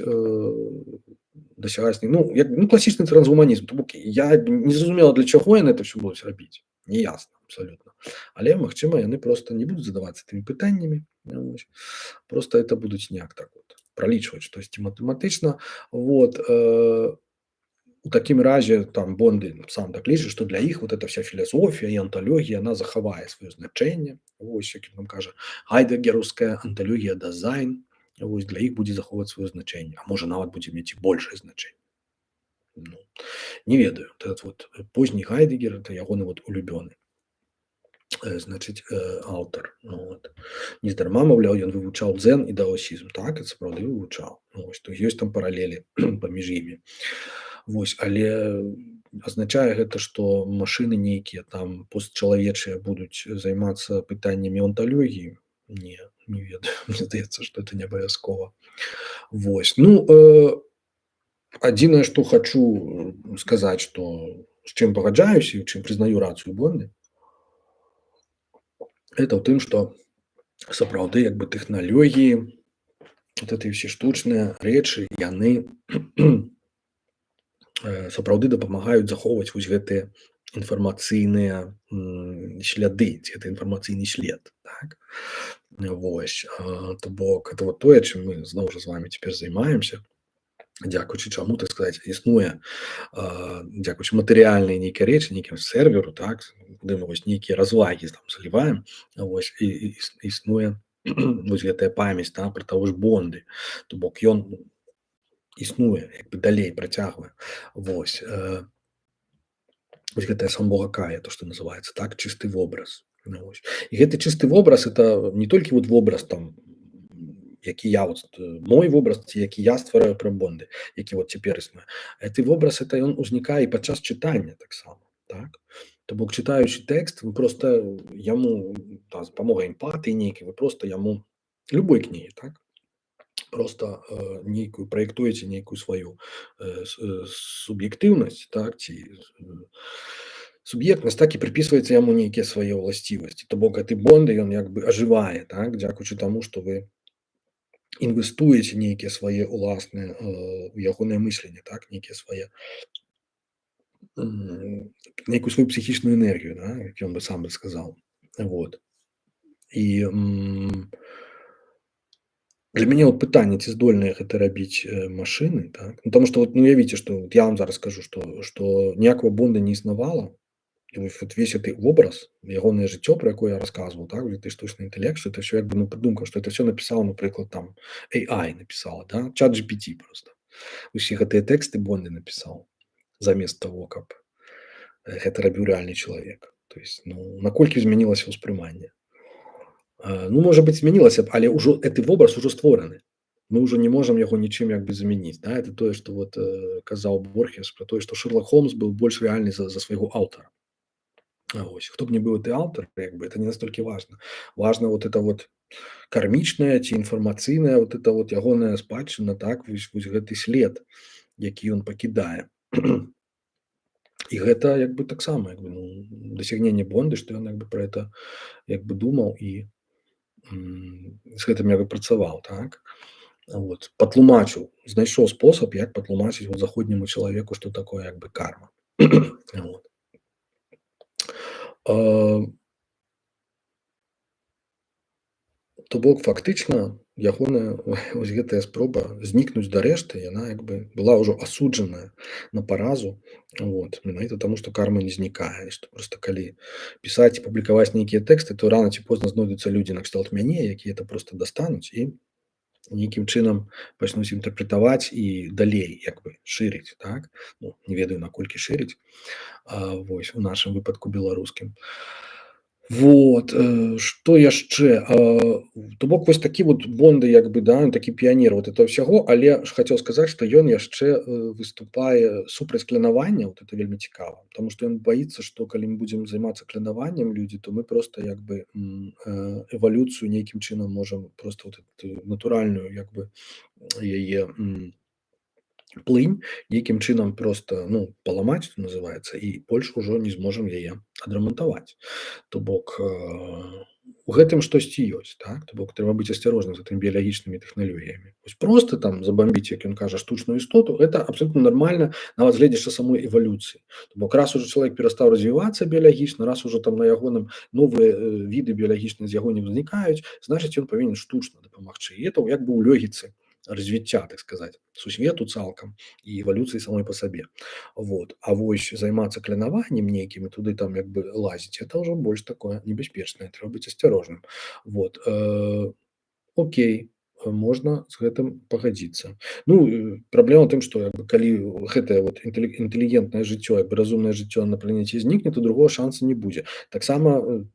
дасягаць, ну, як, ну, класічны трансгуманізм, то бок я не зразумела, для чаго яны это ўсё будуць рабіць, не ясна абсалютна, але магчыма яны просто не будуць задавацца тымі пытаннямі, вось, просто это будуць неяк так вот пралічваць штосьці матэматычна, вот, у такім разе там Бонды сам так лічыць, што для іх вот эта вся філасофія і анталогія, яна захавае сваё значэнне, вось, як ён кажа, гайдэгераўская анталогія дызайн, вось, для іх будзе захоўваць сваё значэнне, а можа нават будзе мець і большае значэнне. Ну, не ведаю, этот вот позні Гайдэгер, это ягоны вот улюбёны, значыць, аўтар. Ну, вот. Нездарма, маўляў, ён вывучаў дзен і даосізм, так, і сапраўды вывучаў. Ну, вось, то ёсць там паралелі паміж імі. Вось, але азначае гэта, што машыны нейкія там постчалавечыя будуць займацца пытаннямі онталогіі? Не ведаю. Мне здаецца, што это не абавязкова. Вось. Ну, адзінае, што хачу сказаць, што з чым пагаджаюся і ў чым прызнаю рацыю Бонды, это ў тым, што сапраўды як бы тэхналогіі, вот эти ўсе штучныя рэчы, яны сапраўды дапамагаюць захоўваць вось гэтыя інфармацыйныя сляды, ці гэта інфармацыйны след, так. Вось, то бок это вот тое, чым мы зноў жа з вамі цяпер займаемся, дзякуючы чаму, так сказаць, існуе, дзякуючы матэрыяльнай нейкай рэчы, нейкім серверу, так, куды мы вось нейкія развагі там заліваем, вось, і існуе вось гэтая памяць, да, пра таго ж Бонды, то бок ён існуе, як бы далей працягвае. Вось, вось гэтая самбога-кая, то, што называецца, так, чысты вобраз. Ну, вось. І гэты чысты вобраз, это не толькі вот вобраз там які я от, мой вобраз, ці які я ствараю пра Бонды, які вот цяпер існуе. Гэты вобраз это ён узнікае і падчас чытання таксама, так. То бок чытаючы тэкст, вы проста яму з дапамогай эмпатыі нейкай, вы проста яму любой кнігі, так, просто, нейкую праектуеце нейкую сваю, суб'ектыўнасць, так, ці суб'ектнасць, так і прыпісваеце яму нейкія свае ўласцівасці. То бок гэты Бонды ён як бы ажывае, так, дзякуючы таму, што вы інвестуеце нейкія свае ўласныя, у ягонае мысленне, так, нейкія свае, м, нейкую сваю псіхічную энергію, да, як ён бы сам бы сказаў. Вот. І, для мяне вот пытанне, ці здольныя гэта рабіць, машыны, так. Ну, таму што вот, ну, уявіце, што вот я вам зараз скажу, што ніякага Бонда не існавала, і вось вот весь гэты вобраз, ягонае жыццё, пра якое я расказваў, так, гэты штучны інтэлект, што это ўсё як бы, ну, прыдумка, што это ўсё напісаў, напрыклад, там AI напісала, да, ChatGPT просто. Усе гэтыя тэксты Бонды напісаў, замест таго, каб, гэта рабіў рэальны чалавек. То есть, ну, наколькі змянілася ўспрыманне. Ну, можа быць, змянілася б, але ўжо гэты вобраз ужо створаны. Мы ўжо не можам яго нічым як бы замяніць, да. Это тое, што вот, казаў Борхес пра тое, што Шэрлак Холмс быў больш рэальны за свайго аўтара. Вось. Хто б не быў гэты аўтар, як бы это не настолькі важна. Важна вот это вот кармічнае ці інфармацыйнае, вот это вот ягоная спадчына, так, вось гэты след, які ён пакідае. І гэта як бы таксама як бы, ну, дасягненне Бонды, што ён як бы пра это як бы думаў і, з гэтым як бы працаваў, так. Вот. Патлумачыў, знайшоў спосаб, як патлумачыць вот заходняму чалавеку, што такое як бы карма. Вот. А, То бок фактычна ягоная вось гэтая спроба знікнуць да рэшты, яна як бы была ўжо асуджаная на паразу. Вот. Менавіта таму, што карма не знікае, і што проста калі пісаць і публікаваць нейкія тэксты, то рана ці позна знойдуцца людзі накшталт мяне, якія это проста дастануць і нейкім чынам пачнуць інтэрпрэтаваць і далей як бы шырыць, так. Ну, не ведаю, наколькі шырыць, вось у нашым выпадку беларускім. Вот, што яшчэ? То бок вось такі вот Бонды як бы, да, ён такі піянер вот этого ўсяго, але ж хацеў сказаць, што ён яшчэ, выступае супраць кланавання, вот это вельмі цікава, таму што ён баіцца, што калі мы будзем займацца кланаваннем людзі, то мы проста як бы, эвалюцыю нейкім чынам можам проста вот эту натуральную як бы яе, плынь нейкім чынам проста, ну, паламаць, што называецца, і больш ужо не зможам яе адрамантаваць. То бок, у гэтым штосьці ёсць, так. То бок трэба быць асцярожным з гэтымі біялагічнымі тэхналогіямі. Вось проста там забамбіць, як ён кажа, штучную істоту, гэта абсалютна нармальна, нават гледзячы самой эвалюцыі. То бок раз ужо чалавек перастаў развівацца біялагічна, раз ужо там на ягоным новыя, віды біялагічныя з яго не ўзнікаюць, значыць, ён павінен штучна дапамагчы. І это як бы ў логіцы развіцця, так сказаць, сусвету цалкам і эвалюцыі самой па сабе. Вот. А вось займацца кланаваннем нейкім і туды там як бы лазіць, это ўжо больш такое небяспечнае, трэба быць асцярожным. Вот. Окей, можна з гэтым пагадзіцца. Ну, праблема ў тым, што як бы калі гэтае вот інтэлігентнае жыццё, як бы разумнае жыццё на планеце знікне, то другога шанса не будзе. Таксама,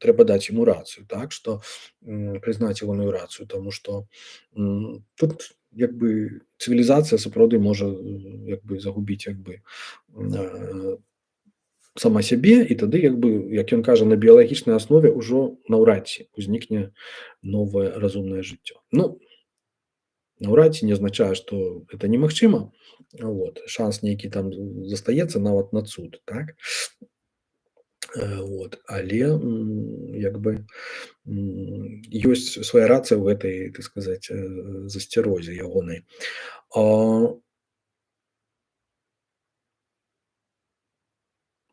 трэба даць яму рацыю, так, што, прызнаць ягоную рацыю, таму што, тут як бы цывілізацыя сапраўды можа, як бы загубіць як бы, сама сябе, і тады як бы, як ён кажа, на біялагічнай аснове ўжо наўрад ці узнікне новае разумнае жыццё. Ну, наўрад ці не азначае, што гэта немагчыма. Вот. Шанс нейкі там застаецца нават на цуд, так. Вот. Але, як бы, ёсць свая рацыя ў гэтай, так сказаць, засцярозе ягонай.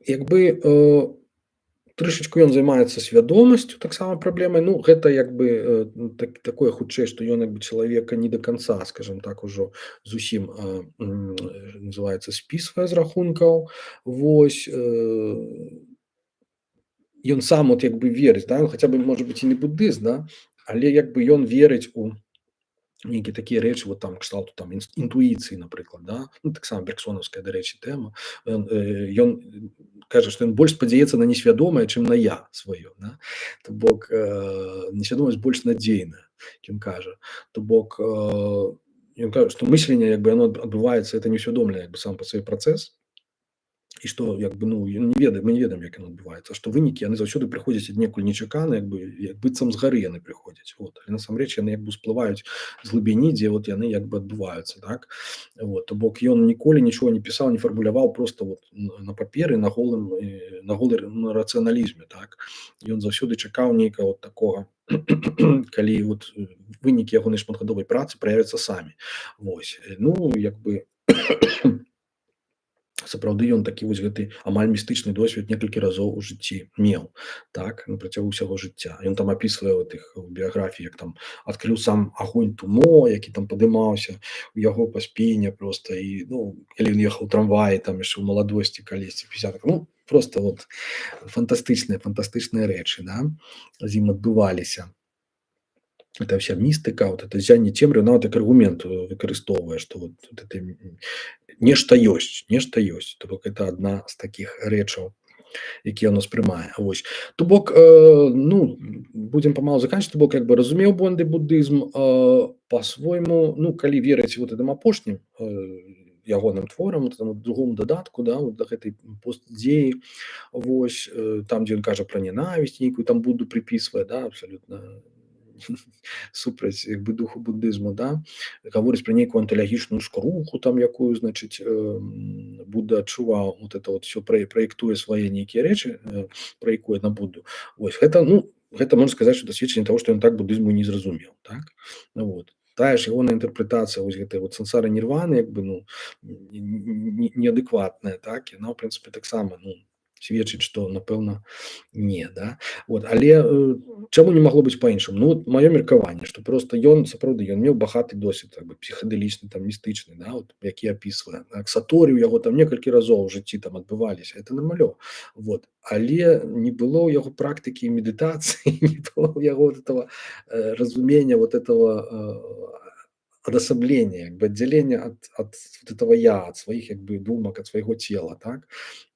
Як бы, трышачку ён займаецца свядомасцю таксама праблемай. Ну, гэта як бы, такое хутчэй, што ён як бы чалавека не да канца, скажам так, ужо зусім, называецца, спісвае з рахункаў. Вось, ён сам от як бы верыць, да, ён хаця бы, можа быць, і не буддыст, да, але як бы ён верыць у нейкія такія рэчы вот там кшталту там інтуіцыі, напрыклад, да, ну таксама бергсонаўская, дарэчы, тэма. Ён кажа, што ён больш спадзяецца на несвядомае, чым на я сваё, да? То бок несвядомасць больш надзейная, ён кажа. То бок ён кажа, што мысленне як бы яно адбываецца, это неусвядомлены як бы сам па сабе працэс, і што як бы ну ён не ведае, мы не ведаем, як яно адбываецца, што вынікі яны заўсёды прыходзяць аднекуль нечакана, як быццам з гары яны прыходзяць, вот. Але насамрэч яны як бы ўсплываюць з глыбіні, дзе вот яны як бы адбываюцца, так. Вот. То бок ён ніколі нічога не пісаў, не фармуляваў просто вот на паперы на голы рацыяналізме, так. Ён заўсёды чакаў нейкага вот такога калі вот вынікі ягонай шматгадовай працы праявяцца самі. Вось. Ну як бы сапраўды ён такі вось гэты амаль містычны досвед некалькі разоў у жыцці меў, так, на працягу ўсяго жыцця. Ён там апісвае вот іх у біяграфіі, як там адкрыў сам агонь Тумо, які там падымаўся у яго па спіне проста і ну калі ён ехаў у трамваі там яшчэ ў маладосці калісьці 50-х, ну просто вот фантастычныя рэчы, да, з ім адбываліся. Это вся містыка, вот это ззянне цемры, нават як аргумент выкарыстоўвае, што вот это нешта ёсць, нешта ёсць. То бок это адна з такіх рэчаў, якія ён успрымае. Вось. То бок ну будзем памалу заканчваць, то бок як бы разумеў Бонды будызм па-свойму, ну калі верыць вот гэтым апошнім ягоным творам, вот этому другому дадатку, да, вот да гэтай постдзеі, вось там, дзе ён кажа пра ненавісць нейкую, там Будду прыпісвае, да, абсалютна супраць як бы духу будызму, да, гаворыць пра нейкую антылагічную скруху там якую, значыць, Будда адчуваў, вот это вот всё праектуе свае нейкія рэчы, праектуе на Будду. Вось гэта, ну, гэта можна сказаць, што дасведчанне таго, што ён так будызму не зразумеў, так. Вот. Тая ж ягоная інтэрпрэтацыя вось гэтай вот сансары нірваны як бы ну неадэкватная, так, яна ў прынцыпе таксама ну сведчыць, што напэўна не, да. Вот. Але чаму не магло быць па-іншаму? Ну вот маё меркаванне, што проста ён сапраўды ён меў багаты досвед як бы псіхадэлічны, там містычны, да, вот, які апісвае. Так, саторы ў яго там некалькі разоў у жыцці там адбываліся, это нармалёва. Вот. Але не было ў яго практыкі медытацыі, не было ў яго вот этого разумення вот этого адасаблення, як бы аддзялення ад вот этого я, ад сваіх як бы думак, ад свайго цела, так.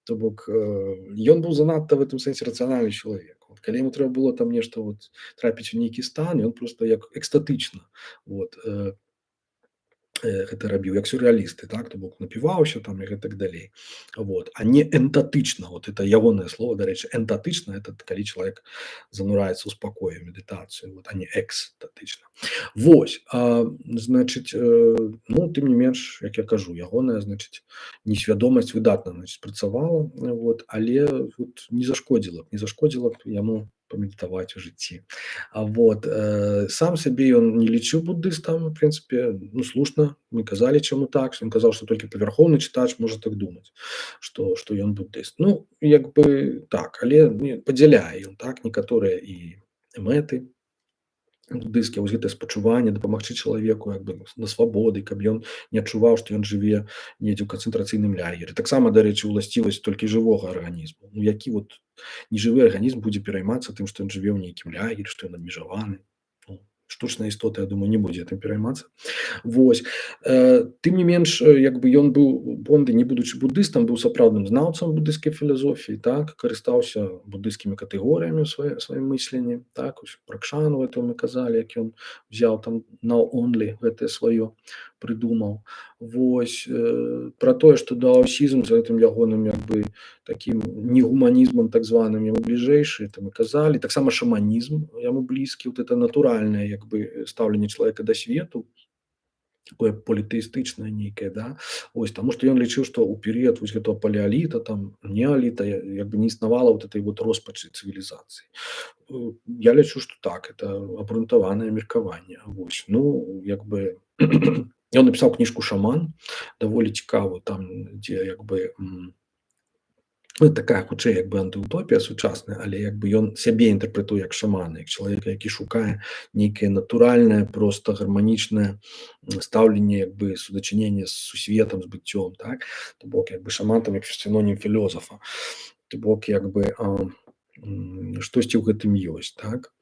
То бок ён быў занадта в этом сэнсе рацыянальны чалавек. Вот, калі яму трэба было там нешта вот трапіць у нейкі стан, ён просто як экстатычна вот гэта рабіў як сюррэалісты, так, то бок напіваўся там і гэтак далей. Вот. А не энтатычна, вот это ягонае слово, дарэчы, энтатычна это калі чалавек занураецца ў спакою, медытацыю, вот, а не экстатычна. Вось, значыць, ну тым не менш, як я кажу, ягоная, значыць, несвядомасць выдатна, значыць, працавала, вот, але вот не зашкодзіла б яму памедытаваць у жыцці. Вот. Сам сябе ён не лічыў буддыстам, в прынцыпе, ну слушна, мы казалі чаму так, ён казаў, што толькі павярхоўны чытач можа так думаць, што ён буддыст. Ну як бы так, але падзяляе ён так некаторыя і мэты буддысцкія, вось гэтае спачуванне, дапамагчы чалавеку як бы на свабоды, каб ён не адчуваў, што ён жыве недзе ў канцэнтрацыйным лагеры. Таксама, дарэчы, уласцівасць толькі жывога арганізму. Ну які вот нежывы арганізм будзе пераймацца тым, што ён жыве ў нейкім лягеры, што ён абмежаваны. Ну, штучная істота, я думаю, не будзе гэтым пераймацца. Вось. Тым не менш, як бы ён быў Бонды, не будучы буддыстам, быў сапраўдным знаўцам буддысцкай філасофіі, так, карыстаўся буддысцкімі катэгорыямі ў сваім мысленні, так, пра кшану это мы казалі, як ён взяў там now only гэтае сваё прыдумаў. Вось. Пра тое, што даосізм з гэтым ягоным як бы такім негуманізмам так званым яму бліжэйшы, это мы казалі. Таксама шаманізм яму блізкі, вот это натуральнае як бы стаўленне чалавека да свету, такое політэістычнае нейкае, да. Ось, таму што ён лічыў, што ў перыяд вось гэтага палеаліта, там неаліта як бы не існавала вот этой вот роспачы цывілізацыі. Я лічу, што так, это абрунтаванае меркаванне. Вось. Ну як бы ён напісаў кніжку «Шаман», даволі цікавую, там дзе як бы ну, такая хутчэй як бы антыутопія сучасная, але як бы ён сябе інтэрпрэтуе як шамана, як чалавека, які шукае нейкае натуральнае, проста гарманічнае стаўленне як бы судачынення з сусветам, з быццём, так. То бок як бы шаман там як сінонім філосафа. То бок як бы штосьці ў гэтым ёсць, так.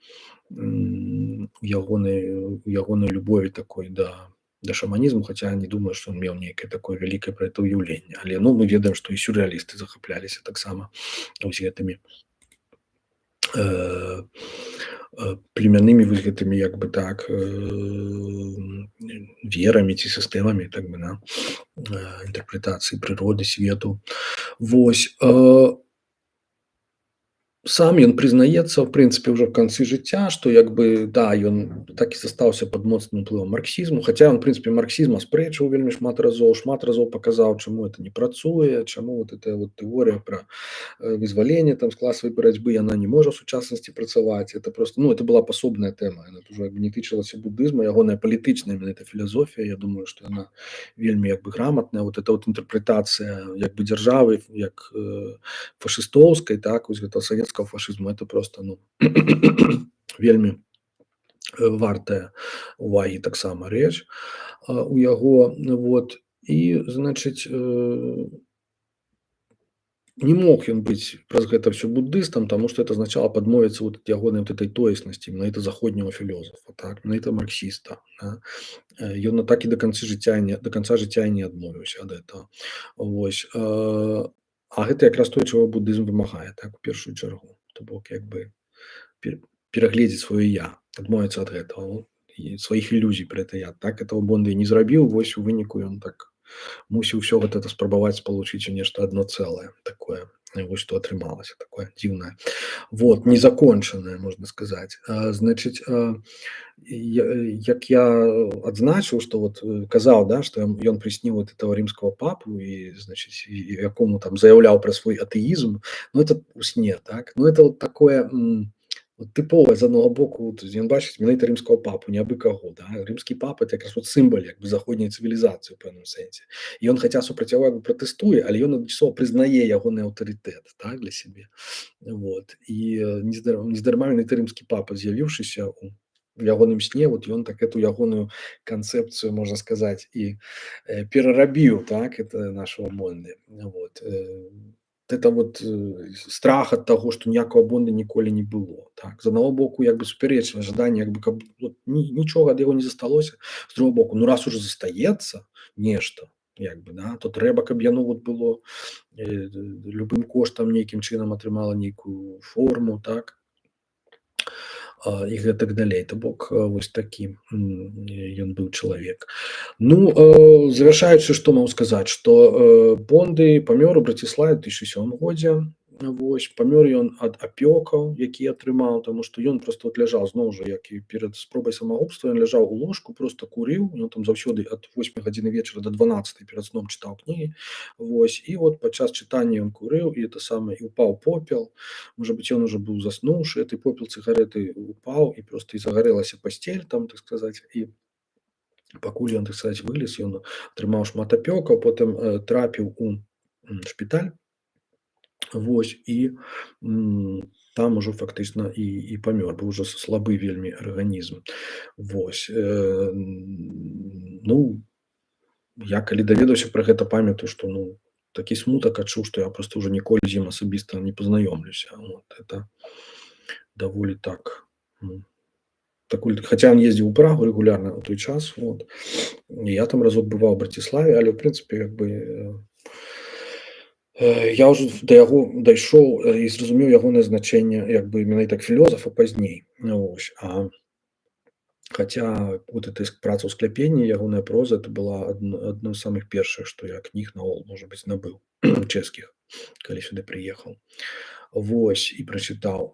ягонай любові такой да шаманізму, хаця не думаю, што ён меў нейкае такое вялікае пра гэта ўяўленне. Але ну мы ведаем, што і сюррэалісты захапляліся таксама вось гэтымі э, племяннымі вось гэтымі як бы так верамі ці сістэмамі так бы на інтэрпрэтацыі прыроды свету. Вось сам ён прызнаецца, в прынцыпе, ўжо ў канцы жыцця, што як бы да, ён так і застаўся пад моцным уплывам марксізму, хаця ён, в прынцыпе, марксізм аспрэчваў вельмі шмат разоў паказаў, чаму это не працуе, чаму вот эта вот тэорыя пра вызваленне там з класавай барацьбы, яна не можа ў сучаснасці працаваць. Это просто, ну, это была пасобная тэма, яна ўжо як бы не тычылася будызму, ягоная палітычная менавіта філасофія, я думаю, што яна вельмі як бы граматная, вот эта вот інтэрпрэтацыя як бы дзяржавы, як фашыстоўскай, так, вось гэта савецкага фашызму, это просто ну, вельмі вартая увагі таксама рэч у яго. Вот. І значыць не мог ён быць праз гэта ўсё буддыстам, таму што это азначала падмовіцца вот ягонай вот этой тоеснасці, менавіта заходняго філёзафа, так, менавіта марксіста. Да? Ён так і да канца жыцця і не адмовіўся ад этого. Вось. А гэта якраз тое, чаго буддызм вымагае, так, у першую чаргу. То бок як бы перагледзець сваё я, адмовіцца ад гэтага і сваіх ілюзій пра гэта я. Так этого Бонда і не зрабіў, вось у выніку ён так мусіў усё гэта спрабаваць спалучыць у нешта адно цэлае такое. Вось што атрымалася такое дзіўнае. Вот, незакончанае, можна сказаць. Значыць, як я адзначыў, што вот казаў, да, што ён прысніў вот этого рымскага папу і, значыць, якому там заяўляў пра свой атэізм, ну это ў сне, так. Ну это вот такое вот тыповае з аднаго боку, вот, ён бачыць менавіта рымскага папу, не абы каго, да. Рымскі папа это якраз вот сімвал як бы заходняй цывілізацыі ў пэўным сэнсе. І ён хаця супрацьлеглы пратэстуе, але ён адначасова прызнае ягоны аўтарытэт, так, для сябе. Вот. І нездарма менавіта рымскі папа, з'явіўшыся у ягоным сне, вот ён так эту ягоную канцэпцыю, можна сказаць, і перарабіў, так, это нашего Бонды. Вот. Это вот страх ад таго, што ніякага Бонда ніколі не было. Так. З аднаго боку як бы супярэчлівае жаданне, як бы каб вот, нічога ад яго не засталося. З другого боку, ну раз уже застаецца нешта, як бы, да, то трэба, каб яно вот было любым коштам нейкім чынам атрымала нейкую форму, так, і гэтак далей. То бок вось такі ён быў чалавек. Ну, завяршаючы, што магу сказаць, што Бонды памёр у Браціславе ў 2007 годзе. Вось, памёр ён ад апёкаў, які атрымаў, таму што ён просто вот ляжаў зноў жа, як і перад спробай самагубства, ён ляжаў у ложку, просто курыў, ён там заўсёды ад 8 гадзіны вечара да 12 перад сном чытаў кнігі. Вось, і вот падчас чытання ён курыў, і это самае, і упаў попел. Можа быць, ён уже быў заснуўшы, этой попел цыгареты упаў, і просто і загарэлася пасцель там, так сказаць, і пакуль ён, так сказаць, вылез, ён атрымаў шмат апёкаў, потым трапіў у шпіталь. Вось, і там ужо фактычна і памёр, быў ужо слабы вельмі арганізм. Вось. Ну, я калі даведаўся пра гэта, памятаю, што ну, такі смутак адчуў, што я просто ўжо ніколі з ім асабіста не пазнаёмлюся. Вот, это даволі так. Хаця ён ездзіў у Прагу рэгулярна ў той час. Вот. Я там разок бываў у Браціславе, але ў прынцыпе як бы я ўжо да яго дайшоў і зразумеў ягонае значэнне як бы менавіта як філёзафа пазней. Вось. Хаця вот эта праца ў скляпенні, ягоная проза, это была адной з самых першых, што я кніг наогул, можа быць, набыў чэшскіх, калі сюды прыехаў. Вось, і прачытаў.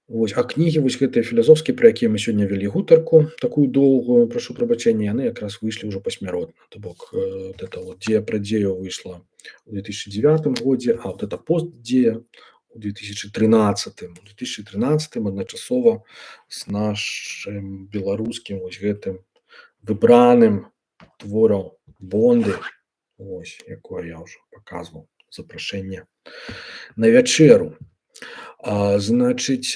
Вось, а кнігі вось гэтыя філасофскія, пра якія мы сёння вялі гутарку, такую доўгую, прашу прабачэння, яны якраз выйшлі ўжо пасмяротна. То бок вот это вот «Дзея пра дзею» выйшла ў 2009 годзе, а вот это «Постдзея» у 2013. У 2013 адначасова з нашым беларускім вось гэтым выбраным творам Бонды, вось, якое я ўжо паказваў, запрашэнне на вячэру. Значыць,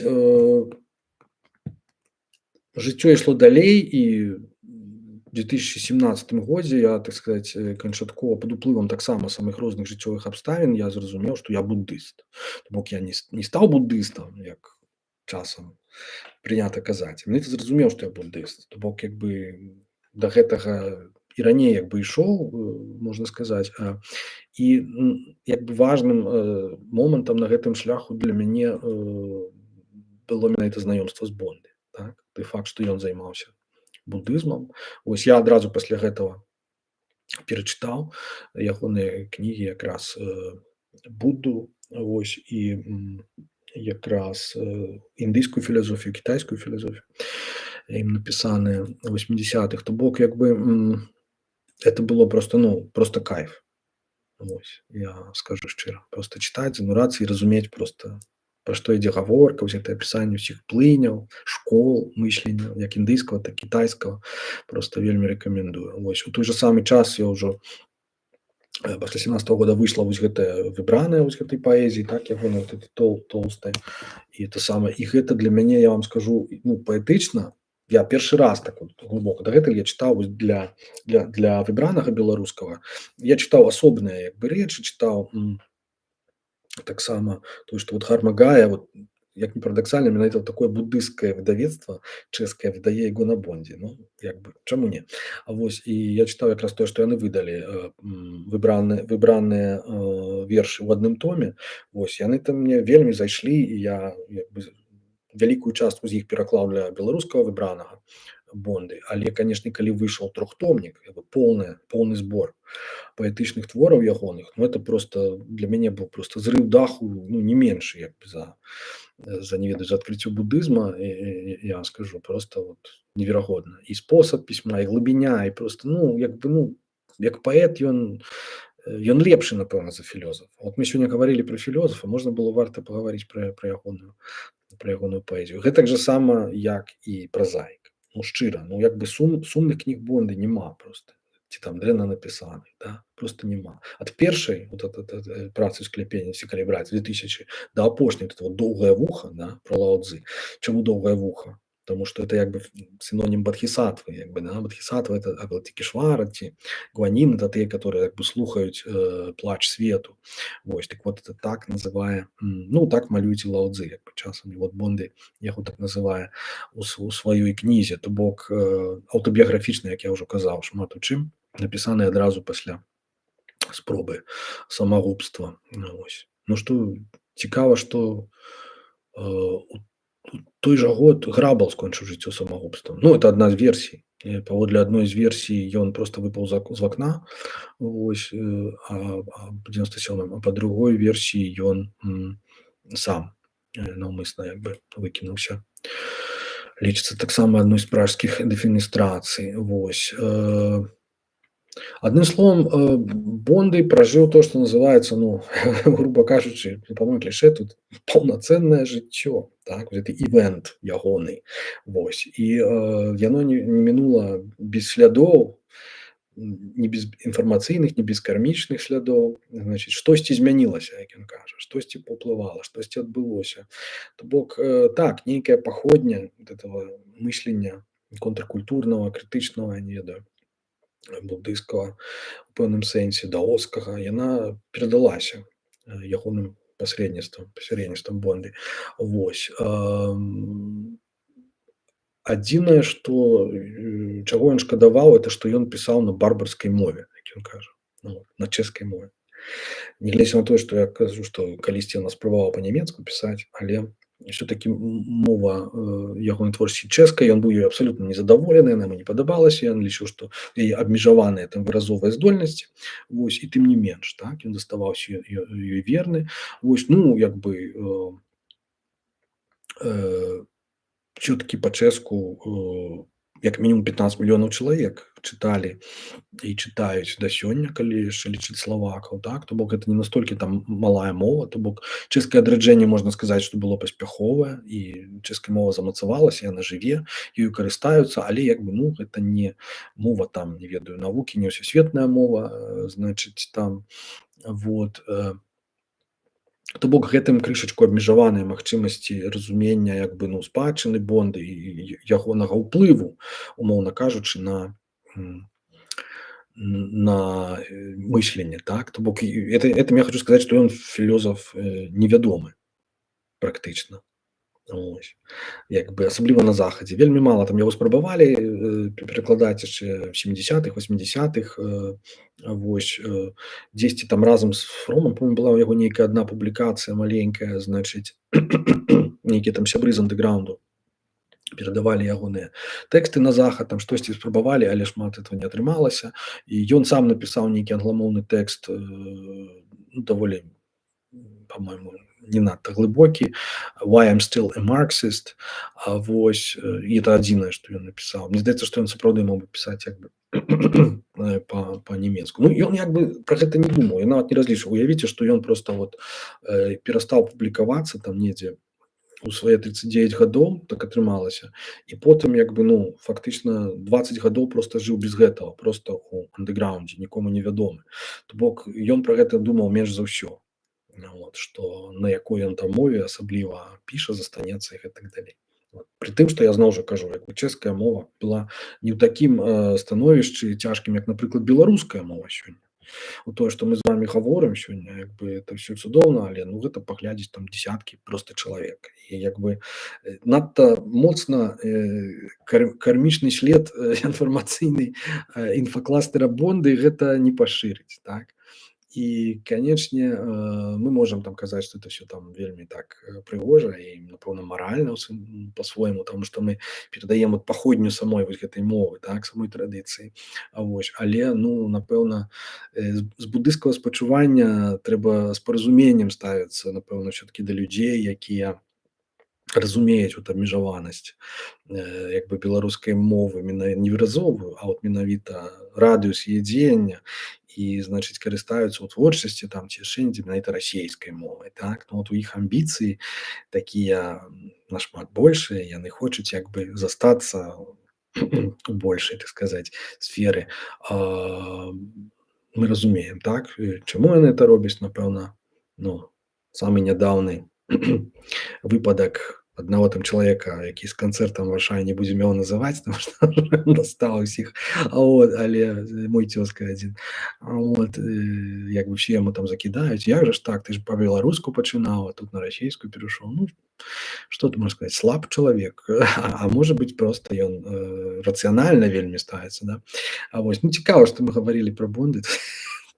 жыццё ішло далей, і ў 2017 годзе я, так сказаць, канчаткова пад уплывам таксама самых розных жыццёвых абставін я зразумеў, што я буддыст. То бок я не стаў буддыстам, як часам прынята казаць. Мне ты зразумеў, што я буддыст. То бок як бы да гэтага і раней як бы ішоў, можна сказаць, і як бы важным момантам на гэтым шляху для мяне было менавіта знаёмства з Бонды. Так? Той факт, што ён займаўся буддызмам. Вось я адразу пасля гэтага перачытаў ягоныя кнігі якраз Будду, вось і якраз індыйскую філасофію, кітайскую філасофію, ім напісаныя 80-х. То бок як бы это было просто, ну, просто кайф. Вось, я скажу шчыра. Просто чытаць, занурацца і разумець просто, пра што ідзе гаворка, вось гэта апісанне ўсіх плыняў, школ мыслення, як індыйскага, так і кітайскага. Просто вельмі рэкамендую. Вось у той жа самы час я ўжо пасля 17-го года выйшла вось гэтая выбраная вось гэтай паэзіі, так, ягонай вот этой толстай. І то самае, і гэта для мяне, я вам скажу, ну, паэтычна, я першы раз так вот глыбока дагэтуль я чытаў вось для выбранага беларускага, я чытаў асобныя як бы рэчы, чытаў таксама тое, што вот Хармагая, вот, як ні парадаксальна, менавіта такое буддысцкае выдавецтва чэшскае выдае яго на Бондзе. Ну, як бы, чаму не? А вось, і я чытаў якраз тое, што яны выдалі выбраныя вершы ў адным томе. Вось, яны там мне вельмі зайшлі, і я як бы вялікую частку з іх пераклаў для беларускага выбранага Бонды. Але, канешне, калі выйшаў трохтомнік, поўны збор паэтычных твораў ягоных, ну, это просто для мяне быў просто зрыў даху, ну, не меншы як бы за не ведаю, за адкрыццё буддызма, я скажу, просто вот неверагодна. І спосаб пісьма, і глыбіня, і просто, ну, як бы, ну, як паэт ён лепшы, напэўна, за філёзафа. Вот мы сёння гаварылі пра філёзафа, можна было варта пагаварыць пра ягоную паэзію. Гэтак жа сама, як і празаік. Ну, шчыра, ну, як бы сумных кніг Бонды няма просто. Ці там дрэнна напісаных, да? Просто няма. Ад першай вот працы ў скляпенні, калі браць 2000 да апошняй, вот доўгае вуха, да, про Лао Цзы. Чаму доўгае вуха? Потому что это як бы синоним бодхисаттвы, як бы, да? Бодхисаттва это Аватаркішвара ці Гуанін, это тыя, которые як бы слухаюць плач свету. Вось, так вот это так называе, ну, так малююць і Лао Цзы, як бы часам, вот Бонды яго так называе у сваёй кнізе, то бок аўтабіяграфічна, як я ўжо казаў, шмат у чым, напісаны адразу пасля спробы самагубства. Вось. Ну, што цікава, што у той жа год Грабал скончыў жыццё самагубствам. Ну, это адна з версій. Паводле адной з версій ён просто выпаў з вакна, вось, а 97-м, а па другой версіі ён сам наўмысна як бы выкінуўся. Лічыцца таксама адной з пражскіх дэфенестрацый. Вось. Адным словом, Бонды пражыў то, што называецца, ну, груба кажучы, па-мойму, клішэ тут паўнацэннае жыццё, так, гэты івэнт ягоны. Вось. І яно не мінула без слядоў, не без інфармацыйных, не без кармічных слядоў. Значыць, штосьці змянілася, як ён кажа, штосьці паўплывала, штосьці адбылося. То бок, так, нейкая паходня вот этого мыслення контркультурнага, крытычнага, не ведаю, буддыйскага у пэўным сэнсе, даоскага, яна перадалася ягоным пасярэдніцтвам Бонды. Вось. Адзінае, што чаго ён шкадаваў, это што ён пісаў на барбарскай мове, як ён кажа, ну, на чэшскай мове. Нягледзячы на тое, што я кажу, што калісьці яна спрабавала па-нямецку пісаць, але ўсё-такі мова ягонай творчасці чэшская, ён быў ёй абсалютна незадаволены, яна яму не падабалася, ён лічыў, што яе абмежаваныя там выразовыя здольнасці, вось, і тым не менш, так, ён заставаўся ёй верны. Вось, ну, як бы всё-таки па-чэшску як мінімум 15 мільёнаў чалавек чыталі і чытаюць да сёння, калі яшчэ лічыць славакаў, так, то бок гэта не настолькі там малая мова, то бок чэшскае адраджэнне, можна сказаць, што было паспяховае, і чэшская мова замацавалася, яна жыве, ёю карыстаюцца, але як бы, ну, гэта не мова там, не ведаю, навукі, не ўсёсветная мова, значыць, там, вот, то бок гэтым крышачку абмежаваныя магчымасці разумення як бы, ну, спадчыны Бонды і ягонага ўплыву, умоўна кажучы, на мысленне, так, то бок этым я хочу сказаць, што ён філёзаф невядомы практычна. Вось. Як бы асабліва на захадзе. Вельмі мала там яго спрабавалі, перакладаць яшчэ в 70-х, 80-х, вось, дзесьці там разам з Фромам, по-моему, была ў яго нейкая адна публікацыя маленькая, значыць, нейкія там сябры з андэграунду перадавалі ягоныя тэксты на захад, там штосьці спрабавалі, але шмат этого не атрымалася. І ён сам напісаў нейкі англамоўны тэкст, ну, даволі, по-моему, не надта глыбокі, "Why I'm still a Marxist". Вось, і это адзінае, што ён напісаў. Мне здаецца, што ён сапраўды мог бы пісаць як бы па-нямецку. Ну, ён як бы пра гэта не думаў, я нават не разлічваў. Уявіце, што ён проста вот перастаў публікавацца там недзе у свае 39 гадоў, так атрымалася. І потым як бы, ну, фактычна 20 гадоў проста жыў без гэтага, проста ў андэграундзе, нікому не вядомы. То бок ён пра гэта думаў менш за ўсё. Вот, што на якой ён там мове асабліва піша, застанецца і гэтак далей. Вот. Пры тым, што я зноў жа кажу, як бы чэшская мова была не ў такім становішчы цяжкім, як, напрыклад, беларуская мова сёння. У тое, што мы з вами гаворым сёння, як бы это ўсё цудоўна, але ну гэта паглядзець там дзесяткі проста чалавек. І як бы надта моцна кармічны след інфармацыйны інфакластера Бонды гэта не пашырыць, так. І, канечне, мы можам там казаць, што это ўсё там вельмі так прыгожа і, напэўна, маральна па-свойму, таму што мы перадаем от паходню самой вось гэтай мовы, так, самой традыцыі. Вось. Але, ну, напэўна, з будысцкага спачування трэба з паразуменнем ставіцца, напэўна, ўсё-такі да людзей, якія разумеюць вот абмежаванасць як бы беларускай мовы не выразовую, а вот менавіта радыус яе дзеяння і, значыць, карыстаюцца ў творчасці там ці яшчэ недзе менавіта расейскай мовай, так. Ну, вот у іх амбіцыі такія нашмат большыя, яны хочуць як бы застацца у большай, так сказаць, сферы. Мы разумеем, так, чаму яны это робяць, напэўна, ну, самы нядаўны выпадак аднаго там чалавека, які з канцэртам в Варшаве, не будзем яго называць, таму што дастаў усіх, вот, але мой цёзка адзін. Вот, як бы ўсе яму там закідаюць: "Як жа ж так, ты ж па-беларуску пачынаў, а тут на расейскую перайшоў". Ну, што тут можна сказаць, слаб чалавек, а можа быць, проста ён рацыянальна вельмі ставіцца, да. А вось, ну, цікава, што мы гаварылі пра Бонды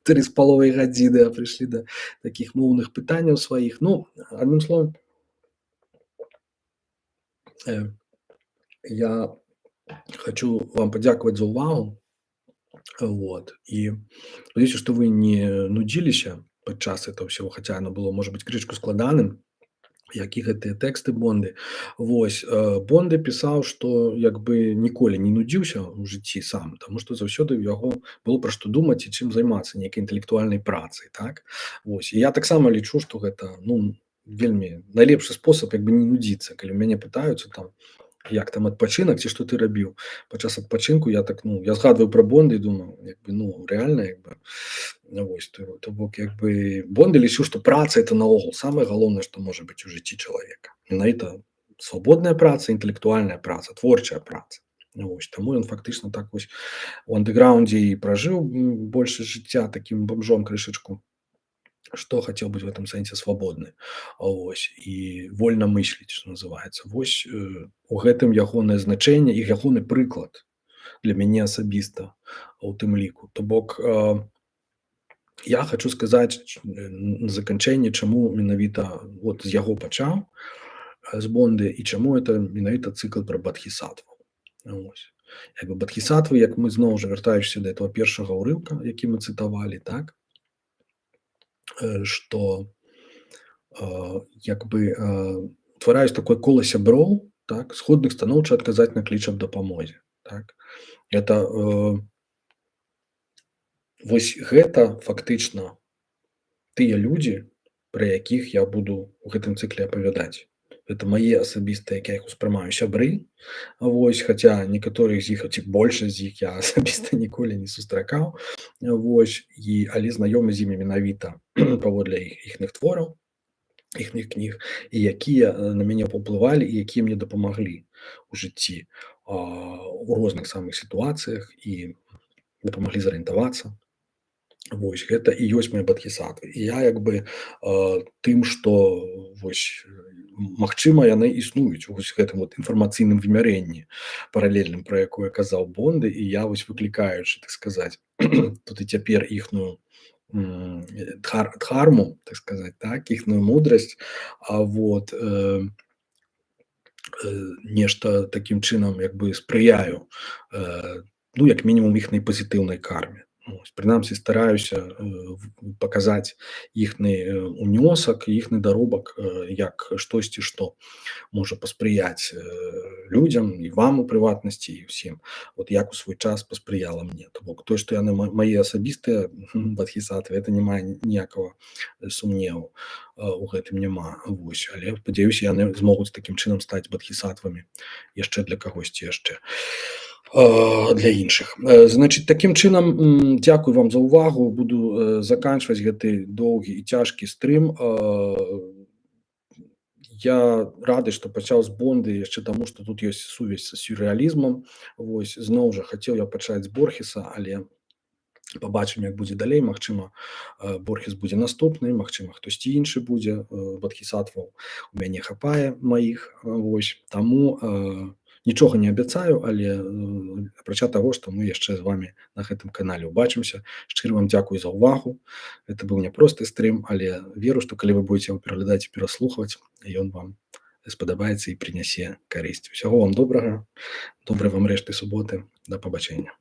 3,5 гадзіны, а прыйшлі да такіх моўных пытанняў сваіх. Ну, адным словам, я хочу вам падзякаваць за ўвагу. Вот. І спадзяюся, што вы не нудзіліся падчас этого ўсяго, хаця оно было, можа быць, крышку складаным, як і гэтыя тэксты Бонды. Вось, Бонды пісаў, што як бы ніколі не нудзіўся ў жыцці сам, таму што заўсёды ў яго было пра што думаць і чым займацца, нейкай інтэлектуальнай працай, так. Вось. І я таксама лічу, што гэта, ну, вельмі найлепшы спосаб як бы не нудзіцца. Калі мяне пытаюцца там, як там адпачынак ці што ты рабіў падчас адпачынку, я так, ну, я згадваю пра Бонды і думаю, як бы, ну, рэальна, як бы, вось, то бок, як бы, Бонды лічыў, што праца это наогул самае галоўнае, што можа быць у жыцці чалавека. Менавіта свабодная праца, інтэлектуальная праца, творчая праца. Вось, таму ён фактычна так вось у андэграундзе і пражыў большасць жыцця такім бамжом крышачку, што хацеў быць в этом сэнсе свабодны. Вось, і вольна мысліць, што называецца. Вось, у гэтым ягонае значэнне і ягоны прыклад для мяне асабіста у тым ліку. То бок, я хочу сказаць на заканчэнне, чаму менавіта вот з яго пачаў, з Бонды, і чаму это менавіта цыкл пра бадхісатву. Вось. Як бы бадхісатвы, як мы зноў жа вяртаючыся да этого першага ўрыўка, які мы цытавалі, так, што як бы утвараюць такое кола сяброў, так, сходных станоўча адказаць на кліч аб дапамозе, так. Это вось гэта фактычна тыя людзі, пра якіх я буду ў гэтым цыкле апавядаць. Это мае асабістыя, як я іх успрымаю, сябры. Вось, хаця некаторых з іх, ці большасць з іх я асабіста ніколі не сустракаў. Вось, але знаёмы з імі менавіта паводле іхных твораў, іхных кніг, і якія на мяне паўплывалі і якія мне дапамаглі ў жыцці у розных самых сітуацыях і дапамаглі зарыентавацца. Вось, гэта і ёсць мае бадхісатвы. І я як бы тым, што вось магчыма, яны існуюць у вось гэтым вот інфармацыйным вымярэнні паралельным, пра якое казаў Бонды, і я вось выклікаючы, так сказаць, тут і цяпер іхную дхарму, так сказаць, так, іхную мудрасць, вот, нешта такім чынам як бы спрыяю, ну, як мінімум іхнай пазітыўнай карме. Вось, прынамсі стараюся паказаць іхны унёсак, іхны даробак як штосьці, што можа паспрыяць людзям і вам у прыватнасці і ўсім, вот як у свой час паспрыяла мне. То бок тое, што яны мае асабістыя бадхісатвы, это не мае ніякага сумневу у гэтым няма. Вось, але спадзяюся, яны змогуць такім чынам стаць бадхісатвамі яшчэ для кагосьці яшчэ. Для іншых. Значыць, такім чынам, дзякуй вам за ўвагу. Буду заканчваць гэты доўгі і цяжкі стрым. Я рады, што пачаў з Бонды яшчэ таму, што тут ёсць сувязь з сюррэалізмам. Вось, зноў жа, хацеў я пачаць з Борхеса, але пабачым, як будзе далей. Магчыма, Борхес будзе наступны, магчыма, хтосьці іншы будзе, бадхісатваў у мяне хапае маіх. Вось, таму нічога не абяцаю, але апрача таго, што мы яшчэ з вамі на гэтым канале ўбачымся. Шчыра вам дзякуй за ўвагу. Гэта быў няпросты стрым, але веру, што калі вы будзеце яго пераглядаць і пераслухваць, ён вам спадабаецца і прынясе карысць. Усяго вам добрага, добрай вам рэшты суботы. Да пабачэння.